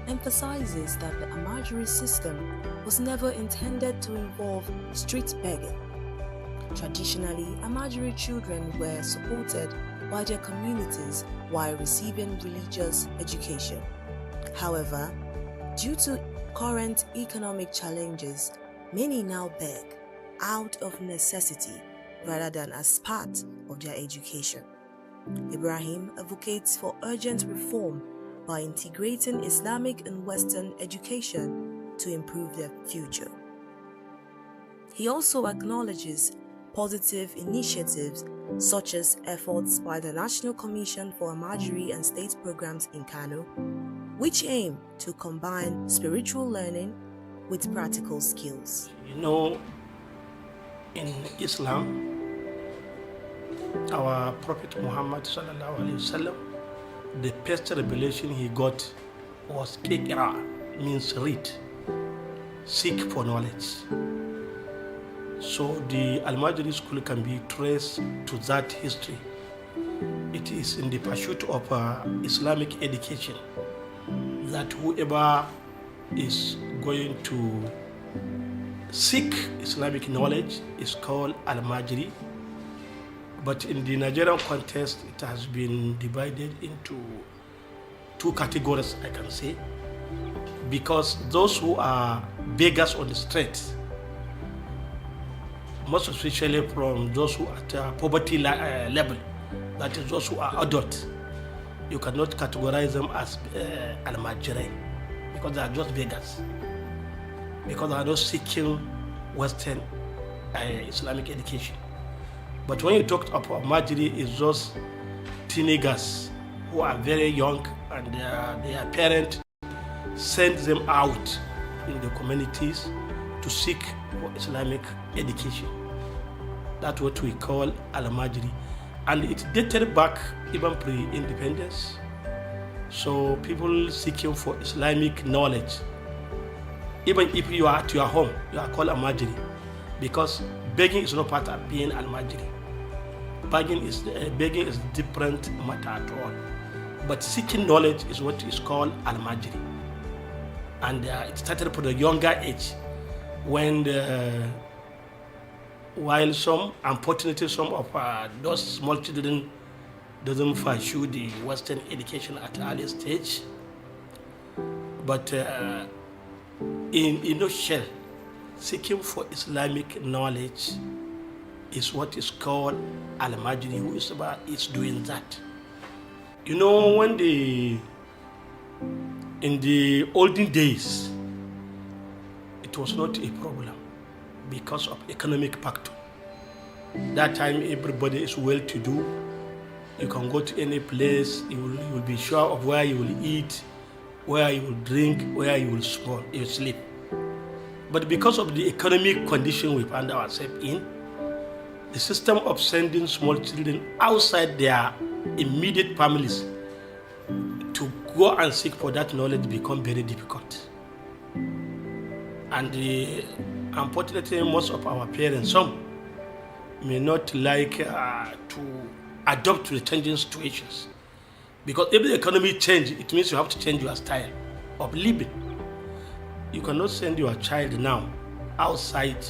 emphasizes that the Amajiri system was never intended to involve street begging. Traditionally, Amajiri children were supported by their communities while receiving religious education. However, due to current economic challenges, many now beg out of necessity rather than as part of their education. Ibrahim advocates for urgent reform by integrating Islamic and Western education to improve their future. He also acknowledges positive initiatives such as efforts by the National Commission for Amajiri and State Programs in Kano, which aim to combine spiritual learning with practical skills. You know, in Islam, our Prophet Muhammad sallallahu alaihi wasallam, the first revelation he got was Iqra, means read, seek for knowledge. So the Al-Majri school can be traced to that history. It is in the pursuit of Islamic education that whoever is going to seek Islamic knowledge is called Al-Majri. But in the Nigerian context, it has been divided into two categories, I can say, because those who are beggars on the street, most especially from those who are at poverty level, that is those who are adult, you cannot categorize them as al-majri because they are just beggars, because they are not seeking Western Islamic education. But when you talk about Majri, it's just teenagers who are very young and their parents send them out in the communities to seek for Islamic education. That's what we call Al-Majri. And it dated back even pre-independence. So people seeking for Islamic knowledge, even if you are at your home, you are called Al-Majri, because begging is not part of being Al-Majri. Begging is different matter at all. But seeking knowledge is what is called Al-Majri. And it started for the younger age when while some, unfortunately, some of those small children doesn't pursue the Western education at early stage. But in a nutshell, seeking for Islamic knowledge is what is called al-majri, who is doing that. You know, when in the olden days, it was not a problem because of economic factor. That time, everybody is well-to-do. You can go to any place, you will be sure of where you will eat, where you will drink, where you will sleep. But because of the economic condition we found ourselves in, the system of sending small children outside their immediate families to go and seek for that knowledge become very difficult. And unfortunately, most of our parents, some may not like to adapt to the changing situations. Because if the economy changes, it means you have to change your style of living. You cannot send your child now outside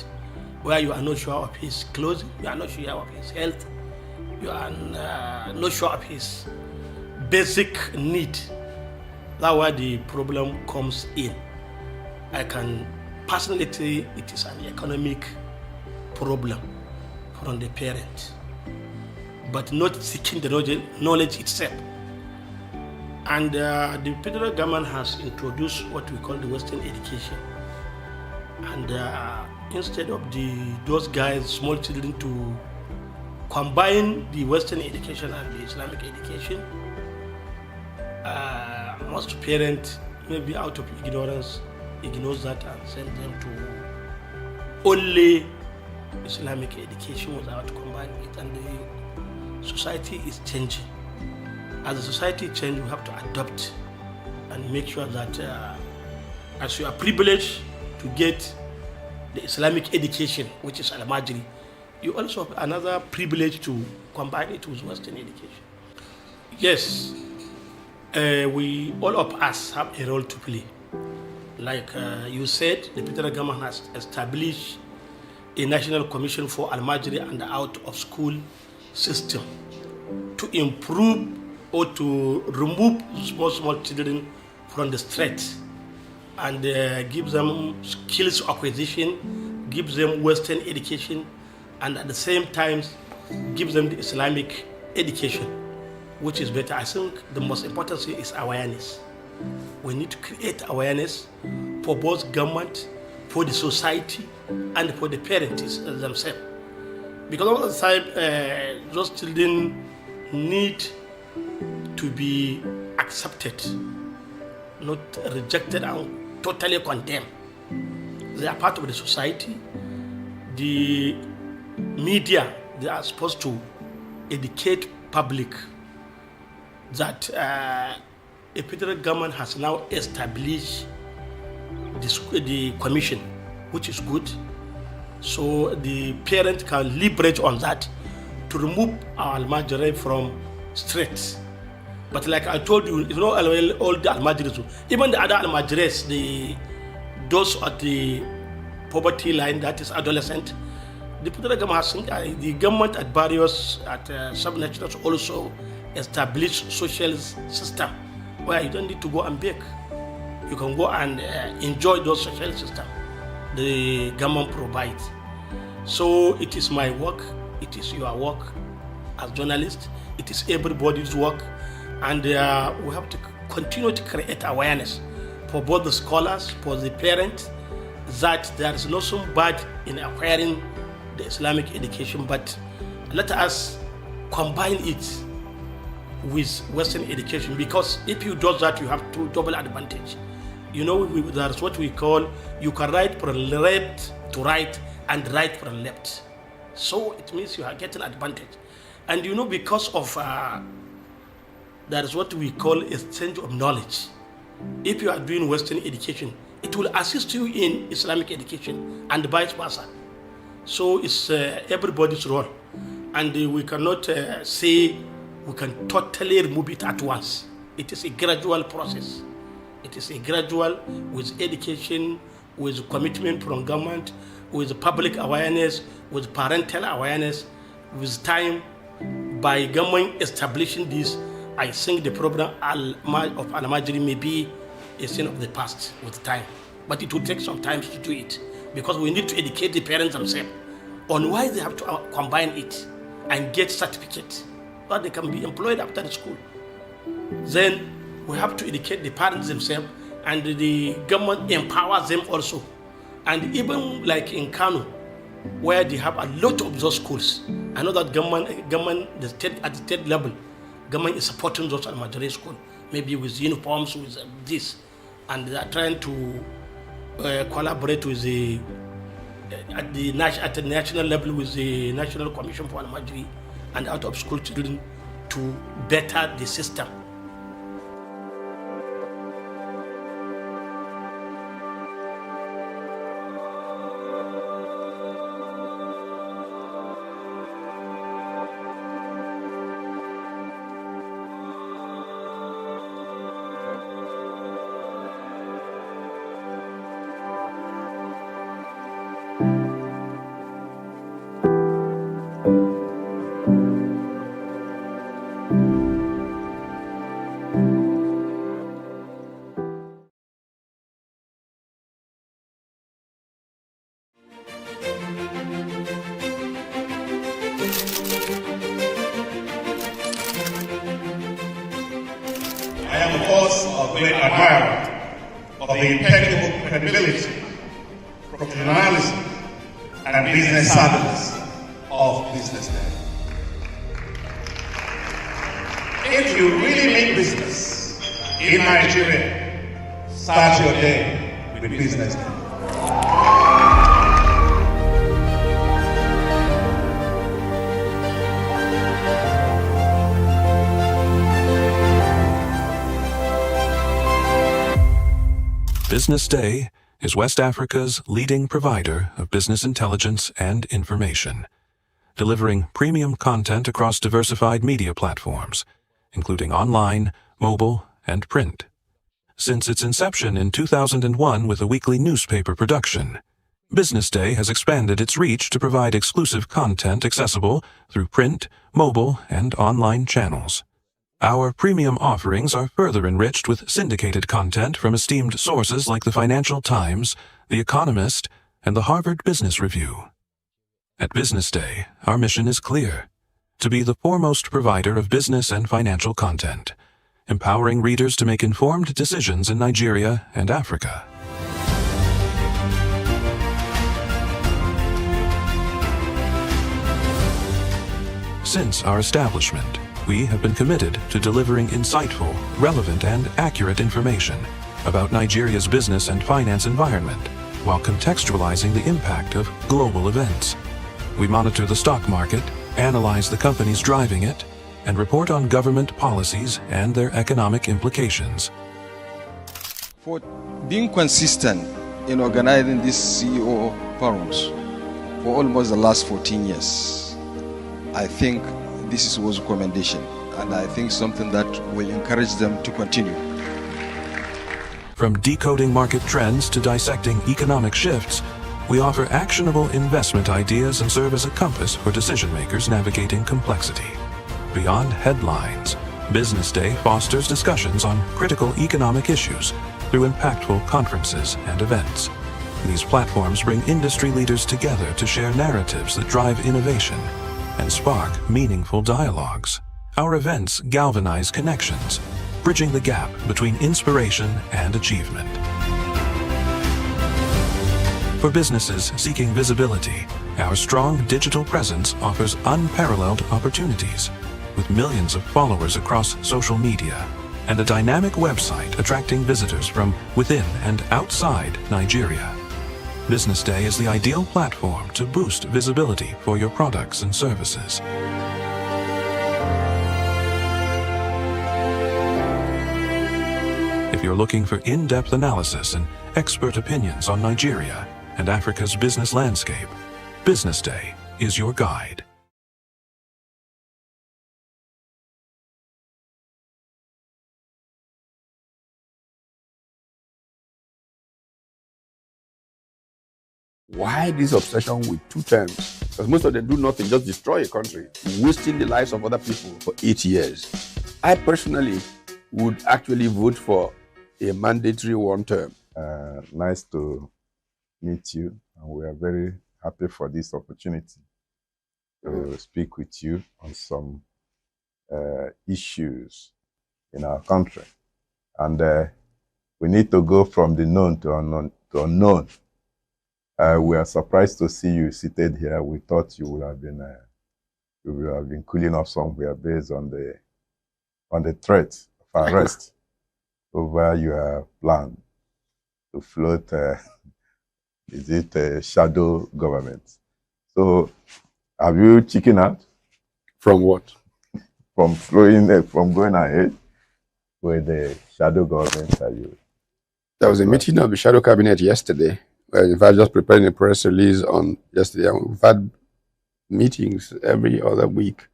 where you are not sure of his clothing, you are not sure of his health, you are not sure of his basic need. That's where the problem comes in. I can personally say it is an economic problem from the parent, but not seeking the knowledge itself. And the federal government has introduced what we call the Western education. And instead of those guys, small children, to combine the Western education and the Islamic education, most parents, maybe out of ignorance, ignores that and send them to only Islamic education without combining it. And the society is changing. As the society changes, we have to adopt and make sure that as you are privileged to get the Islamic education, which is al-majri, you also have another privilege to combine it with Western education. Yes, all of us have a role to play. Like you said, the federal government has established a national commission for al-majri and the out-of-school system to improve or to remove small children from the streets and give them skills acquisition, give them Western education, and at the same time give them the Islamic education, which is better. I think the most important thing is awareness. We need to create awareness for both government, for the society, and for the parents themselves. Because all the time, those children need to be accepted, not rejected and totally condemned. They are part of the society. The media, they are supposed to educate public that a federal government has now established the commission, which is good. So the parent can leverage on that to remove our al-majri from streets. But like I told you, you know, all the al-majris, even the other al-majris, those at the poverty line, that is adolescent, the federal government has, the government at various sub-nations also established social system where you don't need to go and beg. You can go and enjoy those social system the government provides. So it is my work, it is your work as journalists, it is everybody's work, and we have to continue to create awareness for both the scholars, for the parents, that there is nothing bad in acquiring the Islamic education, but let us combine it with Western education, because if you do that, you have two double advantage. You know, that's what we call, you can write from left to right and right from left. So it means you are getting advantage. And you know, because of that is what we call exchange of knowledge. If you are doing Western education, it will assist you in Islamic education and vice versa. So it's everybody's role. And we cannot say we can totally remove it at once. It is a gradual process. It is a gradual with education, with commitment from government, with public awareness, with parental awareness, with time, by government establishing this, I think the problem of Alamajiri may be a sin of the past with time. But it will take some time to do it because we need to educate the parents themselves on why they have to combine it and get certificates so that they can be employed after the school. Then we have to educate the parents themselves, and the government empowers them also. And even like in Kano, where they have a lot of those schools, I know that government at the state level, government is supporting those elementary schools, maybe with uniforms, with this, and they are trying to collaborate with the at the national level with the National Commission for Almajiri and out of school children to better the system. I am, of course, a great admirer of the impeccable credibility, professionalism, and business savviness of BusinessDay. If you really mean business in Nigeria, start your day with BusinessDay. BusinessDay is West Africa's leading provider of business intelligence and information, delivering premium content across diversified media platforms, including online, mobile, and print. Since its inception in 2001 with a weekly newspaper production, BusinessDay has expanded its reach to provide exclusive content accessible through print, mobile, and online channels. Our premium offerings are further enriched with syndicated content from esteemed sources like the Financial Times, The Economist, and the Harvard Business Review. At BusinessDay, our mission is clear: to be the foremost provider of business and financial content, empowering readers to make informed decisions in Nigeria and Africa. Since our establishment, we have been committed to delivering insightful, relevant, and accurate information about Nigeria's business and finance environment while contextualizing the impact of global events. We monitor the stock market, analyze the companies driving it, and report on government policies and their economic implications. For being consistent in organizing these CEO forums for almost the last 14 years, I think this was a commendation, and I think something that will encourage them to continue. From decoding market trends to dissecting economic shifts, we offer actionable investment ideas and serve as a compass for decision makers navigating complexity. Beyond headlines, BusinessDay fosters discussions on critical economic issues through impactful conferences and events. These platforms bring industry leaders together to share narratives that drive innovation and spark meaningful dialogues. Our events galvanize connections, bridging the gap between inspiration and achievement. For businesses seeking visibility, our strong digital presence offers unparalleled opportunities, with millions of followers across social media and a dynamic website attracting visitors from within and outside Nigeria. BusinessDay is the ideal platform to boost visibility for your products and services. If you're looking for in-depth analysis and expert opinions on Nigeria and Africa's business landscape, BusinessDay is your guide. Why this obsession with 2 terms? Because most of them do nothing, just destroy a country, wasting the lives of other people for 8 years. I personally would actually vote for a mandatory 1 term. Nice to meet you, and we are very happy for this opportunity to speak with you on some issues in our country. And we need to go from the known to unknown. We are surprised to see you seated here. We thought you would have been cooling off somewhere based on the threat of arrest over your plan to float. Is it a shadow government? So, have you chicken out? From what? From going ahead with the shadow government? There was a meeting of the shadow cabinet yesterday. In fact, just preparing a press release on yesterday. We've had meetings every other week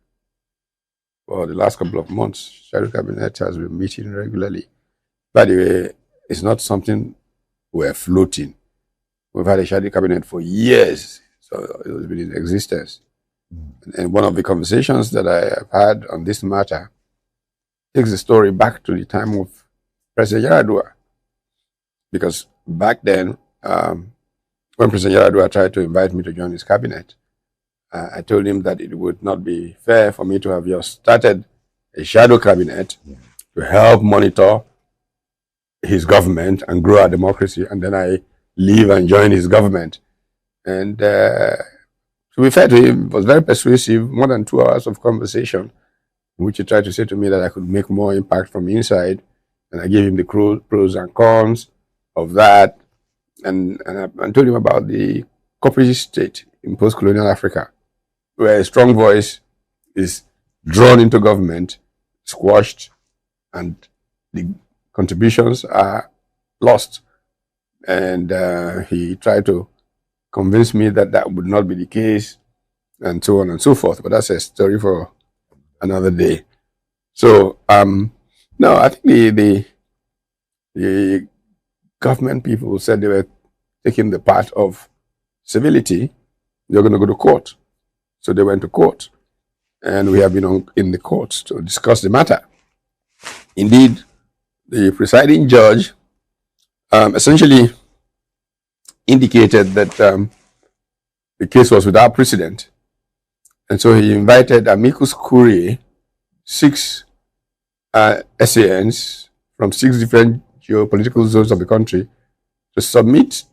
for the last couple of months. Shadow cabinet has been meeting regularly. By the way, it's not something we're floating. We've had a shadow cabinet for years, so it has been in existence. And one of the conversations that I have had on this matter takes the story back to the time of President Yaradua. Because back then, when President Yaradua tried to invite me to join his cabinet, I told him that it would not be fair for me to have just started a shadow cabinet to help monitor his government and grow our democracy, and then I leave and join his government. And to be fair to him, it was very persuasive, more than 2 hours of conversation, in which he tried to say to me that I could make more impact from inside. And I gave him the pros and cons of that, and I told him about the corporate state in post-colonial Africa, where a strong voice is drawn into government, squashed, and the contributions are lost. And he tried to convince me that that would not be the case, and so on and so forth. But that's a story for another day. So, no, I think the government people said they were taking the path of civility. They're going to go to court. So they went to court. And we have been in the courts to discuss the matter. Indeed, the presiding judge essentially indicated that the case was without precedent. And so he invited amicus curiae, 6 SANs from 6 different geopolitical zones of the country to submit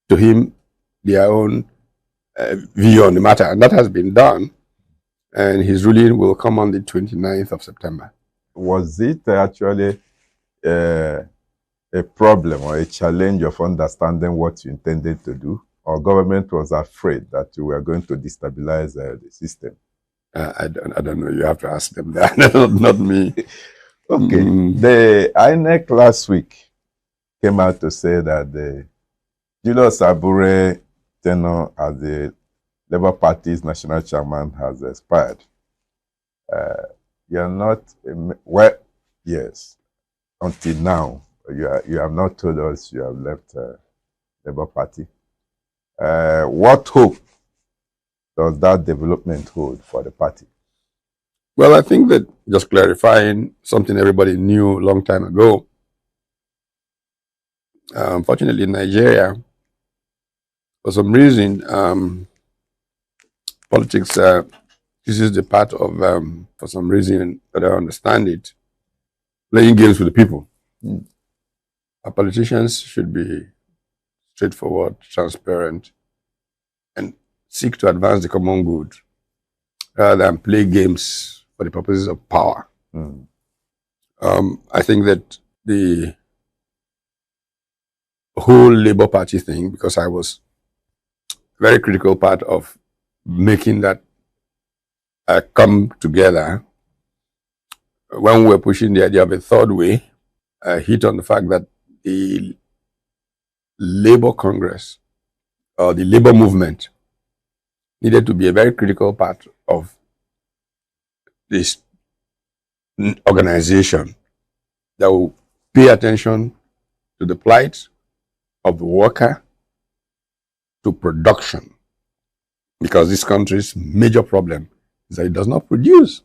to him their own view on the matter. And that has been done. And his ruling will come on the 29th of September. Was it actually a problem or a challenge of understanding what you intended to do? Or government was afraid that you were going to destabilize the system? I don't know. You have to ask them that, not me. Okay. The INEC last week came out to say that the Julius Abure tenure as the Labour Party's national chairman has expired. You are not, well, yes, until now, you have not told us you have left Labour Party. What hope does that development hold for the party? Well, I think that just clarifying something everybody knew a long time ago. Unfortunately, in Nigeria, for some reason, politics this is the part of, for some reason that I understand it, playing games with the people. Our politicians should be straightforward, transparent, and seek to advance the common good rather than play games for the purposes of power. I think that the whole Labour Party thing, because I was a very critical part of making that come together, when we were pushing the idea of a third way, I hit on the fact that the Labour Congress or the Labour movement needed to be a very critical part of this organization that will pay attention to the plight of the worker, to production, because this country's major problem is that it does not produce.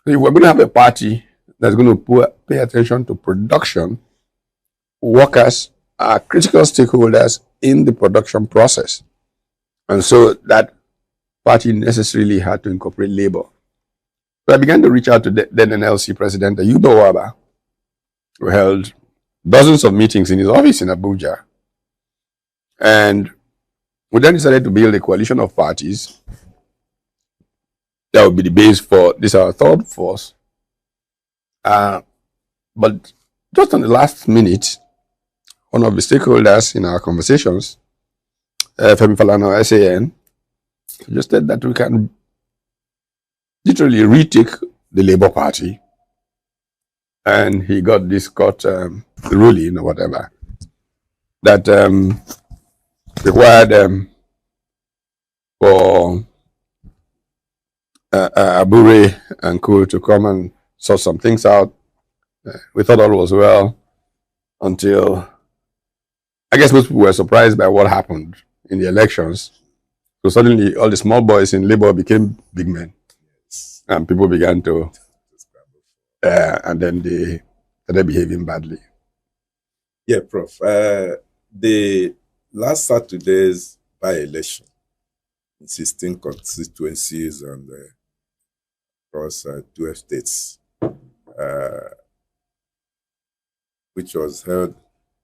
So if we're going to have a party that's going to pay attention to production, workers are critical stakeholders in the production process. And so that party necessarily had to incorporate labor. So I began to reach out to then NLC President Ayuba Waba, who held dozens of meetings in his office in Abuja. And we then decided to build a coalition of parties that would be the base for this, our third force. But just on the last minute, one of the stakeholders in our conversations, Femi Falana, SAN, suggested that we can literally retake the Labour Party. And he got this ruling or whatever that required for Abure and co to come and sort some things out. We thought all was well until, I guess most people were surprised by what happened in the elections. So suddenly all the small boys in Labour became big men. And people began to, and then they started behaving badly. Yeah, Prof. The last Saturday's by-election in 16 constituencies and across 12 states, which was held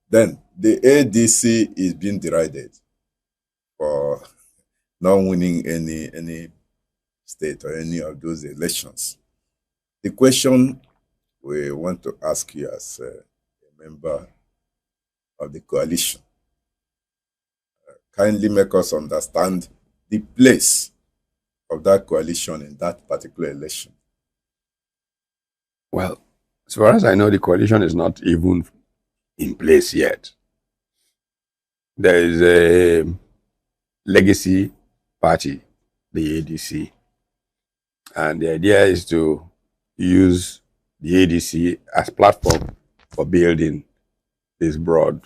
then, the ADC is being derided for not winning any state or any of those elections. The question we want to ask you as a member of the coalition, kindly make us understand the place of that coalition in that particular election. Well, as far as I know, the coalition is not even in place yet. There is a legacy party, the ADC, and the idea is to use the ADC as platform for building this broad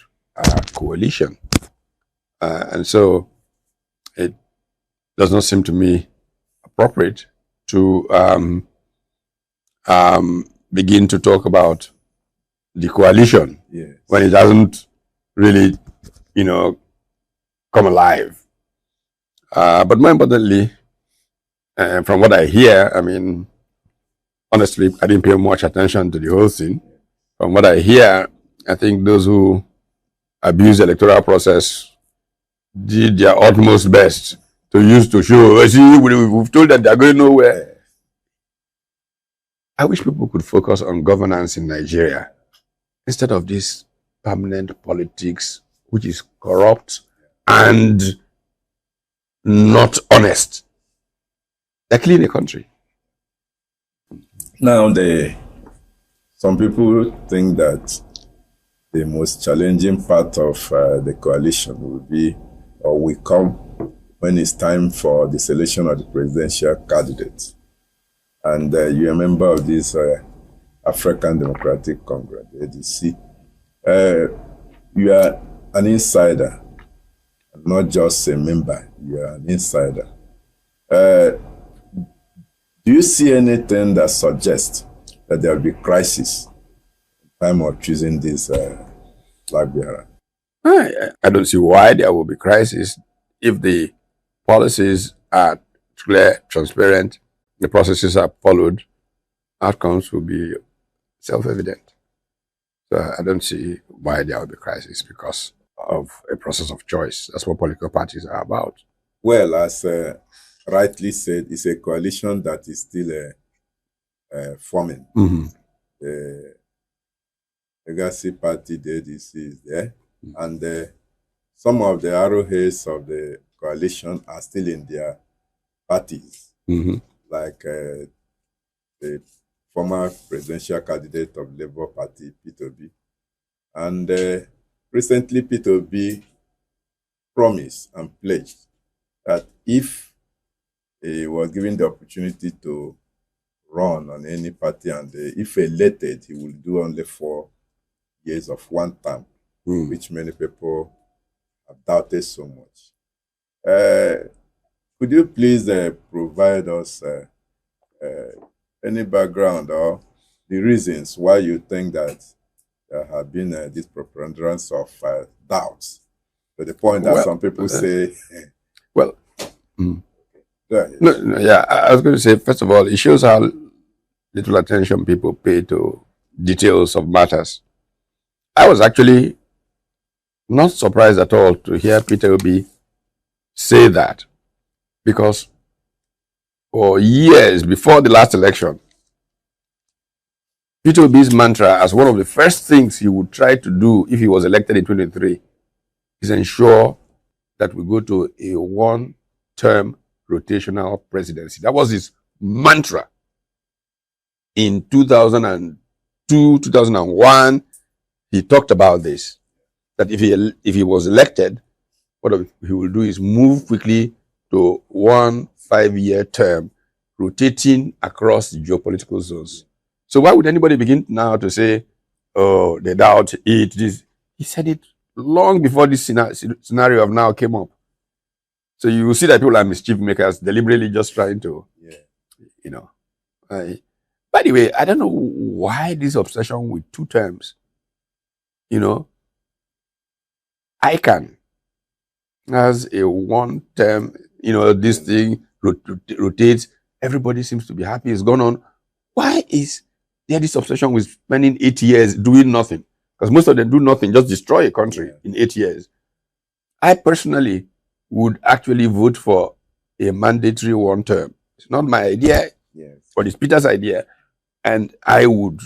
coalition. And so it does not seem to me appropriate to begin to talk about the coalition when it hasn't really, come alive. But more importantly, from what I hear, I mean, honestly, I didn't pay much attention to the whole thing. From what I hear, I think those who abuse the electoral process did their utmost best to show, see, we've told them they're going nowhere. I wish people could focus on governance in Nigeria instead of this permanent politics, which is corrupt and not honest. They're killing the country. Now, some people think that the most challenging part of the coalition will be, or will come, when it's time for the selection of the presidential candidates. And you're a member of this African Democratic Congress, the ADC. You are an insider, not just a member. You are an insider. Do you see anything that suggests that there will be crisis in time of choosing this flag bearer? I don't see why there will be crisis if the policies are clear, transparent, the processes are followed, outcomes will be self-evident. So I don't see why there will be crisis because of a process of choice. That's what political parties are about. Well, as rightly said, it's a coalition that is still forming. Mm-hmm. The legacy party, the ADC, is there. Mm-hmm. And some of the arrowheads of the coalition are still in their parties. Mm-hmm. Like the former presidential candidate of Labour Party, P2B. And recently, P2B promised and pledged that if he was given the opportunity to run on any party and if elected, he will do only 4 years of one term, which many people have doubted so much. Could you please provide us any background or the reasons why you think that there have been this preponderance of doubts to the point that some people say, well, no, yeah, I was going to say, first of all, it shows how little attention people pay to details of matters. I was actually not surprised at all to hear Peter Obi say that, because for years before the last election, Peter Obi's mantra, as one of the first things he would try to do if he was elected in 2023, is ensure that we go to a one-term rotational presidency. That was his mantra. In 2002, 2001, he talked about this, that if he was elected, what he will do is move quickly to 1 5-year term, rotating across the geopolitical zones. So why would anybody begin now to say, oh, they doubt it? This, he said it long before this scenario of now came up. So you will see that people are mischief makers, deliberately just trying to, you know. By the way, I don't know why this obsession with 2 terms. You know, ICANN has a 1-term, you know, this thing rotates. Everybody seems to be happy. It's gone on. Why is there this obsession with spending 8 years doing nothing? Because most of them do nothing, just destroy a country in 8 years. I personally would actually vote for a mandatory 1 term. It's not my idea, but it's Peter's idea. And I would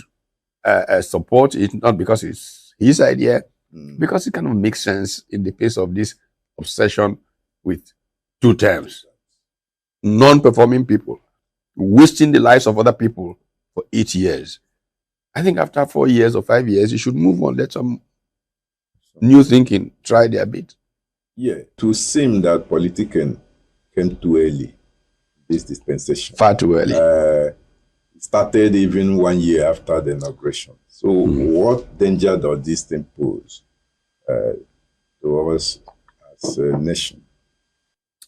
support it, not because it's his idea, because it kind of makes sense in the face of this obsession with 2 terms. Non-performing people, wasting the lives of other people for 8 years. I think after 4 years or 5 years, you should move on. Let some new thinking try their bit. Yeah, to seem that politician came too early, this dispensation. Far too early. Started even 1 year after the inauguration. So what danger does this thing pose to us as a nation?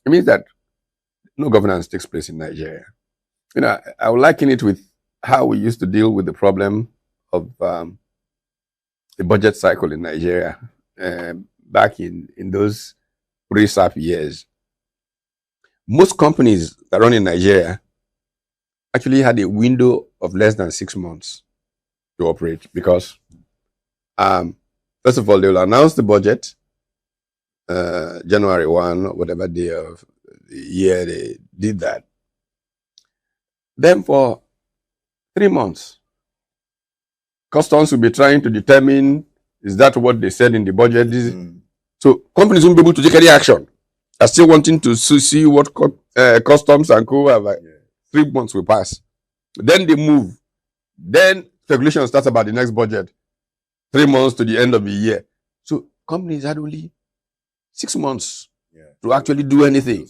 It means that no governance takes place in Nigeria. You know, I would liken it with how we used to deal with the problem of the budget cycle in Nigeria back in those pre-SAP years. Most companies that run in Nigeria actually had a window of less than 6 months to operate, because first of all, they will announce the budget January 1, or whatever day of the year they did that. Then for 3 months, customs will be trying to determine, is that what they said in the budget? So companies won't be able to take any action. Are still wanting to see what customs and co have. 3 months will pass. Then they move. Then speculation starts about the next budget. 3 months to the end of the year. So companies had only 6 months to actually do anything.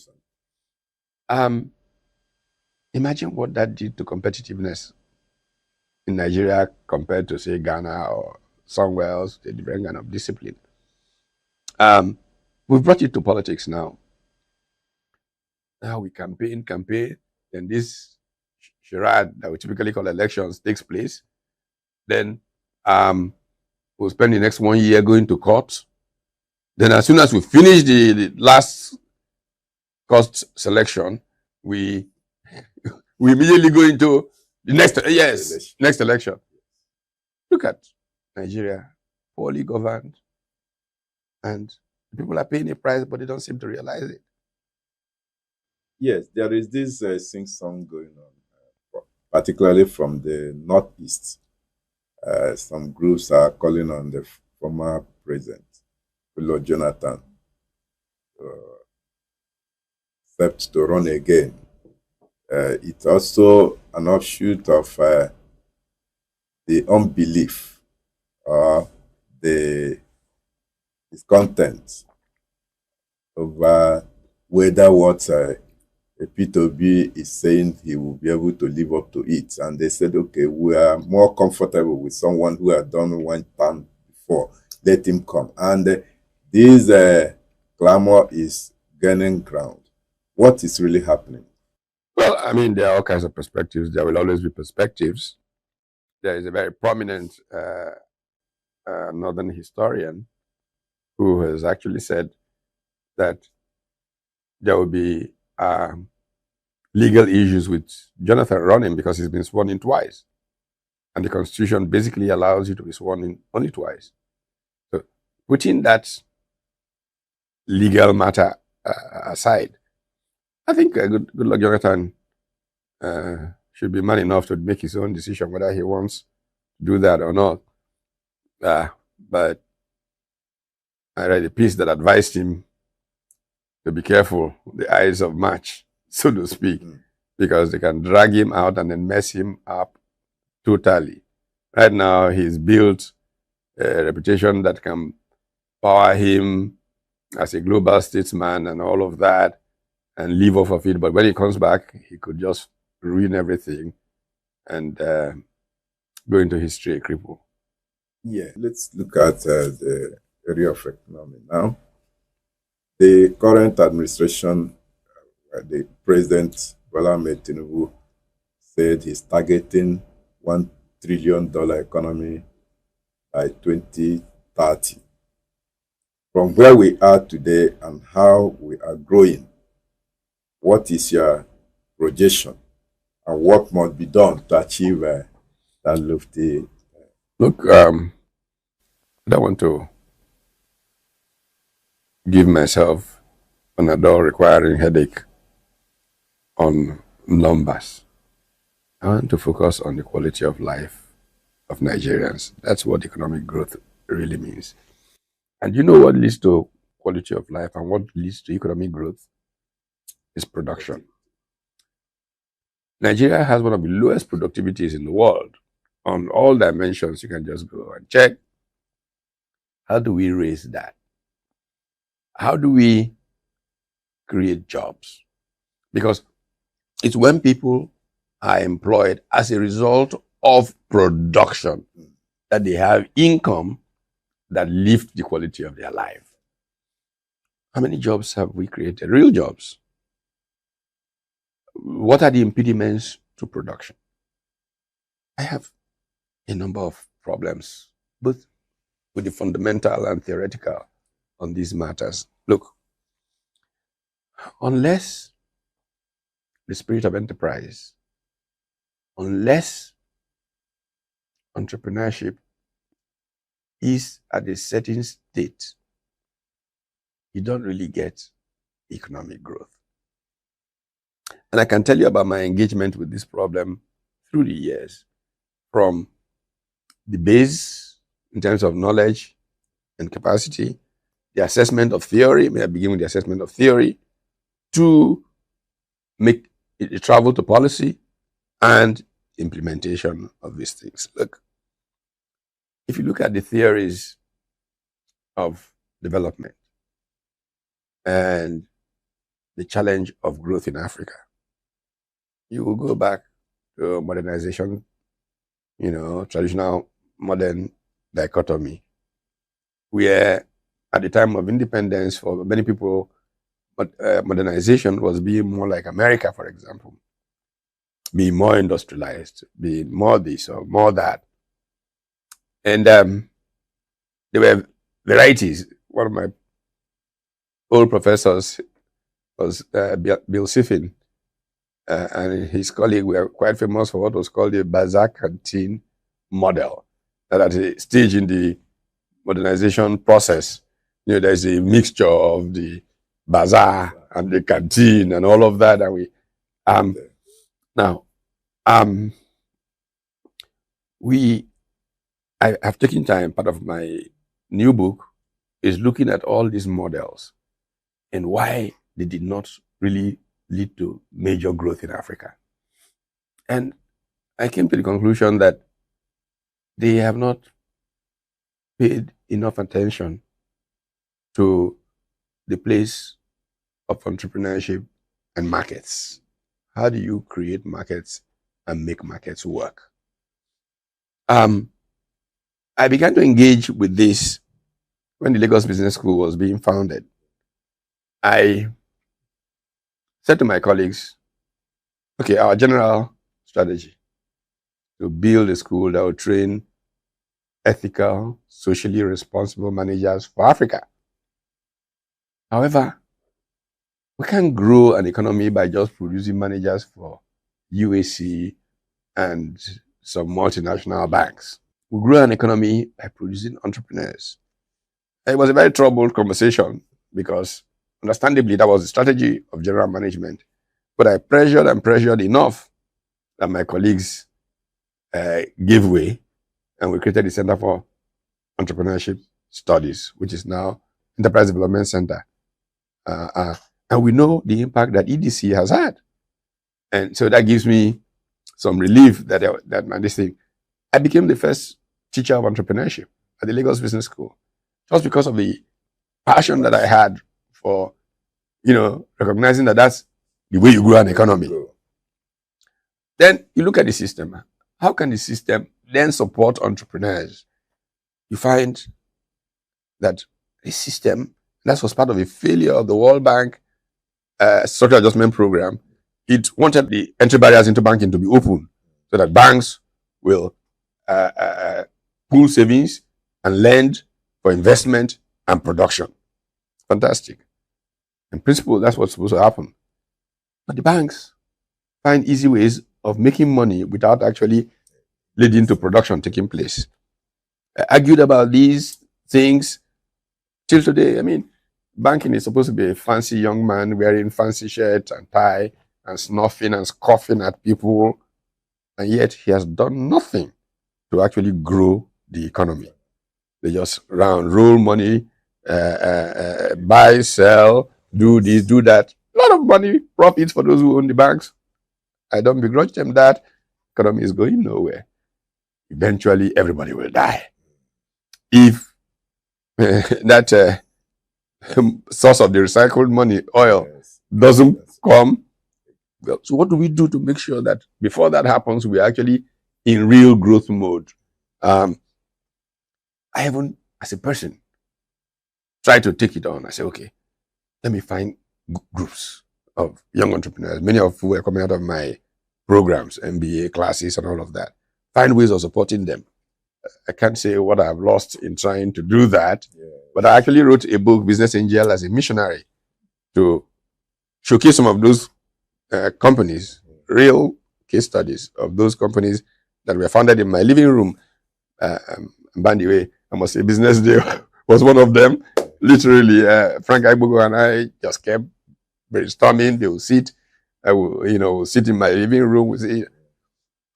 Imagine what that did to competitiveness in Nigeria compared to, say, Ghana or somewhere else, a different kind of discipline. We've brought it to politics now. Now we campaign, then this charade that we typically call elections takes place. Then we'll spend the next 1 year going to court. Then as soon as we finish the last cost selection, we immediately go into the next election. Look at Nigeria, poorly governed, and people are paying a price, but they don't seem to realize it. Yes, there is this sing-song going on, particularly from the Northeast. Some groups are calling on the former president, Lord Jonathan, except to run again. It's also an offshoot of the unbelief or the discontent over whether what Peter Obi is saying he will be able to live up to it. And they said, okay, we are more comfortable with someone who has done 1 term before. Let him come. And these clamor is gaining ground. What is really happening? Well, I mean, there are all kinds of perspectives. There will always be perspectives. There is a very prominent northern historian who has actually said that there will be legal issues with Jonathan running because he's been sworn in twice. And the Constitution basically allows you to be sworn in only twice. So putting that legal matter aside, I think good luck Jonathan should be man enough to make his own decision whether he wants to do that or not. But I read a piece that advised him to be careful with the eyes of March, so to speak, because they can drag him out and then mess him up totally. Right now, he's built a reputation that can power him as a global statesman and all of that and live off of it. But when he comes back, he could just ruin everything and go into history a cripple. Yeah, let's look at the area of economy now. The current administration, the President Bola Ahmed Tinubu said he's targeting $1 trillion economy by 2030. From where we are today and how we are growing, what is your projection and what must be done to achieve that lofty? Look, I don't want to give myself an adult requiring headache on numbers. I want to focus on the quality of life of Nigerians. That's what economic growth really means. And you know what leads to quality of life and what leads to economic growth is production. Nigeria has one of the lowest productivities in the world. On all dimensions, you can just go and check. How do we raise that? How do we create jobs? Because it's when people are employed as a result of production that they have income that lift the quality of their life. How many jobs have we created? Real jobs. What are the impediments to production? I have a number of problems, both with the fundamental and theoretical on these matters. Look, unless the spirit of enterprise, unless entrepreneurship is at a certain state, you don't really get economic growth. And I can tell you about my engagement with this problem through the years, from the base in terms of knowledge and capacity, the assessment of theory, may I begin with the assessment of theory, to make it travel to policy and implementation of these things. Look, if you look at the theories of development and the challenge of growth in Africa, you will go back to modernization, traditional modern dichotomy, where at the time of independence, for many people, modernization was being more like America, for example, being more industrialized, being more this or more that. And there were varieties. One of my old professors was Bill Siffin, and his colleague were quite famous for what was called the Bazaar Canteen model. That at a stage in the modernization process, there's a mixture of the bazaar and the canteen and all of that. And we I have taken time. Part of my new book is looking at all these models and why they did not really lead to major growth in Africa. And I came to the conclusion that they have not paid enough attention to the place of entrepreneurship and markets. How do you create markets and make markets work? I began to engage with this when the Lagos Business School was being founded. I said to my colleagues, okay, our general strategy to build a school that will train ethical, socially responsible managers for Africa. However, we can't grow an economy by just producing managers for UAC and some multinational banks. We grow an economy by producing entrepreneurs. It was a very troubled conversation because, understandably, that was the strategy of general management. But I pressured and pressured enough that my colleagues gave way, and we created the Center for Entrepreneurship Studies, which is now Enterprise Development Center. And we know the impact that EDC has had. And so that gives me some relief that this thing. I became the first teacher of entrepreneurship at the Lagos Business School, just because of the passion that I had for, recognizing that that's the way you grow an economy. Then you look at the system. How can the system then support entrepreneurs? You find that the system, that was part of a failure of the World Bank structural adjustment program. It wanted the entry barriers into banking to be open so that banks will pool savings and lend for investment and production. Fantastic. In principle, that's what's supposed to happen. But the banks find easy ways of making money without actually leading to production taking place. I argued about these things till today. I mean, banking is supposed to be a fancy young man wearing fancy shirt and tie and snuffing and scoffing at people, and yet he has done nothing to actually grow the economy. They just roll money, buy, sell, do this, do that. A lot of money, profits for those who own the banks. I don't begrudge them that. Economy is going nowhere. Eventually, everybody will die. If that source of the recycled money, oil, doesn't come, well, so what do we do to make sure that before that happens, we're actually in real growth mode? I haven't, as a person, tried to take it on. I say, okay, let me find groups of young entrepreneurs, many of who are coming out of my programs, MBA classes and all of that. Find ways of supporting them. I can't say what I've lost in trying to do that, but I actually wrote a book, Business Angel, as a missionary to showcase some of those companies, real case studies of those companies that were founded in my living room. By the way, I must say BusinessDay was one of them. Literally, Frank Aibogo and I just kept brainstorming. They would sit, I will, sit in my living room,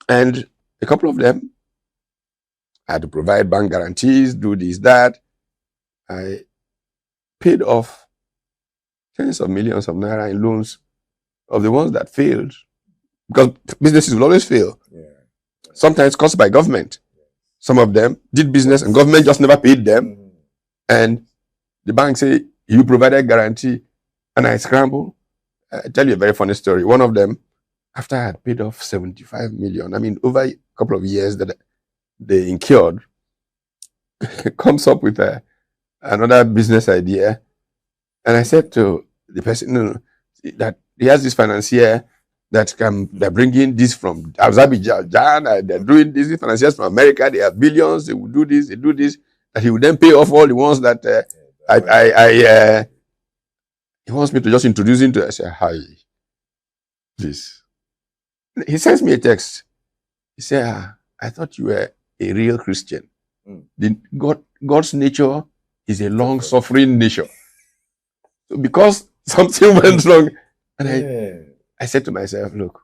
and a couple of them I had to provide bank guarantees, do this, that. I paid off tens of millions of naira in loans of the ones that failed, because businesses will always fail. Sometimes caused by government. Some of them did business and government just never paid them. And the bank say, you provided guarantee. And I scramble. I tell you a very funny story. One of them, after I had paid off 75 million, I mean, over a couple of years that they incurred, comes up with another business idea. And I said to the person, no, that he has this financier that they're bringing this from Azerbaijan, they're doing this, financiers from America, they have billions, they will do this, they do this, that he will then pay off all the ones that he wants me to just introduce him to. I say, hi, please. He sends me a text. He said, I thought you were a real Christian. God's nature is a long-suffering nature. So because something went wrong, and I said to myself, look,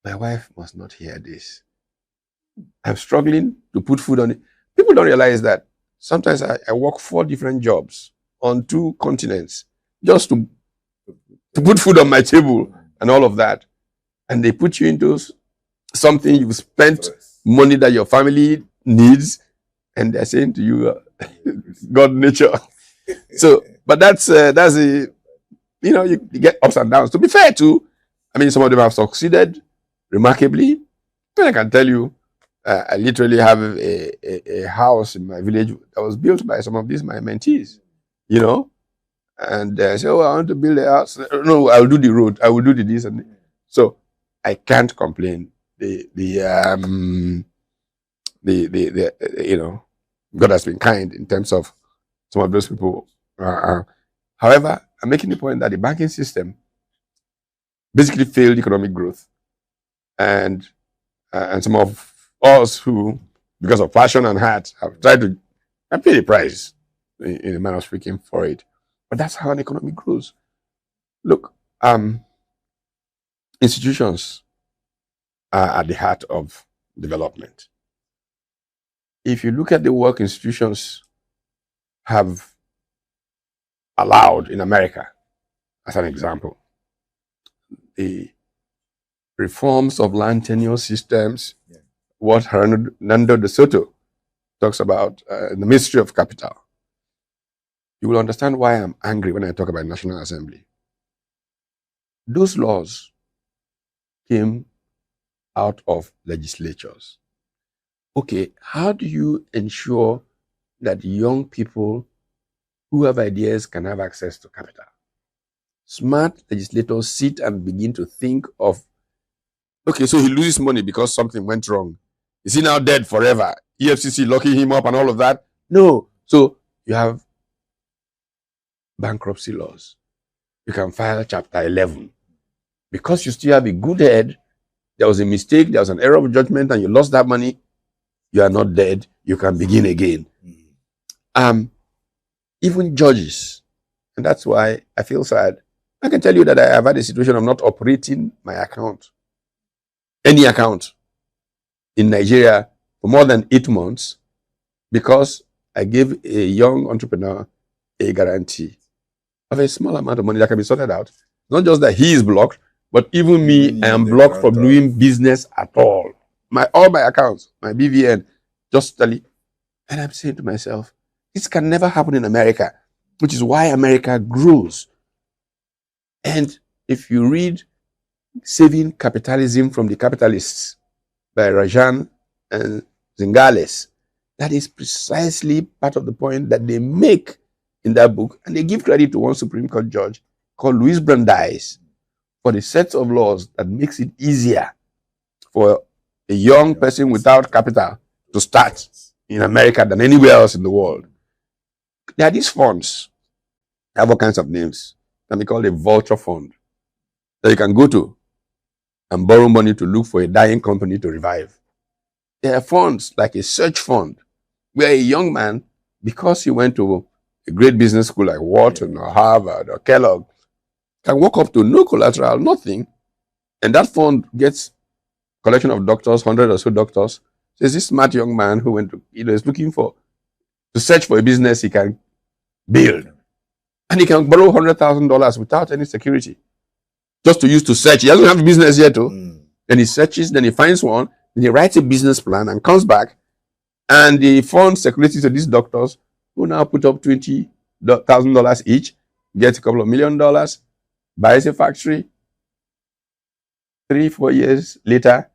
my wife must not hear this. I'm struggling to put food on it. People don't realize that sometimes I work 4 different jobs on 2 continents just to put food on my table and all of that. And they put you into something you've spent money that your family needs, and they're saying to you, God nature. So, but that's a, you get ups and downs. To be fair too, I mean, some of them have succeeded remarkably. I can tell you, I literally have a house in my village that was built by some of these, my mentees, and say, "Oh, I want to build a house." No, I'll do the road. I will do the this and that. So I can't complain. The you know, God has been kind in terms of some of those people. However, I'm making the point that the banking system basically failed economic growth, and some of us who, because of passion and heart, have tried to pay the price, in a manner of speaking, for it. But that's how an economy grows. Look, institutions are at the heart of development. If you look at the work institutions have allowed in America, as an example, the reforms of land tenure systems, what Hernando de Soto talks about in the mystery of capital, you will understand why I'm angry when I talk about National Assembly. Those laws came out of legislatures. Okay, how do you ensure that young people who have ideas can have access to capital? Smart legislators sit and begin to think of, okay, so he loses money because something went wrong. Is he now dead forever? EFCC locking him up and all of that? No. So you have bankruptcy laws. You can file Chapter 11. Because you still have a good head, there was a mistake, there was an error of judgment, and you lost that money, you are not dead, you can begin again. Even judges, and that's why I feel sad. I can tell you that I have had a situation of not operating my account, any account, in Nigeria for more than 8 months, because I gave a young entrepreneur a guarantee of a small amount of money that can be sorted out. Not just that he is blocked, but even me, I am blocked from doing business at all. All my accounts, my BVN, just tally. And I'm saying to myself, this can never happen in America, which is why America grows. And if you read Saving Capitalism from the Capitalists by Rajan and Zingales, that is precisely part of the point that they make in that book. And they give credit to one Supreme Court judge called Louis Brandeis for the sets of laws that makes it easier for a young person without capital to start in America than anywhere else in the world. There are these funds, they have all kinds of names, can be called a vulture fund, that you can go to and borrow money to look for a dying company to revive. There are funds like a search fund, where a young man, because he went to a great business school like Wharton or Harvard or Kellogg, can walk up to no collateral, nothing, and that fund gets a collection of doctors, 100 or so doctors. There's this smart young man who went to, is looking to search for a business he can build. And he can borrow $100,000 without any security, just to use to search. He doesn't have a business yet, too. Then he searches, then he finds one, then he writes a business plan and comes back, and the fund circulates to these doctors, who now put up $20,000 each, gets a couple of $1 million, buys a factory. 3-4 years later,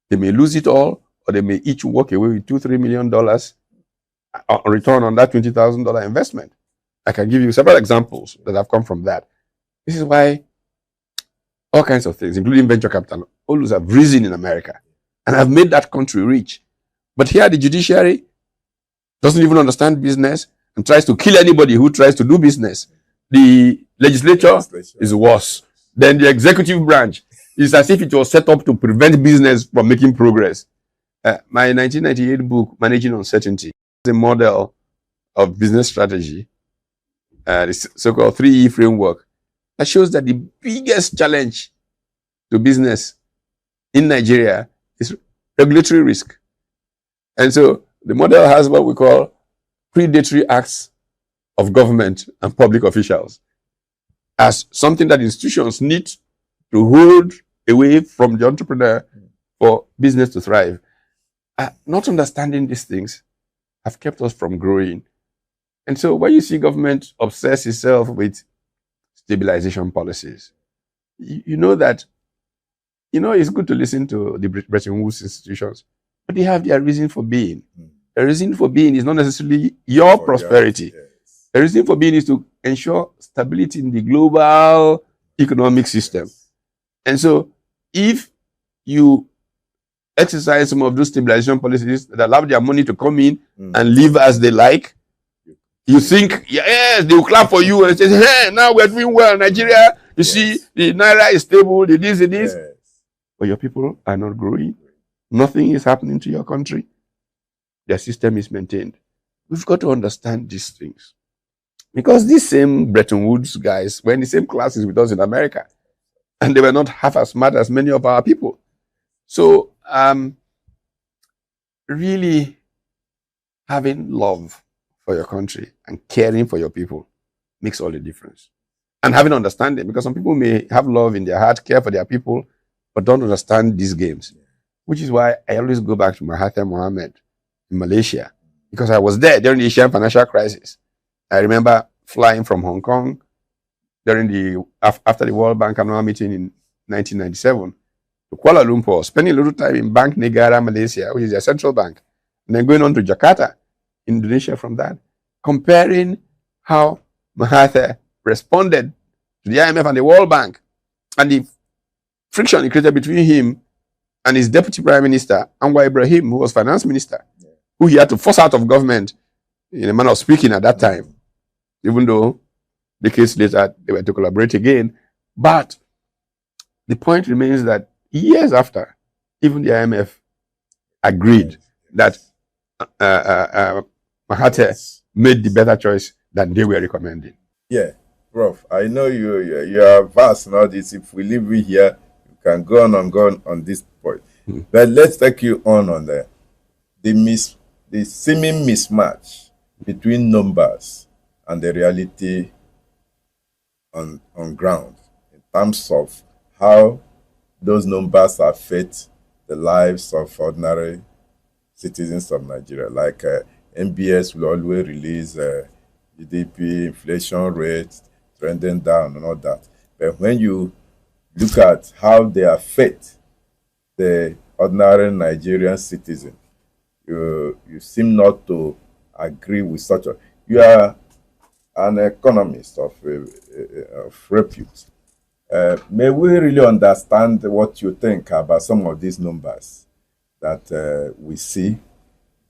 they may lose it all, or they may each walk away with $2-3 million return on that $20,000 investment. I can give you several examples that have come from that. This is why all kinds of things, including venture capital, always have risen in America and have made that country rich. But here the judiciary doesn't even understand business and tries to kill anybody who tries to do business. The legislature is worse. Then the executive branch is as if it was set up to prevent business from making progress. My 1998 book, Managing Uncertainty, is a model of business strategy, the so-called 3E framework, that shows that the biggest challenge to business in Nigeria is regulatory risk. And so the model has what we call predatory acts of government and public officials as something that institutions need to hold away from the entrepreneur for business to thrive. Not understanding these things have kept us from growing. And so when you see government obsess itself with stabilization policies, you know that, it's good to listen to the Bretton Woods institutions, but they have their reason for being. The reason for being is not necessarily your prosperity. The reason for being is to ensure stability in the global economic system. And so if you exercise some of those stabilization policies that allow their money to come in and live as they like, you think, yes, they will clap for you and say, hey, now we're doing well in Nigeria. You see, the Naira is stable, the this, the this. But your people are not growing. Nothing is happening to your country. Their system is maintained. We've got to understand these things. Because these same Bretton Woods guys were in the same classes with us in America. And they were not half as smart as many of our people. So, really having love for your country and caring for your people makes all the difference. And having understanding, because some people may have love in their heart, care for their people, but don't understand these games. Which is why I always go back to Mahathir Mohamad in Malaysia, because I was there during the Asian financial crisis. I remember flying from Hong Kong after the World Bank annual meeting in 1997 to Kuala Lumpur, spending a little time in Bank Negara, Malaysia, which is their central bank, and then going on to Jakarta, Indonesia from that, comparing how Mahathir responded to the IMF and the World Bank and the friction it created between him and his deputy prime minister, Anwar Ibrahim, who was finance minister, who he had to force out of government in a manner of speaking at that time, even though decades later they were to collaborate again. But the point remains that years after, even the IMF agreed that Mahathir made the better choice than they were recommending. Yeah, Prof, I know you are vast in all this. If we leave you here, you can go on and go on this point. But let's take you on the seeming mismatch between numbers and the reality on ground in terms of how those numbers affect the lives of ordinary citizens of Nigeria. Like MBS will always release GDP, inflation rate, trending down and all that. But when you look at how they affect the ordinary Nigerian citizen, you seem not to agree with such a... You are an economist of repute. May we really understand what you think about some of these numbers that we see?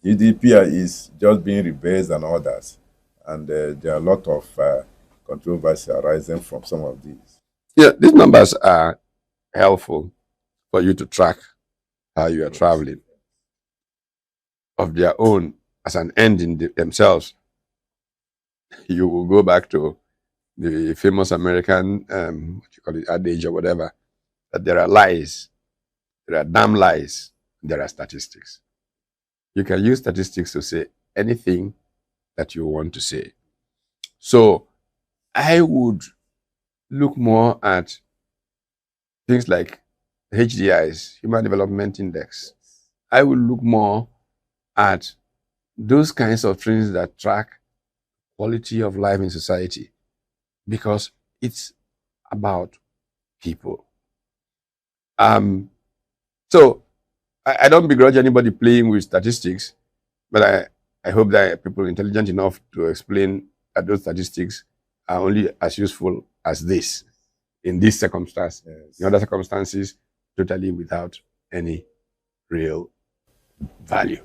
GDP is just being rebased and others, and there are a lot of controversy arising from some of these. Yeah, these numbers are helpful for you to track how you are traveling of their own as an end in themselves. You will go back to the famous American, what you call it, adage or whatever, that there are lies, there are damn lies, there are statistics. You can use statistics to say anything that you want to say. So I would look more at things like HDIs, Human Development Index. I would look more at those kinds of things that track quality of life in society, because it's about people. So I don't begrudge anybody playing with statistics, but I hope that people intelligent enough to explain that those statistics are only as useful as this in this circumstance. Yes. In other circumstances, totally without any real value.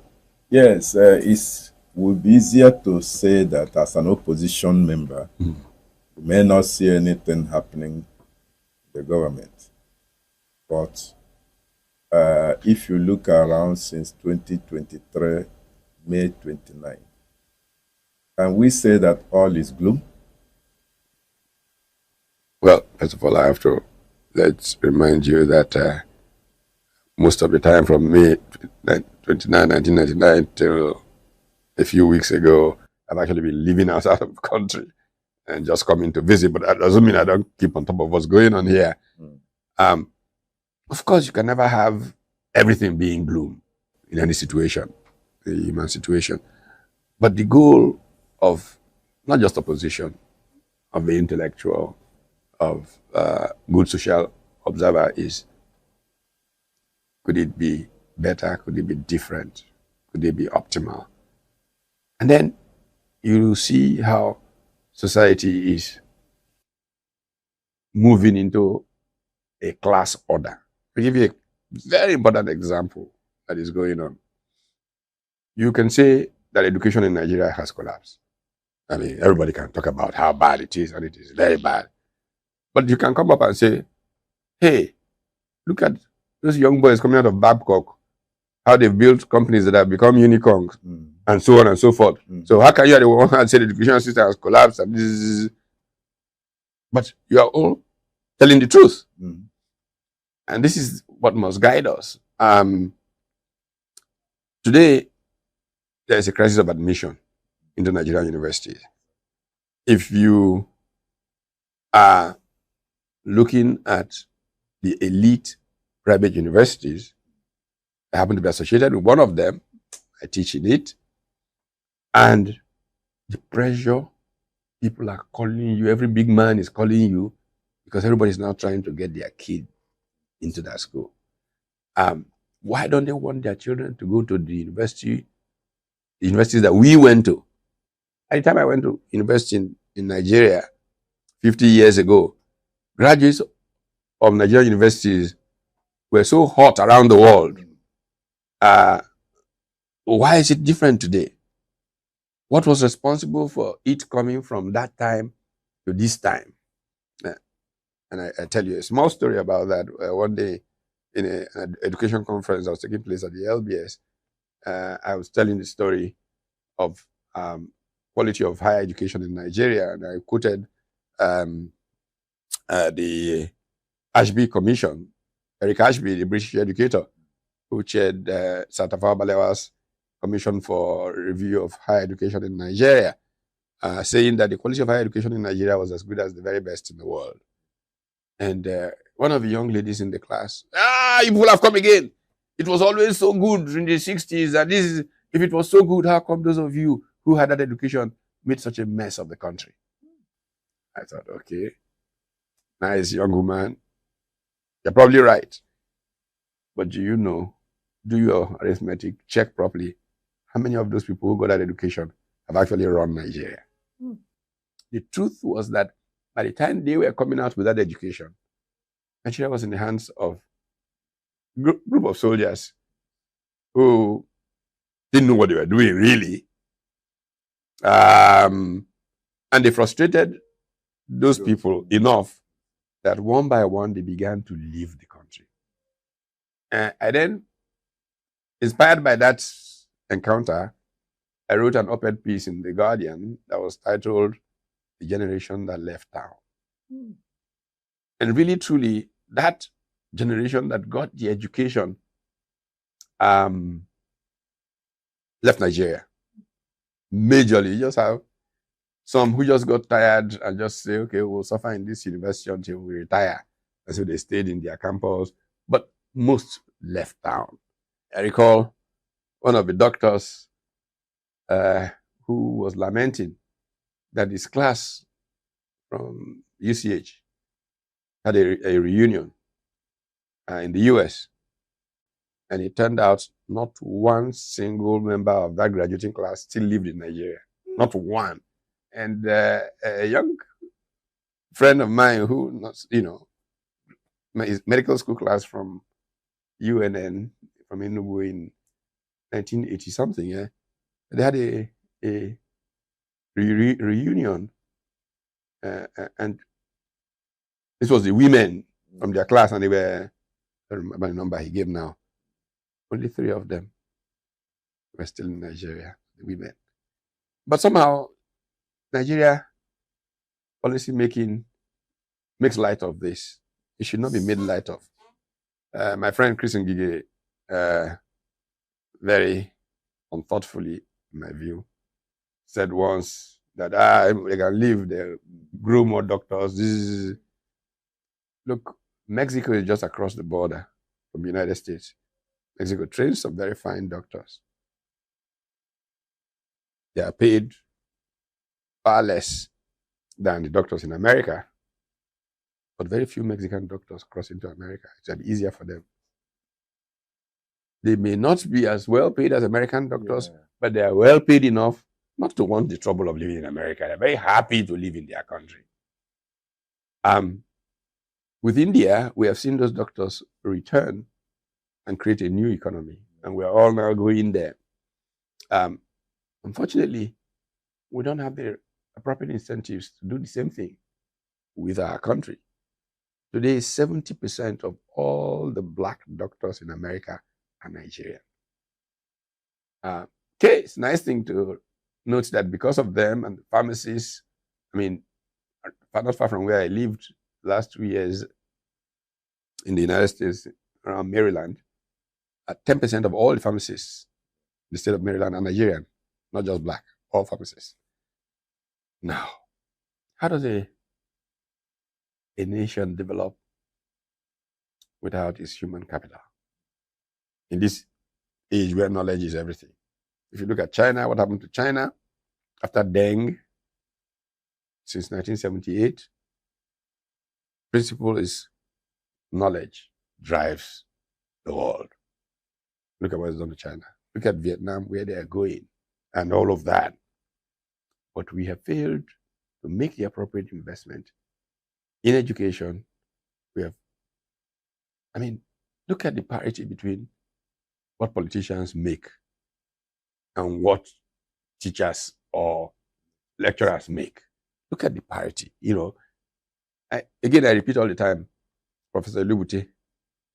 Yes, it would be easier to say that as an opposition member, you may not see anything happening in the government. But if you look around since 2023, May 29, can we say that all is gloom? Well, first of all, let's remind you that most of the time from May 29, 1999 till a few weeks ago, I've actually been living outside of the country and just coming to visit, but that doesn't mean I don't keep on top of what's going on here. Of course, you can never have everything being gloom in any situation, a human situation. But the goal of not just opposition, of the intellectual, of good social observer is, could it be better? Could it be different? Could it be optimal? And then you see how society is moving into a class order. I'll give you a very important example that is going on. You can say that education in Nigeria has collapsed. I mean, everybody can talk about how bad it is, and it is very bad. But you can come up and say, hey, look at those young boys coming out of Babcock, how they've built companies that have become unicorns, and so on and so forth. So how can you at the one hand say the education system has collapsed and this? But you are all telling the truth. And this is what must guide us. Today, there is a crisis of admission into Nigerian universities. If you are looking at the elite private universities, I happen to be associated with one of them. I teach in it. And the pressure, people are calling you, every big man is calling you because everybody is now trying to get their kid into that school. Why don't they want their children to go to the universities that we went to? At the time I went to university in Nigeria 50 years ago, graduates of Nigerian universities were so hot around the world. Why is it different today? What was responsible for it coming from that time to this time? And I tell you a small story about that. One day in an education conference that was taking place at the LBS, I was telling the story of quality of higher education in Nigeria, and I quoted the Ashby Commission, Eric Ashby, the British educator, who chaired Sir Tafawa Balewa's Commission for Review of Higher Education in Nigeria, saying that the quality of higher education in Nigeria was as good as the very best in the world. And one of the young ladies in the class, you people have come again. It was always so good in the 60s, and this is, if it was so good, how come those of you who had that education made such a mess of the country? I thought, okay, nice young woman. You're probably right. But do you know, do your arithmetic, check properly, how many of those people who got that education have actually run Nigeria? The truth was that by the time they were coming out with that education, Nigeria was in the hands of a group of soldiers who didn't know what they were doing, really. And they frustrated those people enough that one by one they began to leave the country. I then, inspired by that encounter, I wrote an op-ed piece in The Guardian that was titled The Generation That Left Town. And really, truly, that generation that got the education left Nigeria. Majorly, you just have some who just got tired and just say, okay, we'll suffer in this university until we retire. And so they stayed in their campus, but most left town. I recall one of the doctors who was lamenting that his class from UCH had a reunion in the US. And it turned out not one single member of that graduating class still lived in Nigeria. Not one. And a young friend of mine who, you know, his medical school class from UNN, from Enugu in 1980 something, yeah, they had a reunion, and this was the women from their class, and they were, I don't remember the number he gave now, only 3 of them were still in Nigeria, the women. But somehow Nigeria policy making makes light of this. It should not be made light of. My friend Chris Ngige, very unthoughtfully, in my view, said once that they can leave, they grow more doctors. Look, Mexico is just across the border from the United States. Mexico trains some very fine doctors. They are paid far less than the doctors in America, but very few Mexican doctors cross into America. It's easier for them. They may not be as well paid as American doctors, but they are well paid enough not to want the trouble of living in America. They're very happy to live in their country. With India, we have seen those doctors return and create a new economy, and we are all now going there. Unfortunately, we don't have the appropriate incentives to do the same thing with our country. Today, 70% of all the black doctors in America are Nigerian. Okay, it's a nice thing to note that because of them and the pharmacists, I mean, not far from where I lived last 2 years in the United States, around Maryland, 10% of all the pharmacists in the state of Maryland are Nigerian, not just black, all pharmacists. Now, how does a nation develop without its human capital? In this age where knowledge is everything. If you look at China, what happened to China after Deng since 1978? Principle is knowledge drives the world. Look at what is done to China. Look at Vietnam, where they are going, and all of that. But we have failed to make the appropriate investment in education. Look at the parity between what politicians make and what teachers or lecturers make. Look at the parity. I repeat all the time, Professor Lubute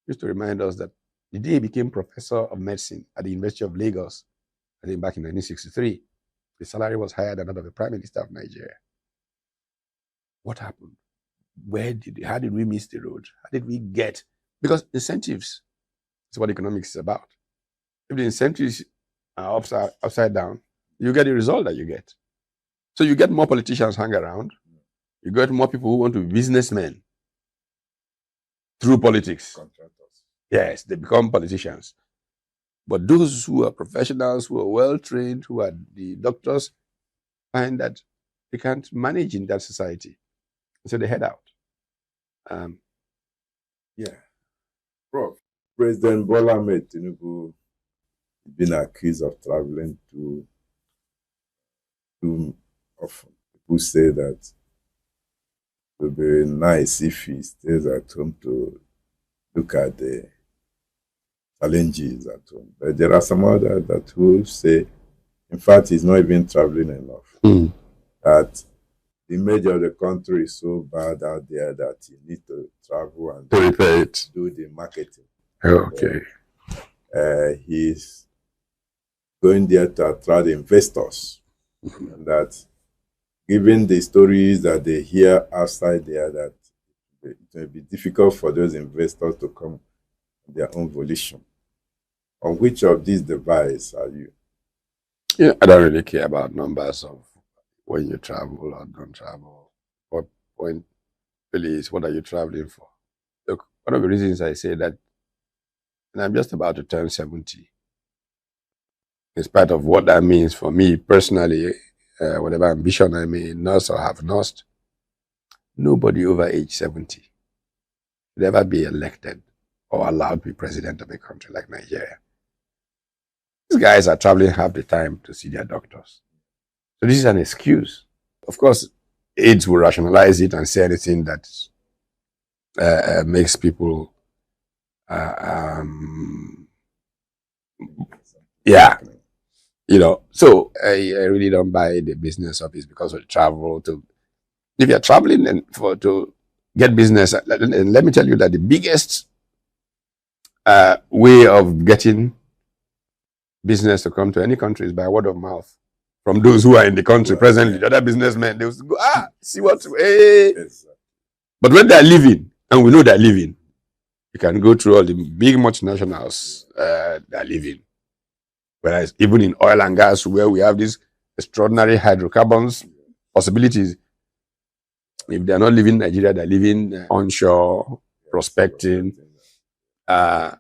used to remind us that the day he became professor of medicine at the University of Lagos, I think back in 1963, his salary was higher than that of the Prime Minister of Nigeria. What happened? How did we miss the road? How did we get? Because incentives is what economics is about. If the incentives are upside down, you get the result that you get. So you get more politicians hang around. You get more people who want to be businessmen through politics. Contractors. Yes, they become politicians. But those who are professionals, who are well-trained, who are the doctors, find that they can't manage in that society. So they head out. Prof, President Bola Ahmed Tinubu has been accused of traveling too often. People say that it would be nice if he stays at home to look at the challenges at home. But there are some others that will say, in fact, he's not even traveling enough. That the image of the country is so bad out there that you need to travel and do the marketing. Okay. He's going there to attract investors. And that given the stories that they hear outside there, that it may be difficult for those investors to come on their own volition. On which of these devices are you? Yeah, I don't really care about numbers of when you travel or don't travel. What point really is, what are you traveling for? Look, one of the reasons I say that, and I'm just about to turn 70, in spite of what that means for me personally, whatever ambition I may nurse or have nursed, nobody over age 70 would ever be elected or allowed to be president of a country like Nigeria. These guys are traveling half the time to see their doctors. So this is an excuse. Of course, AIDS will rationalize it and say anything that makes people, So I really don't buy the business of it because of travel. If you're traveling to get business, let me tell you that the biggest way of getting business to come to any country is by word of mouth from those who are in the country presently. The other businessmen, they will go, see what, hey. But when they're leaving, and we know they're leaving, you can go through all the big multinationals they're leaving. Whereas even in oil and gas, where we have these extraordinary hydrocarbons possibilities, if they're not leaving Nigeria, they're living onshore, prospecting. The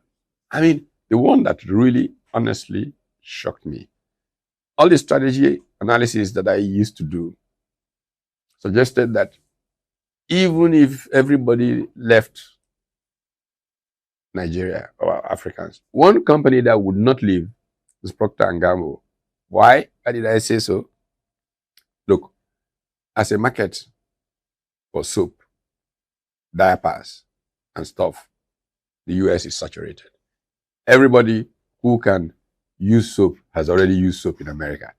one that really, honestly shocked me, all the strategy analysis that I used to do suggested that even if everybody left Nigeria or Africans, one company that would not leave is Procter & Gamble. Why did I say so? Look, as a market for soap, diapers, and stuff, the US is saturated. Everybody who can use soap has already used soap in America.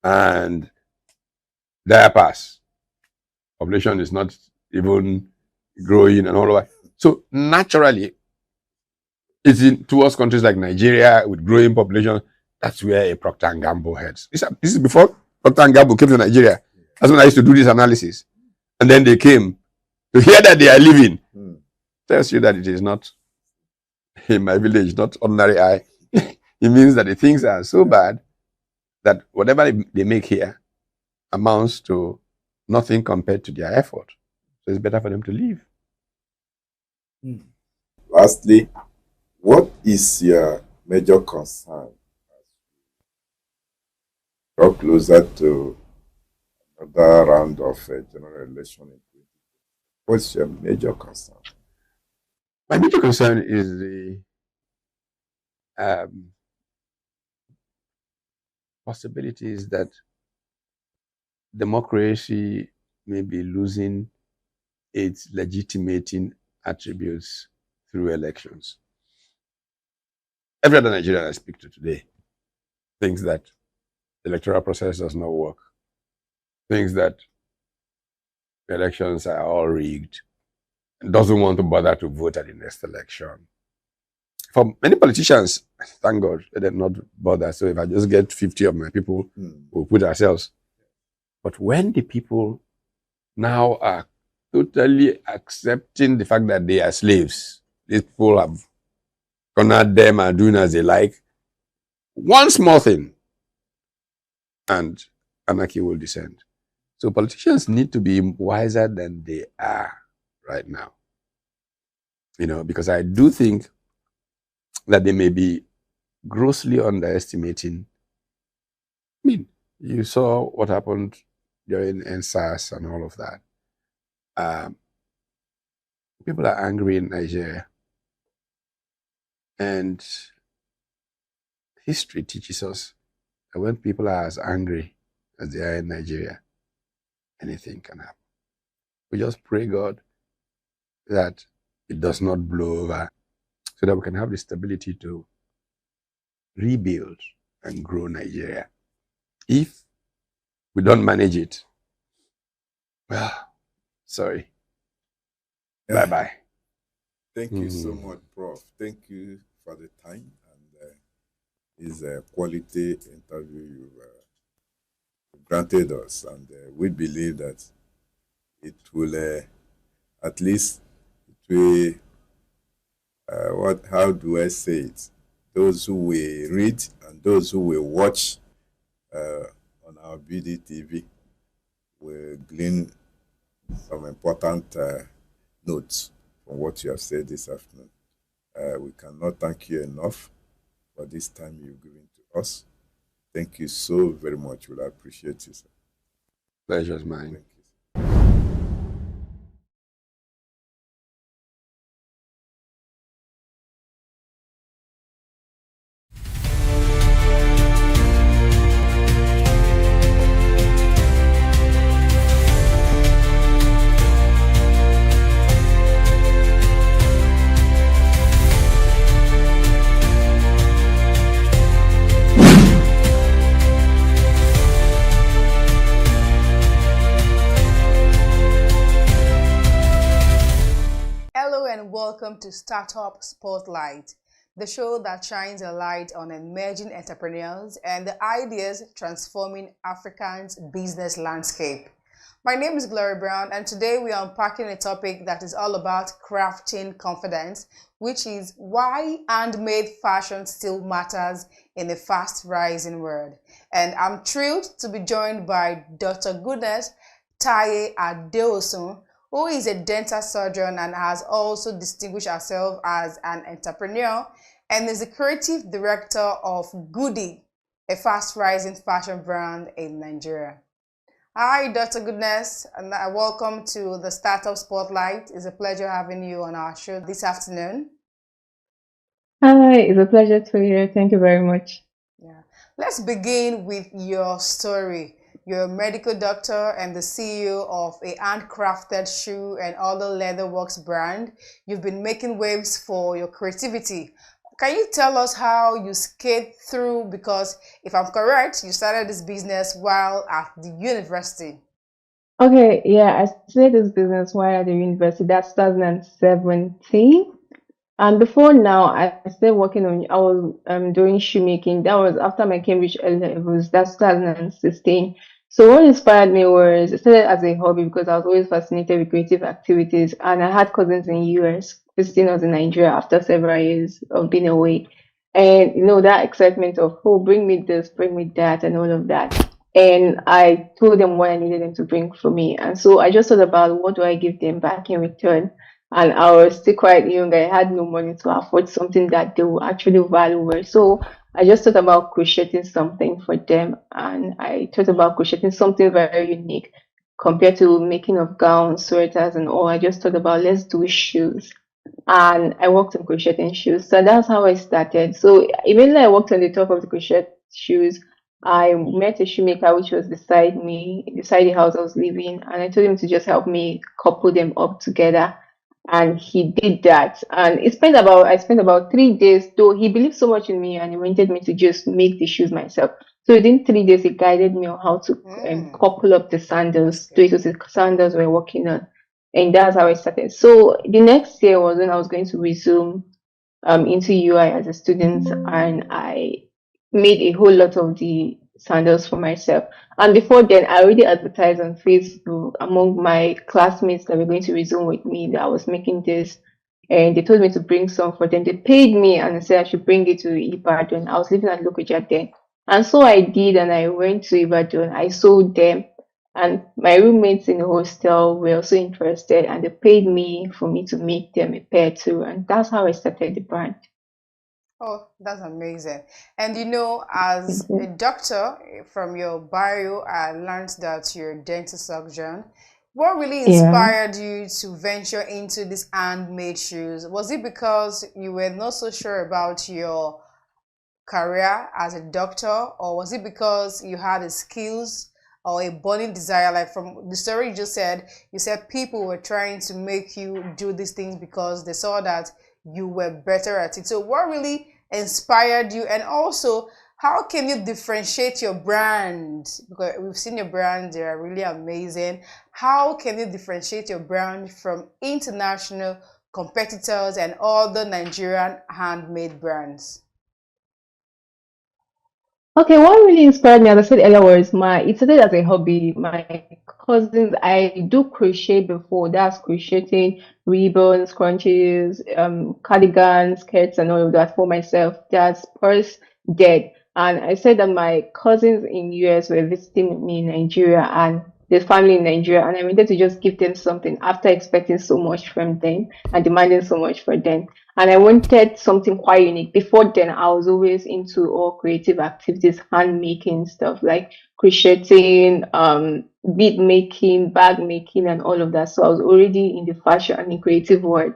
And diapers, population is not even growing and all of that. So naturally, it's in towards countries like Nigeria with growing population. That's where a Procter & Gamble heads. This is before Procter & Gamble came to Nigeria. That's when I used to do this analysis. And then they came to hear that they are leaving. Tells you that it is not in my village, not ordinary eye. It means that the things are so bad that whatever they make here amounts to nothing compared to their effort. So it's better for them to leave. Lastly, what is your major concern? Draw closer to another round of general election. What's your major concern? My major concern is the possibilities that democracy may be losing its legitimating attributes through elections. Every other Nigerian I speak to today thinks that the electoral process does not work, thinks that the elections are all rigged, and doesn't want to bother to vote at the next election. For many politicians, thank God, they did not bother. So if I just get 50 of my people, we'll put ourselves. But when the people now are totally accepting the fact that they are slaves, these people have cornered them and doing as they like, one small thing, and anarchy will descend. So politicians need to be wiser than they are right now. You know, because I do think that they may be grossly underestimating. I mean, you saw what happened during NSAS and all of that. People are angry in Nigeria. And history teaches us that when people are as angry as they are in Nigeria, anything can happen. We just pray God that it does not blow over so that we can have the stability to rebuild and grow Nigeria. If we don't manage it, well, sorry. Bye-bye. Thank you so much, Prof. Thank you for the time, and it's a quality interview you've granted us, and we believe that it will at least how do I say it? Those who will read and those who will watch on our BDTV will glean some important notes from what you have said this afternoon. We cannot thank you enough for this time you've given to us. Thank you so very much. We'll appreciate you, sir. Pleasure's mine. Welcome to Startup Spotlight, the show that shines a light on emerging entrepreneurs and the ideas transforming Africa's business landscape. My name is Glory Brown, and today we are unpacking a topic that is all about crafting confidence, which is why handmade fashion still matters in a fast-rising world. And I'm thrilled to be joined by Dr. Goodness Taye Adeosun, who is a dental surgeon and has also distinguished herself as an entrepreneur and is the creative director of Goody, a fast-rising fashion brand in Nigeria. Hi, Dr. Goodness, and welcome to the Startup Spotlight. It's a pleasure having you on our show this afternoon. Hi, it's a pleasure to be here. Thank you very much. Yeah. Let's begin with your story. You're a medical doctor and the CEO of a handcrafted shoe and other leatherworks brand. You've been making waves for your creativity. Can you tell us how you skate through? Because if I'm correct, you started this business while at the university. Okay, yeah, I started this business while at the university. That's 2017. And before now, I started working on, I was doing shoemaking. That was after my Cambridge A levels. That's 2016. So what inspired me was, it started as a hobby because I was always fascinated with creative activities. And I had cousins in US visiting us in Nigeria after several years of being away. And you know, that excitement of, oh, bring me this, bring me that, and all of that. And I told them what I needed them to bring for me. And so I just thought about, what do I give them back in return? And I was still quite young. I had no money to afford something that they will actually value. So I just thought about crocheting something for them. And I thought about crocheting something very unique compared to making of gowns, sweaters, and all. I just thought about, let's do shoes. And I worked on crocheting shoes. So that's how I started. So immediately I worked on the top of the crochet shoes. I met a shoemaker which was beside me, beside the house I was living, and I told him to just help me couple them up together. And he did that. And I spent about 3 days, though he believed so much in me and he wanted me to just make the shoes myself. So within 3 days, he guided me on how to couple up the sandals. So it was the sandals we're working on. And that's how I started. So the next year was when I was going to resume into UI as a student, and I made a whole lot of the sandals for myself. And before then, I already advertised on Facebook among my classmates that were going to resume with me that I was making this. And they told me to bring some for them. They paid me and said I should bring it to Ibadan. I was living at Lokoja then. And so I did, and I went to Ibadan. I sold them. And my roommates in the hostel were also interested, and they paid me for me to make them a pair too. And that's how I started the brand. Oh, that's amazing. And you know, as a doctor, from your bio, I learned that you're a dental surgeon. What really inspired you to venture into these handmade shoes? Was it because you were not so sure about your career as a doctor, or was it because you had the skills or a burning desire? Like from the story you just said, you said people were trying to make you do these things because they saw that you were better at it. So what really inspired you? And also, how can you differentiate your brand? Because we've seen your brand, they are really amazing. How can you differentiate your brand from international competitors and other Nigerian handmade brands? Okay, what really inspired me, as I said earlier, was it started as a hobby. My cousins, I do crochet before. That's crocheting ribbons, scrunchies, cardigans, skirts, and all of that for myself. That's purse dead. And I said that my cousins in US were visiting me in Nigeria, and there's family in Nigeria, and I wanted to just give them something after expecting so much from them and demanding so much for them. And I wanted something quite unique. Before then, I was always into all creative activities, hand making stuff like crocheting, bead making, bag making, and all of that. So I was already in the fashion and in creative world.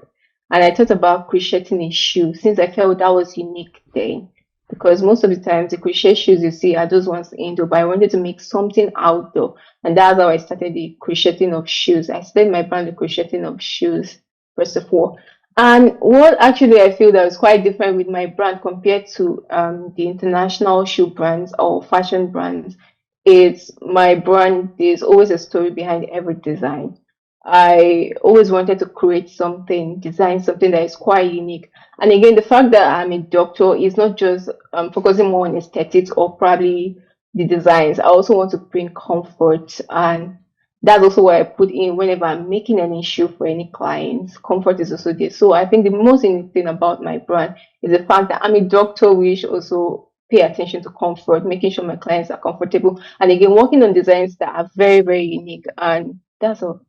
And I thought about crocheting a shoe since I felt that was unique then. Because most of the times the crochet shoes you see are those ones indoor, but I wanted to make something outdoor. And that's how I started the crocheting of shoes. I started my brand, the crocheting of shoes, first of all. And what actually I feel that is quite different with my brand compared to the international shoe brands or fashion brands is my brand. There's always a story behind every design. I always wanted to create something, design something that is quite unique. And again, the fact that I'm a doctor is not just focusing more on aesthetics or probably the designs. I also want to bring comfort, and that's also what I put in whenever I'm making an issue for any clients. Comfort is also there. So I think the most important thing about my brand is the fact that I'm a doctor, which also pay attention to comfort, making sure my clients are comfortable, and again, working on designs that are very, very unique. And that's all.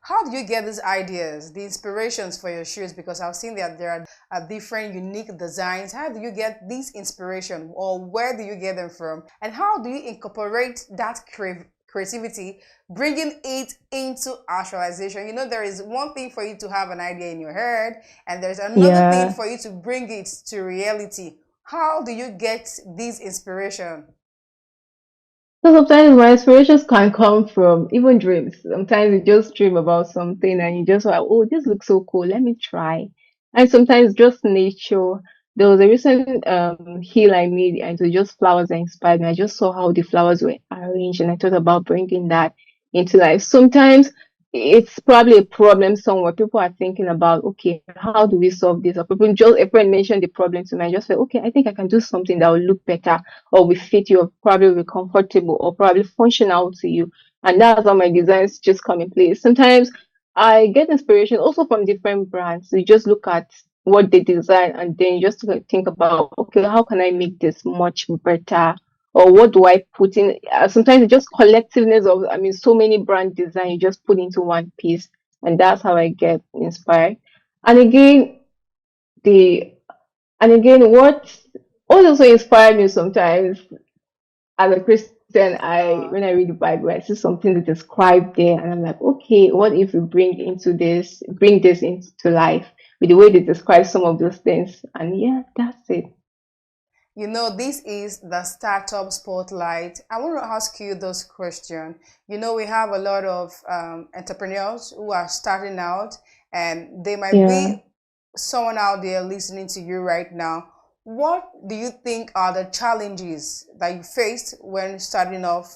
How do you get these ideas, the inspirations for your shoes? Because I've seen that there are different unique designs. How do you get these inspiration, or where do you get them from? And how do you incorporate that creativity, bringing it into actualization? You know, there is one thing for you to have an idea in your head, and there's another thing for you to bring it to reality. How do you get this inspiration? So sometimes my inspirations can come from even dreams. Sometimes you just dream about something and you just like, oh, this looks so cool. Let me try. And sometimes just nature. There was a recent heel I made and it was just flowers that inspired me. I just saw how the flowers were arranged and I thought about bringing that into life. Sometimes it's probably a problem somewhere. People are thinking about, okay, how do we solve this? Or people just a friend mentioned the problem to me. I just felt, okay, I think I can do something that will look better or will fit you or probably will be comfortable or probably functional to you. And that's how my designs just come in place. Sometimes I get inspiration also from different brands. You just look at what they design and then you just think about, okay, how can I make this much better? Or what do I put in? Sometimes it's just collectiveness of, I mean, so many brand design you just put into one piece. And that's how I get inspired. And again, the what also inspired me sometimes as a Christian, I when I read the Bible, I see something to describe there, and I'm like, okay, what if we bring this into life with the way they describe some of those things? And yeah, that's it. You know, this is the startup spotlight. I want to ask you this question. You know, we have a lot of entrepreneurs who are starting out, and they might Yeah. be someone out there listening to you right now. What do you think are the challenges that you faced when starting off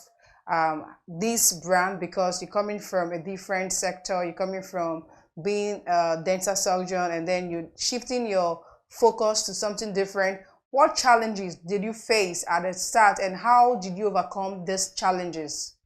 this brand? Because you're coming from a different sector, you're coming from being a dental surgeon, and then you're shifting your focus to something different. What challenges did you face at the start and how did you overcome these challenges?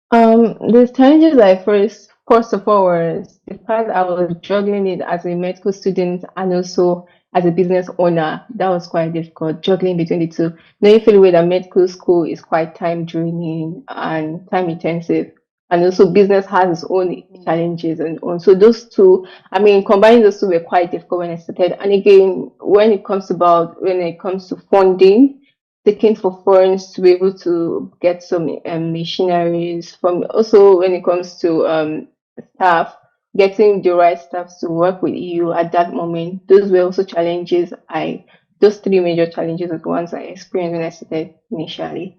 The challenges I first of all was the fact I was juggling it as a medical student and also as a business owner. That was quite difficult, juggling between the two. Knowing fully well that medical school is quite time draining and time intensive. And also business has its own challenges and on. So those two, I mean, combining those two were quite difficult when I started. And again, when it comes to funding, taking for funds to be able to get some machineries from also when it comes to staff, getting the right staff to work with you at that moment. Those were also challenges those three major challenges are the ones I experienced when I started initially.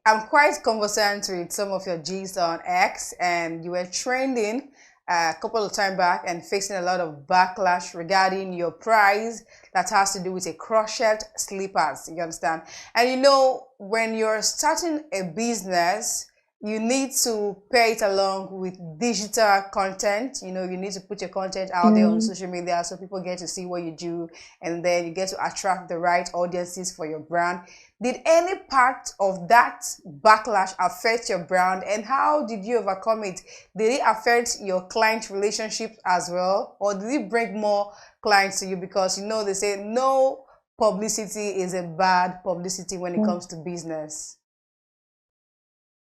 I'm quite conversant with some of your G's on X, and you were trending a couple of time back and facing a lot of backlash regarding your price that has to do with a crochet slippers. You understand? And you know, when you're starting a business, you need to pair it along with digital content. You know, you need to put your content out there on social media so people get to see what you do, and then you get to attract the right audiences for your brand. Did any part of that backlash affect your brand, and how did you overcome it? Did it affect your client relationship as well, or did it bring more clients to you? Because you know they say no publicity is a bad publicity when it comes to business.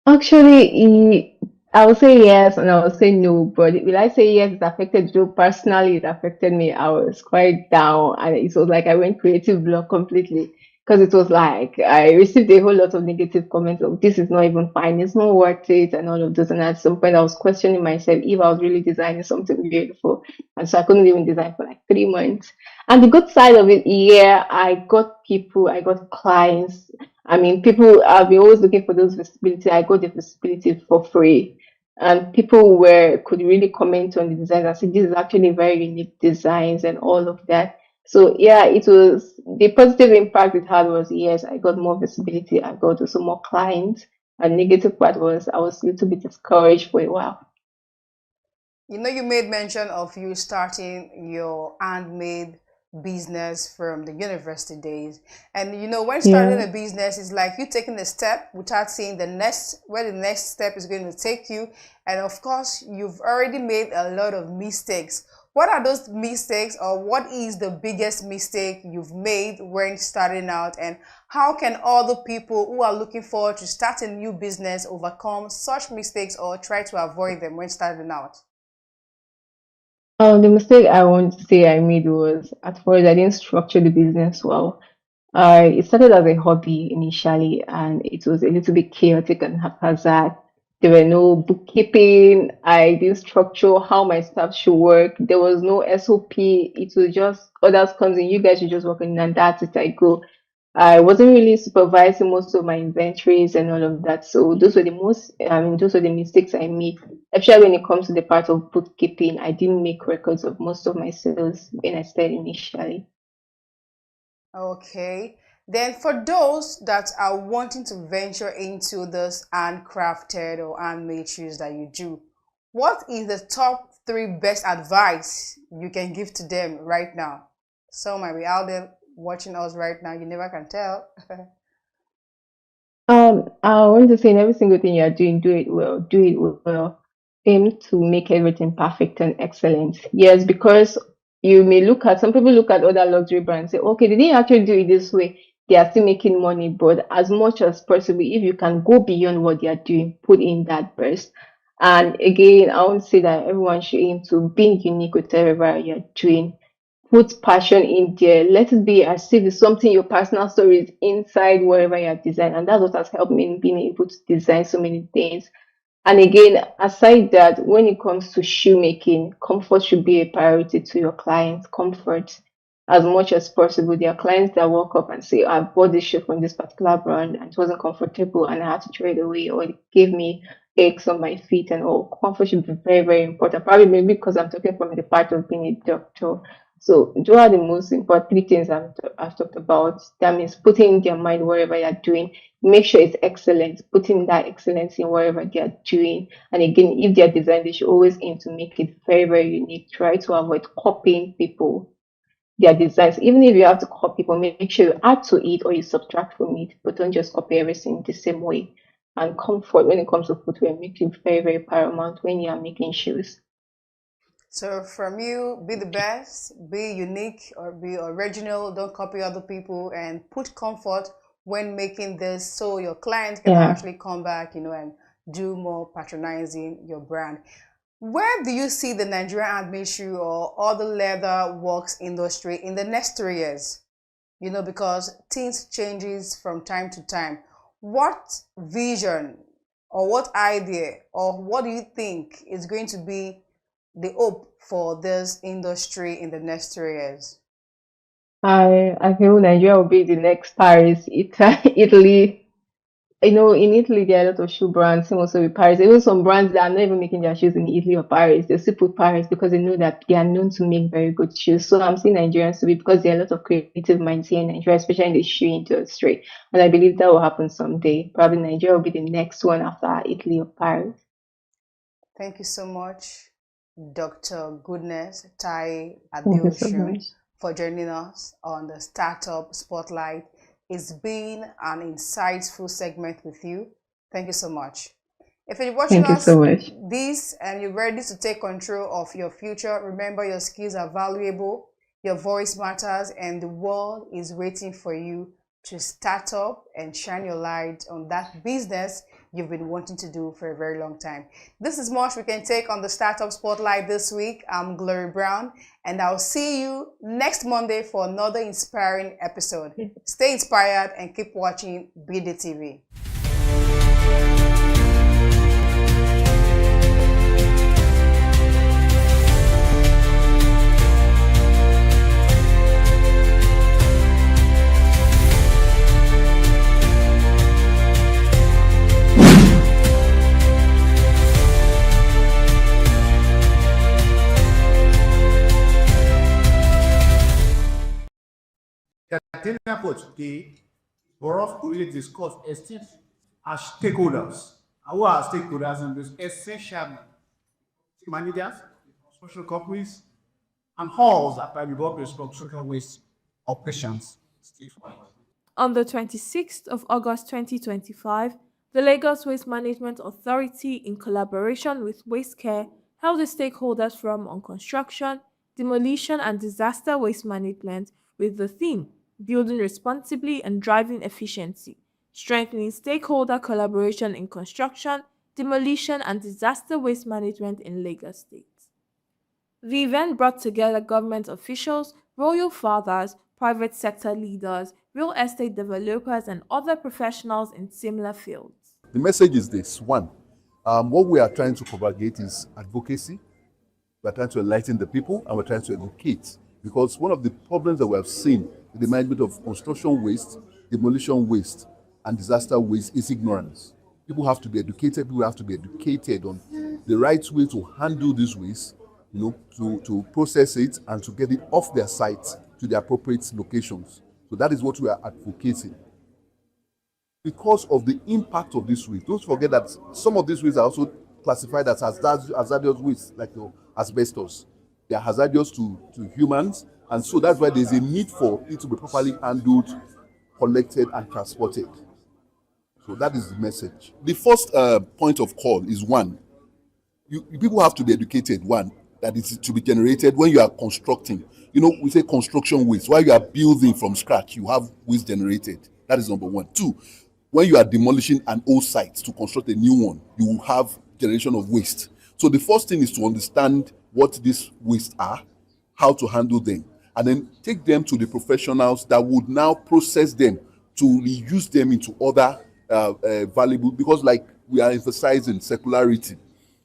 Actually, I would say yes and I would say no, but will I say yes, it affected Joe personally, it affected me. I was quite down and it was like I went creative block completely because it was like I received a whole lot of negative comments of this is not even fine, it's not worth it, and all of those. And at some point, I was questioning myself if I was really designing something beautiful. And so I couldn't even design for like 3 months. And the good side of it, yeah, I got people, I got clients. I mean, people have been always looking for those visibility. I got the visibility for free. And people could really comment on the designs and say this is actually very unique designs and all of that. So yeah, it was the positive impact it had was yes, I got more visibility, I got also more clients. And negative part was I was a little bit discouraged for a while. You know, you made mention of you starting your handmade business from the university days. And you know, when starting a business, it's like you taking a step without seeing where the next step is going to take you. And of course, you've already made a lot of mistakes. What are those mistakes, or what is the biggest mistake you've made when starting out? And how can other people who are looking forward to start a new business overcome such mistakes or try to avoid them when starting out? The mistake I want to say I made was at first I didn't structure the business well. It started as a hobby initially, and it was a little bit chaotic and haphazard. There were no bookkeeping. I didn't structure how my staff should work. There was no SOP. It was just others comes in. You guys should just work in, and that's it. I go. I wasn't really supervising most of my inventories and all of that. So those were those were the mistakes I made. Especially when it comes to the part of bookkeeping, I didn't make records of most of my sales when I started initially. Okay. Then for those that are wanting to venture into this handcrafted or handmade shoes that you do, what is the top 3 best advice you can give to them right now? Some might be out there watching us right now. You never can tell. I want to say in every single thing you are doing, do it well. Do it well. Aim to make everything perfect and excellent. Yes, because you may some people look at other luxury brands and say, okay, they didn't actually do it this way. They are still making money, but as much as possible, if you can go beyond what they are doing, put in that best. And again, I want to say that everyone should aim to being unique with whatever you're doing. Put passion in there. Let it be as if it's something your personal story is inside wherever you're designing. And that's what has helped me in being able to design so many things. And again, aside that, when it comes to shoemaking, comfort should be a priority to your clients. Comfort as much as possible. There are clients that walk up and say, I bought this shoe from this particular brand and it wasn't comfortable and I had to throw it away, or it gave me aches on my feet and all. Comfort should be very, very important. Probably maybe because I'm talking from the part of being a doctor. So those are the most important 3 things I've talked about. That means putting their mind wherever you're doing. Make sure it's excellent. Putting that excellence in wherever they're doing. And again, if they're design, they should always aim to make it very, very unique. Try to avoid copying people, their designs. Even if you have to copy people, make sure you add to it or you subtract from it, but don't just copy everything the same way. And comfort when it comes to footwear, make it very, very paramount when you are making shoes. So from you, be the best, be unique or be original, don't copy other people, and put comfort when making this so your clients can actually come back, and do more patronizing your brand. Where do you see the Nigerian handmade shoe or other leather works industry in the next 3 years? Because things changes from time to time. What vision or what idea or what do you think is going to be the hope for this industry in the next 3 years? I feel Nigeria will be the next Paris, Italy. In Italy there are a lot of shoe brands, same also with Paris. Even some brands that are not even making their shoes in Italy or Paris, they still put Paris because they know that they are known to make very good shoes. So I'm seeing Nigerians to be, because there are a lot of creative minds here in Nigeria, especially in the shoe industry. And I believe that will happen someday. Probably Nigeria will be the next one after Italy or Paris. Thank you so much, Dr. Goodness Tai Adeosun, for joining us on the Startup Spotlight. It's been an insightful segment with you. Thank you so much. If you're watching this and you're ready to take control of your future, remember your skills are valuable, your voice matters, and the world is waiting for you to start up and shine your light on that business you've been wanting to do for a very long time. This is much we can take on the Startup Spotlight this week. I'm Glory Brown, and I'll see you next Monday for another inspiring episode. Stay inspired and keep watching bdtv. The attendant for today for us to really discuss esteem as stakeholders. Who are stakeholders in this? Essential managers, social companies, and halls that are involved with social waste operations. On the 26th of August 2025, the Lagos Waste Management Authority, in collaboration with Waste Care, held a stakeholders forum on construction, demolition, and disaster waste management with the theme Building Responsibly and Driving Efficiency, Strengthening Stakeholder Collaboration in Construction, Demolition, and Disaster Waste Management in Lagos State. The event brought together government officials, royal fathers, private sector leaders, real estate developers, and other professionals in similar fields. The message is this. One, what we are trying to propagate is advocacy. We're trying to enlighten the people, and we're trying to educate. Because one of the problems that we have seen in the management of construction waste demolition waste and disaster waste is ignorance. People have to be educated. People have to be educated on the right way to handle this waste, to process it and to get it off their sites to the appropriate locations. So that is what we are advocating. Because of the impact of this waste, don't forget that some of these wastes are also classified as hazardous waste, like asbestos. They are hazardous to humans, and so that's why there's a need for it to be properly handled, collected, and transported. So that is the message. The first point of call is one. People have to be educated. One, that is to be generated when you are constructing. We say construction waste. While you are building from scratch, you have waste generated. That is number one. Two, when you are demolishing an old site to construct a new one, you will have generation of waste. So the first thing is to understand what these wastes are, how to handle them, and then take them to the professionals that would now process them to reuse them into other valuable, because like we are emphasizing circularity.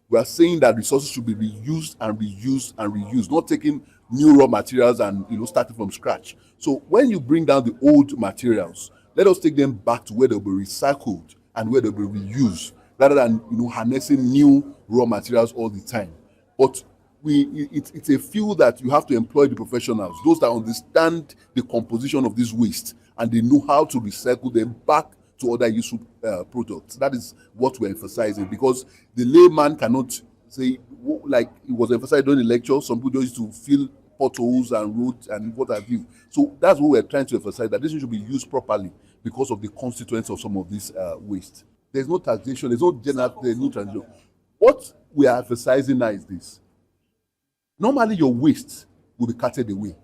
We are saying that resources should be reused and reused and reused, not taking new raw materials and starting from scratch. So when you bring down the old materials, let us take them back to where they'll be recycled and where they'll be reused, rather than harnessing new raw materials all the time. But it's a field that you have to employ the professionals, those that understand the composition of this waste and they know how to recycle them back to other useful products. That is what we're emphasizing, because the layman cannot say, like it was emphasized during the lecture, some people used to fill potholes and roads and what have you. So that's what we're trying to emphasize, that this should be used properly because of the constituents of some of this waste. There's no taxation, there's no transition. What we are emphasizing now is this. Normally your waste will be carted away.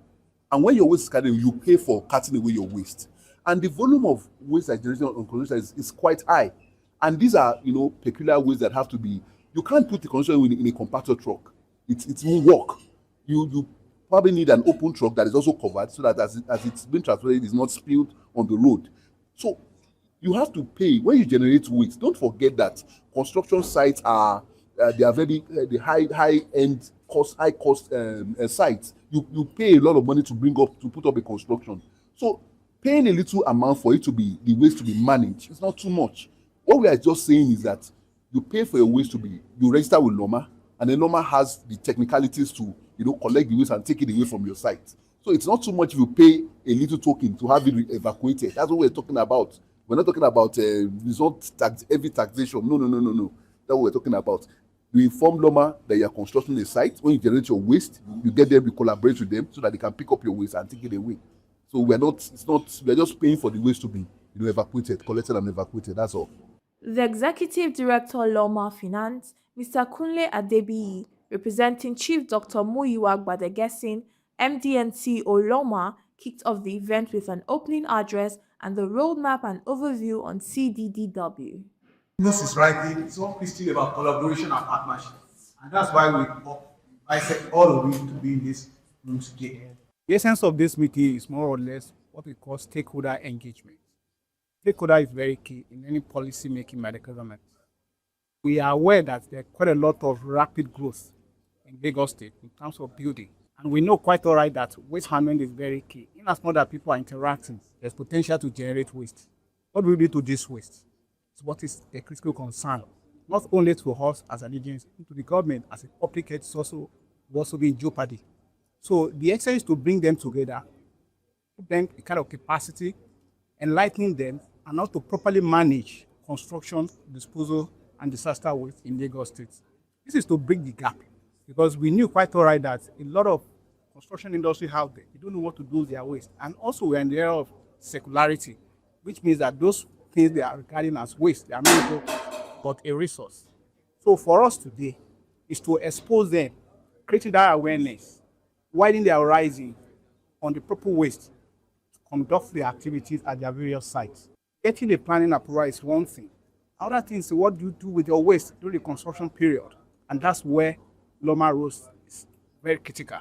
And when your waste is carted away, you pay for carting away your waste. And the volume of waste that generated on consumption is quite high. And these are, peculiar waste that have to be, you can't put the consumption in a compactor truck. It won't work. You probably need an open truck that is also covered so that as it's been transported, it is not spilled on the road. So you have to pay. When you generate waste, don't forget that construction sites are, they are very the high-end cost, high-cost sites. You pay a lot of money to put up a construction. So paying a little amount for it to be, the waste to be managed, it's not too much. What we are just saying is that you pay for your waste to be, you register with Loma, and then Loma has the technicalities to, collect the waste and take it away from your site. So it's not too much if you pay a little token to have it evacuated. That's what we're talking about. We're not talking about heavy taxation. No. That's what we're talking about. You inform Loma that you're constructing a site. When you generate your waste, you get them, you collaborate with them so that they can pick up your waste and take it away. So we're just paying for the waste to be evacuated, collected and evacuated. That's all. The Executive Director Loma Finance, Mr. Kunle Adebiyi, representing Chief Dr. Muyiwa Gbadegesin, MD and CEO Loma, kicked off the event with an opening address and the roadmap and overview on CDDW. This is right. It's all still about collaboration and partnership. And that's why I said all of you to be in this room today. The essence of this meeting is more or less what we call stakeholder engagement. Stakeholder is very key in any policy making by the government. We are aware that there are quite a lot of rapid growth in Lagos State in terms of building. And we know quite all right that waste handling is very key. In as much as people are interacting, there's potential to generate waste. What do we do to this waste? It's what is a critical concern, not only to us as an agency, to the government as a public health will also be in jeopardy. So the exercise is to bring them together, put them a kind of capacity, enlightening them, and how to properly manage construction, disposal, and disaster waste in Lagos State. This is to bridge the gap, because we knew quite all right that a lot of construction industry out there, they don't know what to do with their waste. And also we're in the era of circularity, which means that those things they are regarding as waste, they are not but a resource. So for us today is to expose them, creating that awareness, widening their horizon on the proper waste to conduct the activities at their various sites. Getting the planning approval is one thing. Other things is what do you do with your waste during the construction period? And that's where Loma Roast is very critical.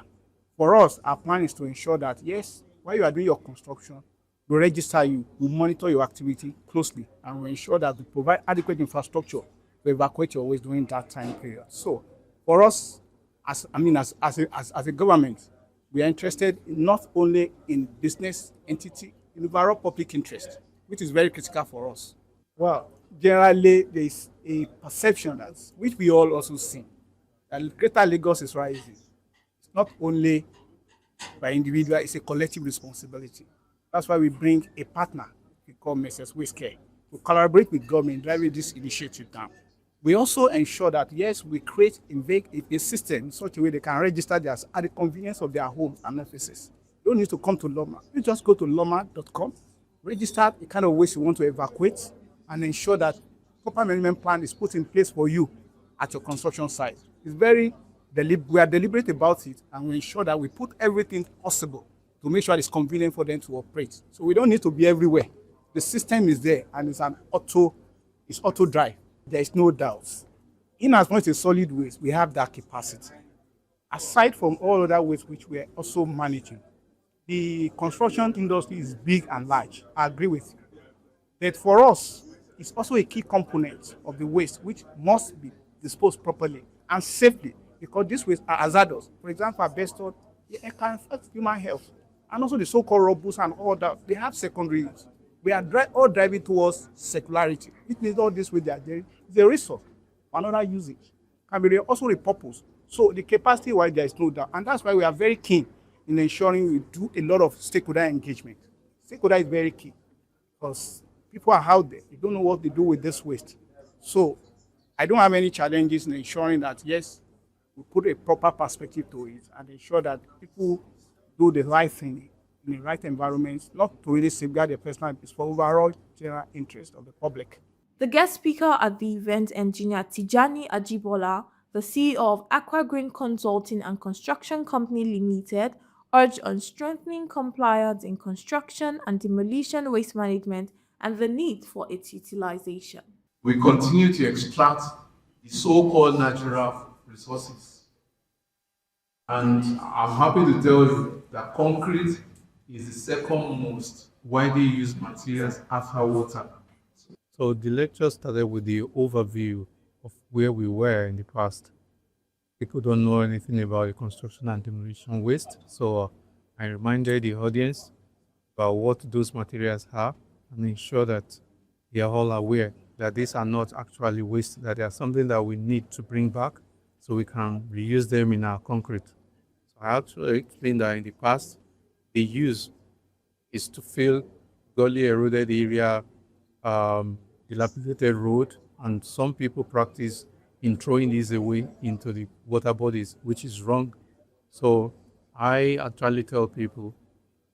For us, our plan is to ensure that, yes, while you are doing your construction, we register you, we monitor your activity closely, and we ensure that we provide adequate infrastructure to evacuate your waste during that time period. So for us, as a government, we are interested not only in business entity, in overall public interest. which is very critical for us. Well, generally, there is a perception that, which we all also see, that Greater Lagos is rising. It's not only by individual, it's a collective responsibility. That's why we bring a partner, we call Mrs. Whisker, to collaborate with government driving this initiative down. We also ensure that, yes, we create a system in such a way they can register theirs at the convenience of their homes and offices. You don't need to come to Loma. You just go to loma.com, register the kind of waste you want to evacuate, and ensure that proper management plan is put in place for you at your construction site. It's very we are deliberate about it, and we ensure that we put everything possible to make sure it's convenient for them to operate. So we don't need to be everywhere. The system is there, and it's auto drive. There is no doubt. In as much as solid waste, we have that capacity. Aside from all other waste which we are also managing, the construction industry is big and large. I agree with you. But for us, it's also a key component of the waste which must be disposed properly and safely, because these wastes are hazardous. For example, asbestos, it can affect human health. And also the so-called robust and all that, they have secondary use. We are all driving towards circularity. It means all this with there is a resource for another usage, can be also repurposed. So the capacity why there is no doubt. And that's why we are very keen in ensuring we do a lot of stakeholder engagement. Stakeholder is very key because people are out there. They don't know what they do with this waste. So I don't have any challenges in ensuring that, yes, we put a proper perspective to it and ensure that people do the right thing in the right environment, not to really safeguard their personal peace, for overall general interest of the public. The guest speaker at the event, engineer Tijani Ajibola, the CEO of Aqua Green Consulting and Construction Company Limited, urged on strengthening compliance in construction and demolition waste management and the need for its utilization. We continue to extract the so-called natural resources. And I'm happy to tell you that concrete is the second most widely used materials after water. So the lecture started with the overview of where we were in the past. People don't know anything about the construction and demolition waste, so I reminded the audience about what those materials are and ensure that they are all aware that these are not actually waste, that they are something that we need to bring back so we can reuse them in our concrete. So I actually explained that in the past, the use is to fill gully eroded area, dilapidated road, and some people practice in throwing these away into the water bodies, which is wrong. So I actually tell people,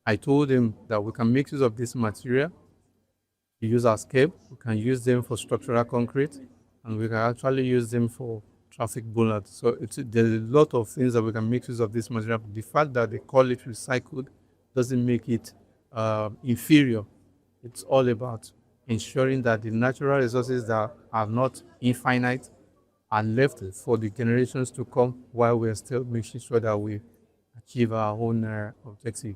I told them that we can make use of this material, we use our scape, we can use them for structural concrete, and we can actually use them for traffic bollards. So there's a lot of things that we can make use of this material. The fact that they call it recycled doesn't make it inferior. It's all about ensuring that the natural resources that are not infinite are left for the generations to come while we're still making sure that we achieve our own objective.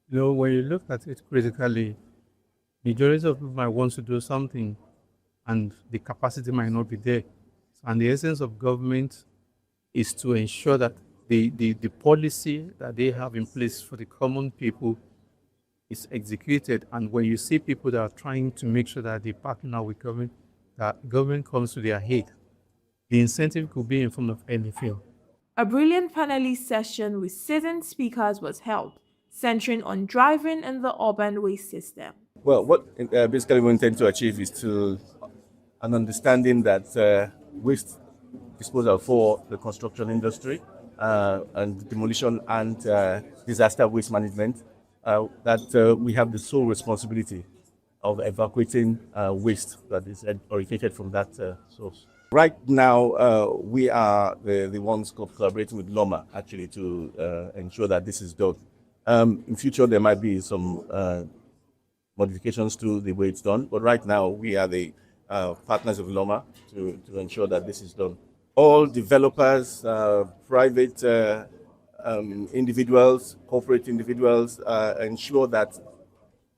You know, when you look at it critically, majority of people might want to do something and the capacity might not be there. And the essence of government is to ensure that the policy that they have in place for the common people is executed. And when you see people that are trying to make sure that they partner with government, that government comes to their aid, the incentive could be in form of anything. A brilliant panelist session with seasoned speakers was held, centering on driving in the urban waste system. Well, what basically we intend to achieve is an understanding that waste disposal for the construction industry and demolition and disaster waste management, that we have the sole responsibility of evacuating waste that is originated from that source. Right now, we are the ones collaborating with Loma actually to ensure that this is done. In future, there might be some modifications to the way it's done, but right now we are the partners of Loma to ensure that this is done. All developers, private individuals, corporate individuals ensure that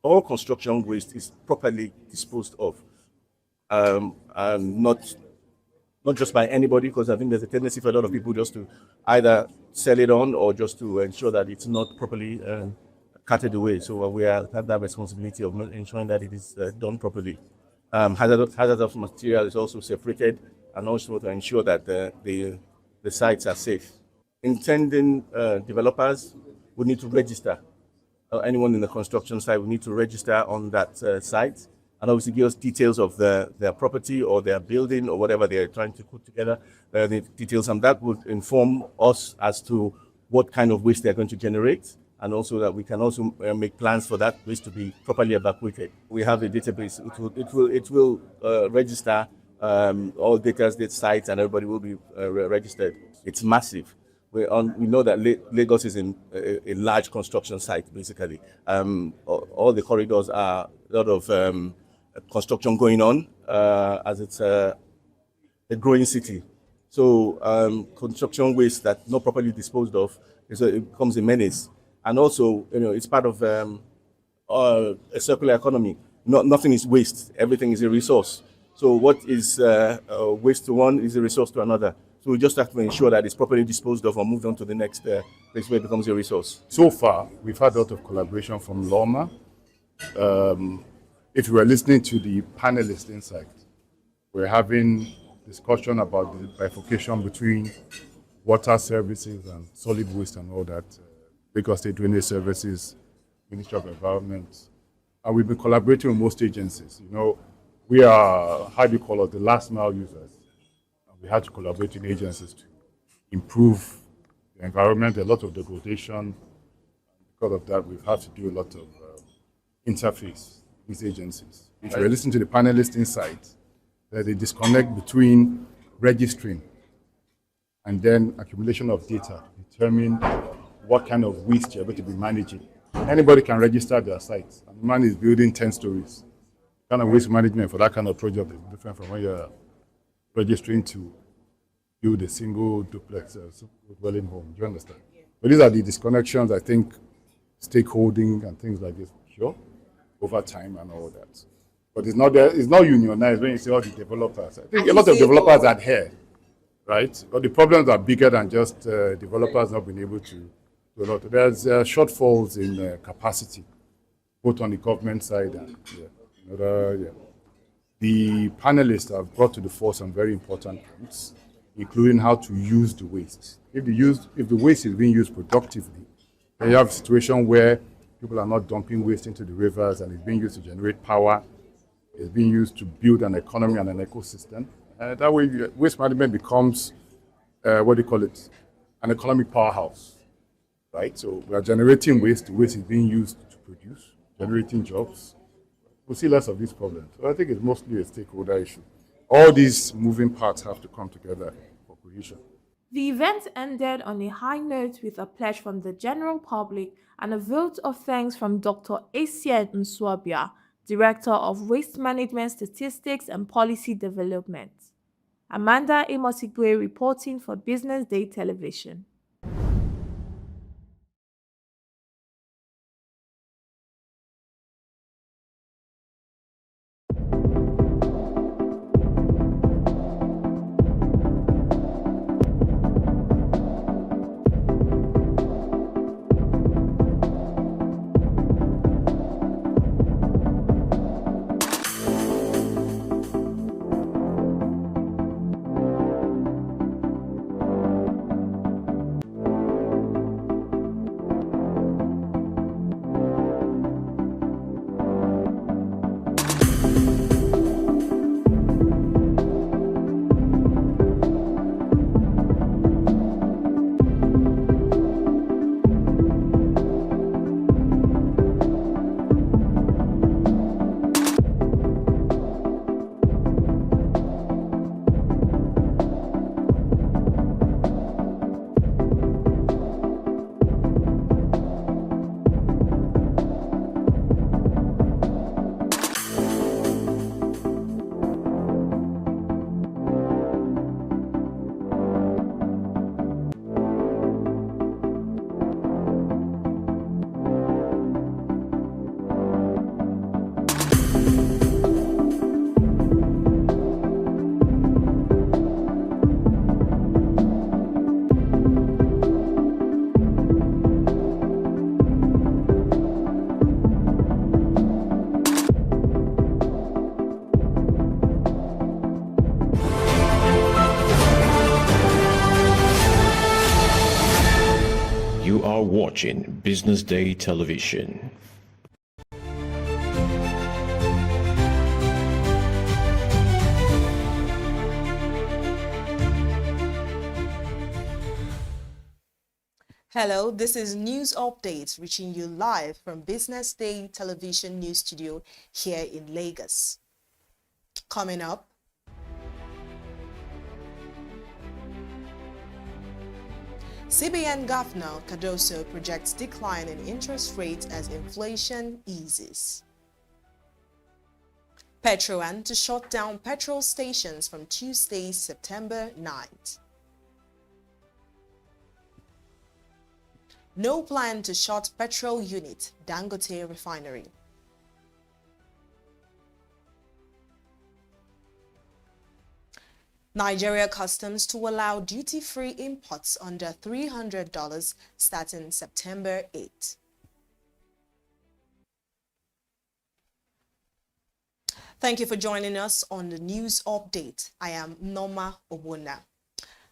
all construction waste is properly disposed of, and not just by anybody, because I think there's a tendency for a lot of people just to either sell it on or just to ensure that it's not properly carted away. So we have that responsibility of ensuring that it is done properly. Hazardous material is also separated, and also to ensure that the sites are safe. Intending developers would need to register. Anyone in the construction site will need to register on that site, and obviously give us details of their property or their building or whatever they are trying to put together, the details, and that would inform us as to what kind of waste they are going to generate, and also that we can also make plans for that waste to be properly evacuated. We have a database. It will register all data sites, and everybody will be registered. It's massive. We know that Lagos is in a large construction site, basically. All the corridors are a lot of construction going on, as it's a growing city. So construction waste that not properly disposed of it becomes a menace. And also, it's part of a circular economy. Nothing is waste. Everything is a resource. So what is waste to one is a resource to another. So we just have to ensure that it's properly disposed of or moved on to the next place where it becomes a resource. So far, we've had a lot of collaboration from LOMA. If you were listening to the panelists inside, we're having discussion about the bifurcation between water services and solid waste and all that. Lagos State Drainage Services, Ministry of Environment. And we've been collaborating with most agencies. We are, the last mile users. We had to collaborate with agencies to improve the environment, a lot of degradation. Because of that, we've had to do a lot of interface with agencies. If you listen to the panelists inside, there's a disconnect between registering and then accumulation of data, determine what kind of waste you're going to be managing. Anybody can register their site. And the man is building 10 stories. The kind of waste management for that kind of project is different from when you're registering to build a single duplex dwelling home. Do you understand? Yeah. But these are the disconnections, I think, stakeholding and things like this, sure, over time and all that. But it's not unionized when you say all the developers. I think a lot of developers adhere, right? But the problems are bigger than just developers not being able to do a lot. There's shortfalls in capacity, both on the government side and The panelists have brought to the fore some very important points, including how to use the waste. If the waste is being used productively, then you have a situation where people are not dumping waste into the rivers and it's being used to generate power, it's being used to build an economy and an ecosystem. That way, waste management becomes, an economic powerhouse, right? So we are generating waste, the waste is being used to produce, generating jobs. We'll see less of these problems. So I think it's mostly a stakeholder issue. All these moving parts have to come together for cohesion. The event ended on a high note with a pledge from the general public and a vote of thanks from Dr. Acien Nswabia, Director of Waste Management Statistics and Policy Development. Amanda Amosigwe reporting for Business Day Television. You are watching Business Day Television. Hello, this is News Updates reaching you live from Business Day Television News Studio here in Lagos. Coming up, CBN Governor Cardoso projects decline in interest rates as inflation eases. Petroan to shut down petrol stations from Tuesday, September 9th. No plan to shut petrol unit, Dangote refinery. Nigeria Customs to allow duty-free imports under $300 starting September 8. Thank you for joining us on the news update. I am Norma Obuna.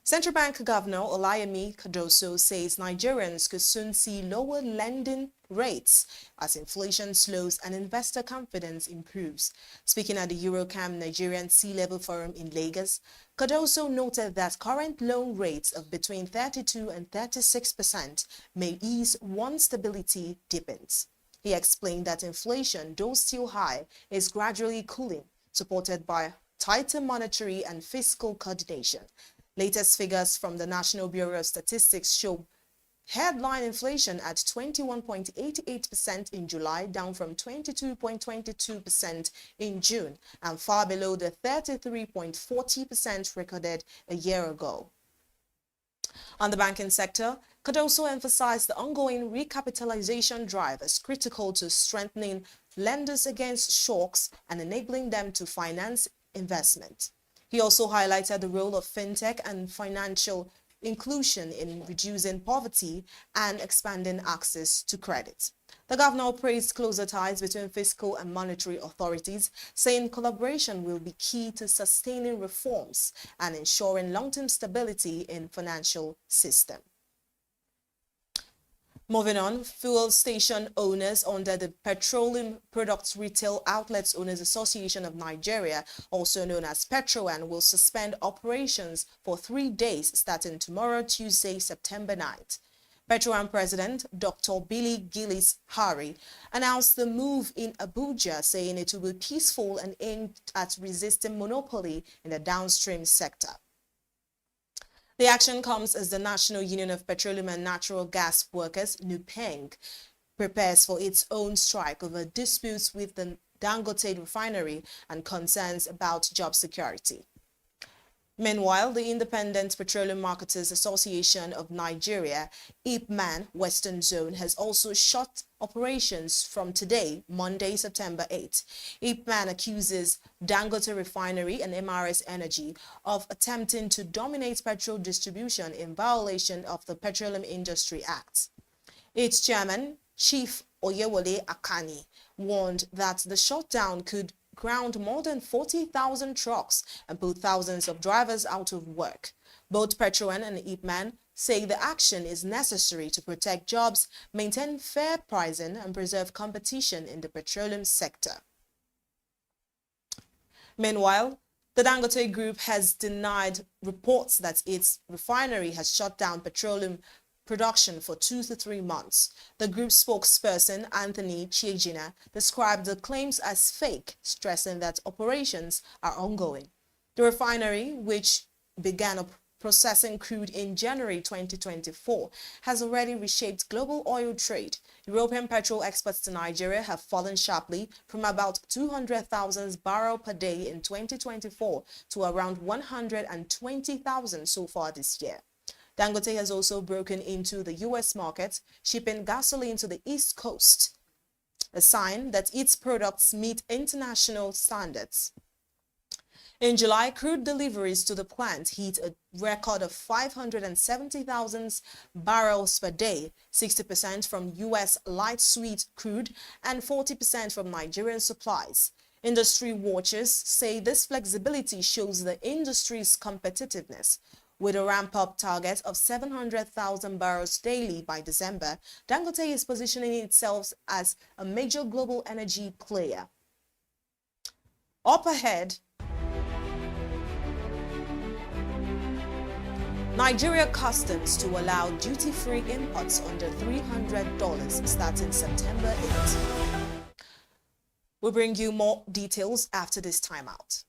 Central Bank Governor Olayemi Cardoso says Nigerians could soon see lower lending rates as inflation slows and investor confidence improves. Speaking at the Eurocam Nigerian Sea-Level Forum in Lagos, Cardoso noted that current loan rates of between 32 and 36% may ease once stability deepens. He explained that inflation, though still high, is gradually cooling, supported by tighter monetary and fiscal coordination. Latest figures from the National Bureau of Statistics show headline inflation at 21.88% in July, down from 22.22% in June, and far below the 33.40% recorded a year ago. On the banking sector, Cardoso emphasized the ongoing recapitalization drive as critical to strengthening lenders against shocks and enabling them to finance investment. He also highlighted the role of fintech and financial inclusion in reducing poverty and expanding access to credit. The governor praised closer ties between fiscal and monetary authorities, saying collaboration will be key to sustaining reforms and ensuring long-term stability in financial system. Moving on, fuel station owners under the Petroleum Products Retail Outlets Owners Association of Nigeria, also known as Petroan, will suspend operations for 3 days starting tomorrow, Tuesday, September 9th. Petroan President Dr. Billy Gillis Harry announced the move in Abuja, saying it will be peaceful and aimed at resisting monopoly in the downstream sector. The action comes as the National Union of Petroleum and Natural Gas Workers, NUPENG, prepares for its own strike over disputes with the Dangote refinery and concerns about job security. Meanwhile, the Independent Petroleum Marketers Association of Nigeria, IPMAN Western Zone, has also shut operations from today, Monday, September 8. IPMAN accuses Dangote Refinery and MRS Energy of attempting to dominate petrol distribution in violation of the Petroleum Industry Act. Its chairman, Chief Oyewole Akani, warned that the shutdown could ground more than 40,000 trucks and put thousands of drivers out of work. Both Petroan and IPMAN say the action is necessary to protect jobs, maintain fair pricing, and preserve competition in the petroleum sector. Meanwhile, the Dangote Group has denied reports that its refinery has shut down petroleum production for 2 to 3 months. The group's spokesperson, Anthony Chiejina, described the claims as fake, stressing that operations are ongoing. The refinery, which began processing crude in January 2024, has already reshaped global oil trade. European petrol exports to Nigeria have fallen sharply from about 200,000 barrels per day in 2024 to around 120,000 so far this year. Dangote has also broken into the U.S. market, shipping gasoline to the East Coast, a sign that its products meet international standards. In July, crude deliveries to the plant hit a record of 570,000 barrels per day, 60% from U.S. light sweet crude and 40% from Nigerian supplies. Industry watchers say this flexibility shows the industry's competitiveness. With a ramp-up target of 700,000 barrels daily by December, Dangote is positioning itself as a major global energy player. Up ahead, Nigeria Customs to allow duty-free imports under $300 starting September 8. We'll bring you more details after this timeout.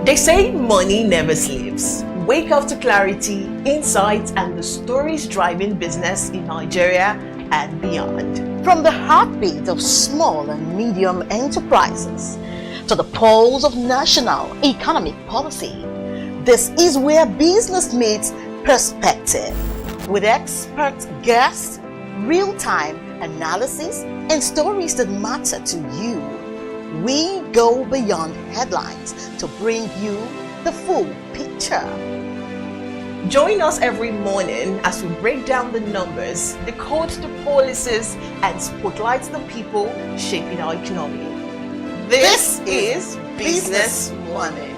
They say money never sleeps. Wake up to clarity, insights, and the stories driving business in Nigeria and beyond. From the heartbeat of small and medium enterprises to the pulse of national economic policy, this is where business meets perspective. With expert guests, real-time analysis, and stories that matter to you. We go beyond headlines to bring you the full picture. Join us every morning as we break down the numbers, decode the policies, and spotlight the people shaping our economy. This is Business Money.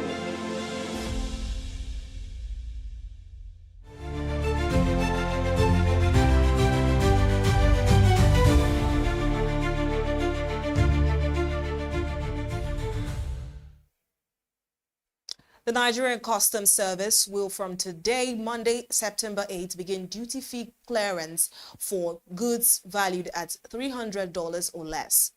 The Nigerian Customs Service will from today, Monday, September 8, begin duty-free clearance for goods valued at $300 or less.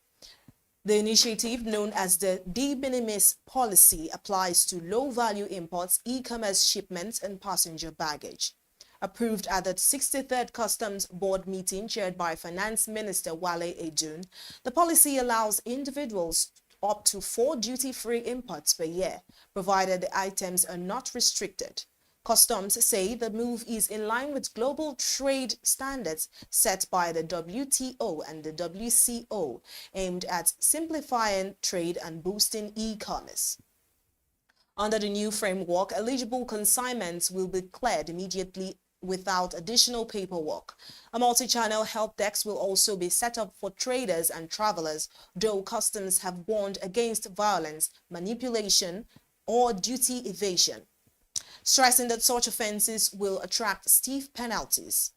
The initiative, known as the de minimis policy, applies to low-value imports, e-commerce shipments, and passenger baggage. Approved at the 63rd Customs Board meeting chaired by Finance Minister Wale Edun, the policy allows individuals up to 4 duty-free imports per year, provided the items are not restricted. Customs say the move is in line with global trade standards set by the WTO and the WCO, aimed at simplifying trade and boosting e-commerce. Under the new framework, eligible consignments will be cleared immediately without additional paperwork. A multi-channel help desk will also be set up for traders and travelers, though customs have warned against violence, manipulation, or duty evasion, stressing that such offenses will attract stiff penalties.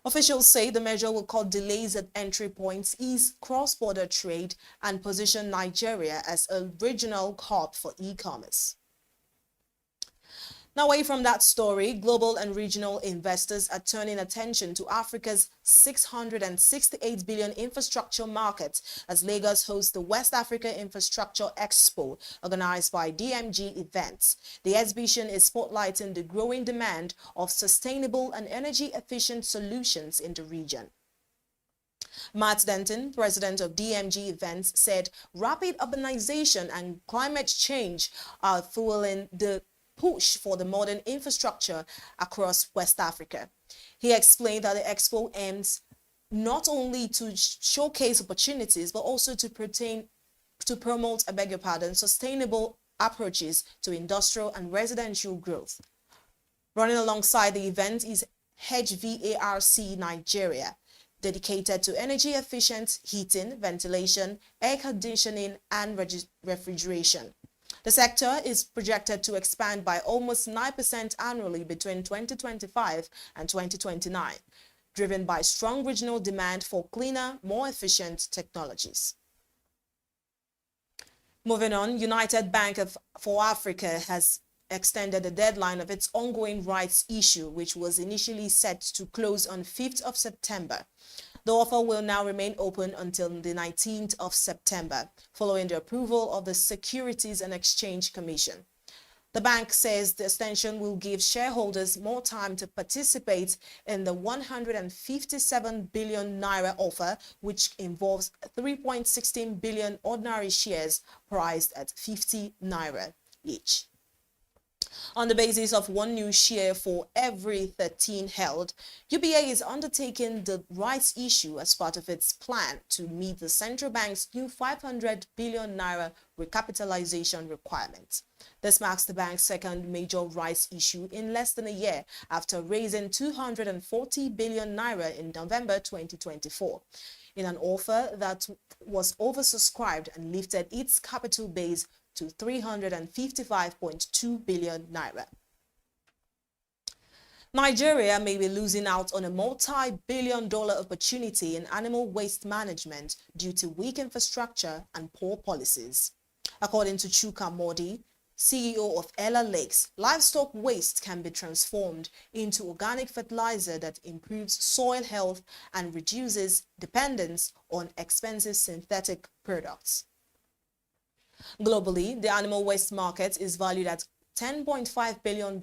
Officials say the measure will cut delays at entry points, ease cross-border trade, and position Nigeria as a regional hub for e-commerce. Now, away from that story, global and regional investors are turning attention to Africa's $668 billion infrastructure market as Lagos hosts the West Africa Infrastructure Expo, organized by DMG Events. The exhibition is spotlighting the growing demand of sustainable and energy-efficient solutions in the region. Matt Denton, president of DMG Events, said rapid urbanization and climate change are fueling the push for the modern infrastructure across West Africa. He explained that the expo aims not only to showcase opportunities, but also to promote sustainable approaches to industrial and residential growth. Running alongside the event is HVARC Nigeria, dedicated to energy-efficient heating, ventilation, air conditioning, and refrigeration. The sector is projected to expand by almost 9% annually between 2025 and 2029, driven by strong regional demand for cleaner, more efficient technologies. Moving on, United Bank for Africa has extended the deadline of its ongoing rights issue, which was initially set to close on 5th of September. The offer will now remain open until the 19th of September, following the approval of the Securities and Exchange Commission. The bank says the extension will give shareholders more time to participate in the 157 billion naira offer, which involves 3.16 billion ordinary shares priced at 50 naira each. On the basis of one new share for every 13 held, UBA is undertaking the rights issue as part of its plan to meet the central bank's new 500 billion naira recapitalization requirement. This marks the bank's second major rights issue in less than a year after raising 240 billion naira in November 2024. In an offer that was oversubscribed and lifted its capital base to 355.2 billion naira. Nigeria may be losing out on a multi-billion-dollar opportunity in animal waste management due to weak infrastructure and poor policies. According to Chuka Modi, CEO of Ella Lakes, livestock waste can be transformed into organic fertilizer that improves soil health and reduces dependence on expensive synthetic products. Globally, the animal waste market is valued at $10.5 billion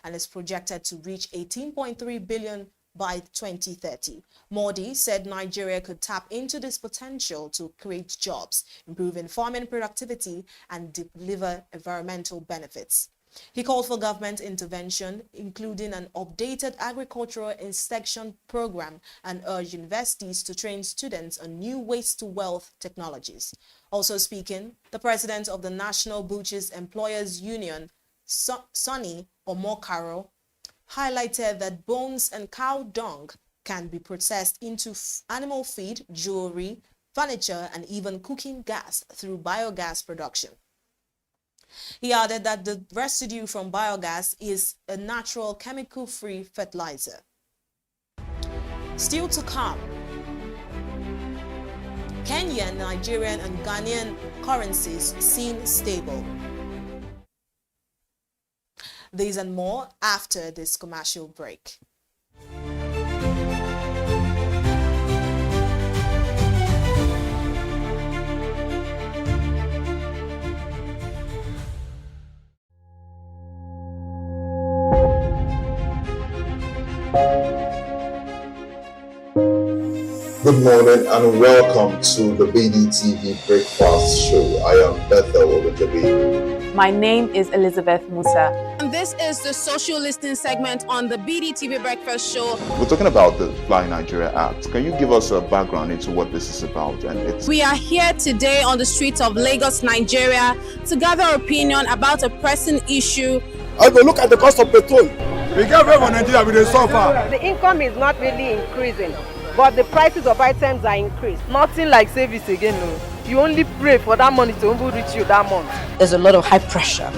and is projected to reach $18.3 billion by 2030. Modi said Nigeria could tap into this potential to create jobs, improving farming productivity, and deliver environmental benefits. He called for government intervention, including an updated agricultural inspection program, and urged universities to train students on new waste-to-wealth technologies. Also speaking, the president of the National Butchers Employers Union, Sonny Omokaro, highlighted that bones and cow dung can be processed into animal feed, jewelry, furniture, and even cooking gas through biogas production. He added that the residue from biogas is a natural chemical-free fertilizer. Still to come, Kenyan, Nigerian, and Ghanaian currencies seen stable. These and more after this commercial break. Good morning and welcome to the BDTV Breakfast Show. I am Bethel Olajabi. My name is Elizabeth Musa. And this is the social listening segment on the BDTV Breakfast Show. We're talking about the Fly Nigeria Act. Can you give us a background into what this is about? We are here today on the streets of Lagos, Nigeria, to gather opinion about a pressing issue. I go look at the cost of petrol. We get very Nigeria with the suffer. The income is not really increasing, but the prices of items are increased. Nothing like savings again, no. You only pray for that money to reach you that month. There's a lot of high pressure,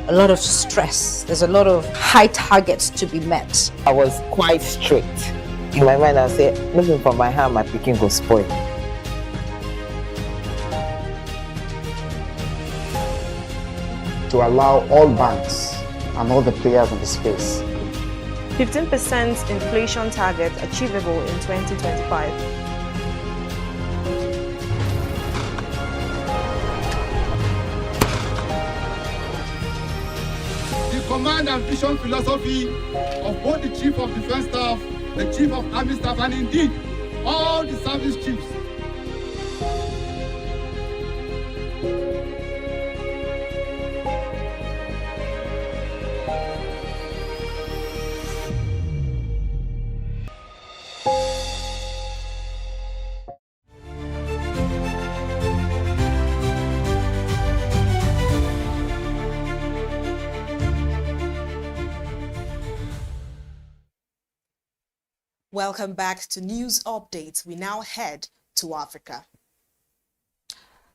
a lot of stress. There's a lot of high targets to be met. I was quite strict. In my mind, I said, looking for my hand, my picking will spoil. To allow all banks and all the players in the space 15% inflation target achievable in 2025. The command and vision philosophy of both the Chief of Defense Staff, the Chief of Army Staff, and indeed all the service chiefs. Welcome back to News Updates. We now head to Africa.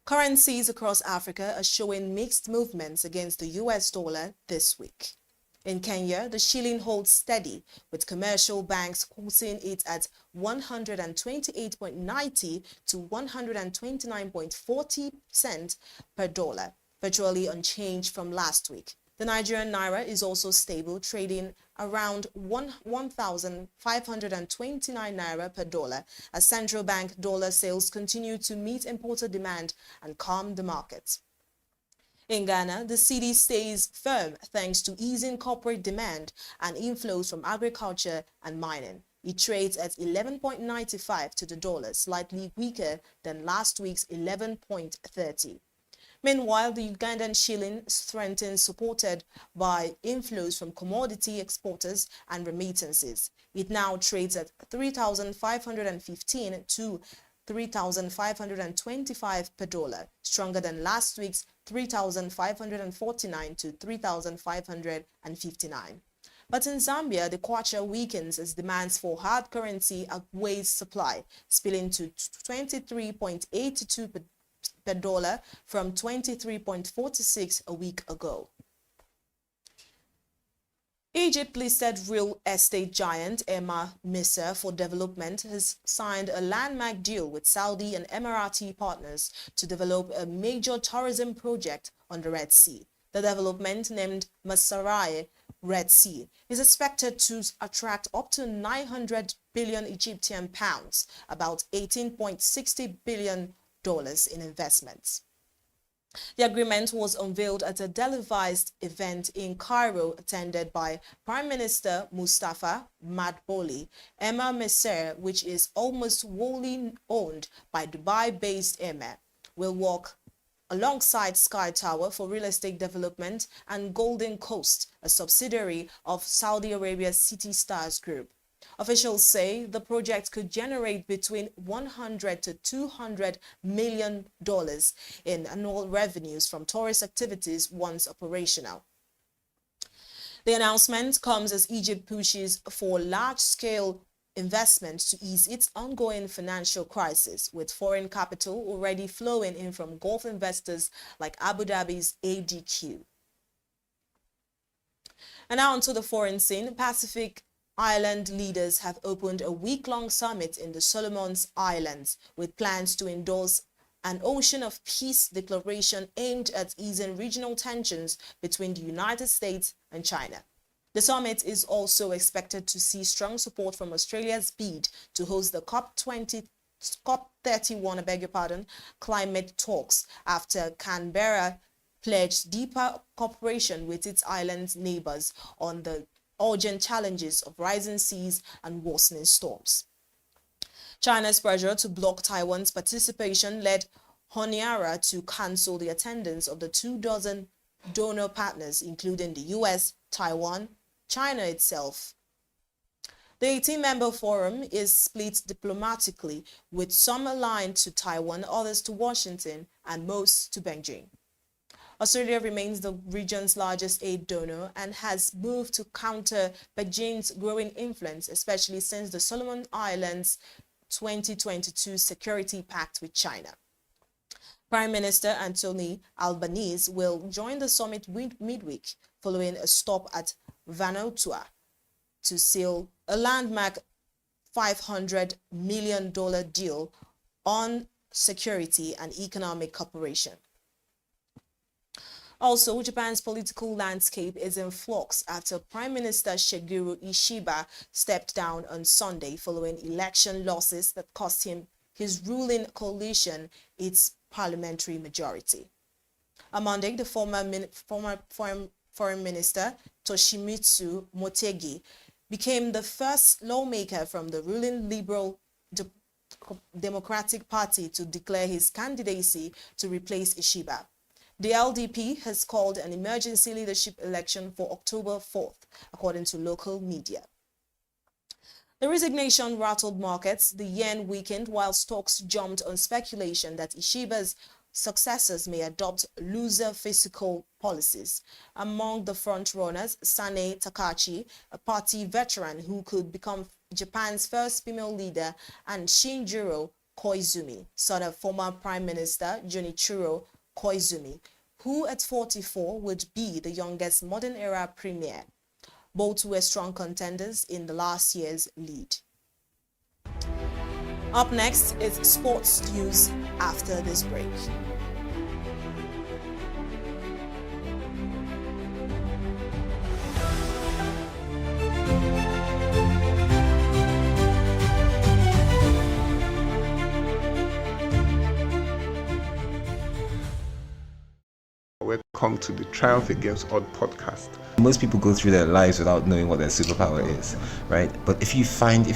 Currencies across Africa are showing mixed movements against the US dollar this week. In Kenya, the shilling holds steady, with commercial banks quoting it at 128.90 to 129.40 cents per dollar, virtually unchanged from last week. The Nigerian naira is also stable, trading around 1,529 naira per dollar as central bank dollar sales continue to meet importer demand and calm the markets. In Ghana, the cedi stays firm thanks to easing corporate demand and inflows from agriculture and mining. It trades at 11.95 to the dollar, slightly weaker than last week's 11.30. Meanwhile, the Ugandan shilling strengthened, supported by inflows from commodity exporters and remittances. It now trades at 3,515 to 3,525 per dollar, stronger than last week's 3,549 to 3,559. But in Zambia, the kwacha weakens as demands for hard currency outweighs supply, spilling to 23.82 per dollar from 23.46 a week ago. Egypt-listed real estate giant Emma Misr for Development has signed a landmark deal with Saudi and Emirati partners to develop a major tourism project on the Red Sea. The development, named Masarai Red Sea, is expected to attract up to 900 billion Egyptian pounds, about $18.60 billion in investments. The agreement was unveiled at a televised event in Cairo attended by Prime Minister Mustafa Madbouly. Emma Misr, which is almost wholly owned by Dubai-based Emir, will work alongside Sky Tower for real estate development and Golden Coast, a subsidiary of Saudi Arabia's City Stars Group. Officials say the project could generate between $100 to $200 million in annual revenues from tourist activities once operational. The announcement comes as Egypt pushes for large-scale investments to ease its ongoing financial crisis, with foreign capital already flowing in from Gulf investors like Abu Dhabi's ADQ. And now onto the foreign scene. Pacific Island leaders have opened a week-long summit in the Solomons Islands with plans to endorse an Ocean of Peace declaration aimed at easing regional tensions between the United States and China. The summit is also expected to see strong support from Australia's bid to host the COP31 climate talks after Canberra pledged deeper cooperation with its island neighbors on the urgent challenges of rising seas and worsening storms. China's pressure to block Taiwan's participation led Honiara to cancel the attendance of the 24 donor partners, including the US, Taiwan, China itself. The 18-member forum is split diplomatically, with some aligned to Taiwan, others to Washington, and most to Beijing. Australia remains the region's largest aid donor and has moved to counter Beijing's growing influence, especially since the Solomon Islands' 2022 security pact with China. Prime Minister Anthony Albanese will join the summit midweek following a stop at Vanuatu to seal a landmark $500 million deal on security and economic cooperation. Also, Japan's political landscape is in flux after Prime Minister Shigeru Ishiba stepped down on Sunday following election losses that cost him his ruling coalition its parliamentary majority. On Monday, the former Foreign Minister Toshimitsu Motegi became the first lawmaker from the ruling Liberal Democratic Party to declare his candidacy to replace Ishiba. The LDP has called an emergency leadership election for October 4th, according to local media. The resignation rattled markets. The yen weakened while stocks jumped on speculation that Ishiba's successors may adopt looser fiscal policies. Among the front-runners, Sane Takachi, a party veteran who could become Japan's first female leader, and Shinjiro Koizumi, son of former Prime Minister Junichiro Koizumi, who at 44 would be the youngest modern-era premier. Both were strong contenders in the last year's lead. Up next is sports news after this break. Welcome to the Triumph Against Odd podcast. Most people go through their lives without knowing what their superpower is, right? But if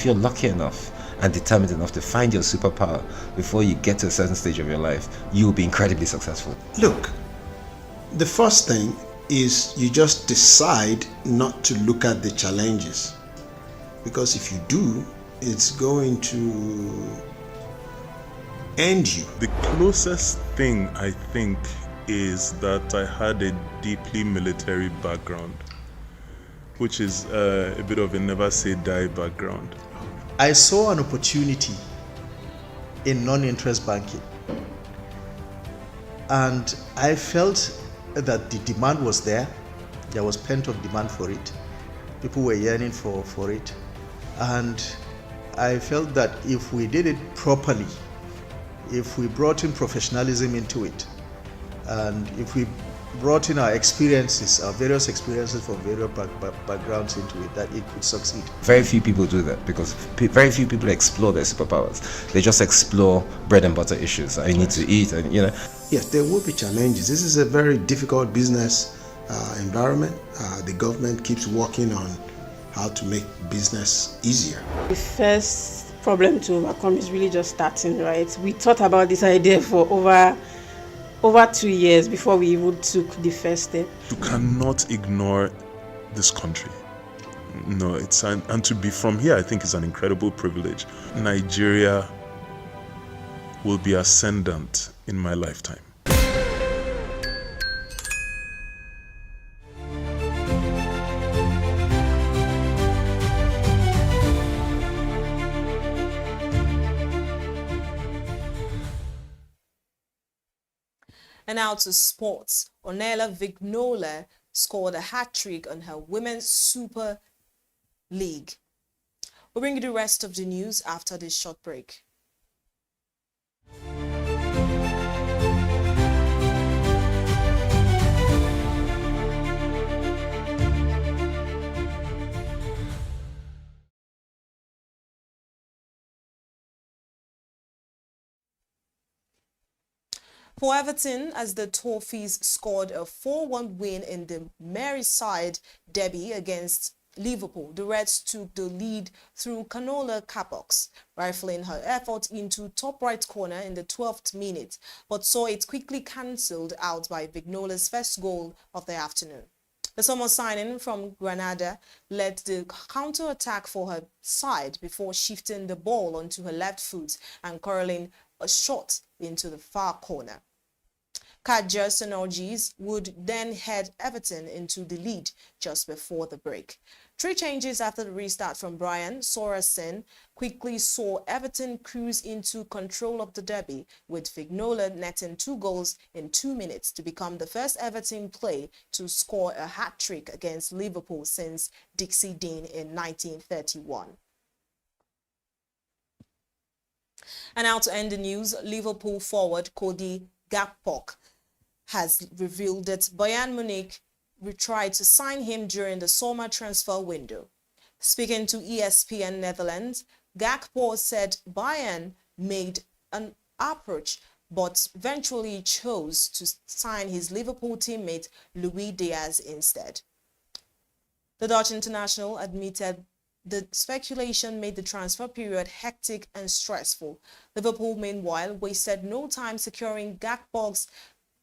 you're lucky enough and determined enough to find your superpower before you get to a certain stage of your life, you will be incredibly successful. Look, the first thing is you just decide not to look at the challenges, because if you do, it's going to end you. The closest thing I think is that I had a deeply military background, which is a bit of a never say die background. I saw an opportunity in non-interest banking, and I felt that the demand was there. There was pent-up demand for it. People were yearning for it, and I felt that if we did it properly, if we brought in professionalism into it, and if we brought in our experiences, our various experiences from various backgrounds into it, that it could succeed. Very few people do that because very few people explore their superpowers. They just explore bread and butter issues. I need to eat, and Yes, there will be challenges. This is a very difficult business environment. The government keeps working on how to make business easier. The first problem to overcome is really just starting, right? We thought about this idea for over 2 years before we even took the first step. You cannot ignore this country. No, and to be from here, I think is an incredible privilege. Nigeria will be ascendant in my lifetime. And now to sports. Ornella Vignola scored a hat-trick on her Women's Super League. We'll bring you the rest of the news after this short break. For Everton, as the Toffees scored a 4-1 win in the Merseyside derby against Liverpool, the Reds took the lead through Canola Cabox, rifling her effort into top right corner in the 12th minute, but saw it quickly cancelled out by Vignola's first goal of the afternoon. The summer signing from Granada led the counter-attack for her side before shifting the ball onto her left foot and curling a shot into the far corner. Kadja Synergies would then head Everton into the lead just before the break. 3 changes after the restart from Brian Sorensen quickly saw Everton cruise into control of the derby, with Vignola netting 2 goals in 2 minutes to become the first Everton player to score a hat-trick against Liverpool since Dixie Dean in 1931. And now to end the news, Liverpool forward Cody Gakpo has revealed that Bayern Munich tried to sign him during the summer transfer window. Speaking to ESPN Netherlands, Gakpo said Bayern made an approach but eventually chose to sign his Liverpool teammate Luis Diaz instead. The Dutch international admitted the speculation made the transfer period hectic and stressful. Liverpool, meanwhile, wasted no time securing Gakpo's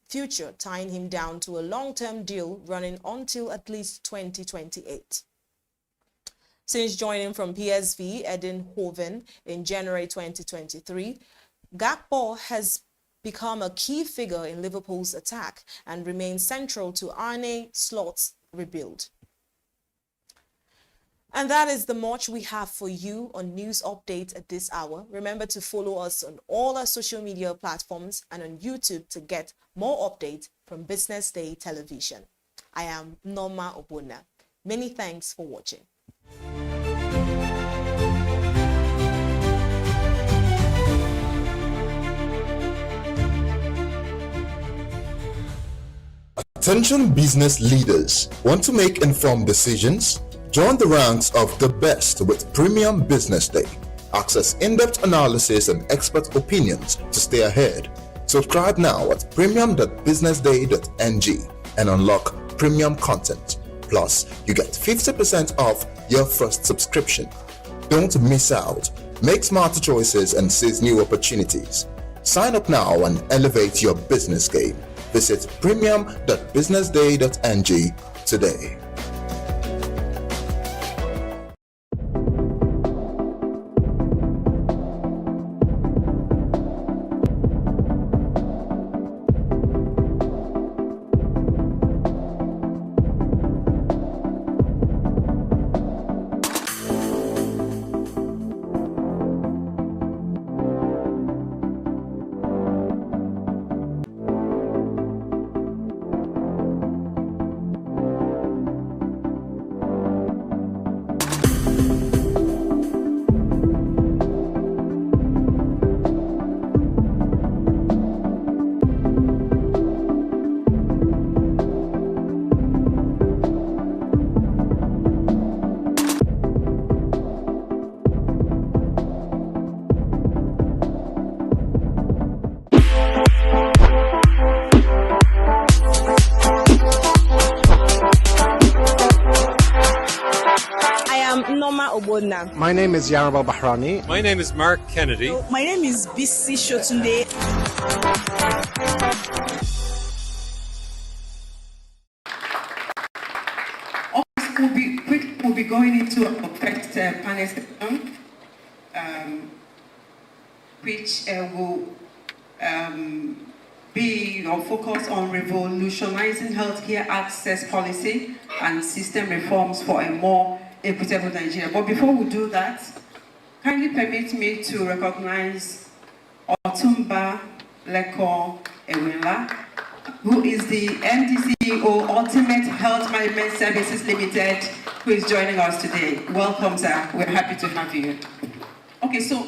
future, tying him down to a long-term deal running until at least 2028. Since joining from PSV Eindhoven in January 2023, Gakpo has become a key figure in Liverpool's attack and remains central to Arne Slot's rebuild. And that is the much we have for you on News Update at this hour. Remember to follow us on all our social media platforms and on YouTube to get more updates from Business Day Television. I am Norma Obuna. Many thanks for watching. Attention business leaders. Want to make informed decisions? Join the ranks of the best with Premium Business Day. Access in-depth analysis and expert opinions to stay ahead. Subscribe now at premium.businessday.ng and unlock premium content. Plus, you get 50% off your first subscription. Don't miss out. Make smarter choices and seize new opportunities. Sign up now and elevate your business game. Visit premium.businessday.ng today. My name is Yarabal Bahrani. My name is Mark Kennedy. My name is Bisi Shotunde. We'll be going into a first panel session, which will be focused on revolutionizing healthcare access policy and system reforms for a more equitable Nigeria. But before we do that, kindly permit me to recognize Otumba Leko Ewela, who is the MD CEO Ultimate Health Management Services Limited, who is joining us today. Welcome, sir. We're happy to have you. Okay, so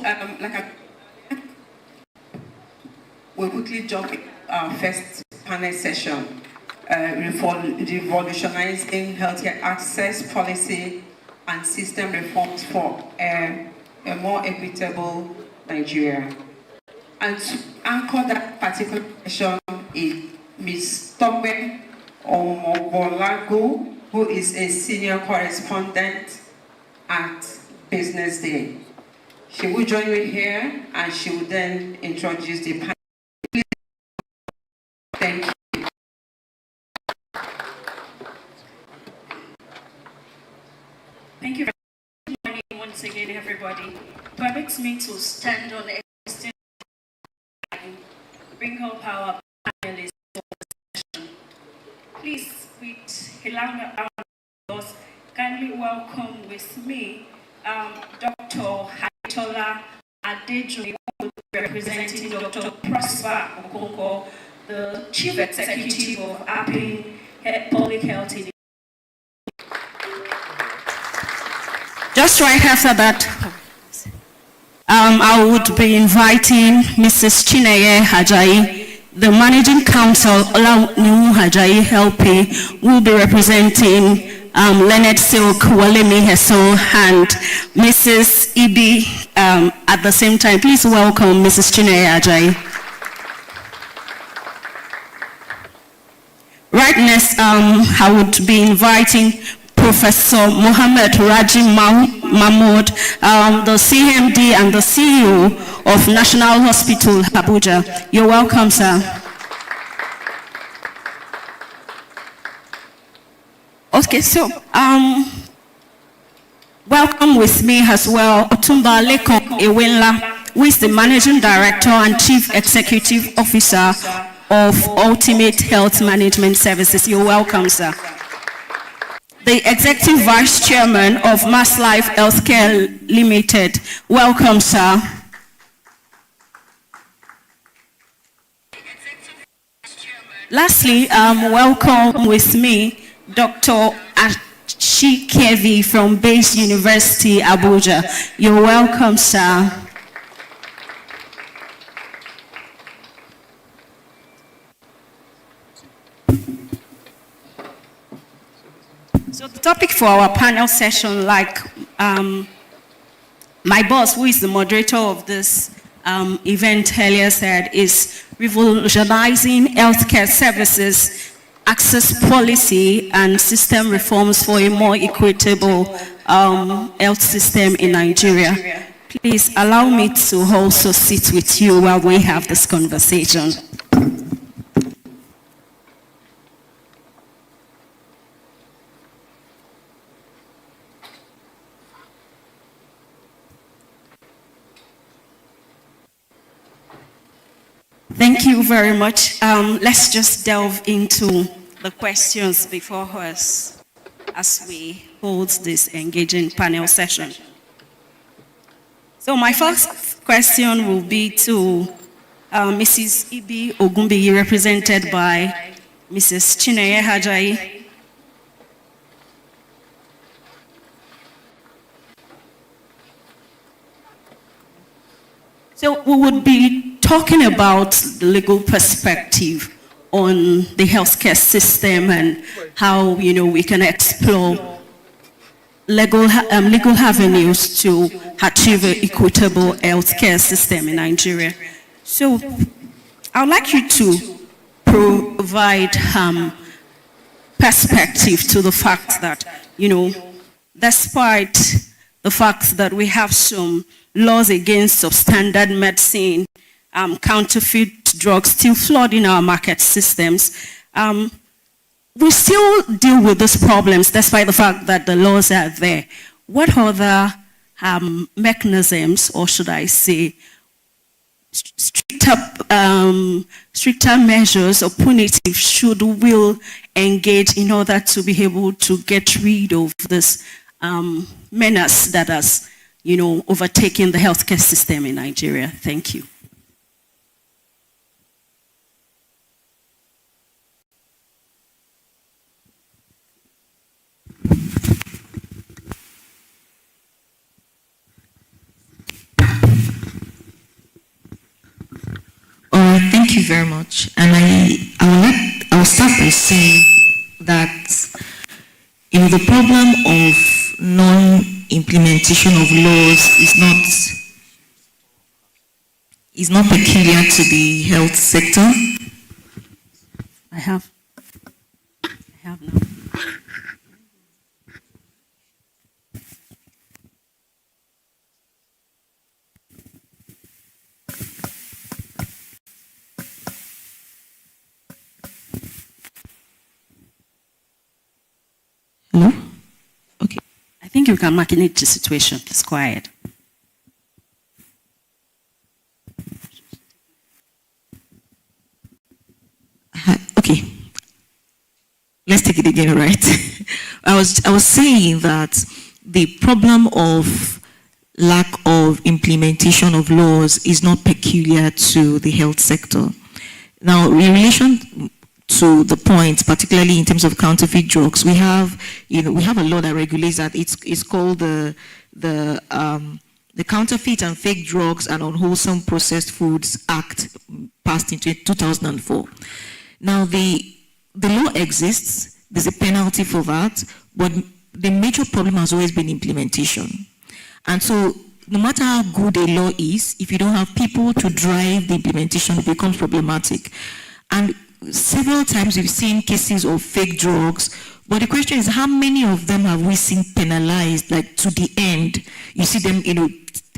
we'll quickly jump into our first panel session, revolutionizing healthcare access policy and system reforms for a more equitable Nigeria. And to anchor that particular session is Ms. Tope Omobolago, who is a senior correspondent at BusinessDay. She will join me here and she will then introduce the panel. Thank you. Thank you very much. Good morning once again, everybody. Permits me to stand on the existing and bring up our panelists for the session. Please, with a round of applause, kindly welcome with me Dr. Haitola Adejoye, who will be representing Dr. Prosper Okonkwo, the Chief Executive of APIN Public Health in Just right after that, I would be inviting Mrs. Chineye Ajayi, the Managing Counsel, Olaniwu Ajayi LP, who will be representing Leonard Silk, Walemi Heso, and Mrs. Ibi at the same time. Please welcome Mrs. Chineye Ajayi. Right next, I would be inviting Professor Mohammed Raji Mahmood, the CMD and the CEO of National Hospital, Abuja. You're welcome, sir. Okay, so welcome with me as well, Otumba Leko Ewela, who is the Managing Director and Chief Executive Officer of Ultimate Health Management Services. You're welcome, sir. The Executive Vice Chairman of Mass Life Healthcare Limited. Welcome, sir. Lastly, welcome with me, Dr. Ashikevi from Base University, Abuja. You're welcome, sir. So the topic for our panel session, like my boss, who is the moderator of this event earlier said, is revolutionizing healthcare services, access policy, and system reforms for a more equitable health system in Nigeria. Please allow me to also sit with you while we have this conversation. Thank you very much. Let's just delve into the questions before us as we hold this engaging panel session. So my first question will be to Mrs. Ibi Ogunbiyi, represented by Mrs. Chineye Hajayi. So we would be talking about the legal perspective on the healthcare system and how, we can explore legal avenues to achieve an equitable healthcare system in Nigeria. So I would like you to provide perspective to the fact that, despite the fact that we have some laws against substandard medicine, counterfeit drugs still flooding our market systems, we still deal with these problems despite the fact that the laws are there. What other mechanisms, or should I say, stricter measures or punitive should we engage in order to be able to get rid of this menace that has, overtaken the healthcare system in Nigeria? Thank you. Thank you very much. And I'll start by saying that the problem of non-implementation of laws is not peculiar to the health sector. I have now. Hello? Okay. I think you can manage the situation. It's quiet. Okay. Let's take it again, right? I was saying that the problem of lack of implementation of laws is not peculiar to the health sector. Now, in relation to the point, particularly in terms of counterfeit drugs, we have a law that regulates that. It's called the Counterfeit and Fake Drugs and Unwholesome Processed Foods Act, passed in 2004. Now, the law exists. There's a penalty for that, but the major problem has always been implementation. And so, no matter how good a law is, if you don't have people to drive the implementation, it becomes problematic. And several times we've seen cases of fake drugs, but the question is, how many of them have we seen penalized, like to the end? You see them,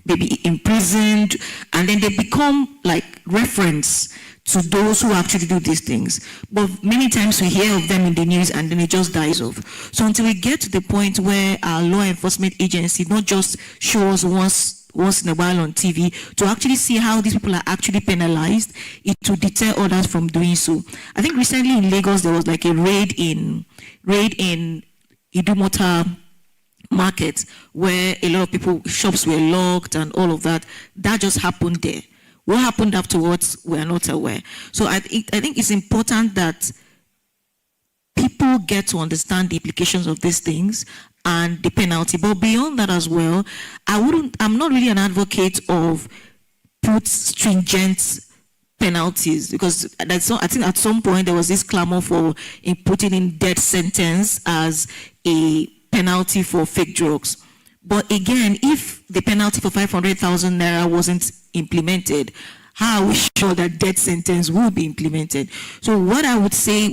maybe imprisoned, and then they become like reference to those who actually do these things. But many times we hear of them in the news and then it just dies off. So until we get to the point where our law enforcement agency not just show us once in a while on TV, to actually see how these people are actually penalized, it to deter others from doing so. I think recently in Lagos there was like a raid in Idumota market where a lot of shops were locked and all of that. That just happened there. What happened afterwards, we're not aware. So I think it's important that people get to understand the implications of these things and the penalty. But beyond that as well, I'm not really an advocate of put stringent penalties, because I think at some point there was this clamor for putting in death sentence as a penalty for fake drugs. But again, if the penalty for 500,000 naira wasn't implemented, how are we sure that death sentence will be implemented? So what I would say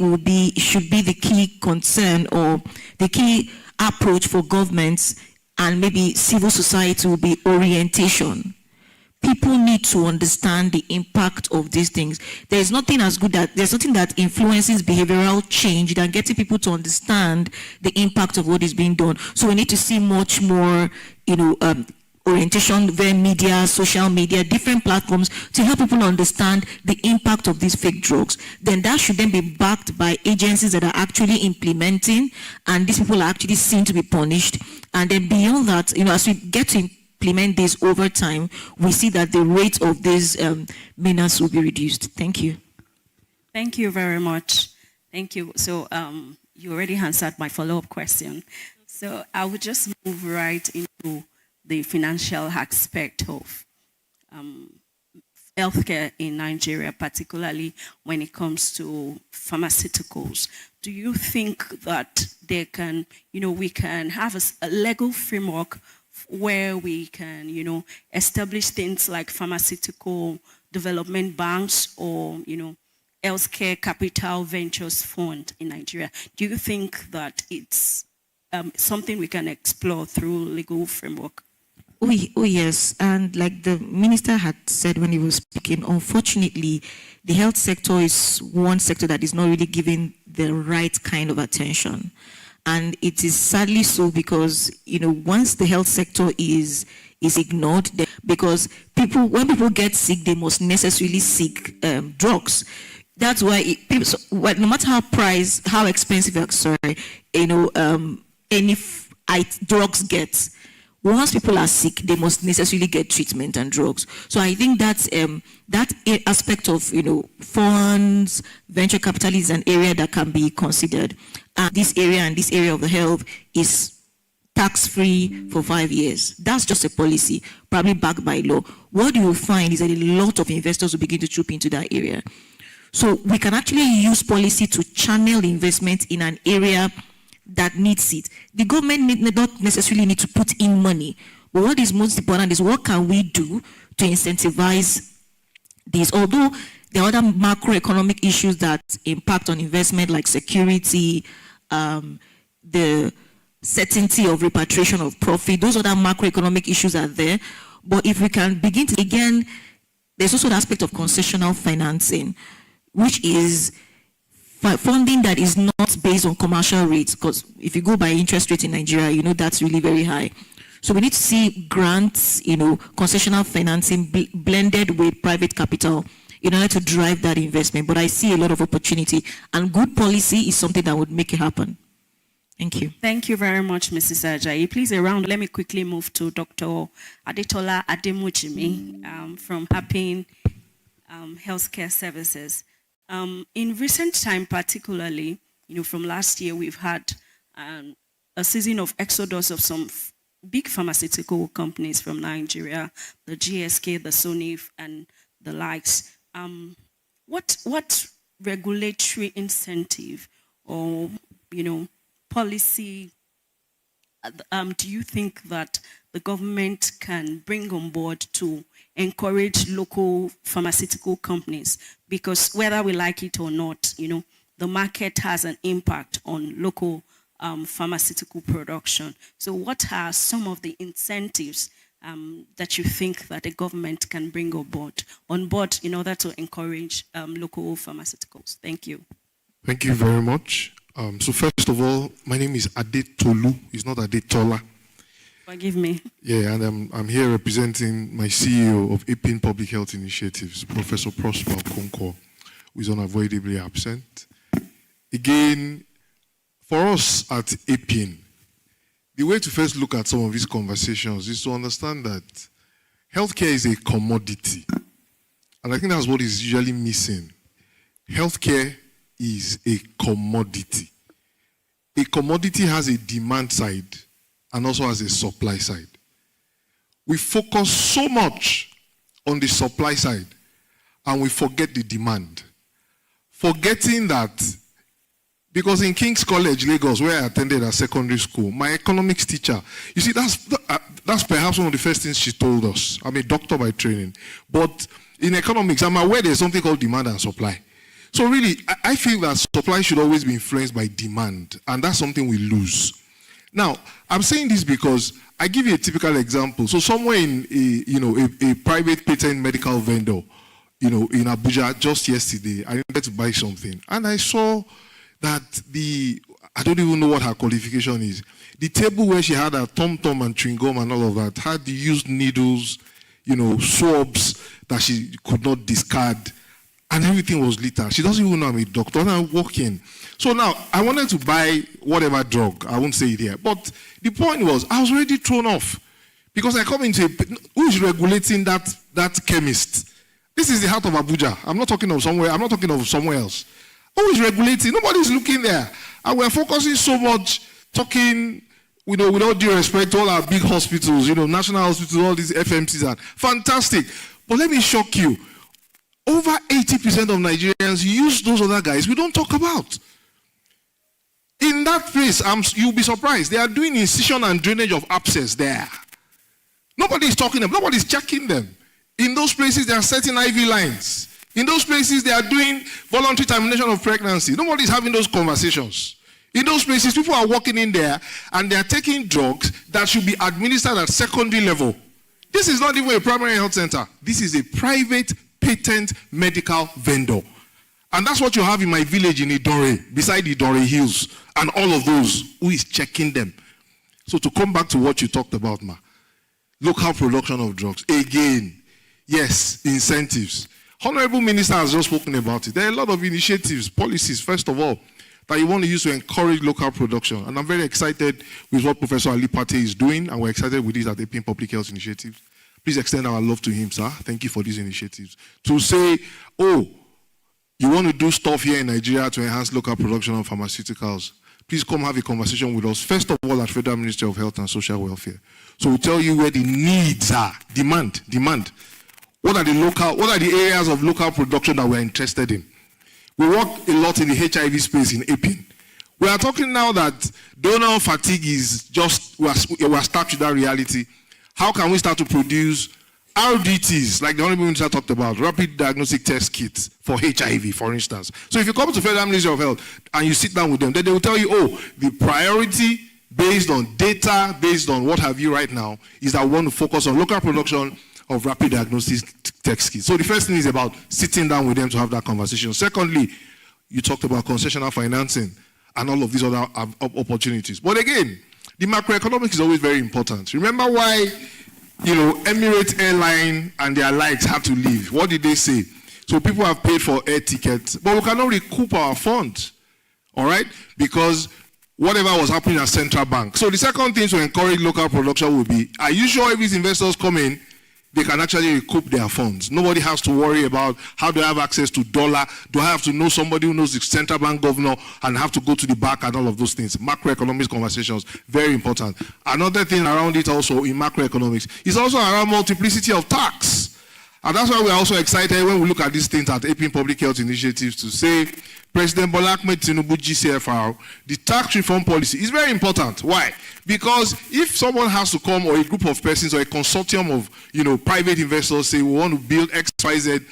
should be the key concern or the key approach for governments and maybe civil society will be orientation. People need to understand the impact of these things. There's nothing that influences behavioral change than getting people to understand the impact of what is being done. So we need to see much more, orientation via media, social media, different platforms to help people understand the impact of these fake drugs. Then that should then be backed by agencies that are actually implementing, and these people are actually seen to be punished. And then beyond that, as we get to implement this over time, we see that the rate of these menace will be reduced. Thank you. Thank you very much. Thank you. So you already answered my follow-up question. So I would just move right into the financial aspect of healthcare in Nigeria, particularly when it comes to pharmaceuticals. Do you think that they can, we can have a legal framework where we can, establish things like pharmaceutical development banks or, healthcare capital ventures fund in Nigeria? Do you think that it's something we can explore through legal framework? Oh yes, and like the minister had said when he was speaking, unfortunately, the health sector is one sector that is not really given the right kind of attention. And it is sadly so because, once the health sector is ignored, because when people get sick, they must necessarily seek drugs. That's why no matter how expensive, any drugs get, once people are sick, they must necessarily get treatment and drugs. So I think that's that aspect of funds, venture capital is an area that can be considered. This area of the health is tax-free for 5 years. That's just a policy, probably backed by law. What you will find is that a lot of investors will begin to troop into that area. So we can actually use policy to channel investment in an area that needs it. The government need not necessarily need to put in money, but what is most important is what can we do to incentivize this. Although there are other macroeconomic issues that impact on investment, like security, the certainty of repatriation of profit, those other macroeconomic issues are there. But if we can begin to, again, there's also the aspect of concessional financing, which is funding that is not based on commercial rates, because if you go by interest rate in Nigeria, that's really very high. So we need to see grants, concessional financing blended with private capital in order to drive that investment. But I see a lot of opportunity, and good policy is something that would make it happen. Thank you. Thank you very much, Mrs. Ajayi. Please, let me quickly move to Dr. Adetola Ademujimi from Happin Healthcare Services. In recent time, particularly, from last year, we've had a season of exodus of some big pharmaceutical companies from Nigeria, the GSK, the Sonif, and the likes. What regulatory incentive or, policy do you think that the government can bring on board to encourage local pharmaceutical companies? Because whether we like it or not, the market has an impact on local pharmaceutical production. So what are some of the incentives that you think that the government can bring on board in order to encourage local pharmaceuticals? Thank you. Thank you very much. So first of all, my name is Adetolu. It's not Adetola. Forgive me. Yeah, and I'm here representing my CEO of APIN Public Health Initiatives, Professor Prosper Okonkwo, who is unavoidably absent. Again, for us at APIN, the way to first look at some of these conversations is to understand that healthcare is a commodity. And I think that's what is usually missing. Healthcare is a commodity. A commodity has a demand side and also has a supply side. We focus so much on the supply side and we forget the demand. Forgetting that, because in King's College, Lagos, where I attended at secondary school, my economics teacher, you see, that's perhaps one of the first things she told us. I'm a doctor by training. But in economics, I'm aware there's something called demand and supply. So really, I feel that supply should always be influenced by demand, and that's something we lose. Now, I'm saying this because I give you a typical example. So somewhere in a private patent medical vendor, in Abuja just yesterday, I needed to buy something. And I saw that I don't even know what her qualification is. The table where she had her tom-tom and chewing gum and all of that had the used needles, swabs that she could not discard, and everything was litter. She doesn't even know I'm a doctor, and I walk in. So now, I wanted to buy whatever drug. I won't say it here. But the point was, I was already thrown off. Because I come into who is regulating that chemist? This is the heart of Abuja. I'm not talking of somewhere else. Who is regulating? Nobody's looking there. And we're focusing so much, talking, with all due respect to all our big hospitals, national hospitals, all these FMCs are fantastic. But let me shock you. Over 80% of Nigerians use those other guys we don't talk about. In that place, you'll be surprised. They are doing incision and drainage of abscess there. Nobody's talking them. Nobody's checking them. In those places, they are setting IV lines. In those places, they are doing voluntary termination of pregnancy. Nobody's having those conversations. In those places, people are walking in there and they are taking drugs that should be administered at secondary level. This is not even a primary health center. This is a private patent medical vendor. And that's what you have in my village in Idore, beside Idore Hills, and all of those. Who is checking them? So to come back to what you talked about, local production of drugs. Again, yes, incentives. Honorable Minister has just spoken about it. There are a lot of initiatives, policies, first of all, that you want to use to encourage local production. And I'm very excited with what Professor Ali Pate is doing, and we're excited with this at the APIN Public Health Initiative. Please extend our love to him, sir. Thank you for these initiatives. To say, you want to do stuff here in Nigeria to enhance local production of pharmaceuticals, please come have a conversation with us, first of all, at Federal Ministry of Health and Social Welfare. So we'll tell you where the needs are. Demand. What are the areas of local production that we're interested in? We work a lot in the HIV space in APIN. We are talking now that donor fatigue is just, we're stuck to that reality. How can we start to produce RDTs, like the Honorable Minister talked about, rapid diagnostic test kits for HIV, for instance. So if you come to Federal Ministry of Health and you sit down with them, then they will tell you, the priority based on data, based on what have you right now, is that we want to focus on local production of rapid diagnostic test kits. So the first thing is about sitting down with them to have that conversation. Secondly, you talked about concessional financing and all of these other opportunities. But again, the macroeconomics is always very important. Remember why Emirates Airline and their likes had to leave. What did they say? So people have paid for air tickets, but we cannot recoup our funds, all right? Because whatever was happening at central bank. So the second thing to encourage local production will be, are you sure if these investors come in, they can actually recoup their funds? Nobody has to worry about how do I have access to dollar? Do I have to know somebody who knows the central bank governor and have to go to the bank and all of those things? Macroeconomics conversations, very important. Another thing around it also in macroeconomics is also around multiplicity of tax. And that's why we're also excited when we look at these things at APIN Public Health Initiatives to say, President Bola Ahmed Tinubu GCFR, the tax reform policy is very important. Why? Because if someone has to come, or a group of persons, or a consortium of private investors say we want to build XYZ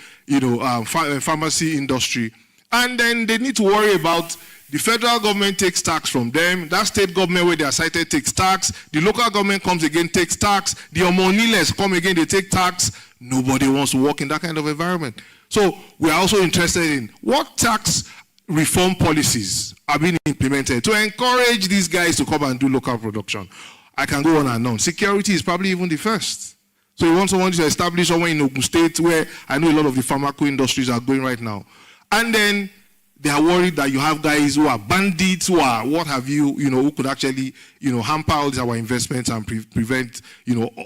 pharmacy industry, and then they need to worry about the federal government takes tax from them, that state government where they are cited takes tax, the local government comes again, takes tax, the Omoniles come again, they take tax. Nobody wants to work in that kind of environment. So we are also interested in what tax reform policies are being implemented to encourage these guys to come and do local production. I can go on and on. Security is probably even the first. So you want someone to establish somewhere in Ogun State where I know a lot of the pharmaco industries are going right now. And then they are worried that you have guys who are bandits, who are what have you, who could actually, hamper all our investments and prevent,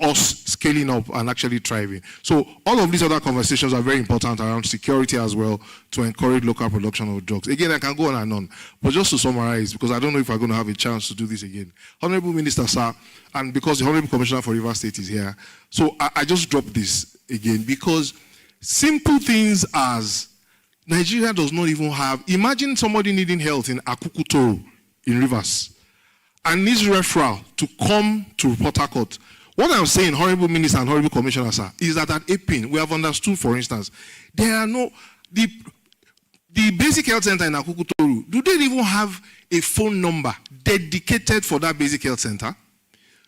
us scaling up and actually thriving. So all of these other conversations are very important around security as well to encourage local production of drugs. Again, I can go on and on, but just to summarize, because I don't know if I'm going to have a chance to do this again. Honorable Minister, sir, and because the Honorable Commissioner for River State is here, so I just dropped this again because simple things as Nigeria does not even have, imagine somebody needing health in Akukutoro in Rivers and needs referral to come to Port Harcourt. What I'm saying, Honorable Minister and Honorable Commissioner, sir, is that at APIN, we have understood, for instance, there are no, the The basic health center in Akukutoru, do they even have a phone number dedicated for that basic health center?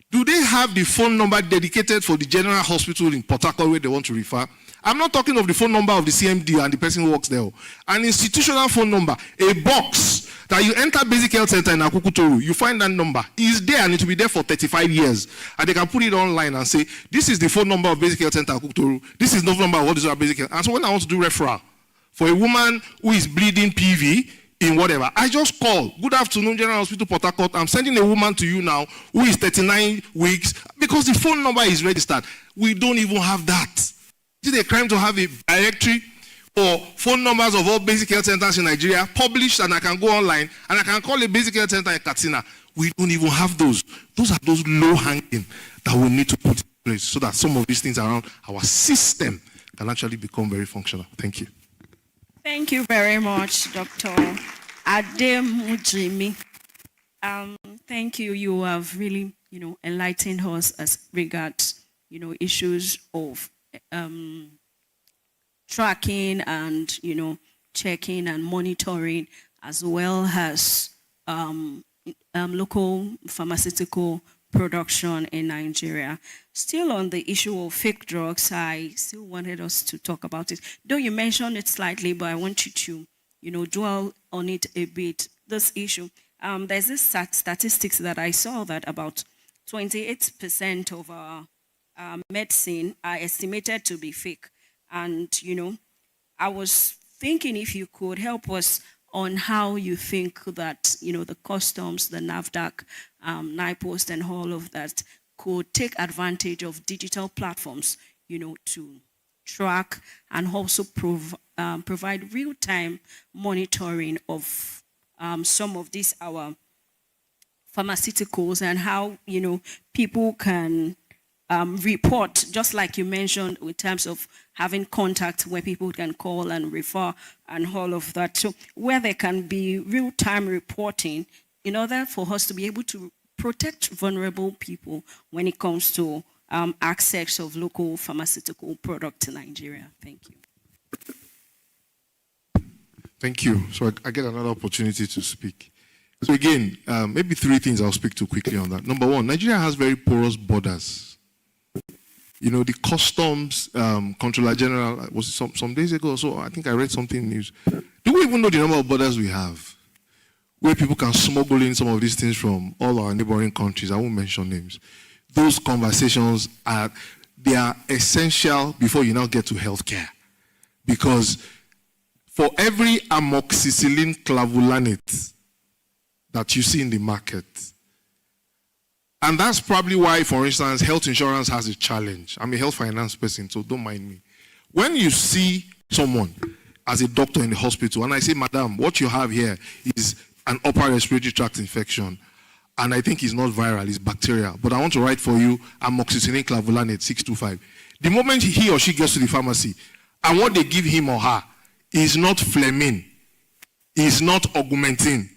Do they have the phone number dedicated for the general hospital in Port Harcourt where they want to refer? I'm not talking of the phone number of the CMD and the person who works there. An institutional phone number, a box that you enter basic health center in Akukutoru, you find that number. It's there and it will be there for 35 years. And they can put it online and say, this is the phone number of basic health center Akukutoru. This is the number of what is our basic health. And so when I want to do referral for a woman who is bleeding PV, in whatever, I just call. Good afternoon, General Hospital Port Harcourt. I'm sending a woman to you now who is 39 weeks because the phone number is registered. We don't even have that. Is it a crime to have a directory or phone numbers of all basic health centers in Nigeria published, and I can go online and I can call a basic health center in Katsina? We don't even have those. Those are those low-hanging that we need to put in place so that some of these things around our system can actually become very functional. Thank you. Thank you very much, Dr. Ademujimi. Thank you. You have really, enlightened us as regards, issues of tracking and, checking and monitoring, as well as local pharmaceutical production in Nigeria. Still on the issue of fake drugs, I still wanted us to talk about it. Though you mentioned it slightly, but I want you to, dwell on it a bit. This issue, there's this statistics that I saw that about 28% of our medicine are estimated to be fake. And, I was thinking if you could help us on how you think that, the customs, the NAFDAC, NIPOST, and all of that could take advantage of digital platforms, to track and also provide real-time monitoring of some of these our pharmaceuticals, and how, people can report, just like you mentioned, in terms of having contact where people can call and refer and all of that. So where there can be real-time reporting in order for us to be able to protect vulnerable people when it comes to access of local pharmaceutical products in Nigeria. Thank you. Thank you. So I get another opportunity to speak. So again, maybe three things I'll speak to quickly on that. Number one, Nigeria has very porous borders. The customs controller general was some days ago or so, I think I read something in news. Do we even know the number of borders we have where people can smuggle in some of these things from all our neighboring countries? I won't mention names. Those conversations are essential before you now get to healthcare. Because for every amoxicillin clavulanate that you see in the market, and that's probably why, for instance, health insurance has a challenge. I'm a health finance person, so don't mind me. When you see someone as a doctor in the hospital, and I say, madam, what you have here is an upper respiratory tract infection, and I think it's not viral, it's bacterial, but I want to write for you amoxicillin clavulanate 625. The moment he or she gets to the pharmacy, and what they give him or her is not Fleming, is not Augmentin.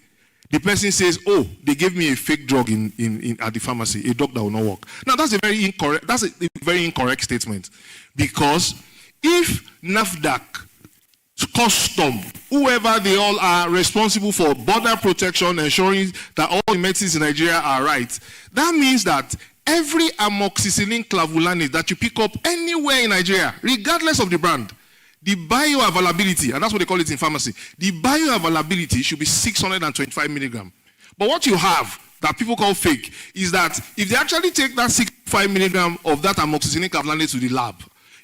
The person says, oh, they gave me a fake drug at the pharmacy, a drug that will not work. Now, that's a very incorrect statement. Because if NAFDAC, custom, whoever they all are responsible for border protection, ensuring that all the medicines in Nigeria are right, that means that every amoxicillin clavulanate that you pick up anywhere in Nigeria, regardless of the brand, the bioavailability, and that's what they call it in pharmacy, the bioavailability should be 625 milligram. But what you have that people call fake is that if they actually take that 65 milligram of that amoxicillin clavulanate to the lab,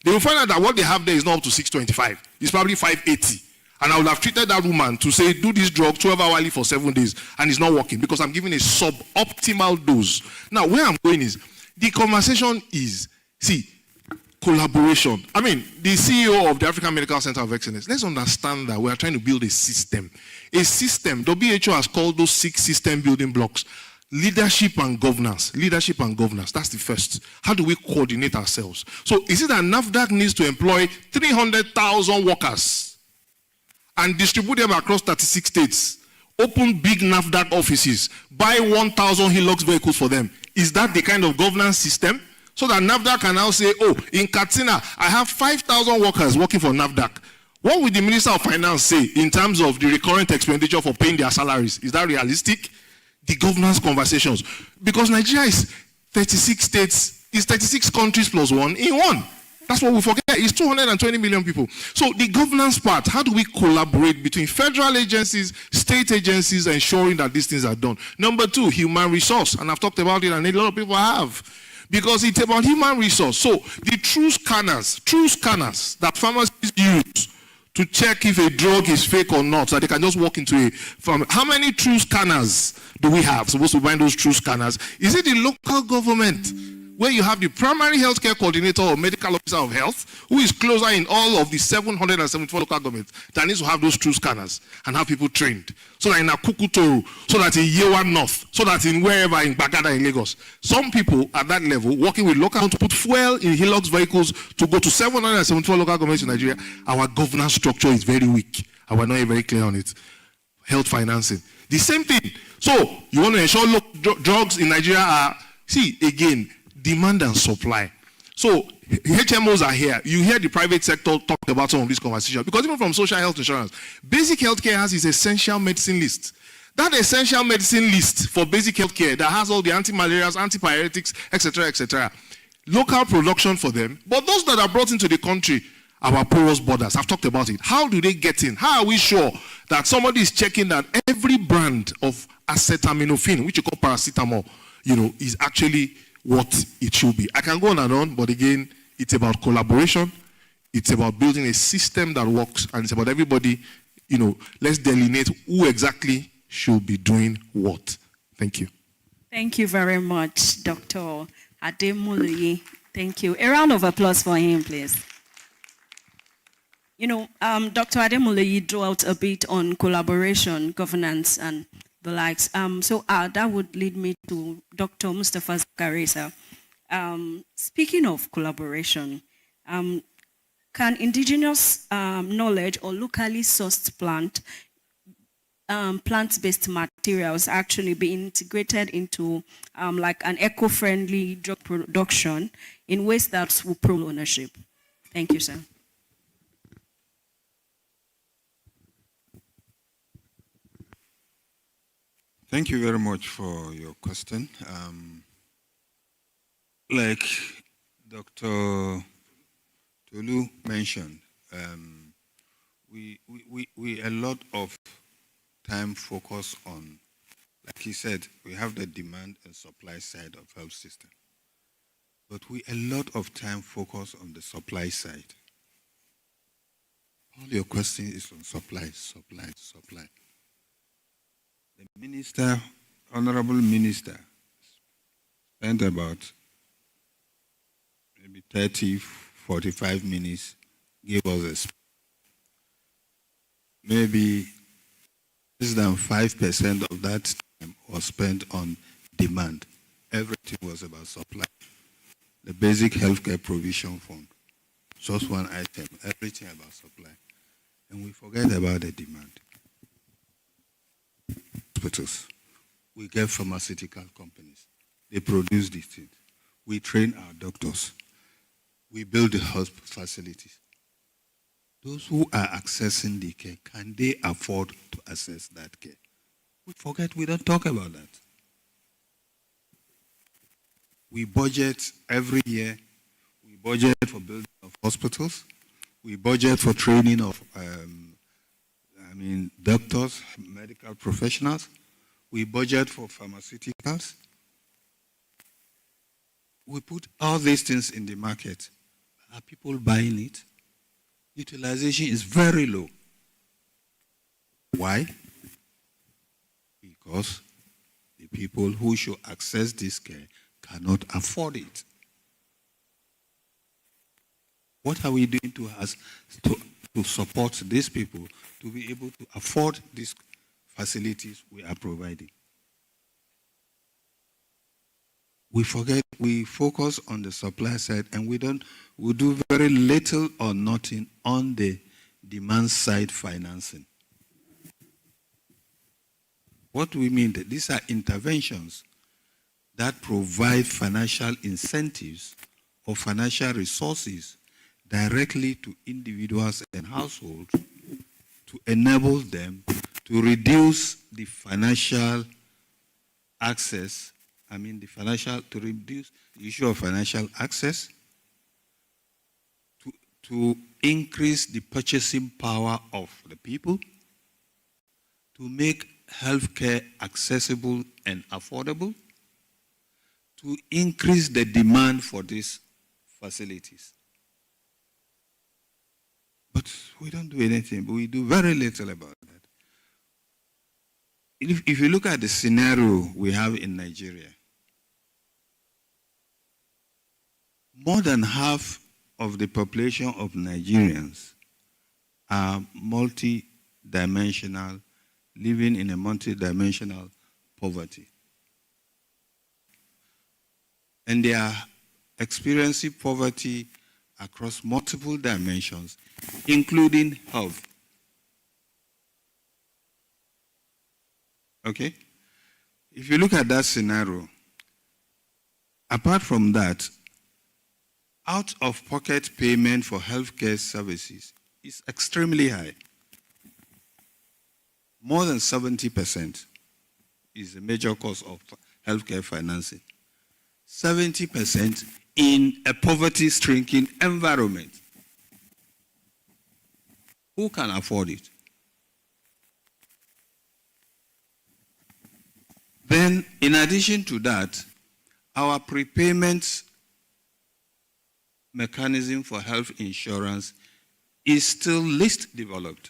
they will find out that what they have there is not up to 625. It's probably 580. And I would have treated that woman to say, do this drug 12 hourly for 7 days, and it's not working because I'm giving a suboptimal dose. Now, where I'm going is, the conversation is, collaboration. I mean, the CEO of the African Medical Center of Excellence, let's understand that we are trying to build a system. A system, WHO has called those 6 system building blocks. Leadership and governance. Leadership and governance. That's the first. How do we coordinate ourselves? So is it that NAFDAC needs to employ 300,000 workers and distribute them across 36 states? Open big NAFDAC offices. Buy 1,000 Hilux vehicles for them. Is that the kind of governance system? So that NAFDAC can now say, oh, in Katsina, I have 5,000 workers working for NAFDAC. What will the Minister of Finance say in terms of the recurrent expenditure for paying their salaries? Is that realistic? The governance conversations. Because Nigeria is 36 states, is 36 countries plus one in one. That's what we forget. It's 220 million people. So the governance part, how do we collaborate between federal agencies, state agencies, ensuring that these things are done? Number two, human resource. And I've talked about it, and a lot of people have. Because it's about human resource. So the true scanners that pharmacists use to check if a drug is fake or not, so that they can just walk into a pharmacy. How many true scanners do we have supposed to find those true scanners? Is it the local government, where you have the primary healthcare coordinator or medical officer of health, who is closer in all of the 774 local governments, that needs to have those true scanners and have people trained? So that in Akukutoro, so that in Yewa North, so that in wherever, in Bagada, in Lagos, some people at that level, working with local, to put fuel in Hilux vehicles to go to 774 local governments in Nigeria. Our governance structure is very weak, and we're not very clear on it. Health financing, the same thing. So you want to ensure drugs in Nigeria are, see, again, demand and supply. So HMOs are here. You hear the private sector talk about some of these conversations, because even from social health insurance, basic healthcare has its essential medicine list. That essential medicine list for basic healthcare that has all the anti-malarials, antipyretics, etc., local production for them. But those that are brought into the country, our porous borders, I've talked about it. How do they get in? How are we sure that somebody is checking that every brand of acetaminophen, which you call paracetamol, is actually what it should be? I can go on, but again, it's about collaboration. It's about building a system that works, and it's about everybody, let's delineate who exactly should be doing what. Thank you. Thank you very much, Dr. Ademuluyi. Thank you. A round of applause for him, please. Dr. Ademuluyi drew out a bit on collaboration, governance, and the likes. So that would lead me to Dr. Mustafa Zakarisa. Speaking of collaboration, can indigenous knowledge or locally sourced plant-based materials actually be integrated into like an eco-friendly drug production in ways that will promote ownership? Thank you, sir. Thank you very much for your question. Like Dr. Tolu mentioned, we a lot of time focus on, like he said, we have the demand and supply side of health system. But we a lot of time focus on the supply side. All your question is on supply. The minister, honorable minister, spent about maybe 30, 45 minutes, gave us a speech. Maybe less than 5% of that time was spent on demand. Everything was about supply. The basic healthcare provision fund, just one item, everything about supply. And we forget about the demand. Hospitals. We get pharmaceutical companies. They produce these things. We train our doctors. We build the health facilities. Those who are accessing the care, can they afford to access that care? We forget, we don't talk about that. We budget every year. We budget for building of hospitals. We budget for training of doctors, medical professionals. We budget for pharmaceuticals. We put all these things in the market. Are people buying it? Utilization is very low. Why? Because the people who should access this care cannot afford it. What are we doing to support these people to be able to afford these facilities we are providing? We forget, we focus on the supply side, and we do very little or nothing on the demand side financing. What we mean that these are interventions that provide financial incentives or financial resources directly to individuals and households to enable them to reduce the financial access, to reduce the issue of financial access, to increase the purchasing power of the people, to make healthcare accessible and affordable, to increase the demand for these facilities. But we don't do anything, but we do very little about that. If you look at the scenario we have in Nigeria, more than half of the population of Nigerians are multi-dimensional, living in a multi-dimensional poverty. And they are experiencing poverty across multiple dimensions, including health. Okay? If you look at that scenario, apart from that, out-of-pocket payment for healthcare services is extremely high. More than 70% is a major cause of healthcare financing. 70% in a poverty-stricken environment. Who can afford it? Then, in addition to that, our prepayment mechanism for health insurance is still least developed.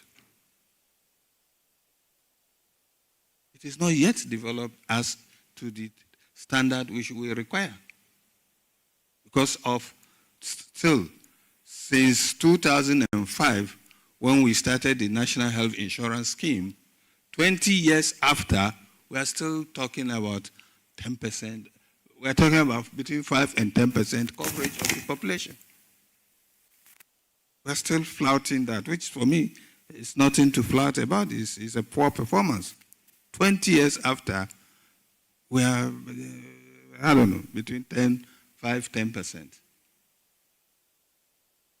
It is not yet developed as to the standard which we require. Because of still, since 2005, when we started the National Health Insurance Scheme, 20 years after, we are still talking about 10%. We are talking about between 5 and 10% coverage of the population. We are still flouting that, which for me is nothing to flout about. It's a poor performance. 20 years after, we are, I don't know, between 5-10%.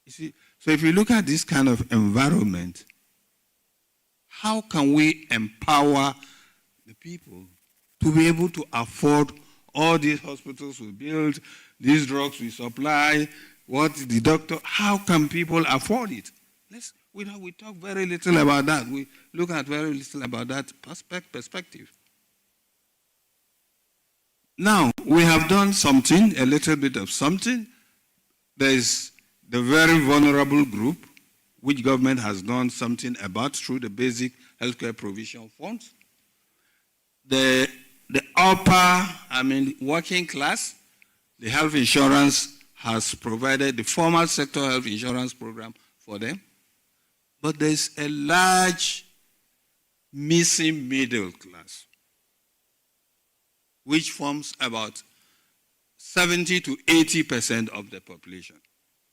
You see, so if you look at this kind of environment, how can we empower the people to be able to afford all these hospitals we build, these drugs we supply, what the doctor, how can people afford it? We talk very little about that. We look at very little about that perspective. Now, we have done something, a little bit of something. There is the very vulnerable group, which government has done something about through the basic healthcare provision funds. The upper, working class, the health insurance has provided the formal sector health insurance program for them. But there's a large missing middle class, which forms about 70 to 80% of the population,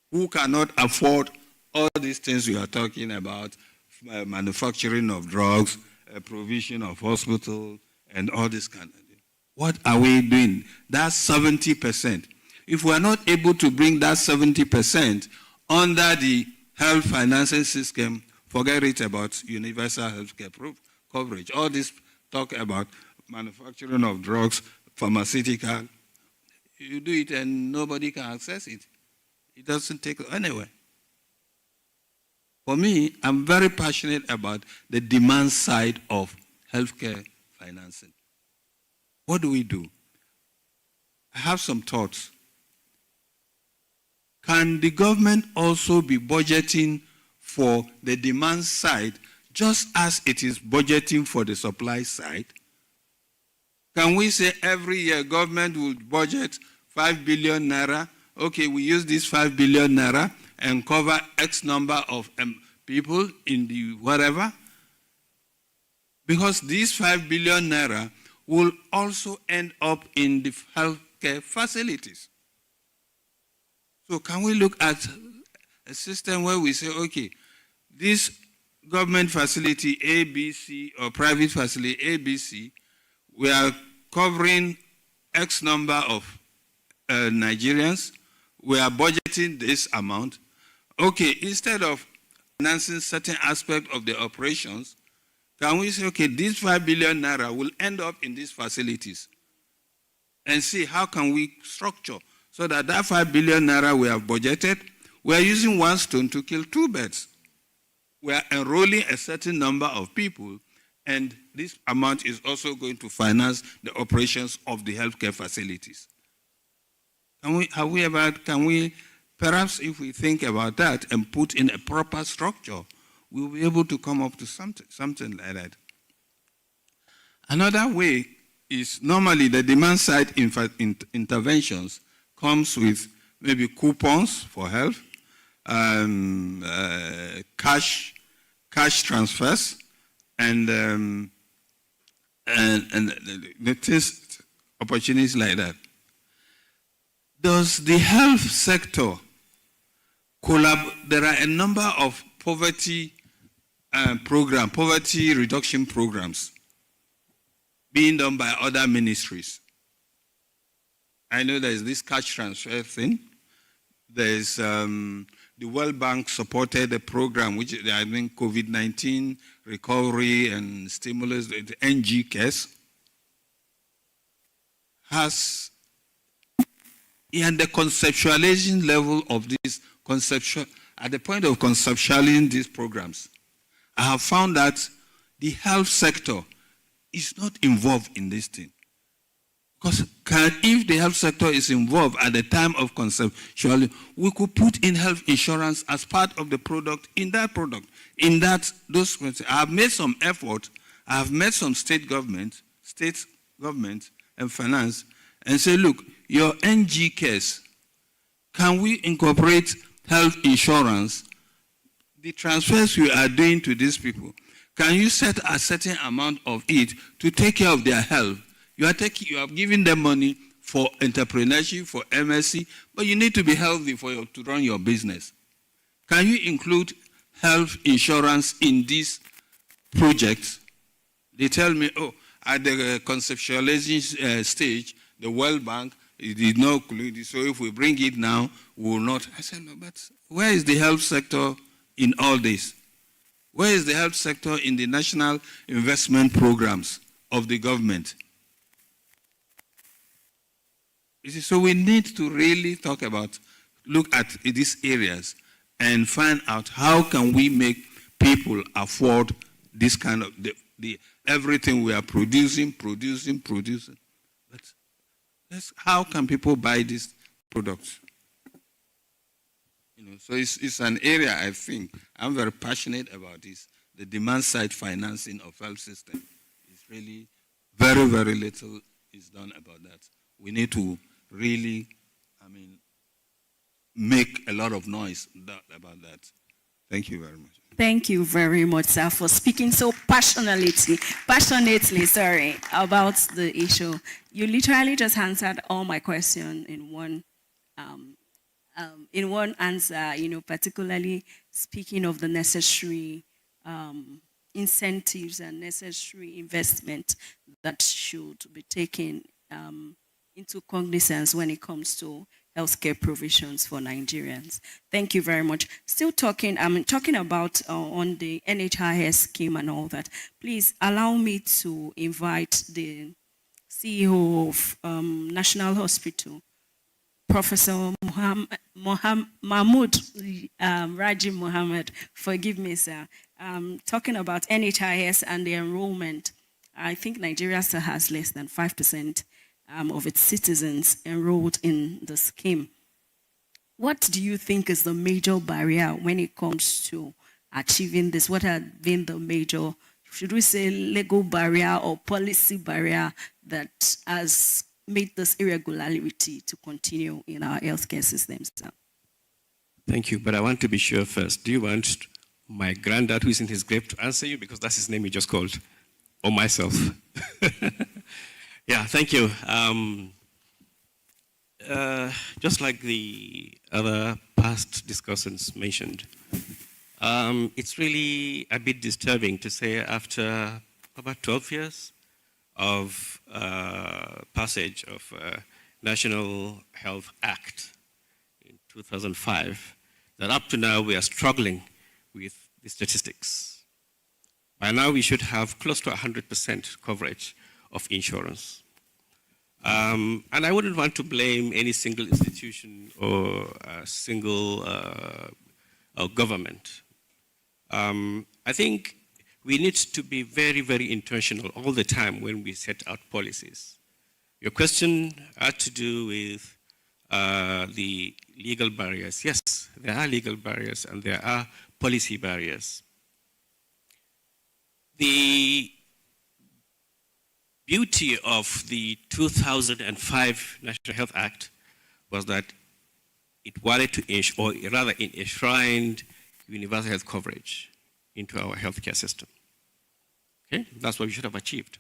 who cannot afford all these things we are talking about, manufacturing of drugs, provision of hospitals, and all this kind of thing. What are we doing? That's 70%. If we are not able to bring that 70% under the health financing system, forget it about universal health care coverage. All this talk about manufacturing of drugs, pharmaceutical, you do it and nobody can access it. It doesn't take anywhere. For me, I'm very passionate about the demand side of healthcare financing. What do we do? I have some thoughts. Can the government also be budgeting for the demand side just as it is budgeting for the supply side? Can we say every year government will budget 5 billion naira? Okay, we use this 5 billion naira and cover X number of people in the whatever. Because these 5 billion naira will also end up in the healthcare facilities. So can we look at a system where we say, okay, this government facility ABC or private facility ABC, we are covering X number of Nigerians, we are budgeting this amount. Okay, instead of financing certain aspect of the operations, can we say, okay, this 5 billion naira will end up in these facilities, and see how can we structure so that that 5 billion naira we have budgeted, we are using one stone to kill two birds. We are enrolling a certain number of people, and this amount is also going to finance the operations of the healthcare facilities. Can we, perhaps if we think about that and put in a proper structure, we'll be able to come up to something like that. Another way is normally the demand side interventions comes with maybe coupons for health, cash transfers, and the test opportunities like that. Does the health sector there are a number of poverty reduction programs being done by other ministries. I know there's this cash transfer thing. There's the World Bank supported a program, which I think COVID-19 recovery and stimulus, the NG case, has, and the conceptualization level of this at the point of conceptualizing these programs, I have found that the health sector is not involved in this thing. Because if the health sector is involved at the time of conceptualization, we could put in health insurance as part of the product, those. I have made some effort. I have met some state government and finance, and say, look, your NG case, can we incorporate health insurance? The transfers we are doing to these people, can you set a certain amount of it to take care of their health? You have given them money for entrepreneurship, for MSc, but you need to be healthy to run your business. Can you include health insurance in these projects? They tell me, oh, at the conceptualization stage, the World Bank, it did not include it, so if we bring it now, we will not. I said, no, but where is the health sector in all this? Where is the health sector in the national investment programs of the government? You see, so we need to really look at these areas and find out how can we make people afford this kind of, everything we are producing. But how can people buy these products? So it's an area, I think, I'm very passionate about this. The demand side financing of health system is really very, very little is done about that. We need to really, make a lot of noise about that. Thank you very much. Thank you very much, sir, for speaking so passionately, about the issue. You literally just answered all my questions in one answer, particularly speaking of the necessary incentives and necessary investment that should be taken into cognizance when it comes to healthcare provisions for Nigerians. Thank you very much. Still talking about on the NHIS scheme and all that. Please allow me to invite the CEO of National Hospital, Professor Mahmoud Raji Mohammed. Forgive me, sir. Talking about NHIS and the enrollment, I think Nigeria still has less than 5% of its citizens enrolled in the scheme. What do you think is the major barrier when it comes to achieving this? What have been the major, should we say, legal barrier or policy barrier that has made this irregularity to continue in our healthcare systems? Thank you, but I want to be sure first. Do you want my granddad, who is in his grave, to answer you? Because that's his name you just called. Or myself? Yeah, thank you. Just like the other past discussants mentioned, it's really a bit disturbing to say after about 12 years of passage of National Health Act in 2005, that up to now we are struggling with the statistics. By now we should have close to 100% coverage of insurance. And I wouldn't want to blame any single institution or a single government. I think we need to be very, very intentional all the time when we set out policies. Your question had to do with the legal barriers. Yes, there are legal barriers and there are policy barriers. The beauty of the 2005 National Health Act was that it wanted to, or rather it enshrined universal health coverage into our healthcare system. Okay, that's what we should have achieved.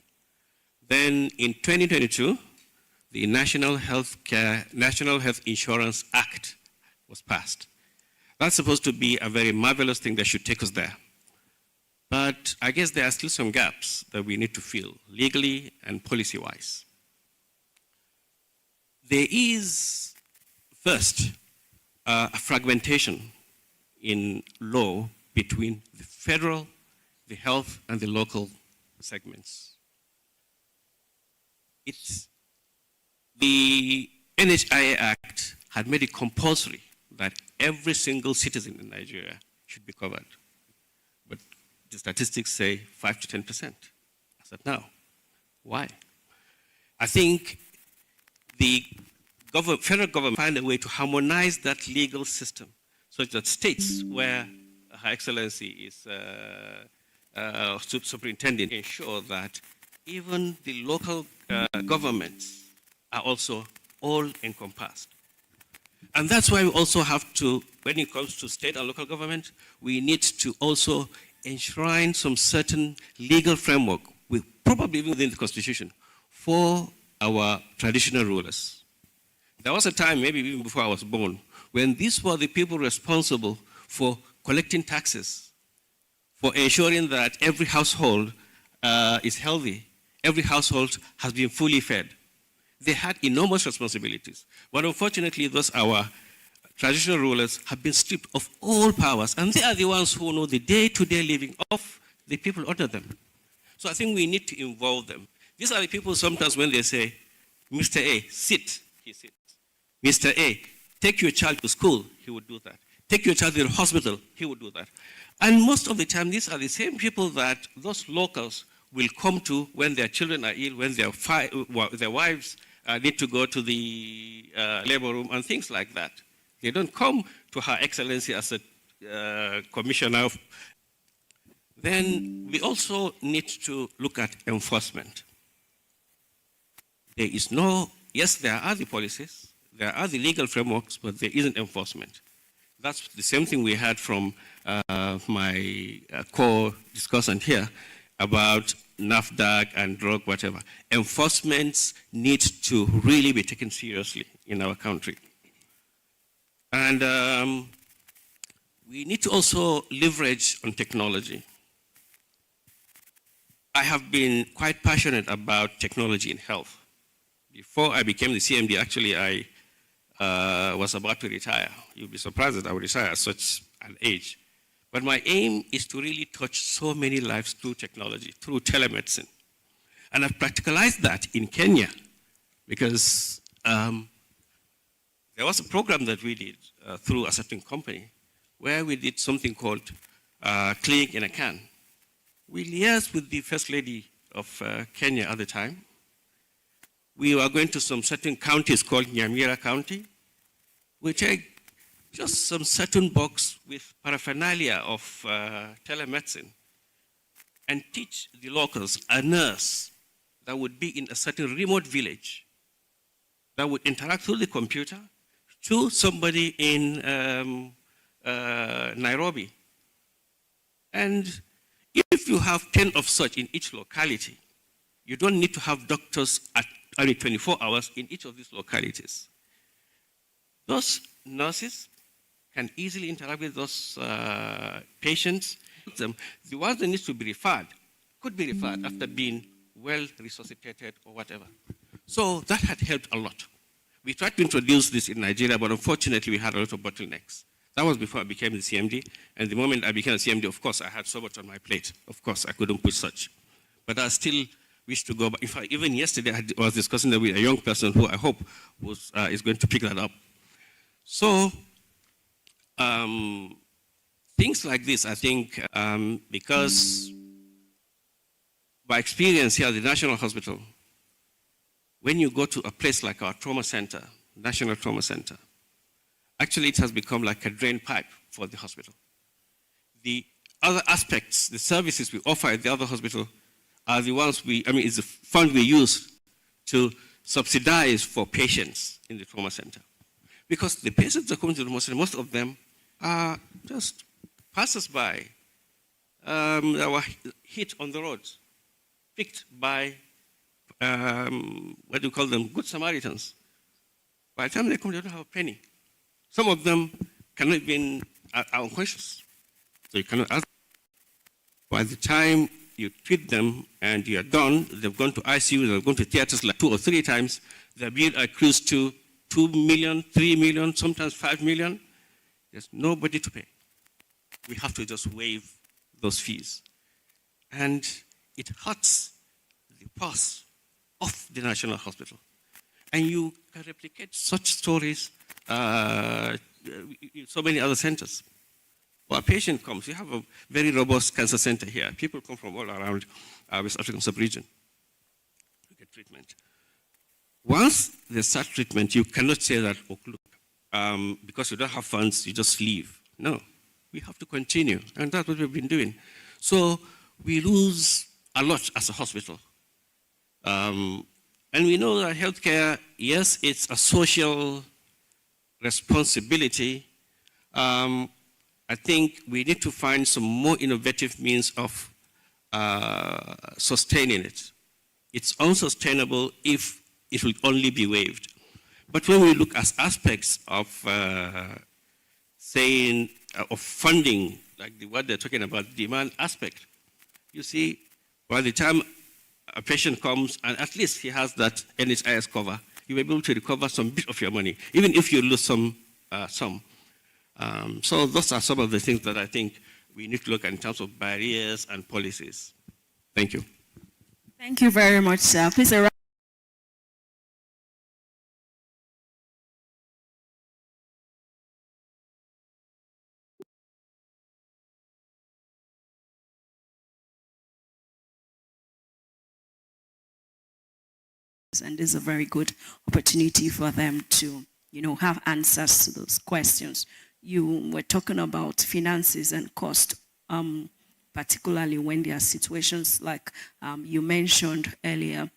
Then in 2022, the National Health Insurance Act was passed. That's supposed to be a very marvelous thing that should take us there. But I guess there are still some gaps that we need to fill, legally and policy-wise. There is, first, a fragmentation in law between the federal, the health, and the local segments. The NHIA Act had made it compulsory that every single citizen in Nigeria should be covered. But the statistics say 5 to 10%. I said, now, why? I think the federal government find a way to harmonize that legal system such that states where Her Excellency is superintendent ensure that even the local governments are also all encompassed. And that's why we also have to, when it comes to state and local government, we need to also enshrine some certain legal framework, probably even within the Constitution, for our traditional rulers. There was a time, maybe even before I was born, when these were the people responsible for collecting taxes, for ensuring that every household is healthy, every household has been fully fed. They had enormous responsibilities. But unfortunately, those our traditional rulers have been stripped of all powers, and they are the ones who know the day-to-day living of the people under them. So I think we need to involve them. These are the people sometimes when they say, Mr. A, sit, he sits. Mr. A, take your child to school, he would do that. Take your child to the hospital, he would do that. And most of the time, these are the same people that those locals will come to when their children are ill, when their wives need to go to the labor room and things like that. They don't come to Her Excellency as a commissioner. Then we also need to look at enforcement. There is no, yes, there are the policies, there are the legal frameworks, but there isn't enforcement. That's the same thing we had from my core discussant here about NAFDAC and drug, whatever. Enforcement needs to really be taken seriously in our country. And we need to also leverage on technology. I have been quite passionate about technology in health. Before I became the CMD, actually, I was about to retire. You'll be surprised that I would retire at such an age. But my aim is to really touch so many lives through technology, through telemedicine. And I've practicalized that in Kenya because there was a program that we did through a certain company where we did something called Clinic in a Can. We liaised with the First Lady of Kenya at the time. We were going to some certain counties called Nyamira County. We take just some certain box with paraphernalia of telemedicine and teach the locals a nurse that would be in a certain remote village that would interact through the computer to somebody in Nairobi. And if you have 10 of such in each locality, you don't need to have doctors at only 24 hours in each of these localities. Those nurses can easily interact with those patients. The ones that need to be referred could be referred after being well resuscitated or whatever. So that had helped a lot. We tried to introduce this in Nigeria, but unfortunately we had a lot of bottlenecks. That was before I became the CMD. And the moment I became a CMD, of course, I had so much on my plate. Of course, I couldn't push such. But I still wish to go back. In fact, even yesterday, I was discussing that with a young person who I hope is going to pick that up. So, things like this, I think, because by experience here at the National Hospital, when you go to a place like our trauma center, National Trauma Center, actually it has become like a drain pipe for the hospital. The other aspects, the services we offer at the other hospital are the ones it's the fund we use to subsidize for patients in the trauma center. Because the patients that come to the trauma center, most of them are just passers-by that were hit on the roads, picked by, what do you call them, good Samaritans. By the time they come, they don't have a penny. Some of them cannot even, are unconscious. So you cannot ask. By the time you treat them and you're done, they've gone to ICU, they've gone to theaters like 2 or 3 times, their bill accrues to 2 million, 3 million, sometimes 5 million. There's nobody to pay. We have to just waive those fees. And it hurts the pulse of the National Hospital. And you can replicate such stories in so many other centers. Well, a patient comes, we have a very robust cancer center here. People come from all around West African sub-region to get treatment. Once they start treatment, you cannot say that, oh, look, because you don't have funds, you just leave. No, we have to continue, and that's what we've been doing. So we lose a lot as a hospital. And we know that healthcare, yes, it's a social responsibility. I think we need to find some more innovative means of sustaining it. It's unsustainable if it will only be waived. But when we look at aspects of of funding, like what they're talking about, demand aspect, you see, by the time a patient comes and at least he has that NHIS cover, you're able to recover some bit of your money, even if you lose some. So those are some of the things that I think we need to look at in terms of barriers and policies. Thank you. Thank you very much, sir. Please around. And this is a very good opportunity for them to, have answers to those questions. You were talking about finances and cost, particularly when there are situations like you mentioned earlier.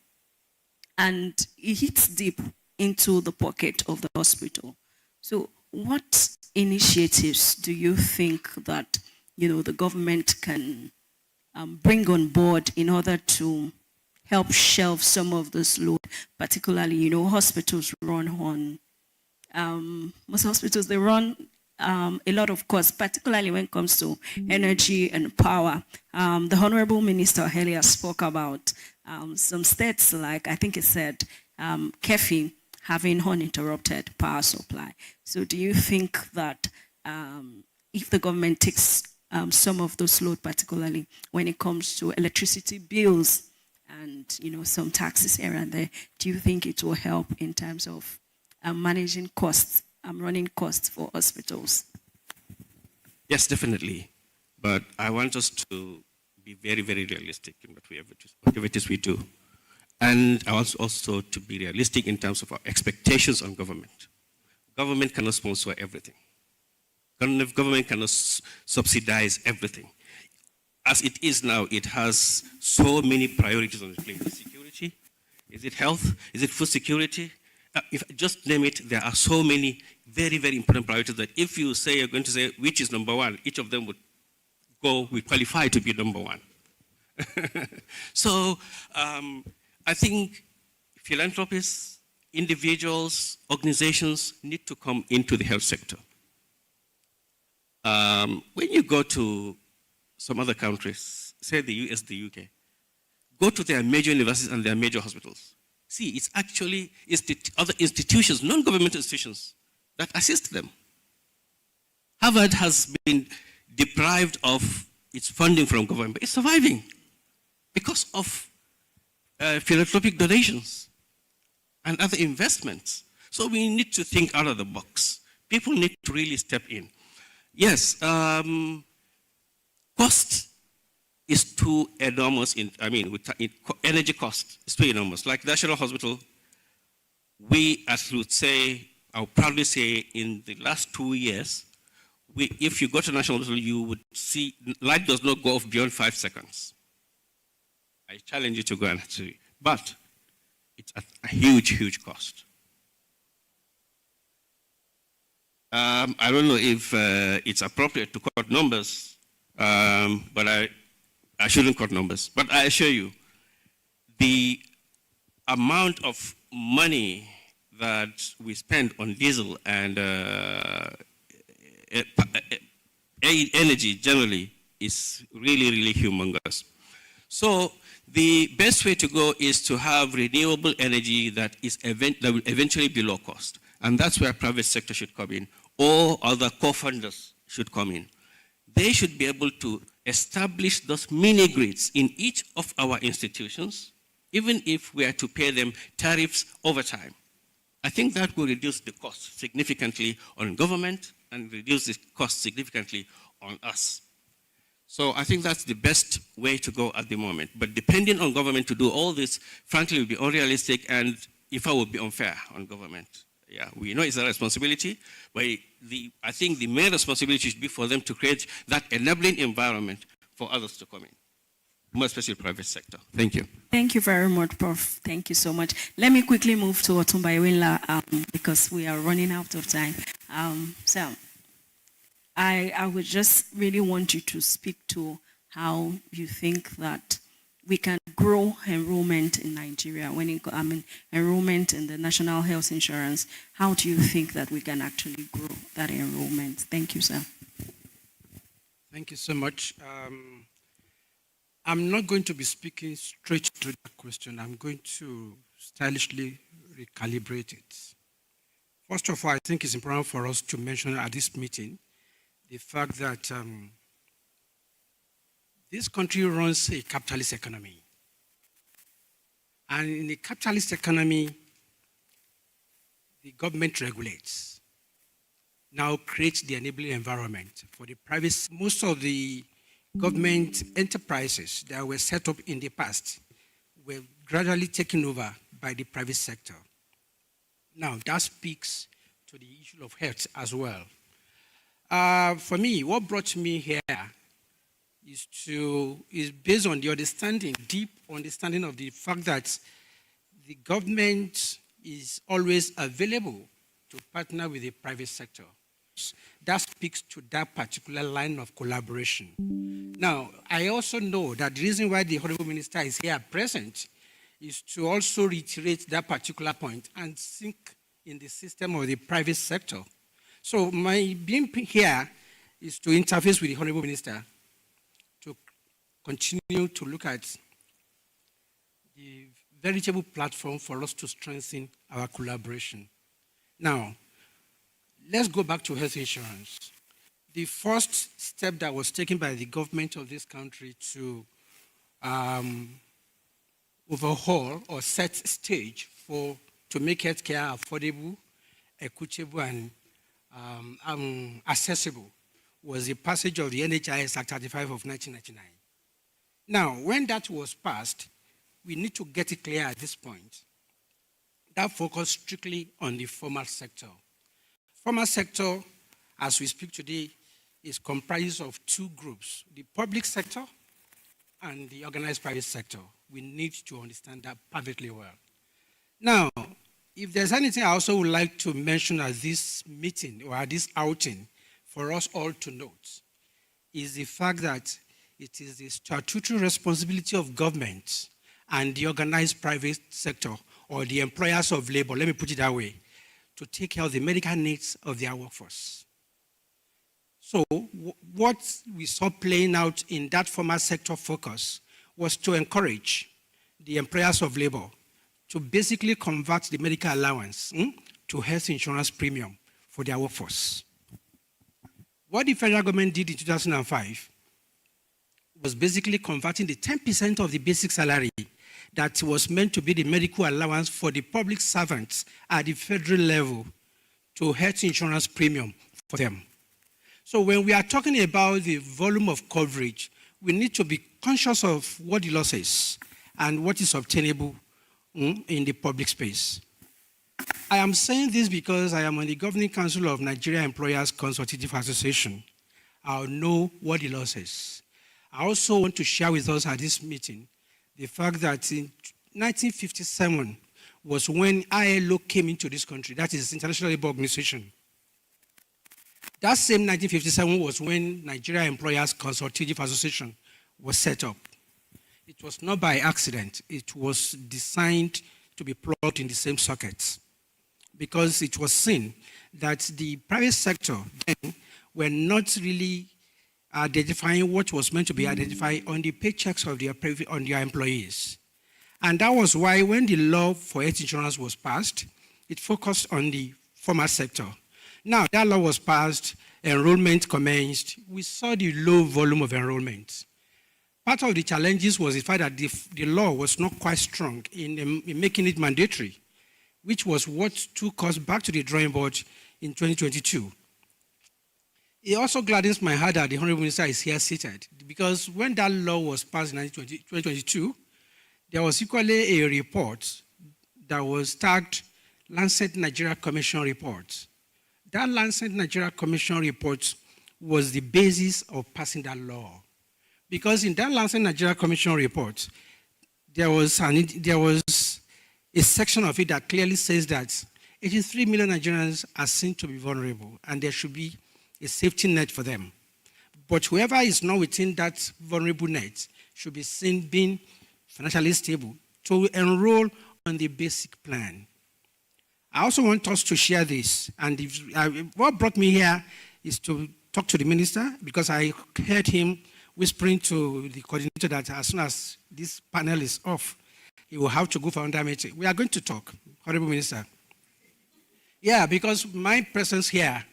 And it hits deep into the pocket of the hospital. So what initiatives do you think that, the government can bring on board in order to help shelve some of this load, particularly, hospitals run on, most hospitals, they run a lot of costs, particularly when it comes to energy and power. The Honorable Minister earlier spoke about some states like, I think it said, Kefi having uninterrupted power supply. So do you think that if the government takes some of those load, particularly when it comes to electricity bills, and some taxes here and there, do you think it will help in terms of managing costs, running costs for hospitals? Yes, definitely. But I want us to be very, very realistic in whatever it is we do. And I want also to be realistic in terms of our expectations on government. Government cannot sponsor everything. Government cannot subsidize everything. As it is now, it has so many priorities on the plate. Is it security? Is it health? Is it food security? If just name it, there are so many very, very important priorities that if you say you're going to say which is number one, each of them would qualify to be number one. So I think philanthropists, individuals, organizations need to come into the health sector. When you go to some other countries, say the US, the UK, go to their major universities and their major hospitals. See, it's actually other institutions, non-governmental institutions, that assist them. Harvard has been deprived of its funding from government, but it's surviving because of philanthropic donations and other investments. So we need to think out of the box. People need to really step in. Yes, cost is too enormous. Energy cost is too enormous. Like the National Hospital, we, as we would say, I'll proudly say, in the last 2 years, if you go to National Hospital, you would see light does not go off beyond 5 seconds. I challenge you to go and see. But it's a huge, huge cost. I don't know if it's appropriate to quote numbers, but I shouldn't quote numbers. But I assure you, the amount of money that we spend on diesel and energy generally is really, really humongous. So the best way to go is to have renewable energy that will eventually be low cost. And that's where private sector should come in, or other co-funders should come in. They should be able to establish those mini grids in each of our institutions, even if we are to pay them tariffs over time. I think that will reduce the cost significantly on government and reduce the cost significantly on us. So I think that's the best way to go at the moment. But depending on government to do all this, frankly, would be unrealistic, and if I would be unfair on government. Yeah, we know it's a responsibility, but I think the main responsibility should be for them to create that enabling environment for others to come in, more especially private sector. Thank you. Thank you very much, Prof. Thank you so much. Let me quickly move to Otumba Iwinla because we are running out of time. So I would just really want you to speak to how you think that we can grow enrollment in Nigeria, enrollment in the National Health Insurance. How do you think that we can actually grow that enrollment? Thank you, sir. Thank you so much. I'm not going to be speaking straight to that question. I'm going to stylishly recalibrate it. First of all, I think it's important for us to mention at this meeting the fact that this country runs a capitalist economy. And in a capitalist economy, the government regulates, now creates the enabling environment for the private. Most of the government enterprises that were set up in the past were gradually taken over by the private sector. Now, that speaks to the issue of health as well. For me, what brought me here is based on the deep understanding of the fact that the government is always available to partner with the private sector. That speaks to that particular line of collaboration. Now, I also know that the reason why the Honorable Minister is here present is to also reiterate that particular point and think in the system of the private sector. So my being here is to interface with the Honorable Minister to continue to look at the veritable platform for us to strengthen our collaboration. Now, let's go back to health insurance. The first step that was taken by the government of this country to overhaul or set stage to make healthcare affordable, equitable, and accessible was the passage of the NHIS Act 35 of 1999. Now, when that was passed, we need to get it clear at this point. That focused strictly on the formal sector. Formal sector, as we speak today, is comprised of two groups, the public sector and the organized private sector. We need to understand that perfectly well. Now, if there's anything I also would like to mention at this meeting or at this outing for us all to note is the fact that it is the statutory responsibility of government and the organized private sector or the employers of labor, let me put it that way, to take care of the medical needs of their workforce. So what we saw playing out in that formal sector focus was to encourage the employers of labor to basically convert the medical allowance to health insurance premium for their workforce. What the federal government did in 2005 was basically converting the 10% of the basic salary that was meant to be the medical allowance for the public servants at the federal level to health insurance premium for them. So when we are talking about the volume of coverage, we need to be conscious of what the law says and what is obtainable in the public space. I am saying this because I am on the Governing Council of Nigeria Employers Consultative Association. I'll know what the law says. I also want to share with us at this meeting the fact that in 1957 was when ILO came into this country, that is International Labour Organization. That same 1957 was when Nigeria Employers Consultative Association was set up. It was not by accident. It was designed to be plugged in the same sockets because it was seen that the private sector then were not really identifying what was meant to be identified on the paychecks of their employees. And that was why when the law for health insurance was passed, it focused on the formal sector. Now, that law was passed, enrollment commenced. We saw the low volume of enrollment. Part of the challenges was the fact that the law was not quite strong in making it mandatory, which was what took us back to the drawing board in 2022. It also gladdens my heart that the Honorable Minister is here seated, because when that law was passed in 2022, there was equally a report that was tagged Lancet Nigeria Commission report. That Lancet Nigeria Commission report was the basis of passing that law. Because in that Lancet Nigeria Commission report, there was a section of it that clearly says that 83 million Nigerians are seen to be vulnerable, and there should be a safety net for them. But whoever is not within that vulnerable net should be seen being financially stable to enroll on the basic plan. I also want us to share this, and what brought me here is to talk to the minister, because I heard him whispering to the coordinator that as soon as this panel is off, he will have to go for another meeting. We are going to talk, Honorable Minister. Yeah, because my presence here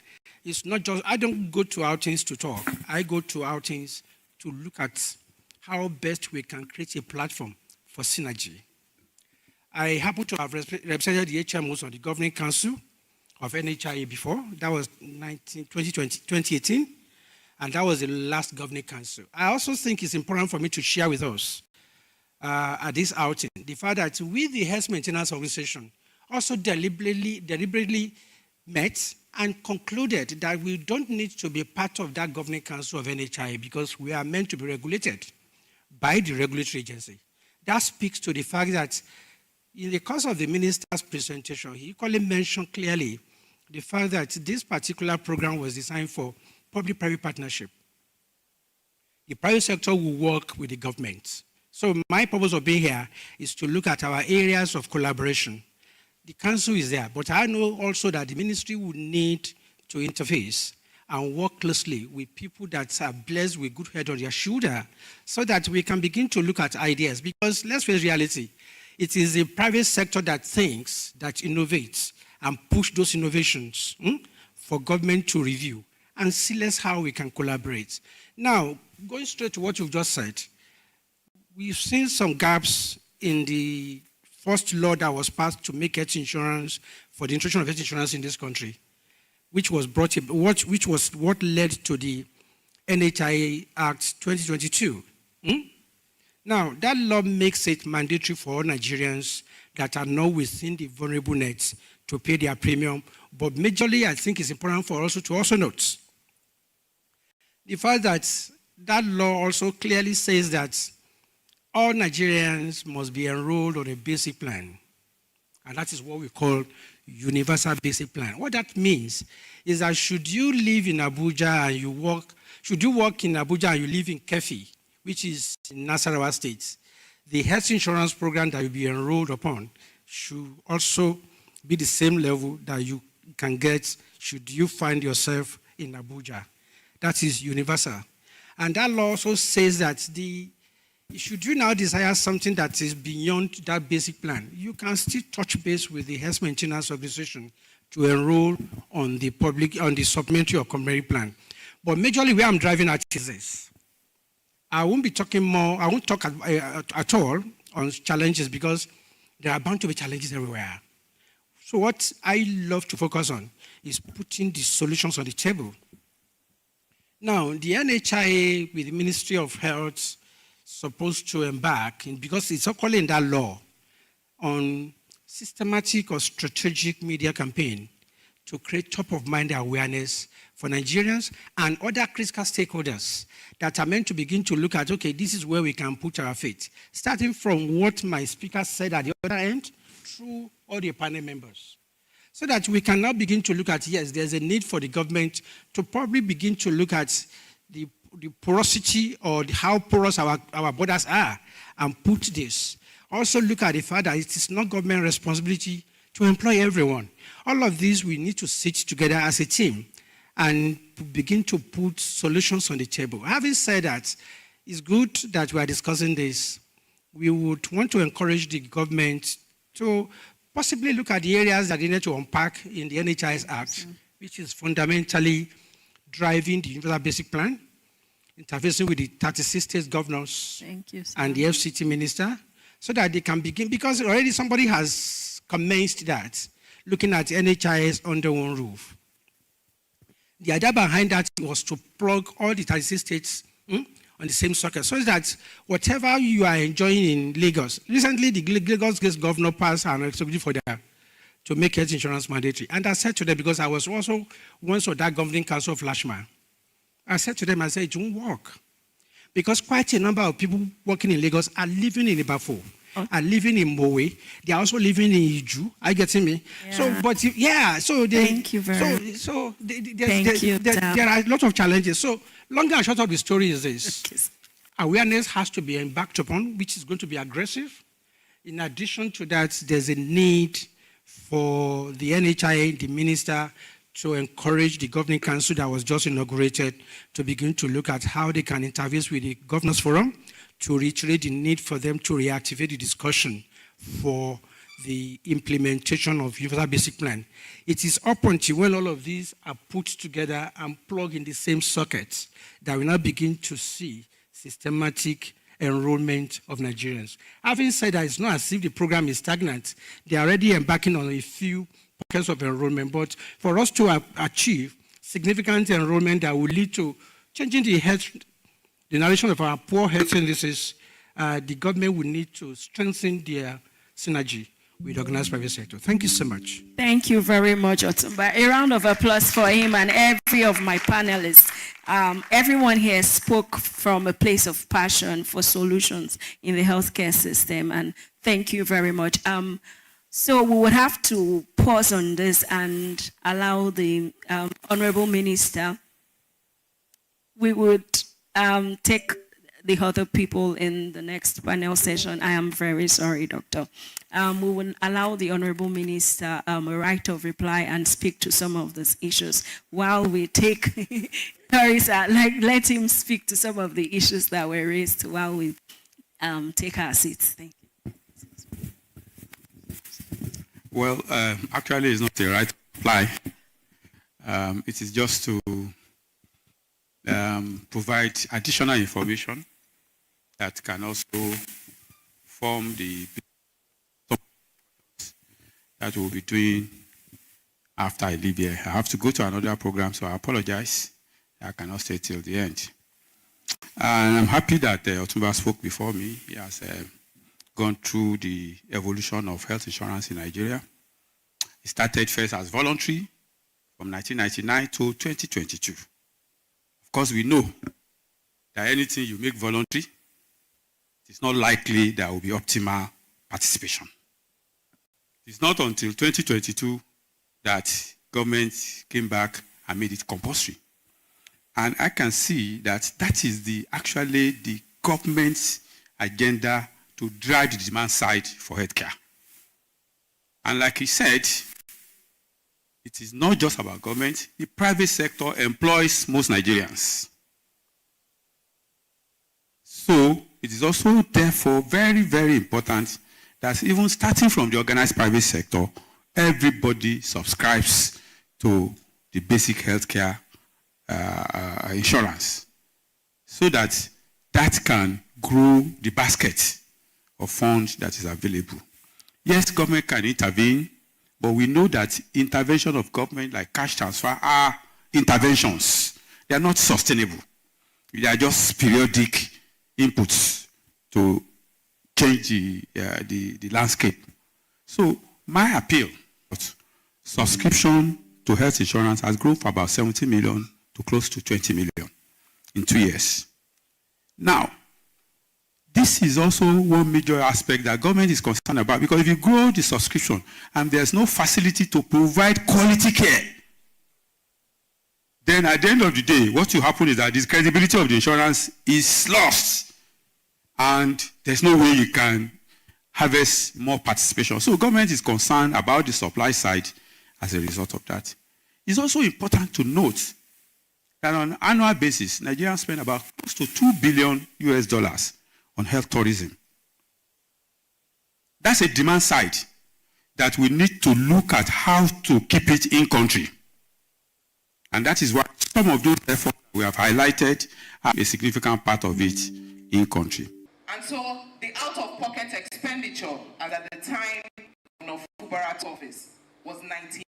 is not just, I don't go to outings to talk. I go to outings to look at how best we can create a platform for synergy. I happen to have represented the HMOs on the Governing Council of NHIA before. That was 2018, and that was the last Governing Council. I also think it's important for me to share with us at this outing the fact that we, the Health Maintenance Organization, also deliberately met and concluded that we don't need to be part of that Governing Council of NHIA because we are meant to be regulated by the regulatory agency. That speaks to the fact that in the course of the minister's presentation, he equally mentioned clearly the fact that this particular program was designed for public-private partnership. The private sector will work with the government. So my purpose of being here is to look at our areas of collaboration. The council is there, but I know also that the ministry would need to interface and work closely with people that are blessed with good head on their shoulder so that we can begin to look at ideas. Because let's face reality, it is the private sector that thinks, that innovates, and push those innovations for government to review and see less how we can collaborate. Now, going straight to what you've just said, we've seen some gaps in the first law that was passed to make health insurance, for the introduction of health insurance in this country, which was what led to the NHIA Act 2022. Now, that law makes it mandatory for all Nigerians that are not within the vulnerable nets to pay their premium, but majorly I think it's important for us to also note the fact that that law also clearly says that all Nigerians must be enrolled on a basic plan, and that is what we call universal basic plan. What that means is that should you live in Abuja and you work in Abuja and you live in Kefi, which is in Nasarawa State, the health insurance program that you'll be enrolled upon should also be the same level that you can get should you find yourself in Abuja. That is universal. And that law also says that should you now desire something that is beyond that basic plan, you can still touch base with the Health Maintenance Organization to enroll on the supplementary or complementary plan. But majorly where I'm driving at is this. I won't talk at all on challenges because there are bound to be challenges everywhere. So what I love to focus on is putting the solutions on the table. Now, the NHIA with the Ministry of Health supposed to embark, because it's actually in that law, on systematic or strategic media campaign to create top-of-mind awareness for Nigerians and other critical stakeholders that are meant to begin to look at, okay, this is where we can put our faith, starting from what my speaker said at the other end through all the panel members, so that we can now begin to look at, yes, there's a need for the government to probably begin to look at the porosity or how porous our borders are and put this. Also look at the fact that it is not government responsibility to employ everyone. All of these, we need to sit together as a team and begin to put solutions on the table. Having said that, it's good that we are discussing this. We would want to encourage the government to possibly look at the areas that they need to unpack in the NHIS Act, which is fundamentally driving the Universal Basic Plan, interfacing with the 36 state governors and the FCT minister, so that they can begin, because already somebody has commenced that, looking at NHIS under one roof. The idea behind that was to plug all the 36 states on the same socket, so that whatever you are enjoying in Lagos, recently the Lagos governor passed an executive order to make health insurance mandatory. And I said to them, because I was also once on that governing council of Lashma, I said to them, I said, it won't work. Because quite a number of people working in Lagos are living in Ibafo, are living in Mowe, they are also living in Iju. Are you getting me? Yeah. So, but yeah, so they, Thank you very much. So There are a lot of challenges. So, long and short of the story is this. Awareness has to be embarked upon, which is going to be aggressive. In addition to that, there's a need for the NHIA, the minister, to encourage the governing council that was just inaugurated to begin to look at how they can intervene with the governors forum to reiterate the need for them to reactivate the discussion for the implementation of Universal Basic Plan. It is up until when all of these are put together and plugged in the same socket that we now begin to see systematic enrollment of Nigerians. Having said that, it's not as if the program is stagnant. They are already embarking on a few pockets of enrollment, but for us to achieve significant enrollment that will lead to changing the narration of our poor health indices, the government will need to strengthen their synergy with the organized private sector. Thank you so much. Thank you very much, Otumba. A round of applause for him and every of my panelists. Everyone here spoke from a place of passion for solutions in the healthcare system, and thank you very much. So we would have to pause on this and allow the Honorable Minister. We would take the other people in the next panel session. I am very sorry, Doctor. We will allow the Honorable Minister a right of reply and speak to some of these issues while we take, let him speak to some of the issues that were raised while we take our seats. Thank you. Well, actually, it's not the right reply. It is just to provide additional information that can also form the that we'll be doing after I leave here. I have to go to another program, so I apologize. I cannot stay till the end. And I'm happy that Otumba spoke before me. He has gone through the evolution of health insurance in Nigeria. It started first as voluntary from 1999 to 2022. Of course, we know that anything you make voluntary, it's not likely there will be optimal participation. It's not until 2022 that government came back and made it compulsory. And I can see that that is actually the government's agenda to drive the demand side for healthcare. And like he said, it is not just about government. The private sector employs most Nigerians. So it is also therefore very, very important that even starting from the organized private sector, everybody subscribes to the basic healthcare insurance, so that that can grow the basket of funds that is available. Yes, government can intervene, but we know that intervention of government like cash transfer are interventions. They are not sustainable. They are just periodic inputs to change the landscape. So my appeal, subscription to health insurance has grown from about 70 million to close to 20 million in 2 years. Now, this is also one major aspect that government is concerned about, because if you grow the subscription and there's no facility to provide quality care, then at the end of the day, what will happen is that the credibility of the insurance is lost, and there's no way you can harvest more participation. So government is concerned about the supply side as a result of that. It's also important to note that on an annual basis, Nigerians spend about close to $2 billion on health tourism. That's a demand side that we need to look at how to keep it in country. And that is why some of those efforts we have highlighted have a significant part of it in country. And so the out-of-pocket expenditure as at the time of Fubara's office was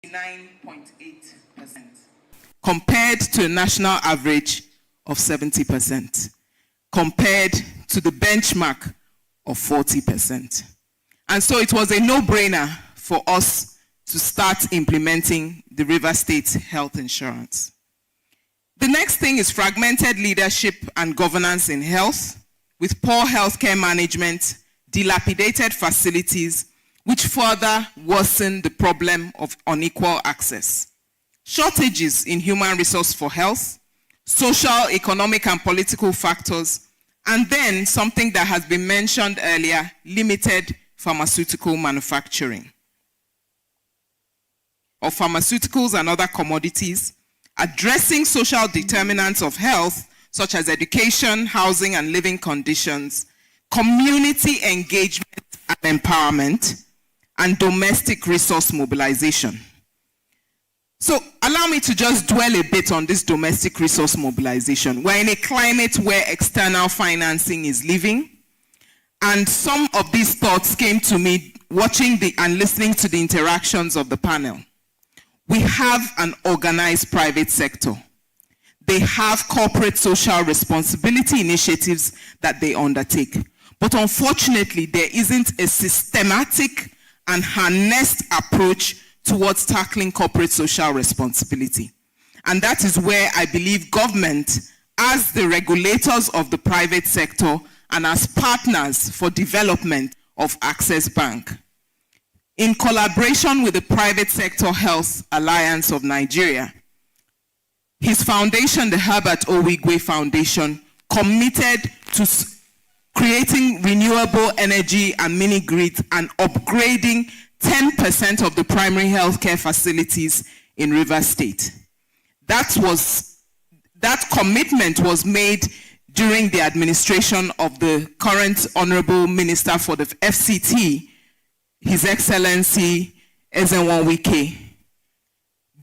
99.8%. Compared to a national average of 70%, compared to the benchmark of 40%. And so it was a no-brainer for us to start implementing the River State health insurance. The next thing is fragmented leadership and governance in health, with poor healthcare management, dilapidated facilities, which further worsen the problem of unequal access. Shortages in human resource for health, social, economic, and political factors, and then something that has been mentioned earlier, limited pharmaceutical manufacturing of pharmaceuticals and other commodities, addressing social determinants of health, such as education, housing, and living conditions, community engagement and empowerment, and domestic resource mobilization. So allow me to just dwell a bit on this domestic resource mobilization. We're in a climate where external financing is living, and some of these thoughts came to me watching and listening to the interactions of the panel. We have an organized private sector. They have corporate social responsibility initiatives that they undertake. But unfortunately, there isn't a systematic and harnessed approach towards tackling corporate social responsibility. And that is where I believe government, as the regulators of the private sector and as partners for development of Access Bank, in collaboration with the Private Sector Health Alliance of Nigeria, his foundation, the Herbert Owigwe Foundation, committed to creating renewable energy and mini-grids and upgrading 10% of the primary healthcare facilities in River State. That commitment was made during the administration of the current Honorable Minister for the FCT, His Excellency Ezenwa Wike.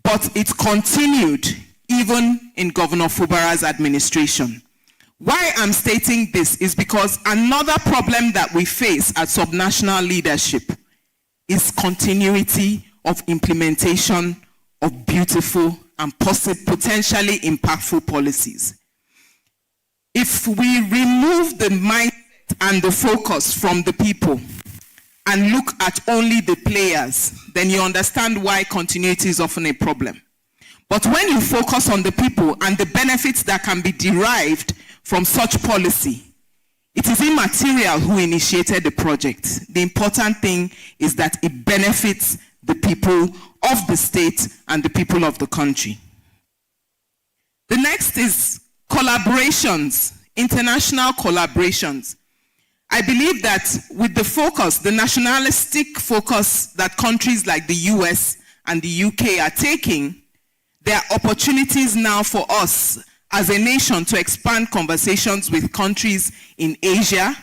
But it continued even in Governor Fubara's administration. Why I'm stating this is because another problem that we face at subnational leadership is continuity of implementation of beautiful and potentially impactful policies. If we remove the mindset and the focus from the people and look at only the players, then you understand why continuity is often a problem. But when you focus on the people and the benefits that can be derived from such policy, it is immaterial who initiated the project. The important thing is that it benefits the people of the state and the people of the country. The next is collaborations, international collaborations. I believe that with the focus, the nationalistic focus that countries like the US and the UK are taking, there are opportunities now for us as a nation to expand conversations with countries in Asia,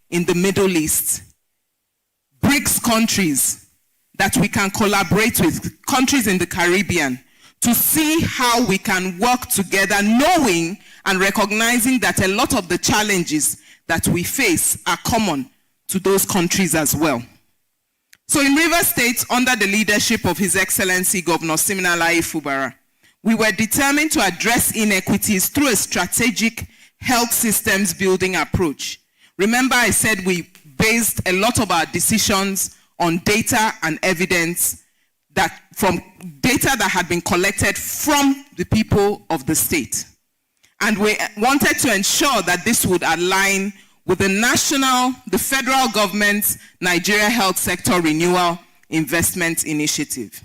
in the Middle East, BRICS countries that we can collaborate with, countries in the Caribbean, to see how we can work together, knowing and recognizing that a lot of the challenges that we face are common to those countries as well. So in Rivers State, under the leadership of His Excellency Governor Siminalayi Fubara, we were determined to address inequities through a strategic health systems building approach. Remember, I said we based a lot of our decisions on data and evidence that had been collected from the people of the state. And we wanted to ensure that this would align with the federal government's Nigeria Health Sector Renewal Investment Initiative.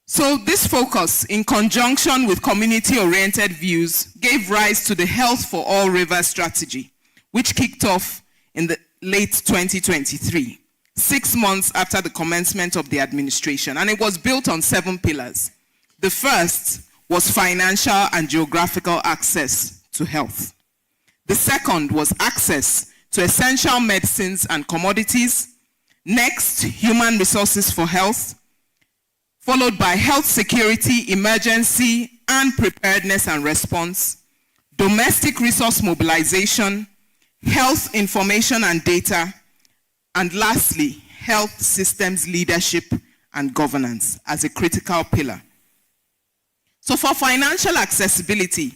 So this focus, in conjunction with community-oriented views, gave rise to the Health for All Rivers strategy, which kicked off in the late 2023, 6 months after the commencement of the administration, and it was built on 7 pillars. The first was financial and geographical access to health. The second was access to essential medicines and commodities. Next, human resources for health, followed by health security, emergency and preparedness and response, domestic resource mobilization, health information and data, and lastly, health systems leadership and governance as a critical pillar. So for financial accessibility,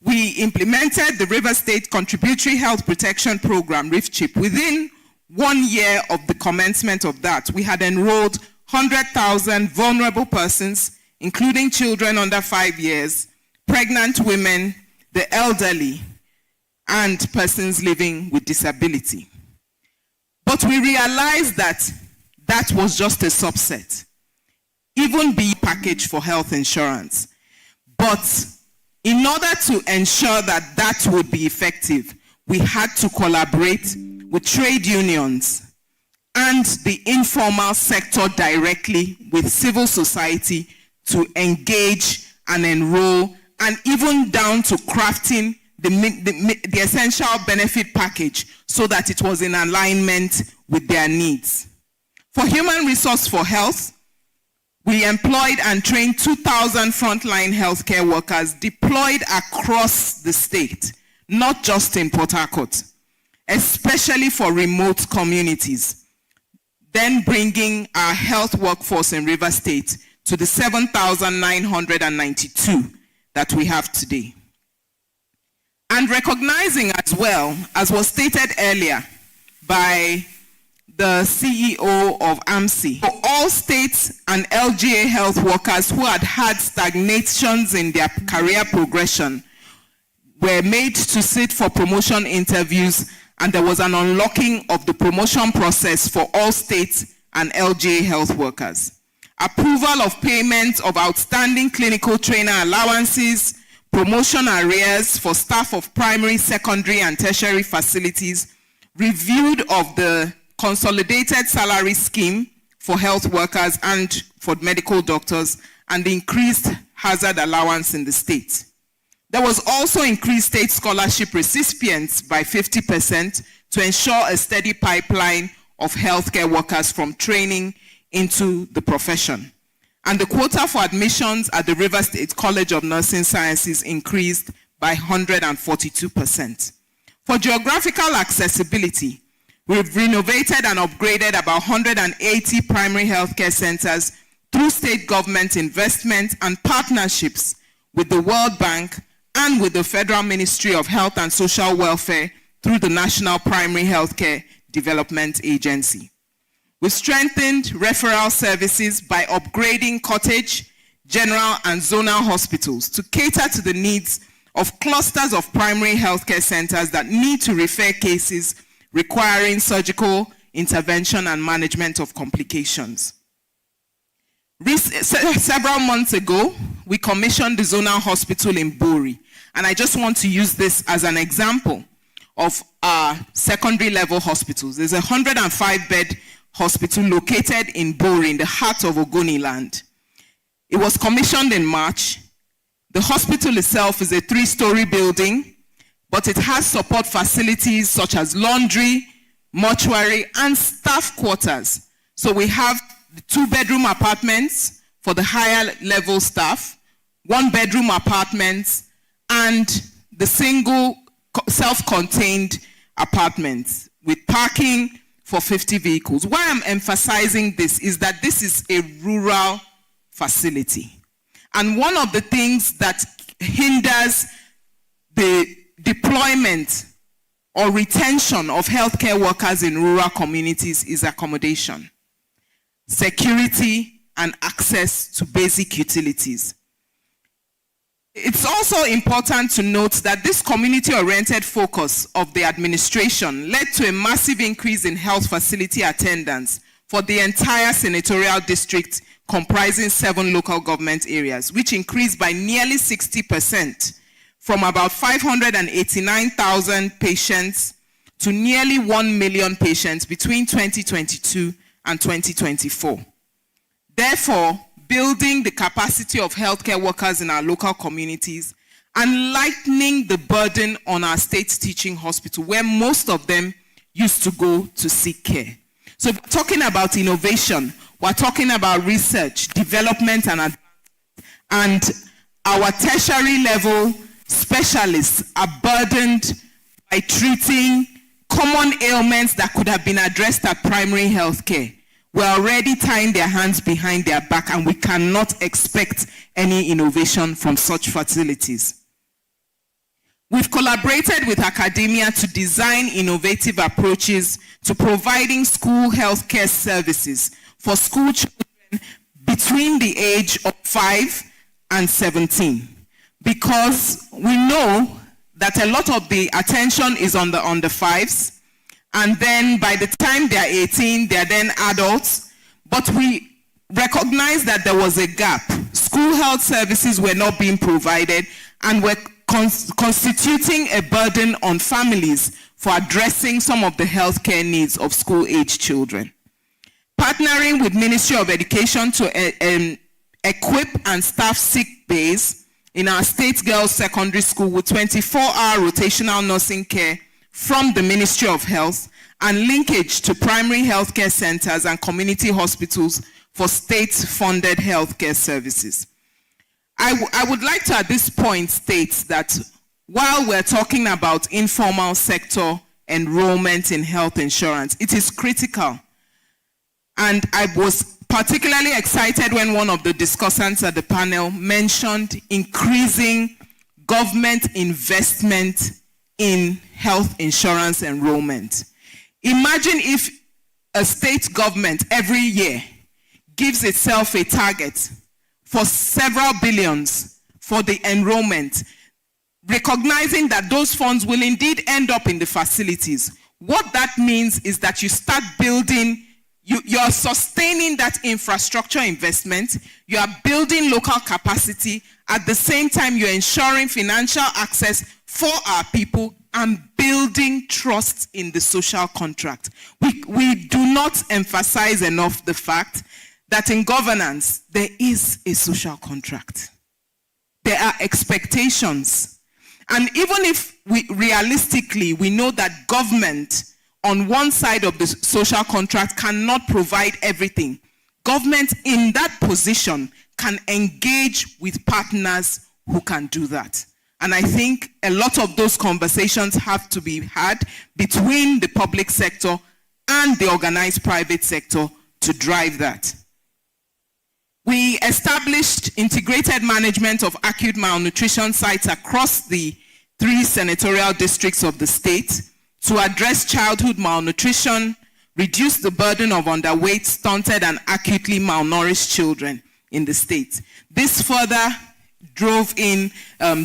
we implemented the Rivers State Contributory Health Protection Program, RIFCHIP. Within 1 year of the commencement of that, we had enrolled 100,000 vulnerable persons, including children under 5 years, pregnant women, the elderly, and persons living with disability. But we realized that that was just a subset, even the package for health insurance. But in order to ensure that that would be effective, we had to collaborate with trade unions and the informal sector directly with civil society to engage and enroll, and even down to crafting the essential benefit package so that it was in alignment with their needs. For human resource for health, we employed and trained 2,000 frontline healthcare workers deployed across the state, not just in Port Harcourt, especially for remote communities, then bringing our health workforce in Rivers State to the 7,992 that we have today. And recognizing as well, as was stated earlier by the CEO of AMSI, for all states and LGA health workers who had had stagnations in their career progression were made to sit for promotion interviews, and there was an unlocking of the promotion process for all states and LGA health workers. Approval of payments of outstanding clinical trainer allowances, promotion arrears for staff of primary, secondary, and tertiary facilities, reviewed of the consolidated salary scheme for health workers and for medical doctors, and the increased hazard allowance in the state. There was also increased state scholarship recipients by 50% to ensure a steady pipeline of healthcare workers from training into the profession. And the quota for admissions at the Rivers State College of Nursing Sciences increased by 142%. For geographical accessibility, we've renovated and upgraded about 180 primary healthcare centers through state government investment and partnerships with the World Bank and with the Federal Ministry of Health and Social Welfare through the National Primary Healthcare Development Agency. We've strengthened referral services by upgrading cottage, general, and zonal hospitals to cater to the needs of clusters of primary healthcare centers that need to refer cases requiring surgical intervention and management of complications. Several months ago, we commissioned the zonal hospital in Buri, and I just want to use this as an example of our secondary level hospitals. There's a 105-bed hospital located in Buri, in the heart of Ogoni land. It was commissioned in March. The hospital itself is a 3-story building, but it has support facilities such as laundry, mortuary, and staff quarters. So we have the 2-bedroom apartments for the higher level staff, 1-bedroom apartments, and the single self-contained apartments with parking for 50 vehicles. Why I'm emphasizing this is that this is a rural facility. And one of the things that hinders the deployment or retention of healthcare workers in rural communities is accommodation, security, and access to basic utilities. It's also important to note that this community-oriented focus of the administration led to a massive increase in health facility attendance for the entire senatorial district comprising 7 local government areas, which increased by nearly 60% from about 589,000 patients to nearly 1 million patients between 2022 and 2024. Therefore, building the capacity of healthcare workers in our local communities and lightening the burden on our state teaching hospital, where most of them used to go to seek care. So we're talking about innovation, we're talking about research, development, and our tertiary level specialists are burdened by treating common ailments that could have been addressed at primary health care. We're already tying their hands behind their back, and we cannot expect any innovation from such facilities. We've collaborated with academia to design innovative approaches to providing school healthcare services for school children between the age of 5 and 17. Because we know that a lot of the attention is on the under 5s, and then by the time they're 18, they're then adults. But we recognize that there was a gap. School health services were not being provided and were constituting a burden on families for addressing some of the healthcare needs of school-age children. Partnering with Ministry of Education to equip and staff sick bays in our state girls secondary school with 24-hour rotational nursing care from the Ministry of Health and linkage to primary healthcare centers and community hospitals for state-funded healthcare services. I would like to at this point state that while we're talking about informal sector enrollment in health insurance, it is critical. And I was particularly excited when one of the discussants at the panel mentioned increasing government investment in health insurance enrollment. Imagine if a state government every year gives itself a target for several billions for the enrollment, recognizing that those funds will indeed end up in the facilities. What that means is that you start building, you're sustaining that infrastructure investment, you are building local capacity, at the same time you're ensuring financial access for our people and building trust in the social contract. We do not emphasize enough the fact that in governance, there is a social contract. There are expectations. And even if we realistically, we know that government on one side of the social contract cannot provide everything, government in that position can engage with partners who can do that. And I think a lot of those conversations have to be had between the public sector and the organized private sector to drive that. We established integrated management of acute malnutrition sites across the 3 senatorial districts of the state to address childhood malnutrition, reduce the burden of underweight, stunted, and acutely malnourished children in the state. This further drove in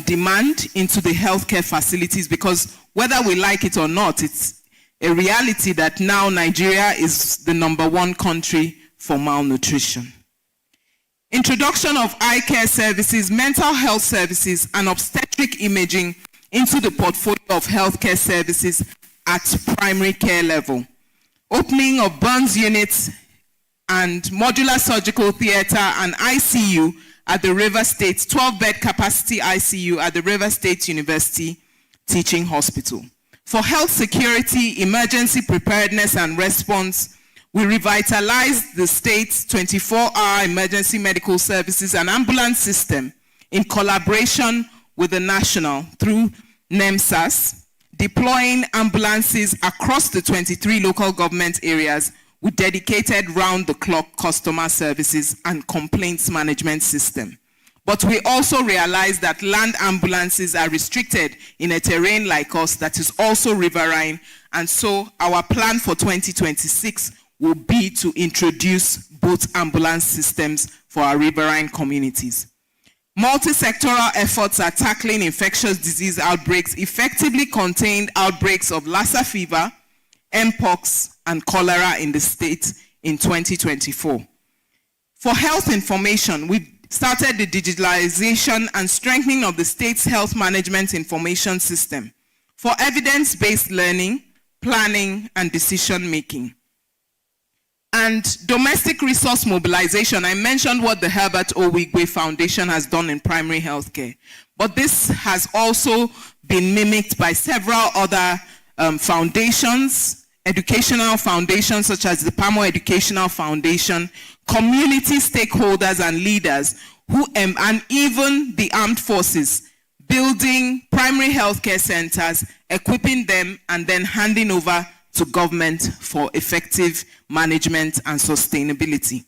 demand into the healthcare facilities because whether we like it or not, it's a reality that now Nigeria is the #1 country for malnutrition. Introduction of eye care services, mental health services, and obstetric imaging into the portfolio of healthcare services at primary care level. Opening of burns units and modular surgical theater and ICU at the River State, 12-bed capacity ICU at the River State University Teaching Hospital. For health security, emergency preparedness and response, We revitalized the state's 24-hour emergency medical services and ambulance system in collaboration with the national through NEMSAS, deploying ambulances across the 23 local government areas with dedicated round-the-clock customer services and complaints management system. But we also realize that land ambulances are restricted in a terrain like us that is also riverine, and so our plan for 2026 will be to introduce both ambulance systems for our riverine communities. Multi-sectoral efforts are tackling infectious disease outbreaks effectively contained outbreaks of Lassa fever, Mpox, and cholera in the state in 2024. For health information, we've started the digitalization and strengthening of the state's health management information system for evidence-based learning, planning, and decision-making. And domestic resource mobilization, I mentioned what the Herbert O. Wigwe Foundation has done in primary healthcare, but this has also been mimicked by several other foundations, educational foundations such as the PAMO Educational Foundation, community stakeholders and leaders, and even the armed forces, building primary healthcare centers, equipping them, and then handing over to government for effective management and sustainability.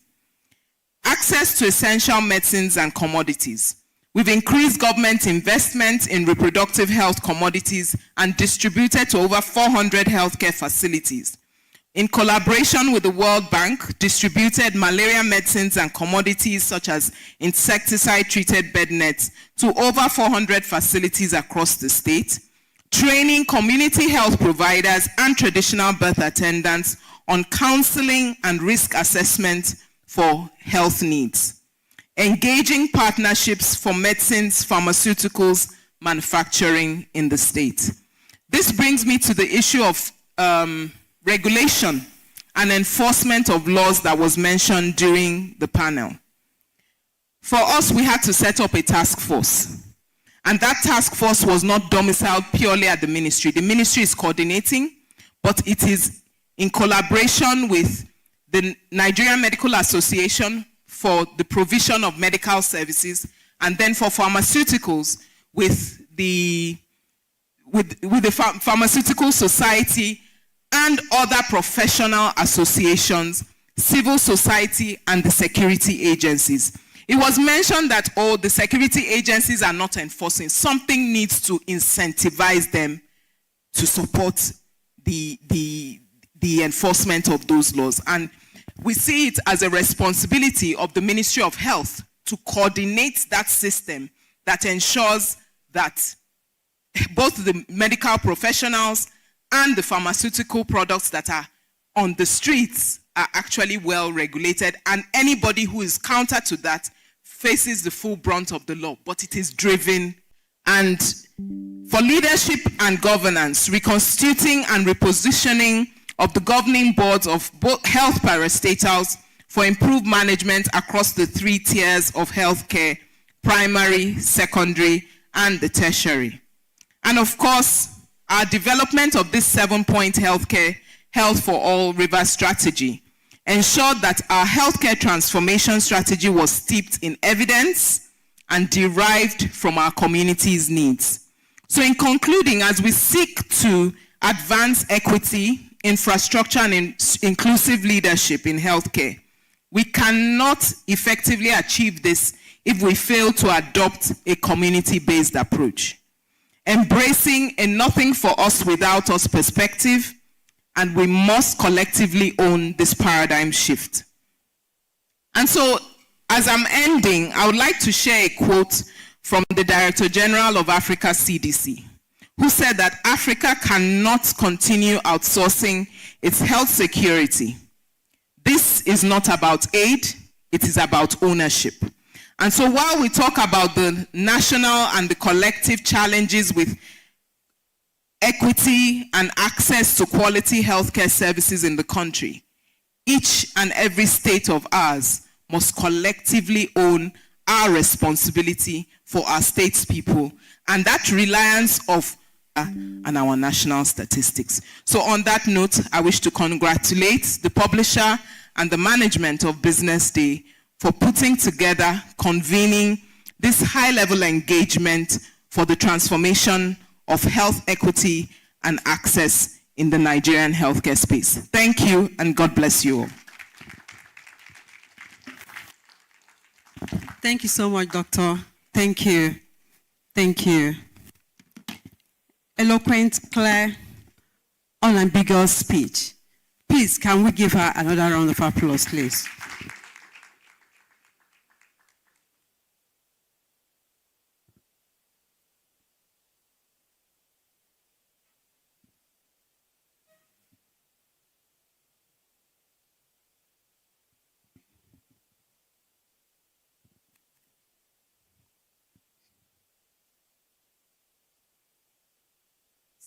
Access to essential medicines and commodities. We've increased government investment in reproductive health commodities and distributed to over 400 healthcare facilities. In collaboration with the World Bank, distributed malaria medicines and commodities such as insecticide-treated bed nets to over 400 facilities across the state, training community health providers and traditional birth attendants on counseling and risk assessment for health needs, engaging partnerships for medicines, pharmaceuticals, manufacturing in the state. This brings me to the issue of regulation and enforcement of laws that was mentioned during the panel. For us, we had to set up a task force. And that task force was not domiciled purely at the ministry. The ministry is coordinating, but it is in collaboration with the Nigerian Medical Association for the provision of medical services, and then for pharmaceuticals with the Pharmaceutical Society and other professional associations, civil society, and the security agencies. It was mentioned that, the security agencies are not enforcing. Something needs to incentivize them to support the enforcement of those laws. And we see it as a responsibility of the Ministry of Health to coordinate that system that ensures that both the medical professionals and the pharmaceutical products that are on the streets are actually well regulated, and anybody who is counter to that faces the full brunt of the law, but it is driven. And for leadership and governance, reconstituting and repositioning of the governing boards of both health parastatals for improved management across the 3 tiers of healthcare, primary, secondary, and the tertiary. And of course, our development of this 7-point healthcare, Health for All River strategy ensured that our healthcare transformation strategy was steeped in evidence and derived from our community's needs. So in concluding, as we seek to advance equity, infrastructure, and inclusive leadership in healthcare, we cannot effectively achieve this if we fail to adopt a community-based approach, embracing a nothing for us without us perspective, and we must collectively own this paradigm shift. And so, as I'm ending, I would like to share a quote from the Director General of Africa CDC, who said that Africa cannot continue outsourcing its health security. This is not about aid, it is about ownership. And so while we talk about the national and the collective challenges with equity and access to quality healthcare services in the country, each and every state of ours must collectively own our responsibility for our state's people. And that reliance of and our national statistics. So on that note, I wish to congratulate the publisher and the management of Business Day for putting together, convening this high-level engagement for the transformation of health equity and access in the Nigerian healthcare space. Thank you, and God bless you all. Thank you so much, Doctor. Thank you. Thank you. Eloquent, clear, unambiguous speech. Please, can we give her another round of applause, please?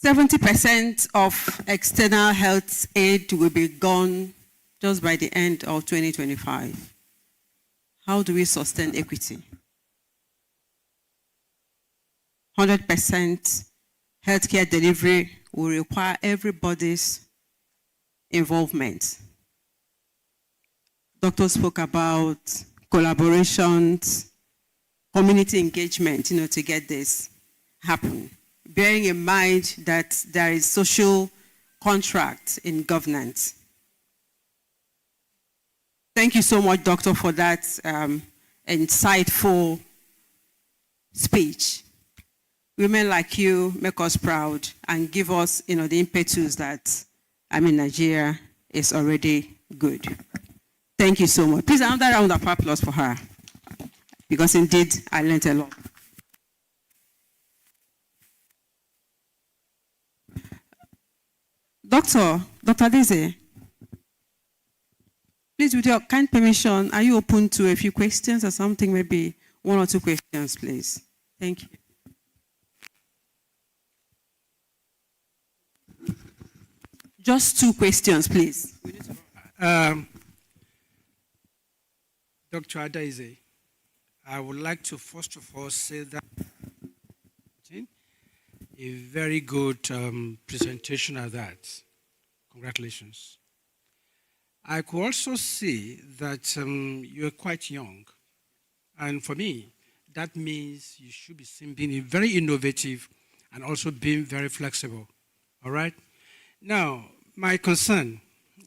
%70 of external health aid will be gone just by the end of 2025. How do we sustain equity? 100% healthcare delivery will require everybody's involvement. Doctor spoke about collaborations, community engagement, to get this happen. Bearing in mind that there is social contract in governance. Thank you so much, Doctor, for that insightful speech. Women like you make us proud and give us, the impetus that, Nigeria is already good. Thank you so much. Please, another round of applause for her, because indeed, I learned a lot. Dr. Daisy, please, with your kind permission, are you open to a few questions or something, maybe 1 or 2 questions, please? Thank you. Just 2 questions, please. Dr. Adaize, I would like to first of all say that a very good presentation of that. Congratulations. I could also see that you're quite young. And for me, that means you should be being very innovative and also being very flexible. All right? Now, my concern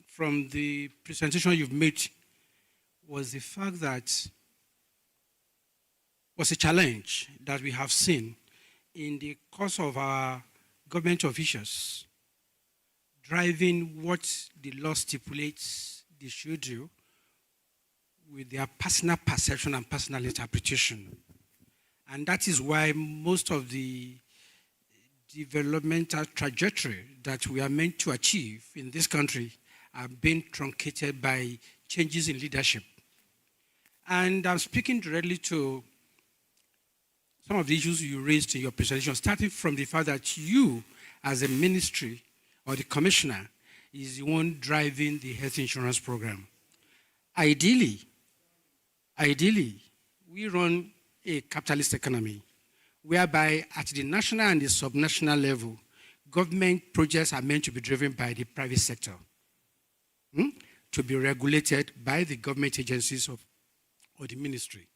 from the presentation you've made was the fact that was a challenge that we have seen in the course of our government officials driving what the law stipulates they should do with their personal perception and personal interpretation. And that is why most of the developmental trajectory that we are meant to achieve in this country are being truncated by changes in leadership. And I'm speaking directly to some of the issues you raised in your presentation, starting from the fact that you, as a ministry or the commissioner, is the one driving the health insurance program. Ideally, we run a capitalist economy whereby at the national and the subnational level, government projects are meant to be driven by the private sector, to be regulated by the government agencies or the ministry.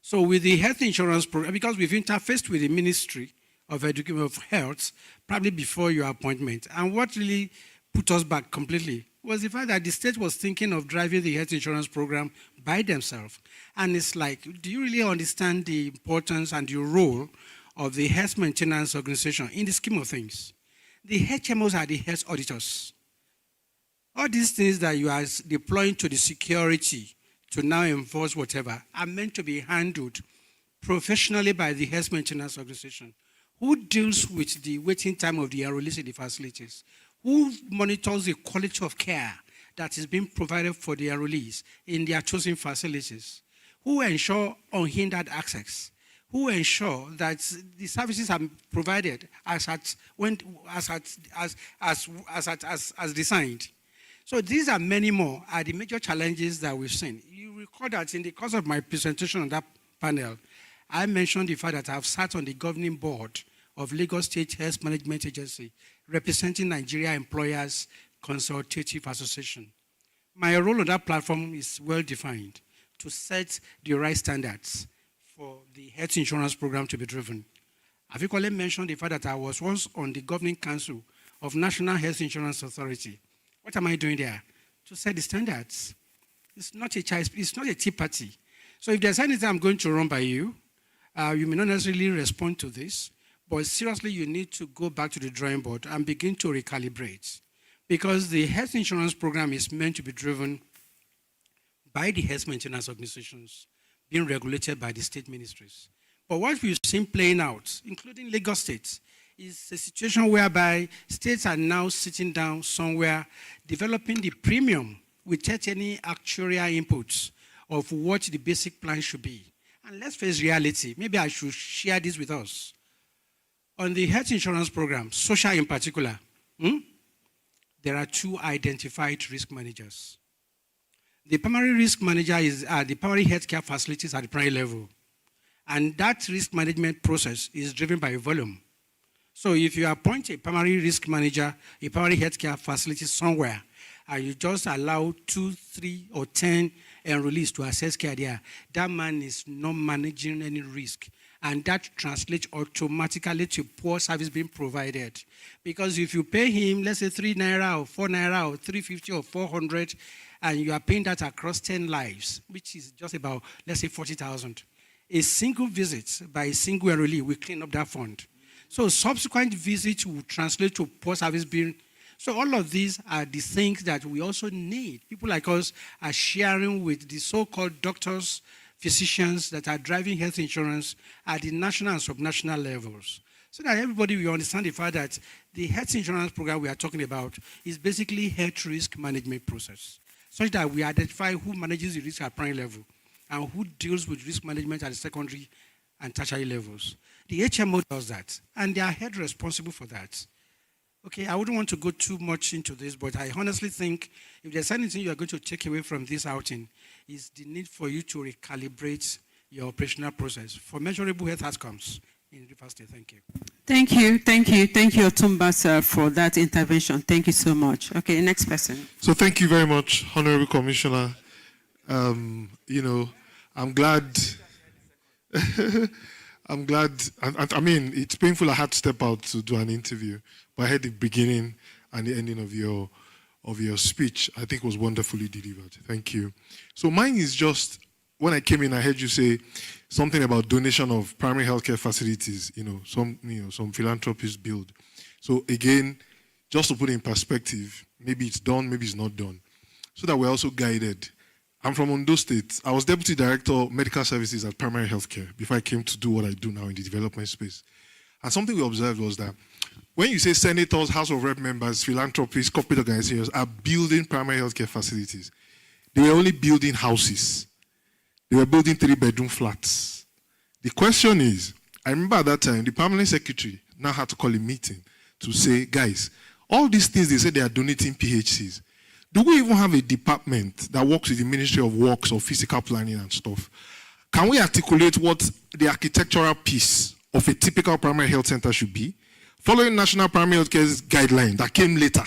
So with the health insurance program, because we've interfaced with the Ministry of Education of Health probably before your appointment, and what really put us back completely was the fact that the state was thinking of driving the health insurance program by themselves. And it's like, do you really understand the importance and the role of the health maintenance organization in the scheme of things? The HMOs are the health auditors. All these things that you are deploying to the security to now enforce whatever are meant to be handled professionally by the health maintenance organization. Who deals with the waiting time of the enrollees in the facilities? Who monitors the quality of care that is being provided for the enrollees in their chosen facilities? Who ensure unhindered access? Who ensure that the services are provided as designed? So these are many more are the major challenges that we've seen. You recall that in the course of my presentation on that panel, I mentioned the fact that I've sat on the governing board of Lagos State Health Management Agency, representing Nigeria Employers Consultative Association. My role on that platform is well defined to set the right standards for the health insurance program to be driven. I've equally mentioned the fact that I was once on the governing council of National Health Insurance Authority. What am I doing there? To set the standards. It's not a tea party. So if there's anything I'm going to run by you, you may not necessarily respond to this, but seriously, you need to go back to the drawing board and begin to recalibrate. Because the health insurance program is meant to be driven by the health maintenance organizations, being regulated by the state ministries. But what we've seen playing out, including Lagos State, is a situation whereby states are now sitting down somewhere, developing the premium without any actuarial inputs of what the basic plan should be. And let's face reality. Maybe I should share this with us. On the health insurance program, social in particular, there are two identified risk managers. The primary risk manager is the primary healthcare facilities at the primary level. And that risk management process is driven by volume. So if you appoint a primary risk manager, a primary healthcare facility somewhere, and you just allow 2, 3, or 10 enrollees to access care there, that man is not managing any risk. And that translates automatically to poor service being provided. Because if you pay him, let's say 3 naira or 4 naira or 350 or 400, and you are paying that across 10 lives, which is just about, let's say, 40,000. A single visit by a single enrollee will clean up that fund. So subsequent visits will translate to poor service being. So all of these are the things that we also need. People like us are sharing with the so-called doctors, physicians that are driving health insurance at the national and subnational levels. So that everybody will understand the fact that the health insurance program we are talking about is basically health risk management process, such that we identify who manages the risk at primary level and who deals with risk management at the secondary and tertiary levels. The HMO does that, and they are held responsible for that. Okay, I wouldn't want to go too much into this, but I honestly think if there's anything you are going to take away from this outing, is the need for you to recalibrate your operational process for measurable health outcomes in Rivers State. Thank you. Thank you, Otumba, sir, for that intervention. Thank you so much. Okay, next person. So thank you very much, Honorable Commissioner. I'm glad. I mean, it's painful I had to step out to do an interview, but I heard the beginning and the ending of your speech. I think was wonderfully delivered. Thank you. So mine is just, when I came in, I heard you say something about donation of primary healthcare facilities, some philanthropists build. So again, just to put it in perspective, maybe it's done, maybe it's not done, so that we're also guided. I'm from Ondo State. I was Deputy Director of Medical Services at Primary Healthcare before I came to do what I do now in the development space. And something we observed was that when you say senators, House of Rep members, philanthropists, corporate organizations are building primary healthcare facilities, they were only building houses. They were building 3-bedroom flats. The question is, I remember at that time, the permanent secretary now had to call a meeting to say, guys, all these things they say they are donating PHCs. Do we even have a department that works with the Ministry of Works or physical planning and stuff? Can we articulate what the architectural piece of a typical primary health center should be? Following National Primary Health Care's guideline that came later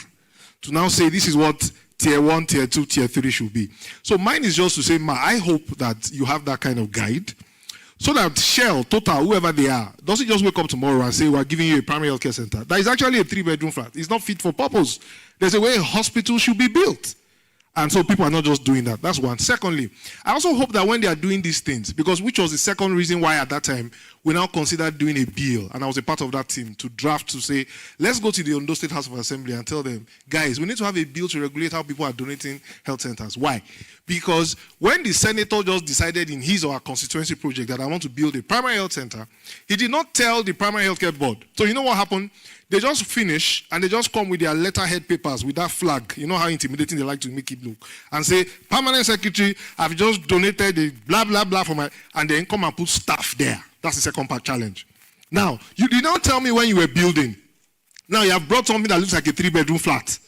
to now say this is what Tier 1, Tier 2, Tier 3 should be. So mine is just to say, I hope that you have that kind of guide so that Shell, Total, whoever they are, doesn't just wake up tomorrow and say, we're giving you a primary health care center. That is actually a 3-bedroom flat. It's not fit for purpose. There's a way a hospital should be built. And so people are not just doing that. That's one. Secondly, I also hope that when they are doing these things, because which was the second reason why at that time we now considered doing a bill, and I was a part of that team to draft to say, let's go to the Ondo State House of Assembly and tell them, guys, we need to have a bill to regulate how people are donating health centers. Why? Because when the senator just decided in his or her constituency project that I want to build a primary health center, he did not tell the primary health care board. So you know what happened? They just finish and they just come with their letterhead papers with that flag. You know how intimidating they like to make it look. And say, permanent secretary, I've just donated a blah, blah, blah for my, and then come and put staff there. That's the second part challenge. Now, you did not tell me when you were building. Now you have brought something that looks like a 3-bedroom flat.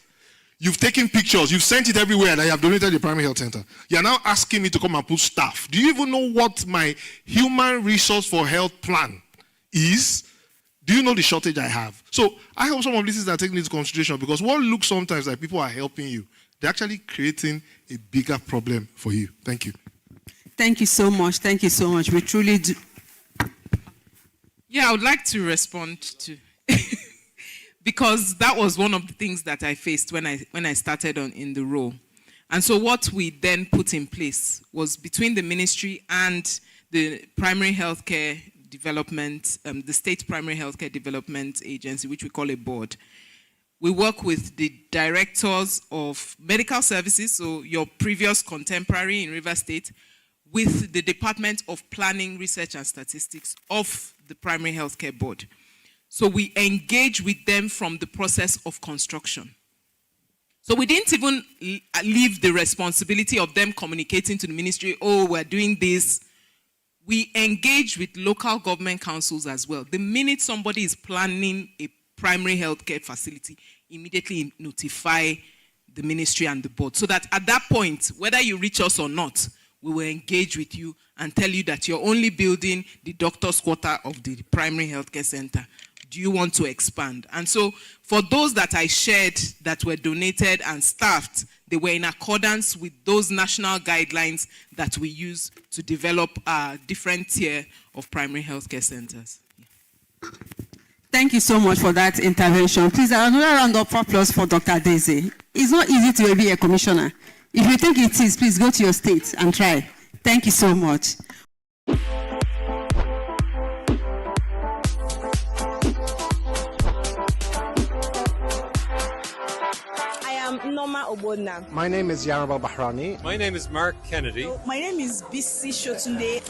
You've taken pictures, you've sent it everywhere that you have donated the primary health center. You're now asking me to come and put staff. Do you even know what my human resource for health plan is? Do you know the shortage I have? So I hope some of these things are taken into consideration, because what looks sometimes like people are helping you, they're actually creating a bigger problem for you. Thank you. Thank you so much. Thank you so much. We truly do. Yeah, I would like to respond to, because that was one of the things that I faced when I started in the role. And so what we then put in place was between the ministry and the primary healthcare development, the state primary healthcare development agency, which we call a board. We work with the directors of medical services, so your previous contemporary in River State, with the Department of Planning, Research and Statistics of the primary healthcare board. So we engage with them from the process of construction. So we didn't even leave the responsibility of them communicating to the ministry, oh, we're doing this. We engage with local government councils as well. The minute somebody is planning a primary healthcare facility, immediately notify the ministry and the board, so that at that point, whether you reach us or not, we will engage with you and tell you that you're only building the doctor's quarter of the primary healthcare center. Do you want to expand? And so for those that I shared that were donated and staffed, they were in accordance with those national guidelines that we use to develop a different tier of primary healthcare centers. Thank you so much for that intervention. Please, another round of applause for Dr. Daisy. It's not easy to be a commissioner. If you think it is, please go to your state and try. Thank you so much. Norma Obona. My name is Yarabal Bahrani. My name is Mark Kennedy. My name is Bisi Shotunde.